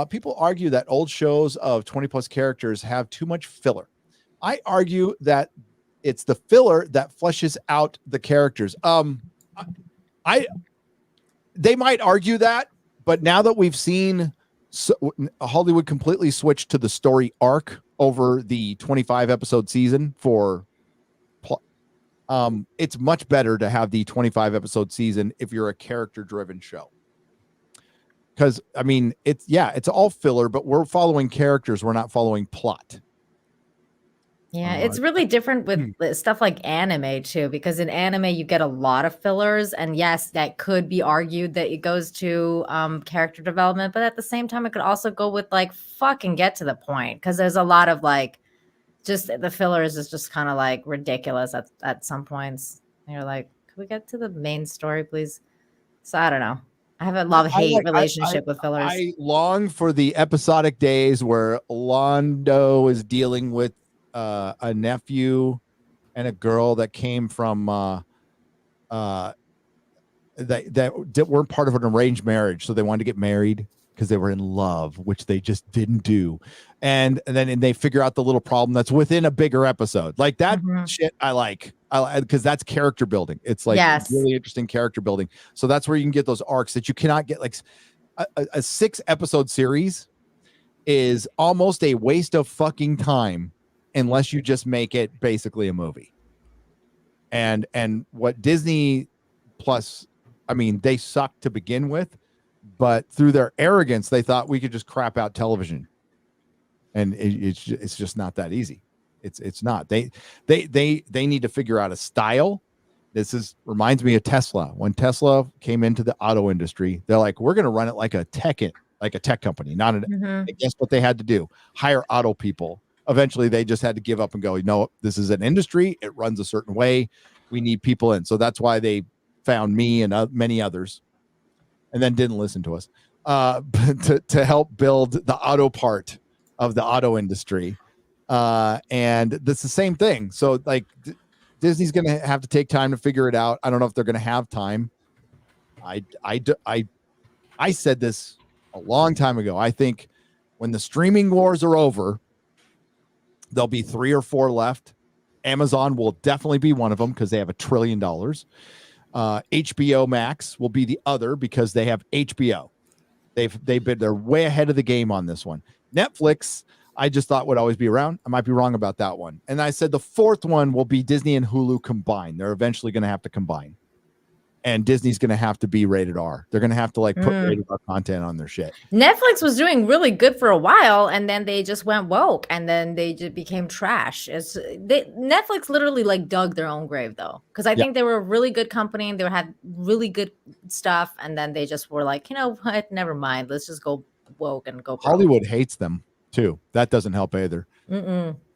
People argue that old shows of 20 plus characters have too much filler. I argue that it's the filler that fleshes out the characters. They might argue that, but now that we've seen Hollywood completely switch to the story arc over the 25 episode season it's much better to have the 25 episode season if you're a character driven show. Because I mean, it's all filler, but we're following characters. We're not following plot. Yeah, it's really different with stuff like anime too, because in anime you get a lot of fillers, and yes, that could be argued that it goes to character development, but at the same time, it could also go with like fucking get to the point, because there's a lot of like just the fillers is just kind of like ridiculous at some points. And you're like, can we get to the main story, please? So I don't know. I have a love-hate relationship with fillers. I long for the episodic days where Londo is dealing with a nephew and a girl that came from that weren't part of an arranged marriage, so they wanted to get married because they were in love, which they just didn't do, and then they figure out the little problem that's within a bigger episode. Like that shit I like because that's character building. It's like really interesting character building. So that's where you can get those arcs that you cannot get. Like a 6 episode series is almost a waste of fucking time unless you just make it basically a movie. And what Disney Plus, I mean, they suck to begin with, but through their arrogance, they thought we could just crap out television. And it's just not that easy. It's not. They need to figure out a style. This reminds me of Tesla. When Tesla came into the auto industry, they're like, we're going to run it like a tech company. Guess what they had to do? Hire auto people. Eventually, they just had to give up and go, no, this is an industry. It runs a certain way. We need people in. So that's why they found me and many others, and then didn't listen to us to help build the auto part of the auto industry. And that's the same thing. So like Disney's going to have to take time to figure it out. I don't know if they're going to have time. I said this a long time ago. I think when the streaming wars are over, there'll be 3 or 4 left. Amazon will definitely be one of them because they have $1 trillion. HBO Max will be the other because they have HBO. They're way ahead of the game on this one. Netflix, I just thought would always be around. I might be wrong about that one. And I said the 4th one will be Disney and Hulu combined. They're eventually going to have to combine. And Disney's going to have to be rated R. They're going to have to like put rated R content on their shit. Netflix was doing really good for a while, and then they just went woke, and then they just became trash. Netflix literally like dug their own grave though, because I think they were a really good company and they had really good stuff, and then they just were like, you know what? Never mind. Let's just go woke and go. Hollywood hates them too. That doesn't help either.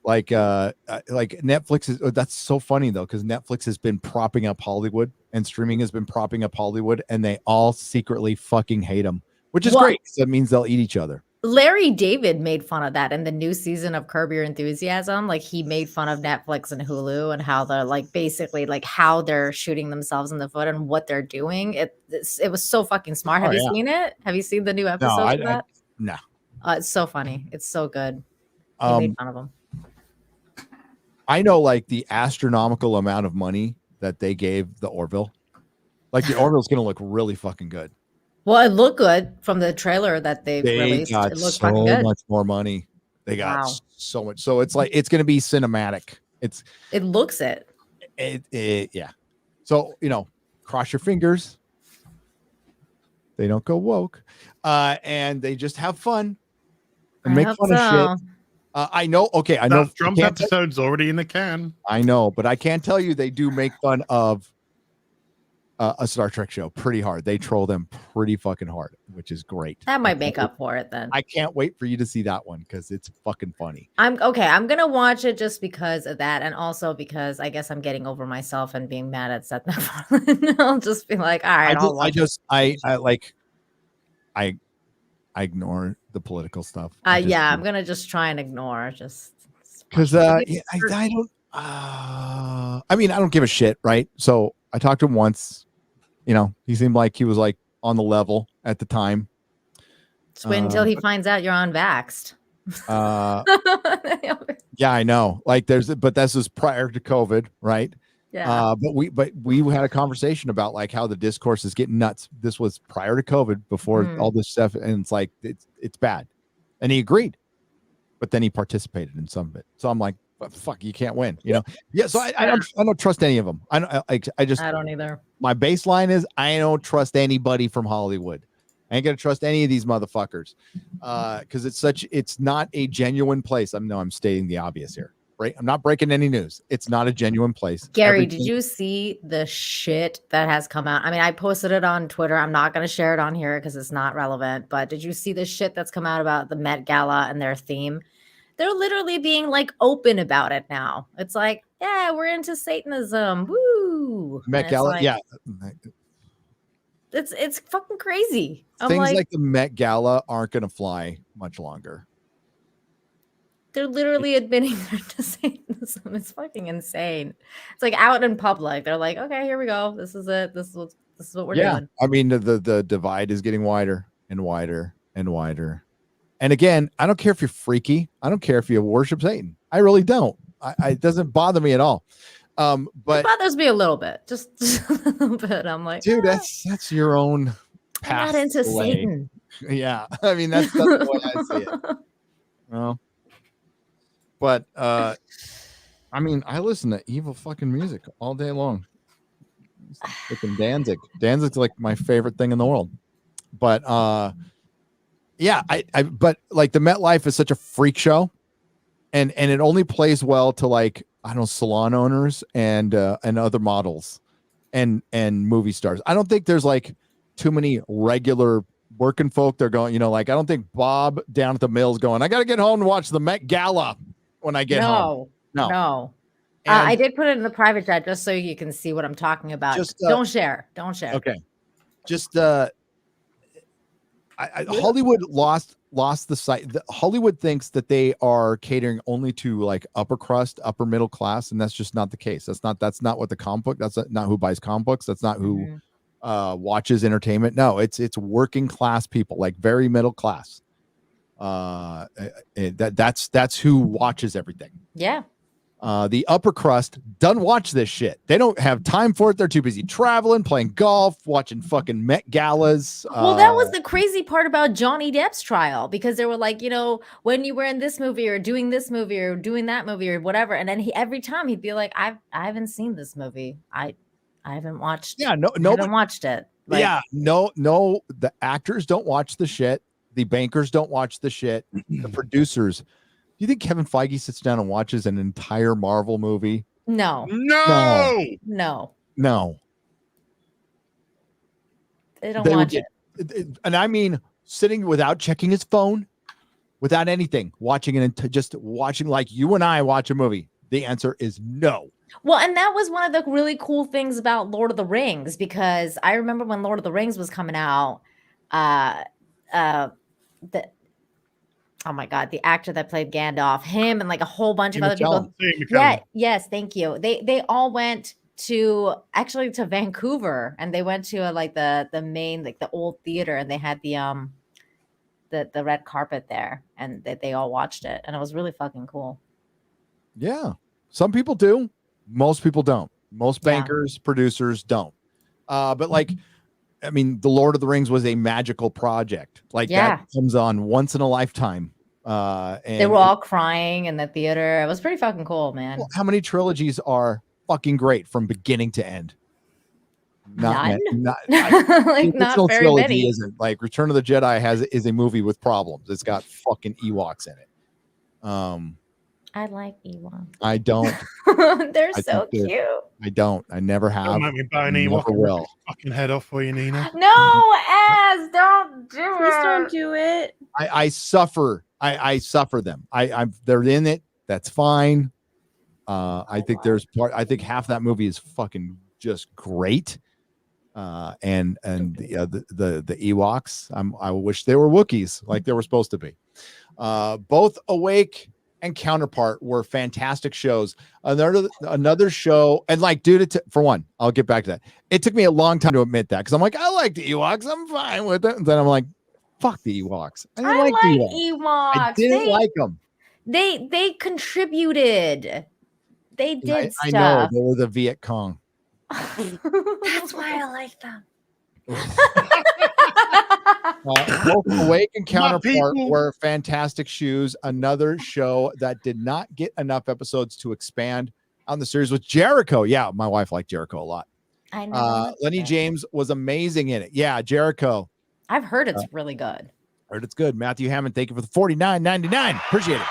Like Netflix is. That's so funny though, because Netflix has been propping up Hollywood and streaming has been propping up Hollywood, and they all secretly fucking hate them, which is great. So that means they'll eat each other. Larry David made fun of that in the new season of Curb Your Enthusiasm. Like he made fun of Netflix and Hulu and how they're like basically like how they're shooting themselves in the foot and what they're doing. It was so fucking smart. Have you seen it? Have you seen the new episode of that? No. It's so funny. It's so good. He made fun of them. I know like the astronomical amount of money that they gave the Orville. Like the Orville's going to look really fucking good. Well, it looked good from the trailer that they released. Got it looked so fucking good. much more money. They got so much. So it's like it's going to be cinematic. It looks it. Yeah. So, you know, cross your fingers. They don't go woke. And they just have fun and I make hope fun of so. shit. I know. Okay, I know. That Trump episode's already in the can. I know, but I can't tell you they do make fun of a Star Trek show pretty hard. They troll them pretty fucking hard, which is great. That might make up for it then. I can't wait for you to see that one because it's fucking funny. I'm gonna watch it just because of that, and also because I guess I'm getting over myself and being mad at Seth MacFarlane. I'll just be like, all right, I'll watch I ignore the political stuff. I'm gonna just try and ignore because I don't. I mean, I don't give a shit, right? So I talked to him once. You know, he seemed like he was like on the level at the time. Just wait until he finds out you're unvaxxed. Yeah, I know. Like but this was prior to COVID, right? Yeah. But we had a conversation about like how the discourse is getting nuts. This was prior to COVID, before all this stuff, and it's like it's bad. And he agreed, but then he participated in some of it. So I'm like, fuck, you can't win, you know? Yeah. So I don't trust any of them. I don't either. My baseline is I don't trust anybody from Hollywood. I ain't gonna trust any of these motherfuckers because it's not a genuine place. I'm stating the obvious here, right? I'm not breaking any news. It's not a genuine place. Gary, did you see the shit that has come out? I mean, I posted it on Twitter. I'm not going to share it on here because it's not relevant. But did you see the shit that's come out about the Met Gala and their theme? They're literally being like open about it now. It's like, yeah, we're into Satanism. Woo. Met Gala, yeah. It's fucking crazy. Things like the Met Gala aren't going to fly much longer. They're literally admitting they're into Satanism. It's fucking insane. It's like out in public. They're like, okay, here we go. This is it. This is what we're doing. I mean, the divide is getting wider and wider and wider. And again, I don't care if you're freaky. I don't care if you worship Satan. I really don't. It doesn't bother me at all. But it bothers me a little bit. Just a little bit. I'm like, dude, that's your own path. I'm not into Satan. Yeah. I mean, that's the way I see it. Well, but I mean, I listen to evil fucking music all day long. Fucking Danzig. Danzig's like my favorite thing in the world. But yeah, but like the MetLife is such a freak show, and it only plays well to like, I don't know, salon owners and other models and movie stars. I don't think there's like too many regular working folk. They're going, you know, like I don't think Bob down at the mill's going, I got to get home and watch the Met Gala when I get home. No. I did put it in the private chat just so you can see what I'm talking about. Just don't share. Okay. Just Hollywood lost the sight. Hollywood thinks that they are catering only to like upper crust, upper middle class, and that's just not the case. That's not what the comic book. That's not who buys comic books. That's not who watches entertainment. No, it's working class people, like very middle class. That's who watches everything. Yeah. The upper crust doesn't watch this shit. They don't have time for it. They're too busy traveling, playing golf, watching fucking Met Galas. Well, that was the crazy part about Johnny Depp's trial, because they were like, you know, when you were in this movie or doing this movie or doing that movie or whatever, and then every time he'd be like, I haven't seen this movie. I haven't watched. Yeah, no, I haven't watched it. Like, yeah, no. The actors don't watch the shit. The bankers don't watch the shit. The producers. Do you think Kevin Feige sits down and watches an entire Marvel movie? No. They don't watch it. And I mean, sitting without checking his phone, without anything, watching it, just watching like you and I watch a movie. The answer is no. Well, and that was one of the really cool things about Lord of the Rings, because I remember when Lord of the Rings was coming out, oh my God, the actor that played Gandalf, him and like a whole bunch of other people. Yeah, yes, thank you. They all went to Vancouver, and they went to like the main, like the old theater, and they had the red carpet there, and they all watched it, and it was really fucking cool. Yeah, some people do, most people don't. Most bankers, producers don't. But like, I mean, the Lord of the Rings was a magical project. Like that comes on once in a lifetime. And they were all crying in the theater. It was pretty fucking cool, man. Well, how many trilogies are fucking great from beginning to end? None? Not, Like the not original very trilogy many. isn't like Return of the Jedi is a movie with problems. It's got fucking Ewoks in it. I like Ewoks. I don't. They're I so think cute. I don't. I never have. Don't make me buy an Never Ewok and rip will. his fucking head off for you, Nina. No, Az, don't do Please it. don't do it. I suffer. I suffer them. I'm they're in it. That's fine. I think I think half that movie is fucking just great. And the Ewoks. I wish they were Wookiees like they were supposed to be. Both Awake and Counterpart were fantastic shows. Another show, and like, dude, for one, I'll get back to that. It took me a long time to admit that because I'm like, I like the Ewoks. I'm fine with it. And then I'm like, fuck the Ewoks. I didn't like the Ewoks. I didn't like them. They contributed. They did I stuff. know they were the Viet Cong. That's why I like them. Both Awake and Counterpart people. were fantastic shows. Another show that did not get enough episodes to expand on the series was Jericho. Yeah, my wife liked Jericho a lot. I know. Lenny James was amazing in it. Yeah, Jericho. I've heard it's really good. Heard it's good. Matthew Hammond, thank you for the $49.99. Appreciate it.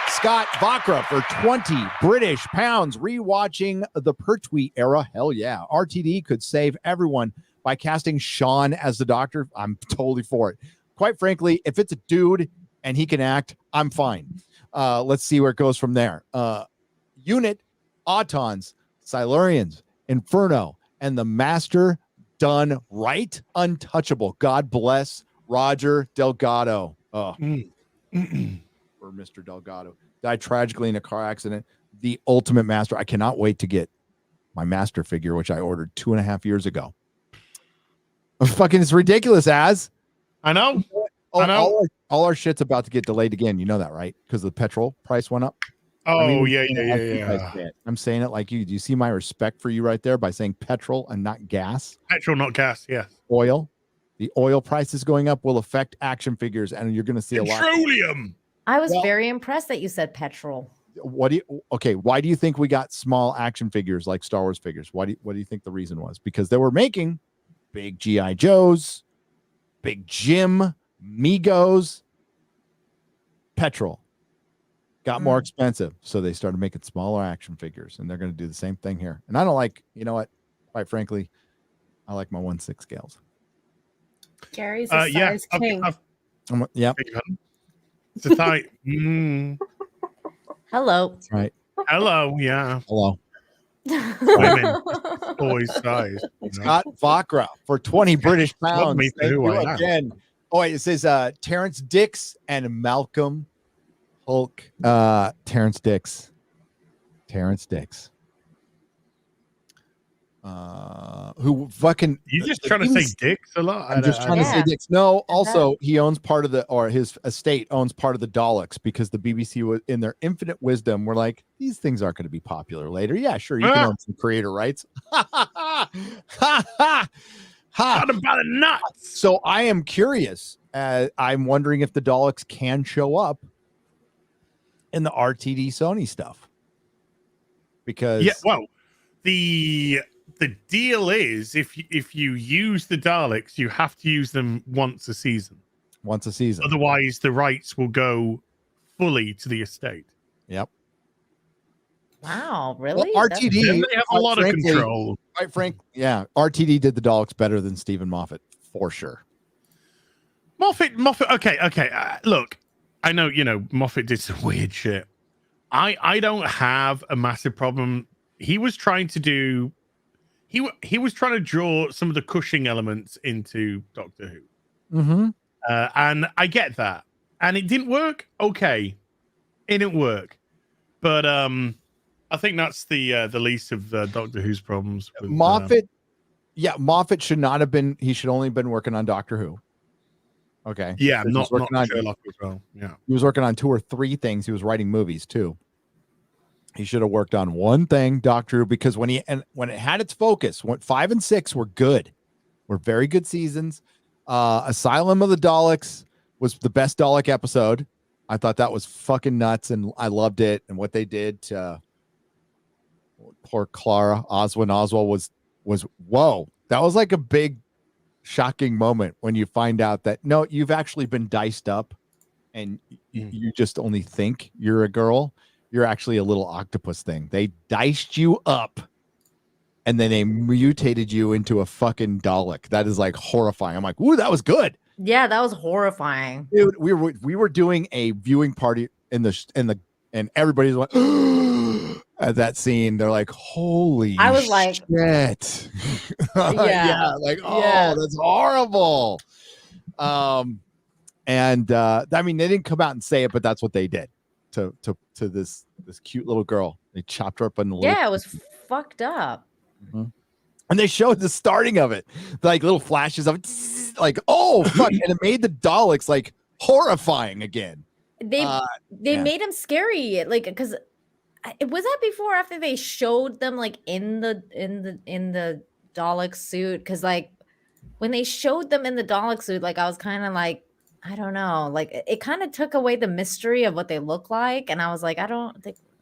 Scott Vakra for 20 British pounds rewatching the Pertwee era. Hell yeah. RTD could save everyone by casting Sean as the Doctor. I'm totally for it. Quite frankly, if it's a dude and he can act, I'm fine. Let's see where it goes from there. Unit, Autons, Silurians, Inferno, and the Master done right. Untouchable. God bless Roger Delgado. For Mr. Delgado. Died tragically in a car accident. The ultimate master. I cannot wait to get my master figure, which I ordered 2.5 years ago. Fucking, it's ridiculous, Az. I know. Oh, I know. All our shit's about to get delayed again. You know that, right? Because the petrol price went up. Oh, I mean, yeah. I'm saying it like you. Do you see my respect for you right there by saying petrol and not gas? Petrol, not gas. Yes. Oil. The oil prices going up will affect action figures, and you're going to see a lot. Petroleum. I was very impressed that you said petrol. Why do you think we got small action figures like Star Wars figures? What do you think the reason was? Because they were making big GI Joes, big Jim, Migos. Petrol got more expensive, so they started making smaller action figures, and they're going to do the same thing here. And I don't like, you know what? Quite frankly, I like my 1/6 scales. Gary's a size king. Yep. It's a tight. Hello. That's right. Hello. Yeah. Hello. Women. Boys size. Scott Vakra for 20 British pounds. Me Thank too, you I am. again. Oh, wait, it says Terrence Dix and Malcolm Hulk. Terrence Dix. Who fucking You just trying to say dicks a lot? I'm just trying to say dicks. No, also he owns part of his estate owns part of the Daleks because the BBC was in their infinite wisdom were like, these things aren't going to be popular later. Yeah, sure, you can own some creator rights. Not about it nuts. So I am curious. I'm wondering if the Daleks can show up in the RTD Sony stuff. Because the deal is if you use the Daleks, you have to use them once a season. Otherwise, the rights will go fully to the estate. Yep. Wow, really? Well, RTD they have a lot of control. Quite frankly, yeah. RTD did the Daleks better than Stephen Moffat, for sure. Moffat. Okay. Look, I know, Moffat did some weird shit. I don't have a massive problem. He was trying to do. He was trying to draw some of the Cushing elements into Doctor Who. Mm-hmm. And I get that. And it didn't work. Okay. It didn't work. But I think that's the least of Doctor Who's problems. With, Moffat should not have been. He should only have been working on Doctor Who. Okay. Yeah, not on Sherlock as well. Yeah. He was working on 2 or 3 things. He was writing movies too. He should have worked on one thing, Doctor Who, because when it had its focus, 5 and 6 were good. Were very good seasons. Asylum of the Daleks was the best Dalek episode. I thought that was fucking nuts, and I loved it. And what they did to poor Clara Oswald was whoa. That was like a big shocking moment when you find out that no, you've actually been diced up and you just only think you're a girl. You're actually a little octopus thing. They diced you up and then they mutated you into a fucking Dalek. That is like horrifying. I'm like, ooh, that was good. Yeah, that was horrifying. Dude, we were doing a viewing party and everybody's like at that scene. They're like, holy I was like, shit. yeah, like, oh, that's horrible. And I mean, they didn't come out and say it, but that's what they did to this cute little girl. They chopped her up in the yeah, it was fucked up. Mm-hmm. And they showed the starting of it, like little flashes of it, like, oh fuck, and it made the Daleks like horrifying again. They made him scary, like, because was that before or after they showed them like in the Dalek suit? Because like when they showed them in the Dalek suit, like I was kind of like, I don't know, like it kind of took away the mystery of what they look like, and I was like,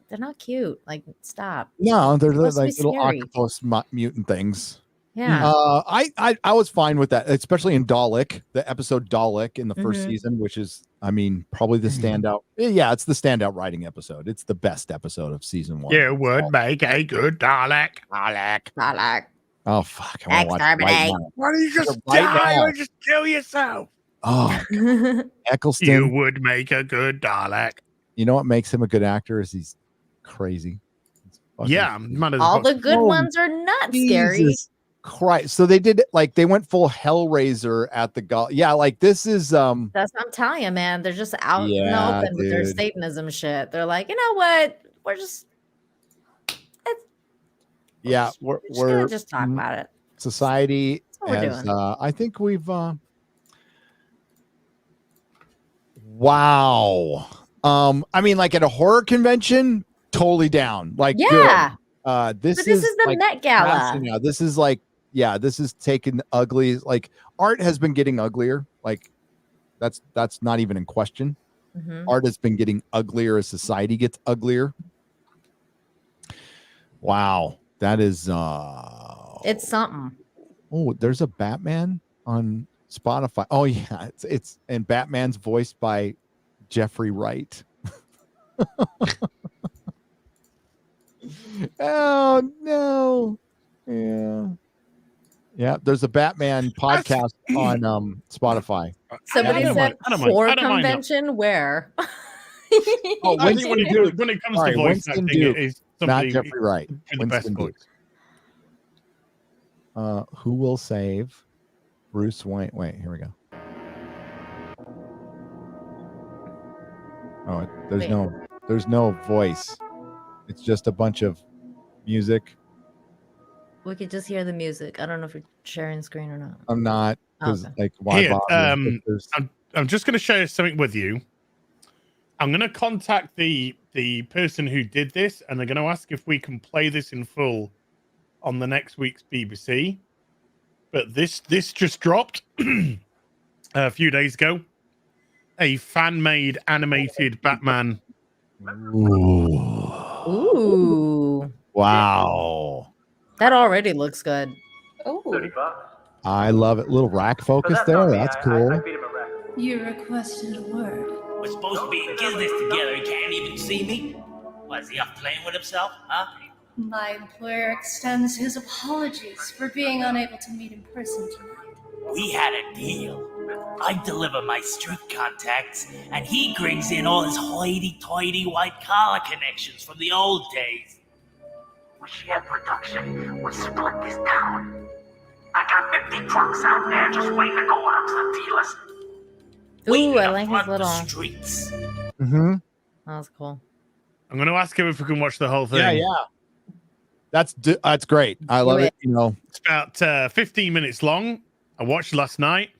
they're not cute. Like, stop. No, they're like little scary. octopus mutant things. Yeah. I was fine with that, especially in Dalek, the episode Dalek in the first season, which is, I mean, probably the standout. Yeah, it's the standout writing episode. It's the best episode of season 1. You would make a good Dalek. Dalek. Oh fuck! I wanna watch it right Exterminate. now. Why don't you just Right die now. or just kill yourself? Oh, Eccleston. You would make a good Dalek. You know what makes him a good actor is he's crazy. Yeah, All the good ones are not scary. Jesus Christ. So they did like they went full Hellraiser at the yeah, like this is That's what I'm telling you, man. They're just out in the open with their dude. Satanism shit. They're like, you know what? We're just we're gonna just talk about it. Society That's what we're has, doing. I think we've wow. I mean, like at a horror convention, totally down. Like, Yeah. good. This But this is the like, Met Gala. passing now. This is like, yeah, this is taking ugly. Like, art has been getting uglier. Like, that's not even in question. Mhm. Art has been getting uglier as society gets uglier. Wow, that is It's something. oh, there's a Batman on Spotify. Oh yeah, it's and Batman's voiced by Jeffrey Wright. Oh no. Yeah, there's a Batman podcast on Spotify. Somebody don't said mind- I don't mind- for I don't mind that. convention where? Oh, I think when it comes Sorry, to voice Winston acting, Duke, it is not somebody Jeffrey Wright. in the best Winston Duke. voice. Who will save Bruce Wayne? Wait, here we go. Oh, there's no voice. It's just a bunch of music. We could just hear the music. I don't know if you're sharing screen or not. I'm not because Okay. like why Here, bother if there's- I'm just going to share something with you. I'm going to contact the person who did this, and they're going to ask if we can play this in full on the next week's BBC. But this just dropped a few days ago. A fan-made animated Batman. Ooh, Wow. that already looks good. Oh, I love it. Little rack focus there. That's cool. You requested a word. We're supposed to be in business together. He can't even see me. Was he off playing with himself, huh? My employer extends his apologies for being unable to meet in person tonight. We had a deal. I deliver my street contacts, and he brings in all his hoity-toity white-collar connections from the old days. We share production. We split this town. I got 50 trucks out there just waiting to go out to the dealers. Ooh, I like his Flood the little. streets. Mm-hmm. That was cool. I'm going to ask him if we can watch the whole thing. Yeah. That's great. I love it. You know, It's about 15 minutes long. I watched last night.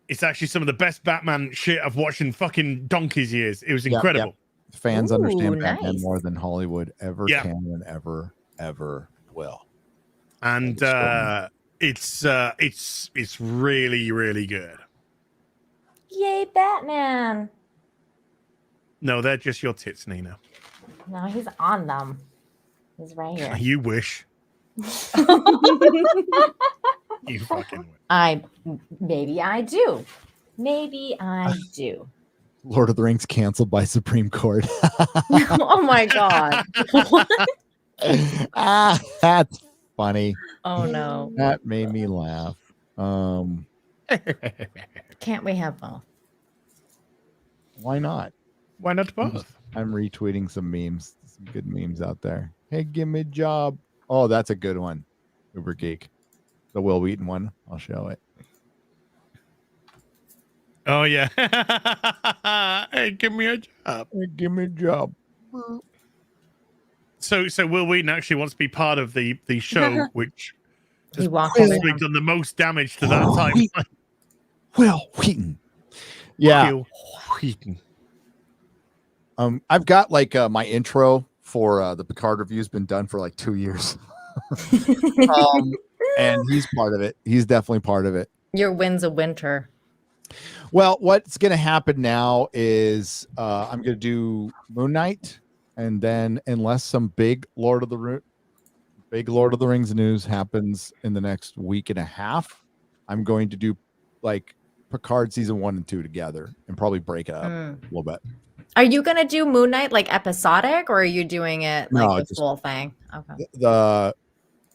It's actually some of the best Batman shit I've watched in fucking donkey's years. It was incredible. fans Ooh, understand Batman nice. more than Hollywood ever Yeah. can and ever will. And it's really, really good. Yay, Batman! No, they're just your tits, Nina. No, he's on them. He's right here. You wish. You fucking wish. Maybe I do. Maybe I do. Lord of the Rings canceled by Supreme Court. Oh my god. That's funny. Oh no. That made me laugh. Can't we have both? Why not? Why not both? I'm retweeting some memes. Some good memes out there. Hey, give me a job. Oh, that's a good one. Uber Geek. The Will Wheaton one. I'll show it. Oh yeah. Hey, give me a job. Hey, give me a job. So Will Wheaton actually wants to be part of the show, which He has walked possibly away. done the most damage to that time. Will Wheaton. Yeah. Will Wheaton. I've got like my intro for the Picard review has been done for like 2 years. And he's part of it. He's definitely part of it. Your winds of winter. Well, what's going to happen now is I'm going to do Moon Knight, and then unless some big Lord of the Rings news happens in the next week and a half, I'm going to do like Picard season 1 and 2 together and probably break it up a little bit. Are you gonna do Moon Knight like episodic, or are you doing it like No, the just- full thing? Okay.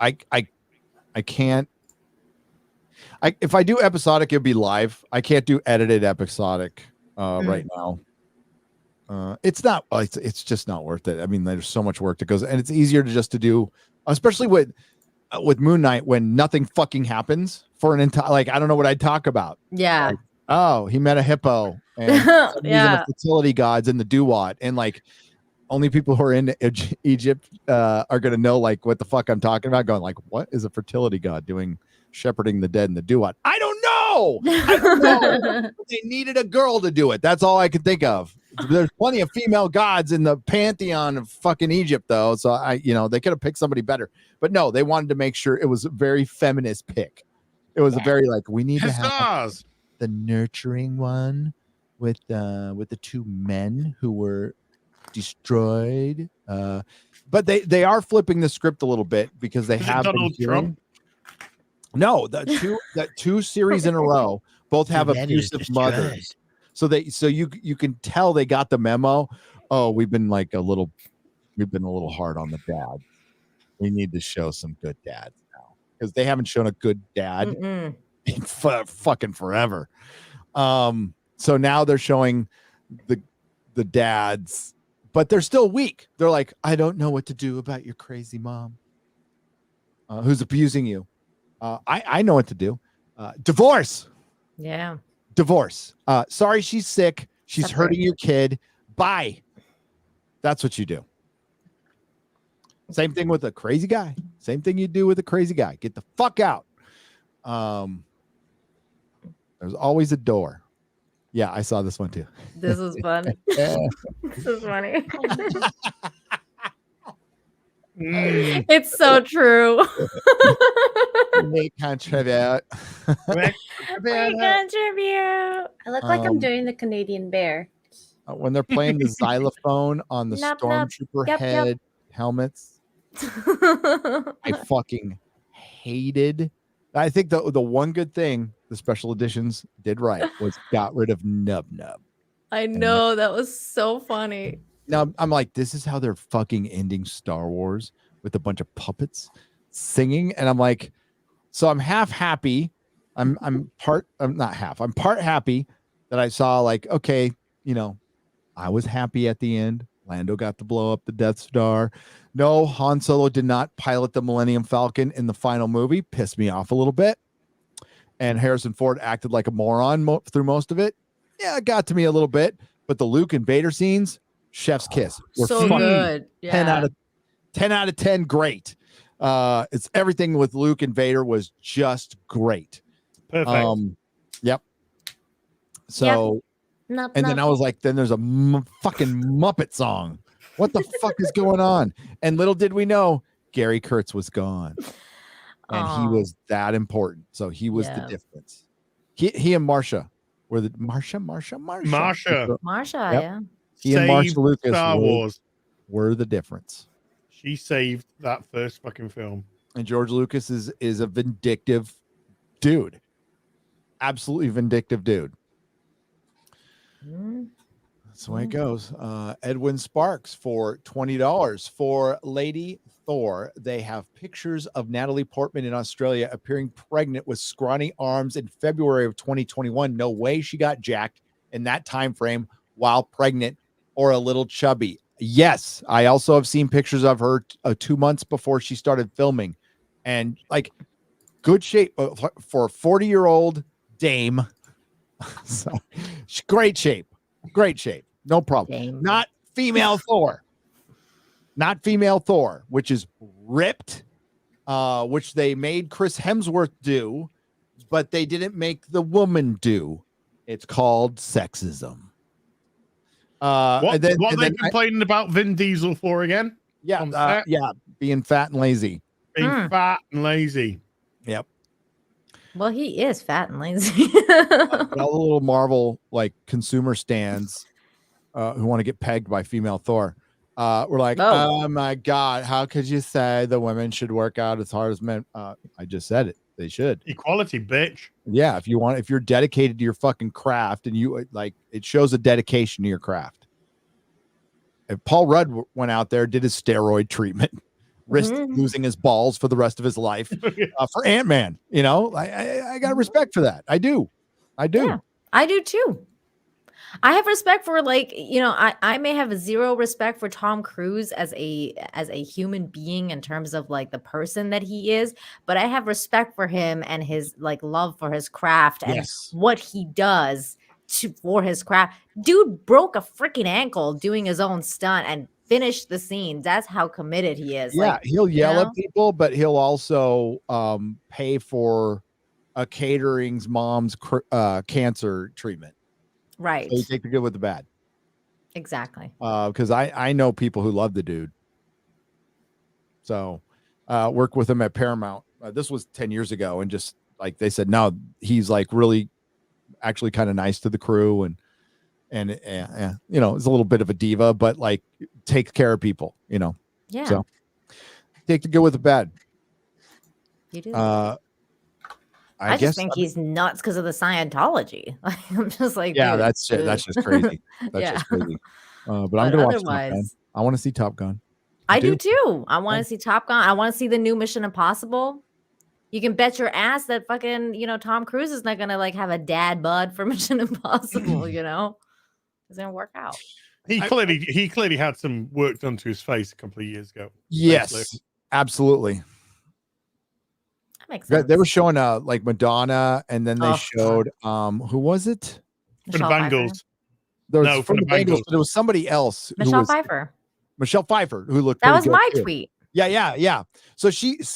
I can't. If I do episodic, it'll be live. I can't do edited episodic right now. It's not. It's just not worth it. I mean, there's so much work that goes, and it's easier to do, especially with Moon Knight when nothing fucking happens for an entire. Like I don't know what I'd talk about. Yeah. Like, oh, he met a hippo, and the fertility gods and the Duat, and like only people who are in Egypt are gonna know like what the fuck I'm talking about. Going like, what is a fertility god doing? Shepherding the dead and the Duat. I don't know. They needed a girl to do it. That's all I could think of. There's plenty of female gods in the pantheon of fucking Egypt, though. So they could have picked somebody better. But no, they wanted to make sure it was a very feminist pick. It was a very like we need to have the nurturing one with the two men who were destroyed. But they are flipping the script a little bit because they have Donald Trump. No, the two series in a row both have abusive mothers. So you can tell they got the memo. Oh, we've been a little hard on the dad. We need to show some good dads now because they haven't shown a good dad in fucking forever. So now they're showing the dads, but they're still weak. They're like, I don't know what to do about your crazy mom who's abusing you. I know what to do. Divorce. Yeah. Divorce. Sorry, she's sick. She's hurting your kid. Bye. That's what you do. Same thing with a crazy guy. Same thing you do with a crazy guy. Get the fuck out. There's always a door. Yeah, I saw this one too. This is fun. This is funny. It's so true. We contribute. I look like I'm doing the Canadian bear. When they're playing the xylophone on the Nop, stormtrooper Yep, yep. head helmets, I fucking hated. I think the one good thing the special editions did right was got rid of Nub Nub. I know, that was so funny. Now I'm like, this is how they're fucking ending Star Wars with a bunch of puppets singing, and I'm like, so I'm half happy. I'm not half. I'm part happy that I saw like, okay, I was happy at the end. Lando got to blow up the Death Star. No, Han Solo did not pilot the Millennium Falcon in the final movie. Pissed me off a little bit. And Harrison Ford acted like a moron through most of it. Yeah, it got to me a little bit. But the Luke and Vader scenes, chef's kiss. Were So good. Yeah. 10 out of 10, great. It's everything with Luke and Vader was just great. Perfect. Yep. So, then I was like, then there's a fucking Muppet song. What the fuck is going on? And little did we know, Gary Kurtz was gone. And he was that important. So he was the difference. He and Marsha were the Marsha. Marsha, Yep. yeah. He and Marsha Lucas Star Wars were the difference. She saved that first fucking film. And George Lucas is a vindictive dude. Absolutely vindictive dude. That's the way it goes. Edwin Sparks for $20 for Lady Thor. They have pictures of Natalie Portman in Australia appearing pregnant with scrawny arms in February of 2021. No way she got jacked in that time frame while pregnant or a little chubby. Yes, I also have seen pictures of her 2 months before she started filming, and like good shape for a 40-year-old dame. So, great shape. No problem. Dame. Not female Thor. Not female Thor, which is ripped, which they made Chris Hemsworth do, but they didn't make the woman do. It's called sexism. What are they complaining about Vin Diesel for again? Yeah, being fat and lazy. Being fat and lazy. Yep. Well, he is fat and lazy. All the little Marvel like consumer stands who want to get pegged by female Thor. We're like, oh my God, how could you say the women should work out as hard as men? I just said it. They should. Equality, bitch. Yeah, if you're dedicated to your fucking craft, and you like, it shows a dedication to your craft. If Paul Rudd went out there, did his steroid treatment, risked losing his balls for the rest of his life for Ant-Man, you know, I got respect for that. I do. Yeah, I do too. I have respect for, like, you know, I may have zero respect for Tom Cruise as a human being in terms of like the person that he is, but I have respect for him and his like love for his craft and what he does for his craft. Dude broke a freaking ankle doing his own stunt and finished the scene. That's how committed he is. Yeah, like, he'll yell at people, but he'll also pay for a catering's mom's cancer treatment. Right. So you take the good with the bad. Exactly. Because I know people who love the dude. So work with him at Paramount. This was 10 years ago. And just like they said, no, he's like really actually kind of nice to the crew. And you know, it's a little bit of a diva, but like takes care of people, you know. Yeah. So take the good with the bad. You do. I just think he's nuts because of the Scientology. I'm just like, yeah, dude, that's just crazy. That's just crazy. But I'm gonna watch Top Gun. I want to see Top Gun. I do too. I want to see Top Gun. I want to see the new Mission Impossible. You can bet your ass that fucking, you know, Tom Cruise is not gonna like have a dad bod for Mission Impossible. You know, it's gonna work out. He clearly had some work done to his face a couple of years ago. Yes, absolutely. That makes sense. They were showing like Madonna, and then they showed who was it? For the Bengals. For the Bengals, but it was somebody else. Michelle Pfeiffer. Michelle Pfeiffer, who looked. That was my too. tweet. Yeah. So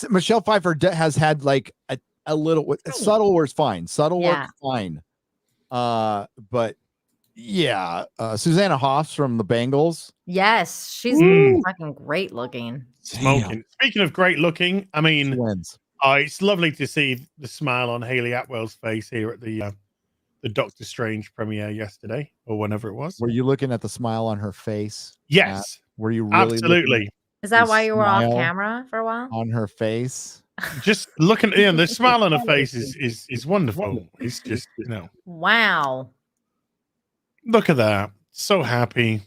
Michelle Pfeiffer has had like a little subtle work fine, work fine. But yeah, Susanna Hoffs from the Bengals. Yes, she's fucking great looking. Smoking. Speaking of great looking, I mean, it's lovely to see the smile on Hayley Atwell's face here at the Doctor Strange premiere yesterday, or whenever it was. Were you looking at the smile on her face? Yes. Were you really? Absolutely. Is that why you were off camera for a while? On her face. Just looking, you know, the smile on her face is wonderful. It's just, you know. Wow. Look at that. So happy.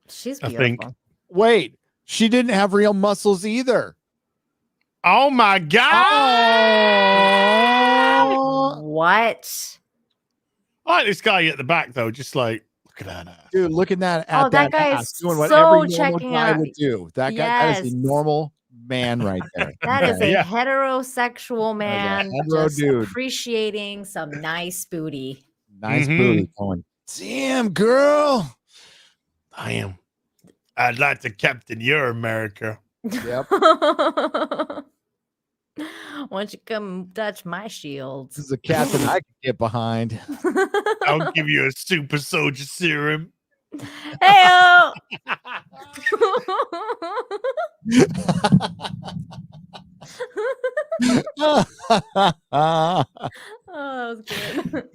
She's beautiful. beautiful. I think. Wait, she didn't have real muscles either. Oh my God. Oh. What? I like this guy at the back though, just like, look at that ass. Dude, look at that. That guy is doing what so every normal guy would do. That guy, that is a normal man right there. That is a heterosexual man just dude. appreciating some nice booty. Nice booty going. Damn, girl. I am. I'd like to captain your America. Yep. Why don't you come touch my shields? This is a captain I can get behind. I'll give you a super soldier serum. Hey-o! Oh, that was good.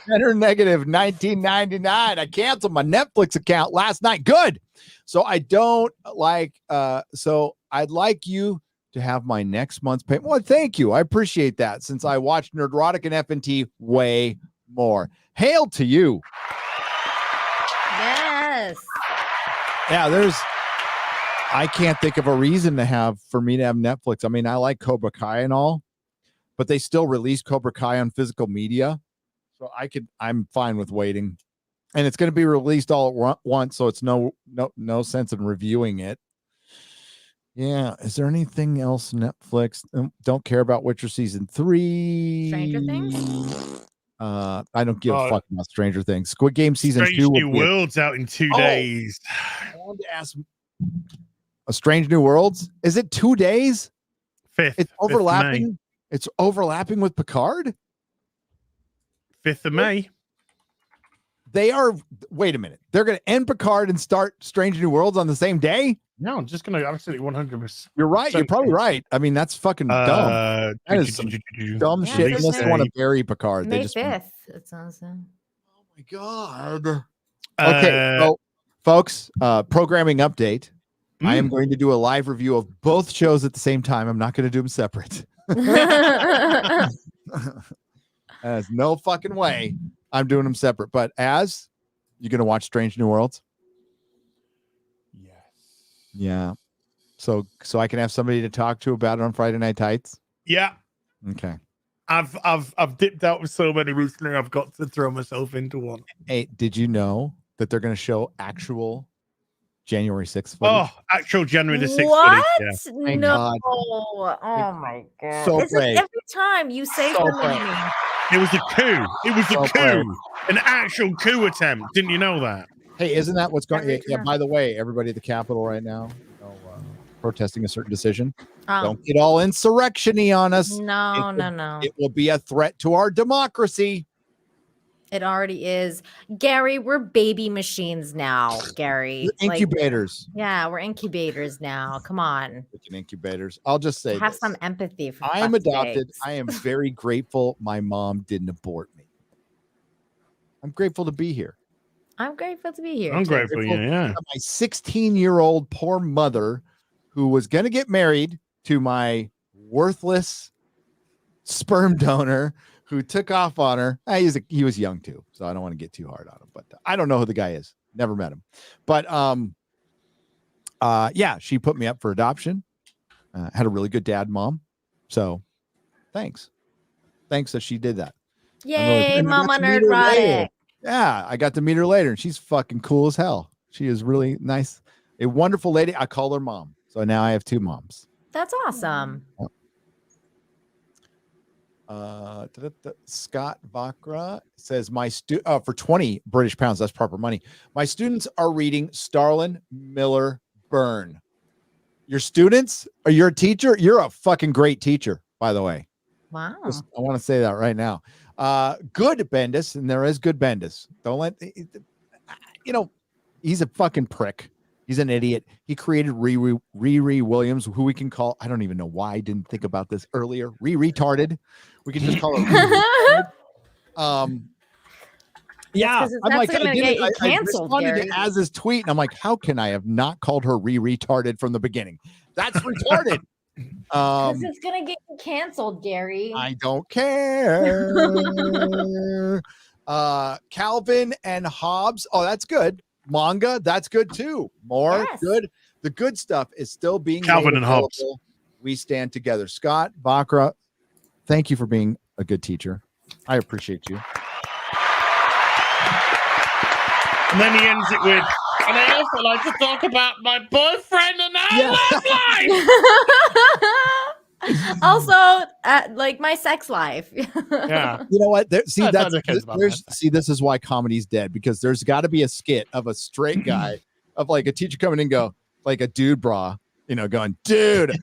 Center negative $19.99. I canceled my Netflix account last night. Good. So I don't like, so I'd like you to have my next month's payment. Well, thank you. I appreciate that since I watched Nerdrotic and FNT way more. Hail to you. Yes. Yeah, I can't think of a reason for me to have Netflix. I mean, I like Cobra Kai and all, but they still release Cobra Kai on physical media. So I'm fine with waiting. And it's going to be released all at once, so it's no sense in reviewing it. Yeah. Is there anything else Netflix? Don't care about Witcher season 3. Stranger Things? I don't give a fuck about Stranger Things. Squid Game season Strange 2 New World's out in 2 days. I wanted to ask a Strange New Worlds. Is it 2 days? 5th. It's overlapping. It's overlapping with Picard. 5th of May. They are. Wait a minute. They're going to end Picard and start Strange New Worlds on the same day. No, I'm just going to absolutely 100%. You're right. You're probably right. I mean, that's fucking dumb. That is some dumb shit. Unless they want to bury Picard. May They just 5th. It's awesome. Oh my god. Okay, so folks, programming update. I am going to do a live review of both shows at the same time. I'm not going to do them separate. There's no fucking way I'm doing them separate. But as you're going to watch Strange New Worlds? Yes. Yeah. So I can have somebody to talk to about it on Friday Night Tights? Yeah. Okay. I've dipped out with so many recently. I've got to throw myself into one. Hey, did you know that they're going to show actual January 6th footage? Oh, actual January the 6th What? footage. Yeah. Thank No. God. Oh my god. So Is it brave. every time you say So something to brave. me? It was a coup. It was a So brave. coup. An actual coup attempt. Didn't you know that? Hey, isn't that what's going on? Every Yeah, time. by the way, everybody at the Capitol right now, protesting a certain decision. Oh. Don't get all insurrection-y on us. No, It no, will- no. It will be a threat to our democracy. It already is. Gary, we're baby machines now, Gary. We're Like, incubators. yeah, we're incubators now. Come on. Freaking incubators. I'll just say Have this. some empathy for I am fuck's adopted. sakes. I am very grateful my mom didn't abort me. I'm grateful to be here. I'm grateful to be here. I'm too. grateful. Yeah. My 16-year-old poor mother who was going to get married to my worthless sperm donor who took off on her. He was young too, so I don't want to get too hard on him, but I don't know who the guy is. Never met him. But yeah, she put me up for adoption. Had a really good dad, mom. So thanks that she did that. Yay, and I got Mama to meet her later. Nerdrotic. Yeah, I got to meet her later, and she's fucking cool as hell. She is really nice, a wonderful lady. I call her mom, so now I have 2 moms. That's awesome. Scott Vakra says for 20 British pounds, that's proper money. My students are reading Starlin Miller Byrne. Your students? Are you a teacher? You're a fucking great teacher, by the way. Wow. I want to say that right now. Good Bendis, and there is good Bendis. Don't let he's a fucking prick. He's an idiot. He created Riri Williams, who we can call, I don't even know why I didn't think about this earlier. Retarded. We can just call her Riri. Yeah. 'cause it's I'm not like, gonna get you I canceled, responded Gary. to Az's tweet, and I'm like, how can I have not called her retarded from the beginning? That's retarded. Because it's gonna get you canceled, Gary. I don't care. Calvin and Hobbes. Oh, that's good. Manga, that's good too. More Yes. good. The good stuff is still being Calvin made and Hobbes. available. We stand together. Scott Bakra, thank you for being a good teacher. I appreciate you. And then he ends it with, and I also like to talk about my boyfriend and our love life. Also, like my sex life. Yeah. You know what? This is why comedy's dead, because there's got to be a skit of a straight guy of like a teacher coming in and go like a dude bra, going, dude,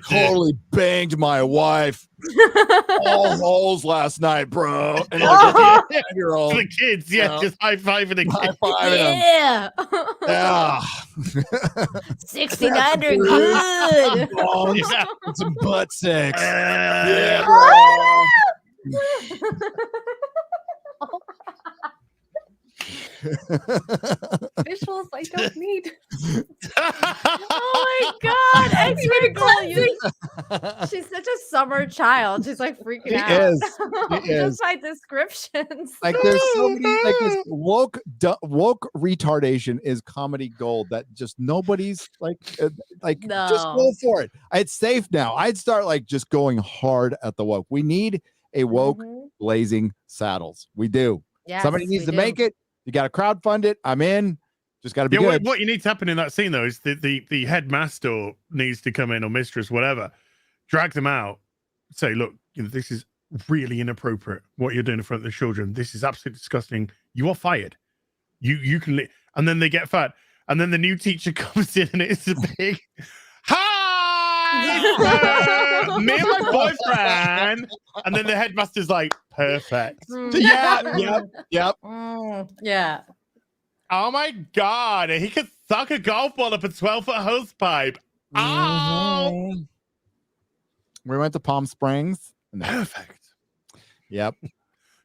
totally banged my wife all holes last night, bro. And like a 5-year-old, For the kids, yeah, just high-fiving the kids. high-fiving them. Yeah. Yeah. 69 are good. Bones Yeah. and some butt sex. Yeah. Yeah, bro. Visuals I don't need. Oh my god! X-ray girl, she's such a summer child. She's like freaking She out. is. She is. Just by descriptions. Like there's so many like this woke retardation is comedy gold that just nobody's just go for it. It's safe now. I'd start like just going hard at the woke. We need a woke blazing saddles. We do. Yes, Somebody needs we to do. make it. You got to crowdfund it. I'm in. Just got to be good. What you need to happen in that scene though is the headmaster needs to come in, or mistress, whatever, drag them out, say, look, this is really inappropriate what you're doing in front of the children. This is absolutely disgusting. You are fired. You can and then they get fired. And then the new teacher comes in and it's a big hi, me and my boyfriend. And then the headmaster's like, perfect. Yep. Yeah. Oh my god, he could suck a golf ball up a 12-foot hose pipe. Oh, we went to Palm Springs. Perfect. Yep.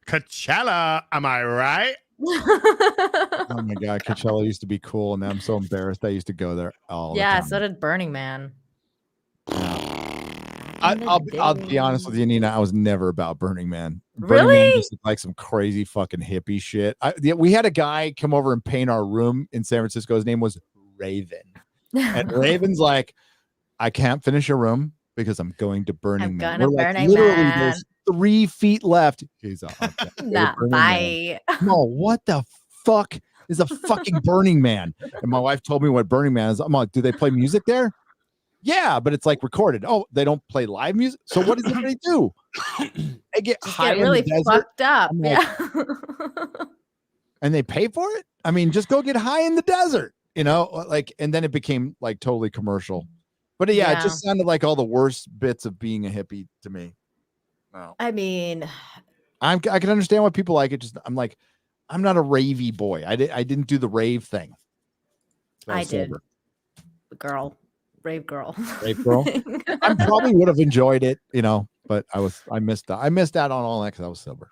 Coachella, am I right? Oh my god, Coachella used to be cool, and I'm so embarrassed. I used to go there all the Yeah, time. so did Burning Man. I'll be honest with you, Nina. I was never about Burning Man. Really? Burning Man just looked like some crazy fucking hippie shit. We had a guy come over and paint our room in San Francisco. His name was Raven, and Raven's like, "I can't finish a room because I'm going to Burning Man." We're like, Burning literally, Man. there's 3 feet left. He's okay. Nah, Burning bye. Man. No, what the fuck is a fucking Burning Man? And my wife told me what Burning Man is. I'm like, do they play music there? Yeah, but it's like recorded. Oh, they don't play live music. So what is it they do? They get high in really the desert, fucked up. I'm like, and they pay for it. I mean, just go get high in the desert, like, and then it became like totally commercial. But yeah, it just sounded like all the worst bits of being a hippie to me. Wow. I mean, I can understand why people like it. Just I'm like, I'm not a ravey boy. I didn't do the rave thing. So I did. sober. Rave girl. Rave girl. I probably would have enjoyed it, but I missed out. I missed out on all that because I was sober.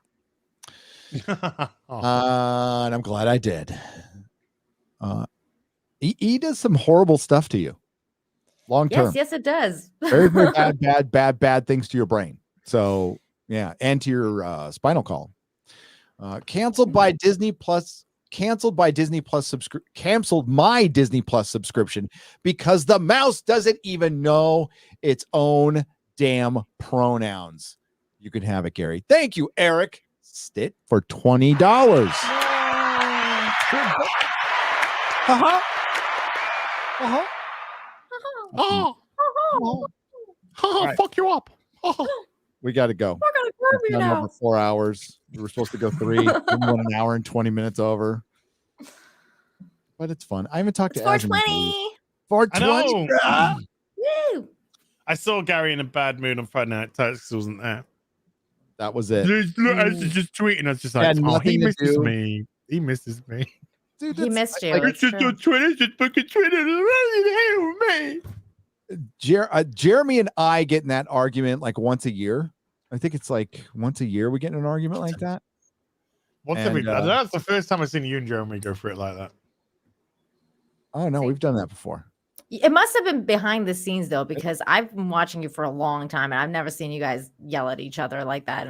And I'm glad I did. He does some horrible stuff to you. Long term. Yes, it does. Very, very bad things to your brain. So yeah, and to your spinal column. Canceled my Disney Plus subscription because the mouse doesn't even know its own damn pronouns. You can have it, Gary. Thank you, Eric Stitt, for $20. Fuck you up. We got to go. We're gonna curb you now. Over 4 hours. We were supposed to go 3. We went an hour and 20 minutes over. But it's fun. I haven't talked to Ashley. 420. 420. Woo. I saw Gary in a bad mood on Friday Night Tights because he wasn't there. That was it. I was just tweeting. I was just like, he misses me. He misses me. Dude, he missed you. It's just on Twitter. Just fucking Twitter. Me. Jeremy and I get in that argument like once a year. I think it's like once a year we get in an argument like that. That's the first time I've seen you and Jeremy go for it like that. Oh no, we've done that before. It must have been behind the scenes though, because I've been watching you for a long time and I've never seen you guys yell at each other like that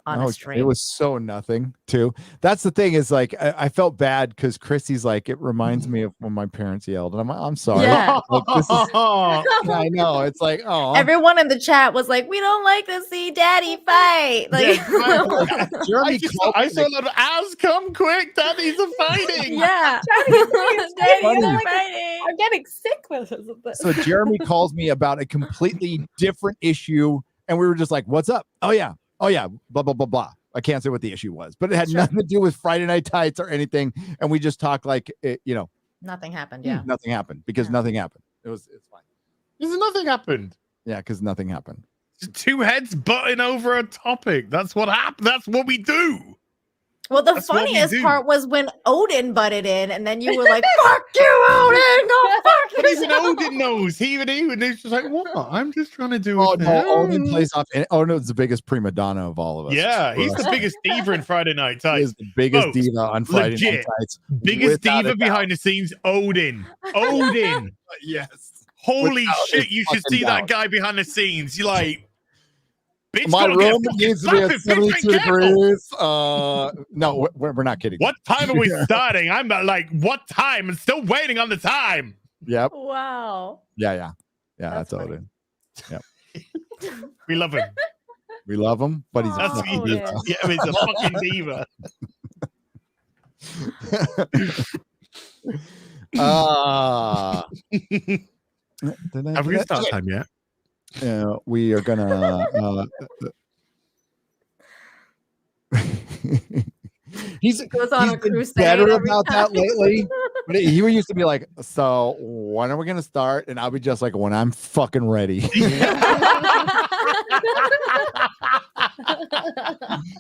on a stream. It was so nothing too. That's the thing is like I felt bad because Chrissy's like, it reminds me of when my parents yelled, and I'm sorry. Yeah. Like, I know. It's like, oh, everyone in the chat was like, we don't like to see daddy fight. Like, Jeremy I saw a lot of ass come quick. Daddies are fighting. Yeah. Daddies are fighting. I'm getting sick with this. So Jeremy calls me about a completely different issue, and we were just like, what's up? Oh yeah, blah blah blah blah. I can't say what the issue was, but it had nothing to do with Friday Night Tights or anything, and we just talked like it, nothing happened. Yeah, nothing happened because nothing happened. It's fine. Because nothing happened. Yeah, because nothing happened. Just two heads butting over a topic. That's what happened. That's what we do. Well, the That's what we funniest do. part was when Odin butted in, and then you were like, "Fuck you, Odin! Go fuck But even yourself!" Odin knows. Even he's just like, what? I'm just trying to do Oh it. no, Odin plays off. Oh no, it's the biggest prima donna of all of us. Yeah, For he's us. the biggest diva in Friday Night He Tights. is the biggest Folks, diva on Friday Night legit. Tights. Biggest without a diva doubt. behind the scenes, Odin. Odin. Yes. Holy Without shit, a you should fucking see doubt. that guy behind the scenes. You're like, bitch, My gonna get room fucking needs to be at slapped, bitch, be 72 careful. degrees. No, we're not kidding. What time are we starting? I'm like, what time? I'm still waiting on the time. Yep. Wow. Yeah. That's Odin. Yep. We love him. We love him, but he's a That's fucking he is. diva. Yeah, he's a fucking diva. Have we start time yet? We are gonna. He's Goes on a been crusade better every about that time. lately. But he used to be like, "So when are we gonna start?" And I'll be just like, "When I'm fucking ready."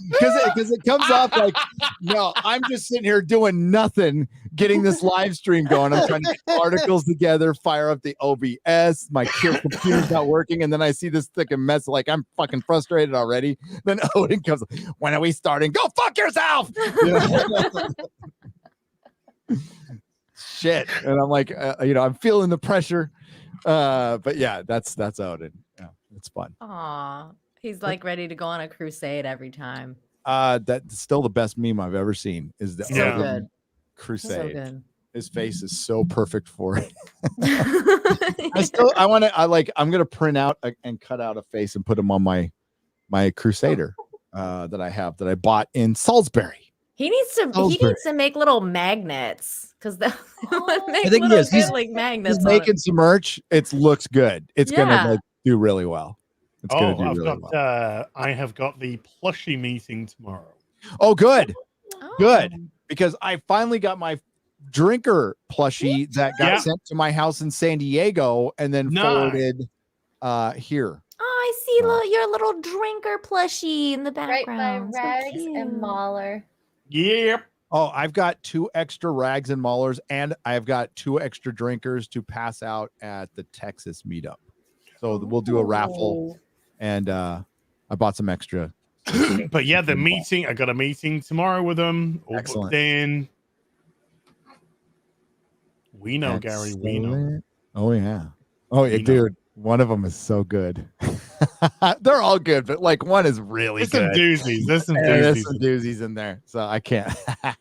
Because it comes off like, no, I'm just sitting here doing nothing, getting this live stream going. I'm trying to get articles together, fire up the OBS. My computer's not working, and then I see this thick and mess. Like I'm fucking frustrated already. Then Odin comes, "When are we starting? Go fuck yourself!" You know? Shit, and I'm like, I'm feeling the pressure. But yeah, that's Odin. Yeah, it's fun. Aw, he's like ready to go on a crusade every time. That's still the best meme I've ever seen. Is the So Odin good. crusade? So good. His face is so perfect for it. I'm gonna print out and cut out a face and put him on my Crusader that I bought in Salisbury. He needs to make little magnets because that would make I think he little is. good, like magnets. He's on making it. some merch. It looks good. It's Yeah. gonna do really well. It's gonna do I've really got well. I have got the plushie meeting tomorrow. Oh, good. Oh. Good. Because I finally got my drinker plushie that got sent to my house in San Diego and then forwarded here. Oh, I see your little drinker plushie in the Right background. by Rags and MauLer. Yep. Oh, I've got 2 extra rags and maulers, and I've got 2 extra drinkers to pass out at the Texas meetup. So we'll do a raffle, and I bought some extra. But yeah, the meeting, I got a meeting tomorrow with them. All Excellent. booked in. We know, Gary. We know. Oh, yeah. Oh, yeah, We know. dude. One of them is so good. They're all good, but like one is really There's some good. doozies. There's some There's doozies. some doozies in there. So I can't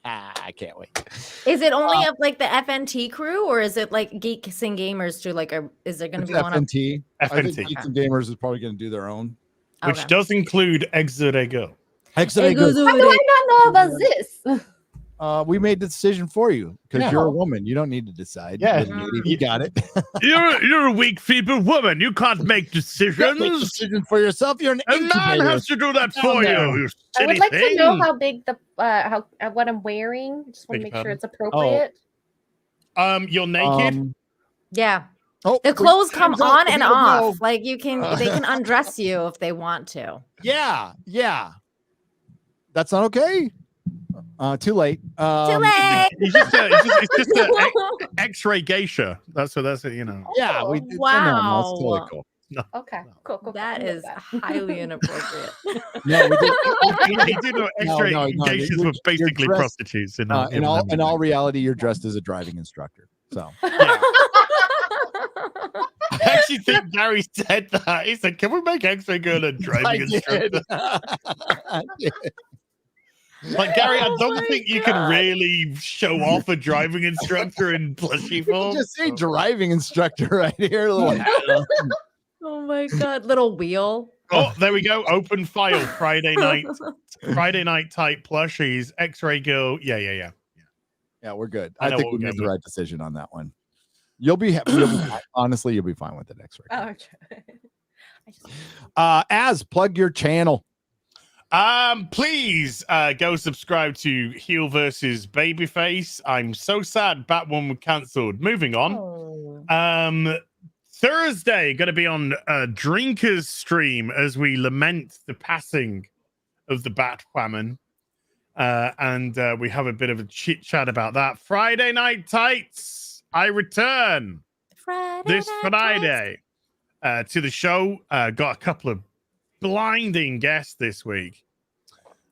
I can't wait. Is it only of like the FNT crew, or is it like Geeks and Gamers too? Like, is there going to It's be one? FNT. I think FNT. Geeks and Gamers is probably going to do their own. Which does include Exit Ego. Exit How do I not know about this? We made the decision for you because Yeah. you're a woman. You don't need to decide. Yeah. You got it. You're a weak, feeble woman. You can't make decisions. Make decisions for yourself. You're an A man incubator. has to do that for there. you. You I would silly like to thing. know how big the what I'm wearing. Just want to Beg make your sure it's pardon? appropriate. You're naked. Yeah. Oh, The clothes come time's up. on We and gotta off. go. Like they can undress you if they want to. Yeah. That's not okay. Too late. Too late. It's just a X-ray geisha. That's it. You know. Yeah. We. Wow. That's totally cool. Okay, cool. That I know is highly inappropriate. No, we did. They do know X-ray geishas you're were basically dressed- prostitutes. in all reality, you're dressed as a driving instructor. So I actually think Gary said that. He said, "Can we make X-ray girl a driving instructor?" I did. Like Gary, I Oh don't my think you can really show off a driving instructor in plushie form. Just say driving instructor right here. Little hat on. Oh my god, little wheel. Oh, there we go. Open file. Friday night type plushies. X-ray girl. Yeah. Yeah, we're good. I I know think what we we're made going the with. right decision on that one. You'll be happy. Honestly, you'll be fine with it. X-ray. Oh, okay. As plug your channel. Please go subscribe to Heel versus Babyface. I'm so sad Batwoman was cancelled. Moving on. Thursday gonna be on Drinkers stream as we lament the passing of the Batwoman. and we have a bit of a chit chat about that. Friday Night Tights, I return this Friday to the show. Got a couple of blinding guests this week.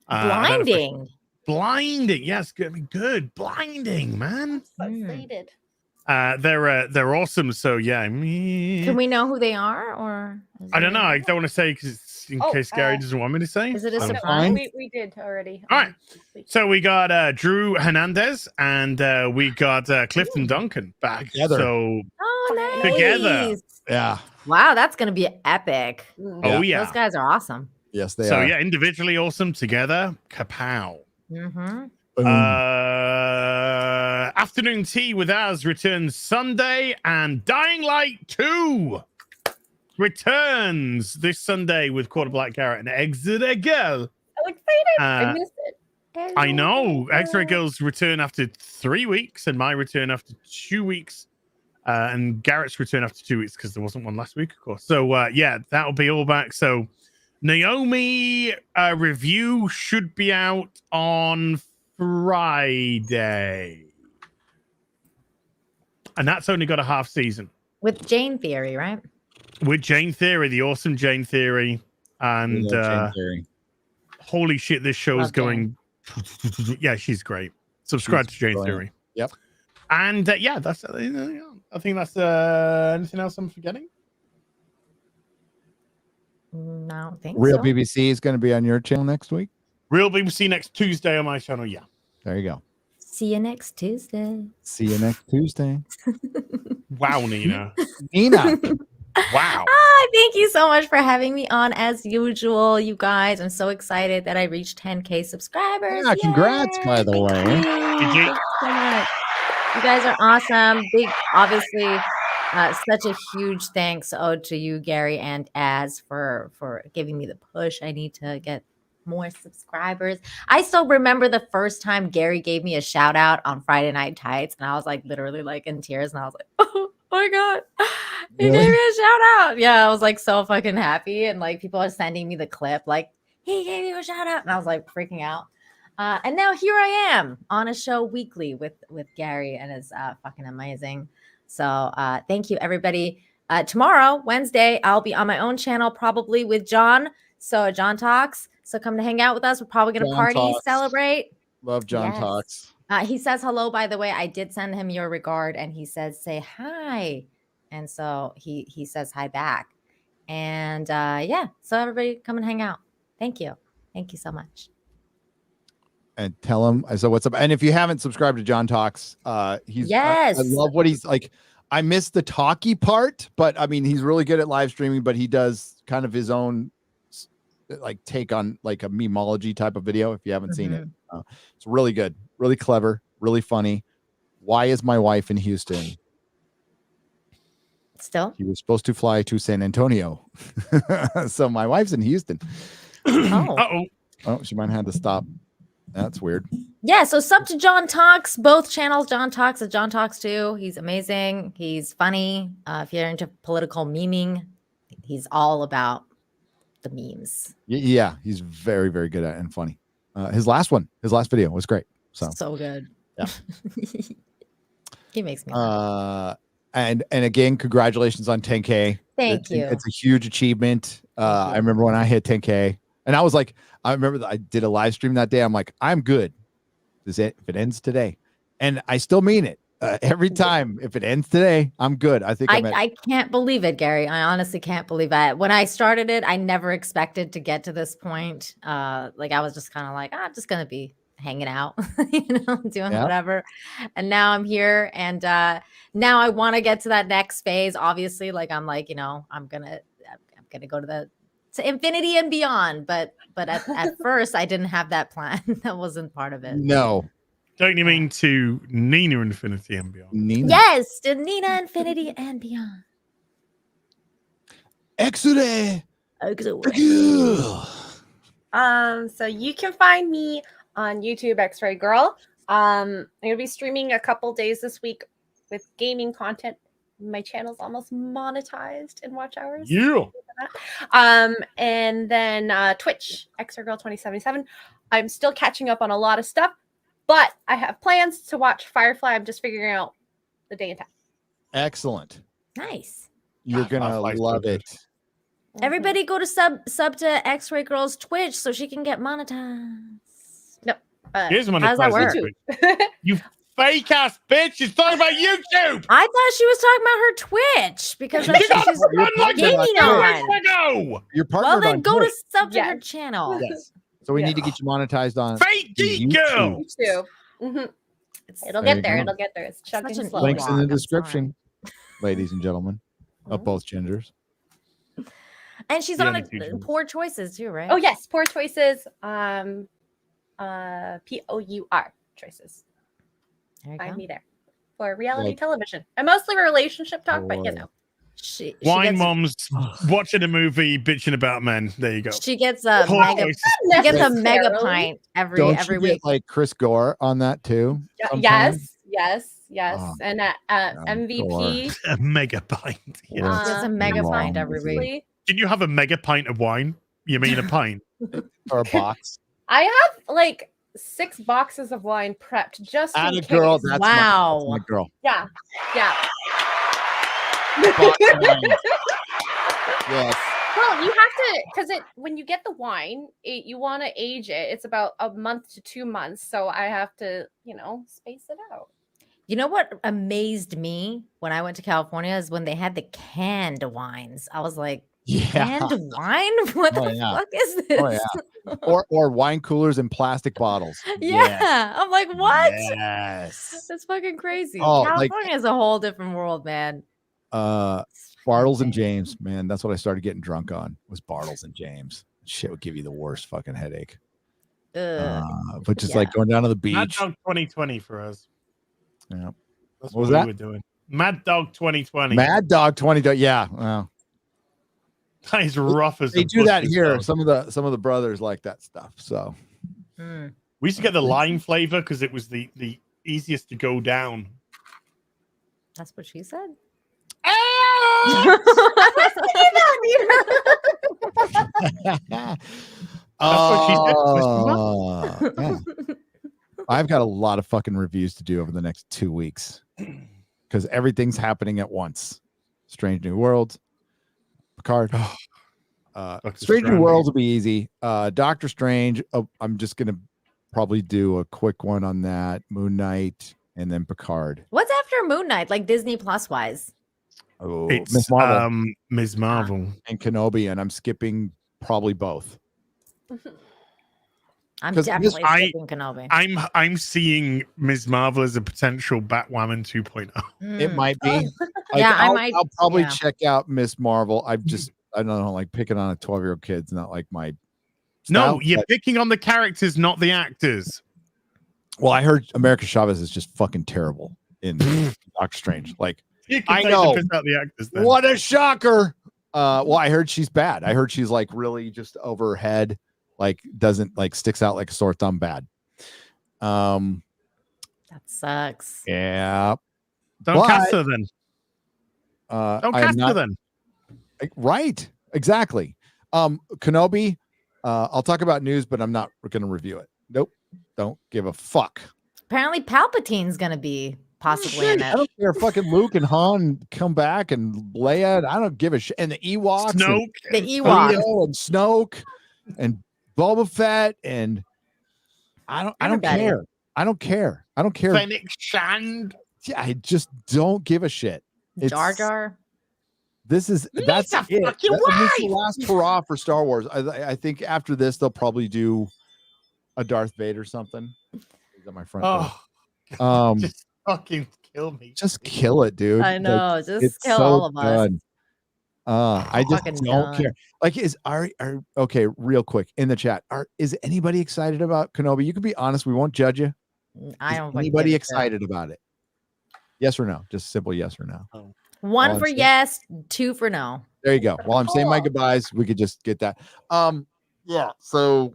Blinding. Blinding. Yes, gonna be good. Blinding, man. So excited. They're awesome. So yeah, Can we know who they are, or I don't know. I don't want to say because in case Gary doesn't want me to say. Is it a So- surprise? We did already. All right. So we got Drew Hernandez and we got Clifton Duncan back. Together. So Oh, nice. together. Yeah. Wow, that's gonna be epic. Oh yeah. Those guys are awesome. Yes, they So are. yeah, individually awesome, together, kapow. Mm-hmm. Boom. Afternoon Tea with Ours returns Sunday, and Dying Light 2 returns this Sunday with Quarter Black Garrett and Exeter Girl. I'm excited. I missed it. I know. Exeter Girl's return after 3 weeks, and my return after 2 weeks, and Garrett's return after 2 weeks because there wasn't one last week, of course. So yeah, that'll be all back. So Naomi review should be out on Friday. And that's only got a half season. With Jane Theory, right? With Jane Theory, the awesome Jane Theory. And We love Jane Theory. holy shit, this show is going. Yeah, she's great. Subscribe to Jane Theory. Yep. And yeah, that's. I think that's. Anything else I'm forgetting? No, I don't think Real so. BBC is going to be on your channel next week. Real BBC next Tuesday on my channel. Yeah. There you go. See you next Tuesday. See you next Tuesday. Wow, Nina. Nina. Wow. Thank you so much for having me on as usual, you guys. I'm so excited that I reached 10K subscribers. Yeah, congrats, by the way. Thank you so much. You guys are awesome. Big, obviously, such a huge thanks owed to you, Gary and Az, for giving me the push. I need to get more subscribers. I still remember the first time Gary gave me a shout out on Friday Night Tights, and I was like literally like in tears, and I was like, oh my god, he Really? gave me a shout out. Yeah, I was like so fucking happy, and like people are sending me the clip like he gave you a shout out, and I was like freaking out. And now here I am on a show weekly with Gary, and it's fucking amazing. So thank you, everybody. Tomorrow, Wednesday, I'll be on my own channel, probably with John. So John Talks. So come to hang out with us. We're probably gonna John party, Talks. celebrate. Love John Yes. Talks. He says hello, by the way. I did send him your regard, and he says say hi, and so he says hi back. And yeah, so everybody come and hang out. Thank you so much. And tell him I said what's up. And if you haven't subscribed to John Talks, he's Yes. I love what he's like. I missed the talky part, but I mean he's really good at live streaming, but he does kind of his own like take on like a memology type of video. If you haven't seen it, it's really good, really clever, really funny. Why is my wife in Houston? Still, he was supposed to fly to San Antonio, so my wife's in Houston. Oh, she might have had to stop. That's weird. Yeah, so sub to John Talks, both channels. John Talks and John Talks too. He's amazing. He's funny. If you're into political memeing, he's all about the memes. Yeah, he's very, very good at it and funny. His last video was great. So good. Yeah. He makes me laugh. And again, congratulations on 10K. Thank you. It's a huge achievement. I remember when I hit 10K, and I was like, I remember that I did a live stream that day. I'm like, I'm good. If it ends today, and I still mean it every time. If it ends today, I'm good. I think I can't believe it, Gary. I honestly can't believe it. When I started it, I never expected to get to this point. Like I was just kind of like, I'm just gonna be hanging out, doing whatever. And now I'm here, and now I want to get to that next phase. Obviously, like I'm like, I'm gonna go to infinity and beyond. But at first, I didn't have that plan. That wasn't part of it. No. Don't you mean to Nina Infinity and Beyond? Nina. Yes, to Nina Infinity and Beyond. Exude. So you can find me on YouTube, X-Ray Girl. I'm gonna be streaming a couple days this week with gaming content. My channel's almost monetized in watch hours. Yeah. And then Twitch, X-Ray Girl 2077. I'm still catching up on a lot of stuff, but I have plans to watch Firefly. I'm just figuring out the day and time. Excellent. Nice. You're gonna Firefly's love so it. Everybody go to sub to X-Ray Girl's Twitch so she can get monetized. No. Here's How does that work? You fake ass bitch! She's talking about YouTube. I thought she was talking about her Twitch because that's what she's gaming on. Your partner. Well, then go to sub to her Yes. channel. Yes. So we need to get you monetized on Fake Geek Girl. YouTube. Mhm. It'll There get you there. go. It'll get there. It's chugging Such an slowly. Links in the I'm description, ladies and gentlemen, of both genders. And she's Yeah, on me too, a James. Poor Choices too, right? Oh yes, Poor Choices. POUR choices. There you Find go. me there for reality Like- television. And mostly relationship talk, but you know. She Wine gets, moms watching a movie, bitching about men. There you go. she gets a Poor mega. choices. She gets a mega Necessarily. pint every Don't every you week. get like Chris Gore on that too? Yes, yes. Oh, And MVP. A mega pint. Yeah. She gets a mega wrong pint every with you? week. Can you have a mega pint of wine? You mean a pint? Or a box? I have like 6 boxes of wine prepped just And in a girl. case. That's Wow. my girl. Yeah. Box of wine. Yes. Well, you have to, because when you get the wine, you want to age it. It's about a month to 2 months, so I have to, space it out. You know what amazed me when I went to California is when they had the canned wines. I was like, Yeah. canned wine? What Oh, the yeah. fuck is this? Oh yeah. Or wine coolers in plastic bottles. Yeah. I'm like, what? Yes. That's fucking crazy. Oh, like- California is a whole different world, man. Bartles and James, man, that's what I started getting drunk on. Was Bartles and James. Shit would give you the worst fucking headache. But just like going down to the Mad beach. Dog 2020 for us. Yeah. That's What was we that? were doing. Mad Dog 2020. Mad Dog 20. Yeah. Well, That is rough as they a do that busted here. dog. Some of the brothers like that stuff. So Mm. We used to get the lime flavor because it was the easiest to go down. That's what she said. what she Oh, yeah. I've got a lot of fucking reviews to do over the next 2 weeks because everything's happening at once. Strange New Worlds, Picard. Strange New Worlds will be easy. Doctor Strange, I'm just gonna probably do a quick one on that. Moon Knight, and then Picard. What's after Moon Knight, like Disney Plus wise? Oh, It's Miss Marvel Ms. Marvel. and Kenobi, and I'm skipping probably both. I'm 'Cause definitely I- skipping Kenobi. I'm seeing Ms. Marvel as a potential Batwoman 2.0. It might be. Like, Yeah, I I'll, might- I'll probably yeah. check out Miss Marvel. I don't know, like picking on a 12-year-old kid's not like my No, style, you're but- picking on the characters, not the actors. Well, I heard America Chavez is just fucking terrible in Doctor Strange. Like, You can I take know. the piss out the actors then. what a shocker. Well, I heard she's bad. I heard she's like really just over her head, like doesn't like sticks out like a sore thumb bad. That sucks. Yeah. Don't But, cast her then. Don't I am cast her not then. right. Exactly. Kenobi, I'll talk about news, but I'm not going to review it. Nope. Don't give a fuck. Apparently, Palpatine's gonna be possibly in I it. don't care. Fucking Luke and Han come back and Leia. I don't give a shit. And the Ewoks. and Snoke. The Ewok. Greedo and Snoke and Boba Fett and I don't Everybody. care. I don't care. Fennec Shand. Yeah, I just don't give a shit. It's- Jar Jar. That's it. the That's fucking the last hurrah for Star Wars. I think after this they'll probably do a Darth Vader something. He's at my front Oh, door. just fucking kill me. Just kill it, dude. I know. Like, Just it's kill so all of us. done. I just Fucking don't done. care. Like, are okay? Real quick in the chat, is anybody excited about Kenobi? You can be honest. We won't judge you. I Is don't. fucking anybody give a shit. excited about it? Yes or no? Just simple yes or no. One All for I'm saying- yes, 2 for no. There you go. While I'm saying my goodbyes, we could just get that. Yeah. So,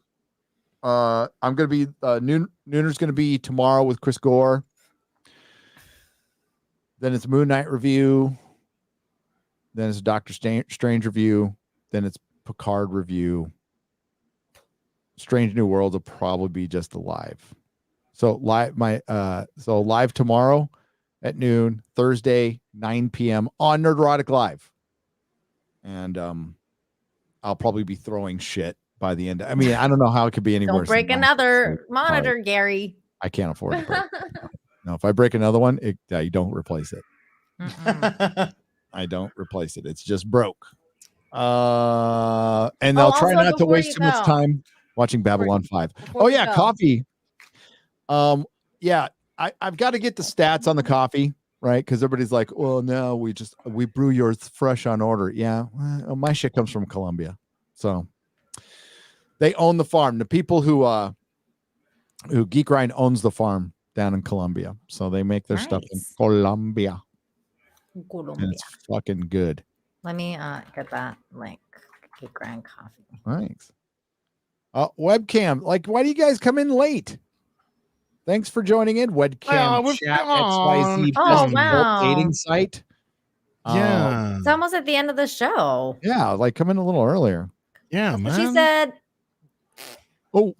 I'm gonna be Nooner's gonna be tomorrow with Chris Gore. Then it's Moon Knight review. Then it's Doctor Strange review. Then it's Picard review. Strange New Worlds will probably be just a live. So live tomorrow at noon, Thursday 9 p.m. on Nerdrotic Live, and I'll probably be throwing shit by the end. I mean, I don't know how it could be any worse. Don't break than another monitor, Gary. I can't afford to break. No, if I break another one, you don't replace it. I don't replace it. It's just broke. And I'll try not to waste too much time watching Babylon 5. Oh yeah, coffee. Yeah, I've got to get the stats on the coffee, right? Because everybody's like, well, no, we brew yours fresh on order. Yeah, well, my shit comes from Colombia, so they own the farm. The people who Geek Grind owns the farm down in Colombia, so they make their stuff in Colombia. And it's fucking good. Let me get that link. Geek Grind coffee. Thanks. Webcam, like, why do you guys come in late? Thanks for joining in. Webcam chat XYZ dating site. Yeah, it's almost at the end of the show. Yeah, like come in a little earlier. Yeah, That's man. what she said. Oh.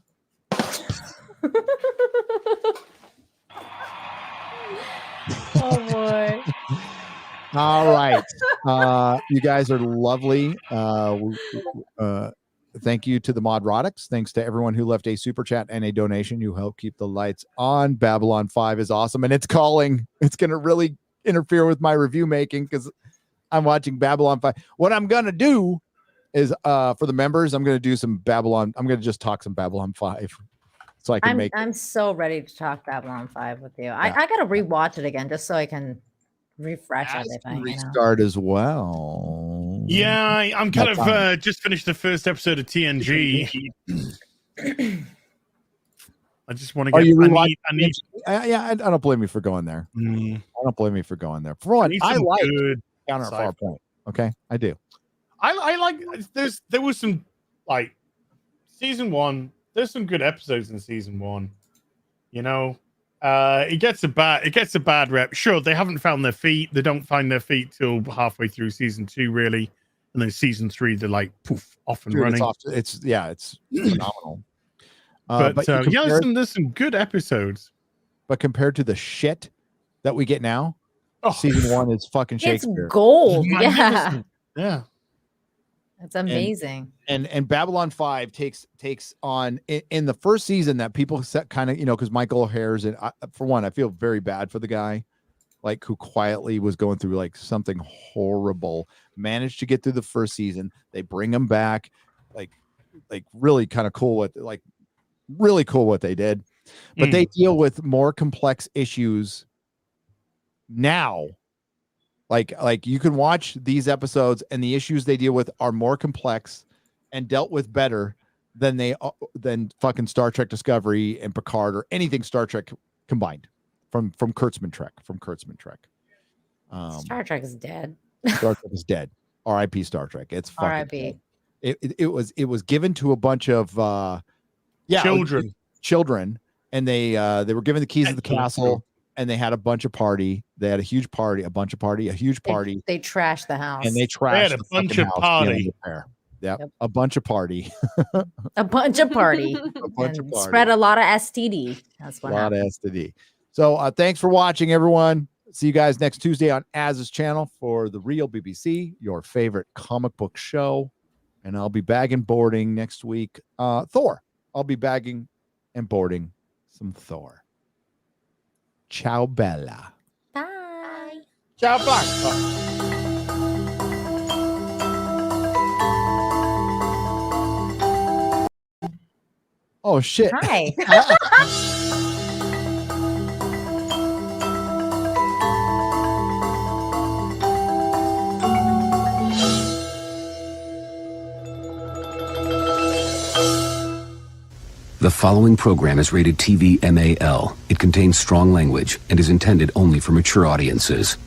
Oh boy. All right. You guys are lovely. Thank you to the Nerdrotics. Thanks to everyone who left a super chat and a donation. You help keep the lights on. Babylon 5 is awesome, and it's calling. It's going to really interfere with my review making because I'm watching Babylon 5. What I'm going to do is for the members, I'm going to do some Babylon. I'm going to just talk some Babylon 5 so I can I'm so ready to talk Babylon 5 with you. Yeah. I got to rewatch it again just so I can refresh everything. Restart as well. Yeah, I'm kind of just finished the first episode of TNG. I just want to get. Are you I need I don't blame you for going there. I don't blame you for going there. For one, I like Counter Farpoint. Okay, I do. I like. There was some like season 1. There's some good episodes in season 1. You know. It gets a bad rep. Sure, they haven't found their feet. They don't find their feet till halfway through season 2, really, and then season 3 they're like poof off and running. It's phenomenal. But there's some good episodes. But compared to the shit that we get now, season 1 is fucking Shakespeare. It's gold. Yeah. Yeah. It's amazing. And Babylon 5 takes on in the first season that people set kind of, because Michael O'Hare's in. For one, I feel very bad for the guy, like who quietly was going through like something horrible, managed to get through the first season. They bring him back, like really kind of cool really cool what they did, but they deal with more complex issues now. Like you can watch these episodes and the issues they deal with are more complex and dealt with better than fucking Star Trek Discovery and Picard or anything Star Trek combined from Kurtzman Trek. Star Trek is dead. Star Trek is dead. R.I.P. Star Trek. It's fucking R.I.P. It was given to a bunch of children, and they were given the keys of the castle. And they had a bunch of party. They had a huge party, a huge party. They trashed the house. And they trashed a bunch of party. Yep. A bunch of party. A bunch of party. Spread a lot of STD. That's what happened. A lot of STD. So thanks for watching, everyone. See you guys next Tuesday on Az's channel for The Real BBC, your favorite comic book show. And I'll be bagging boarding next week. Thor. I'll be bagging and boarding some Thor. Ciao, Bella. Bye. Ciao, Black. Oh, shit. Hi. The following program is rated TV MAL. It contains strong language and is intended only for mature audiences.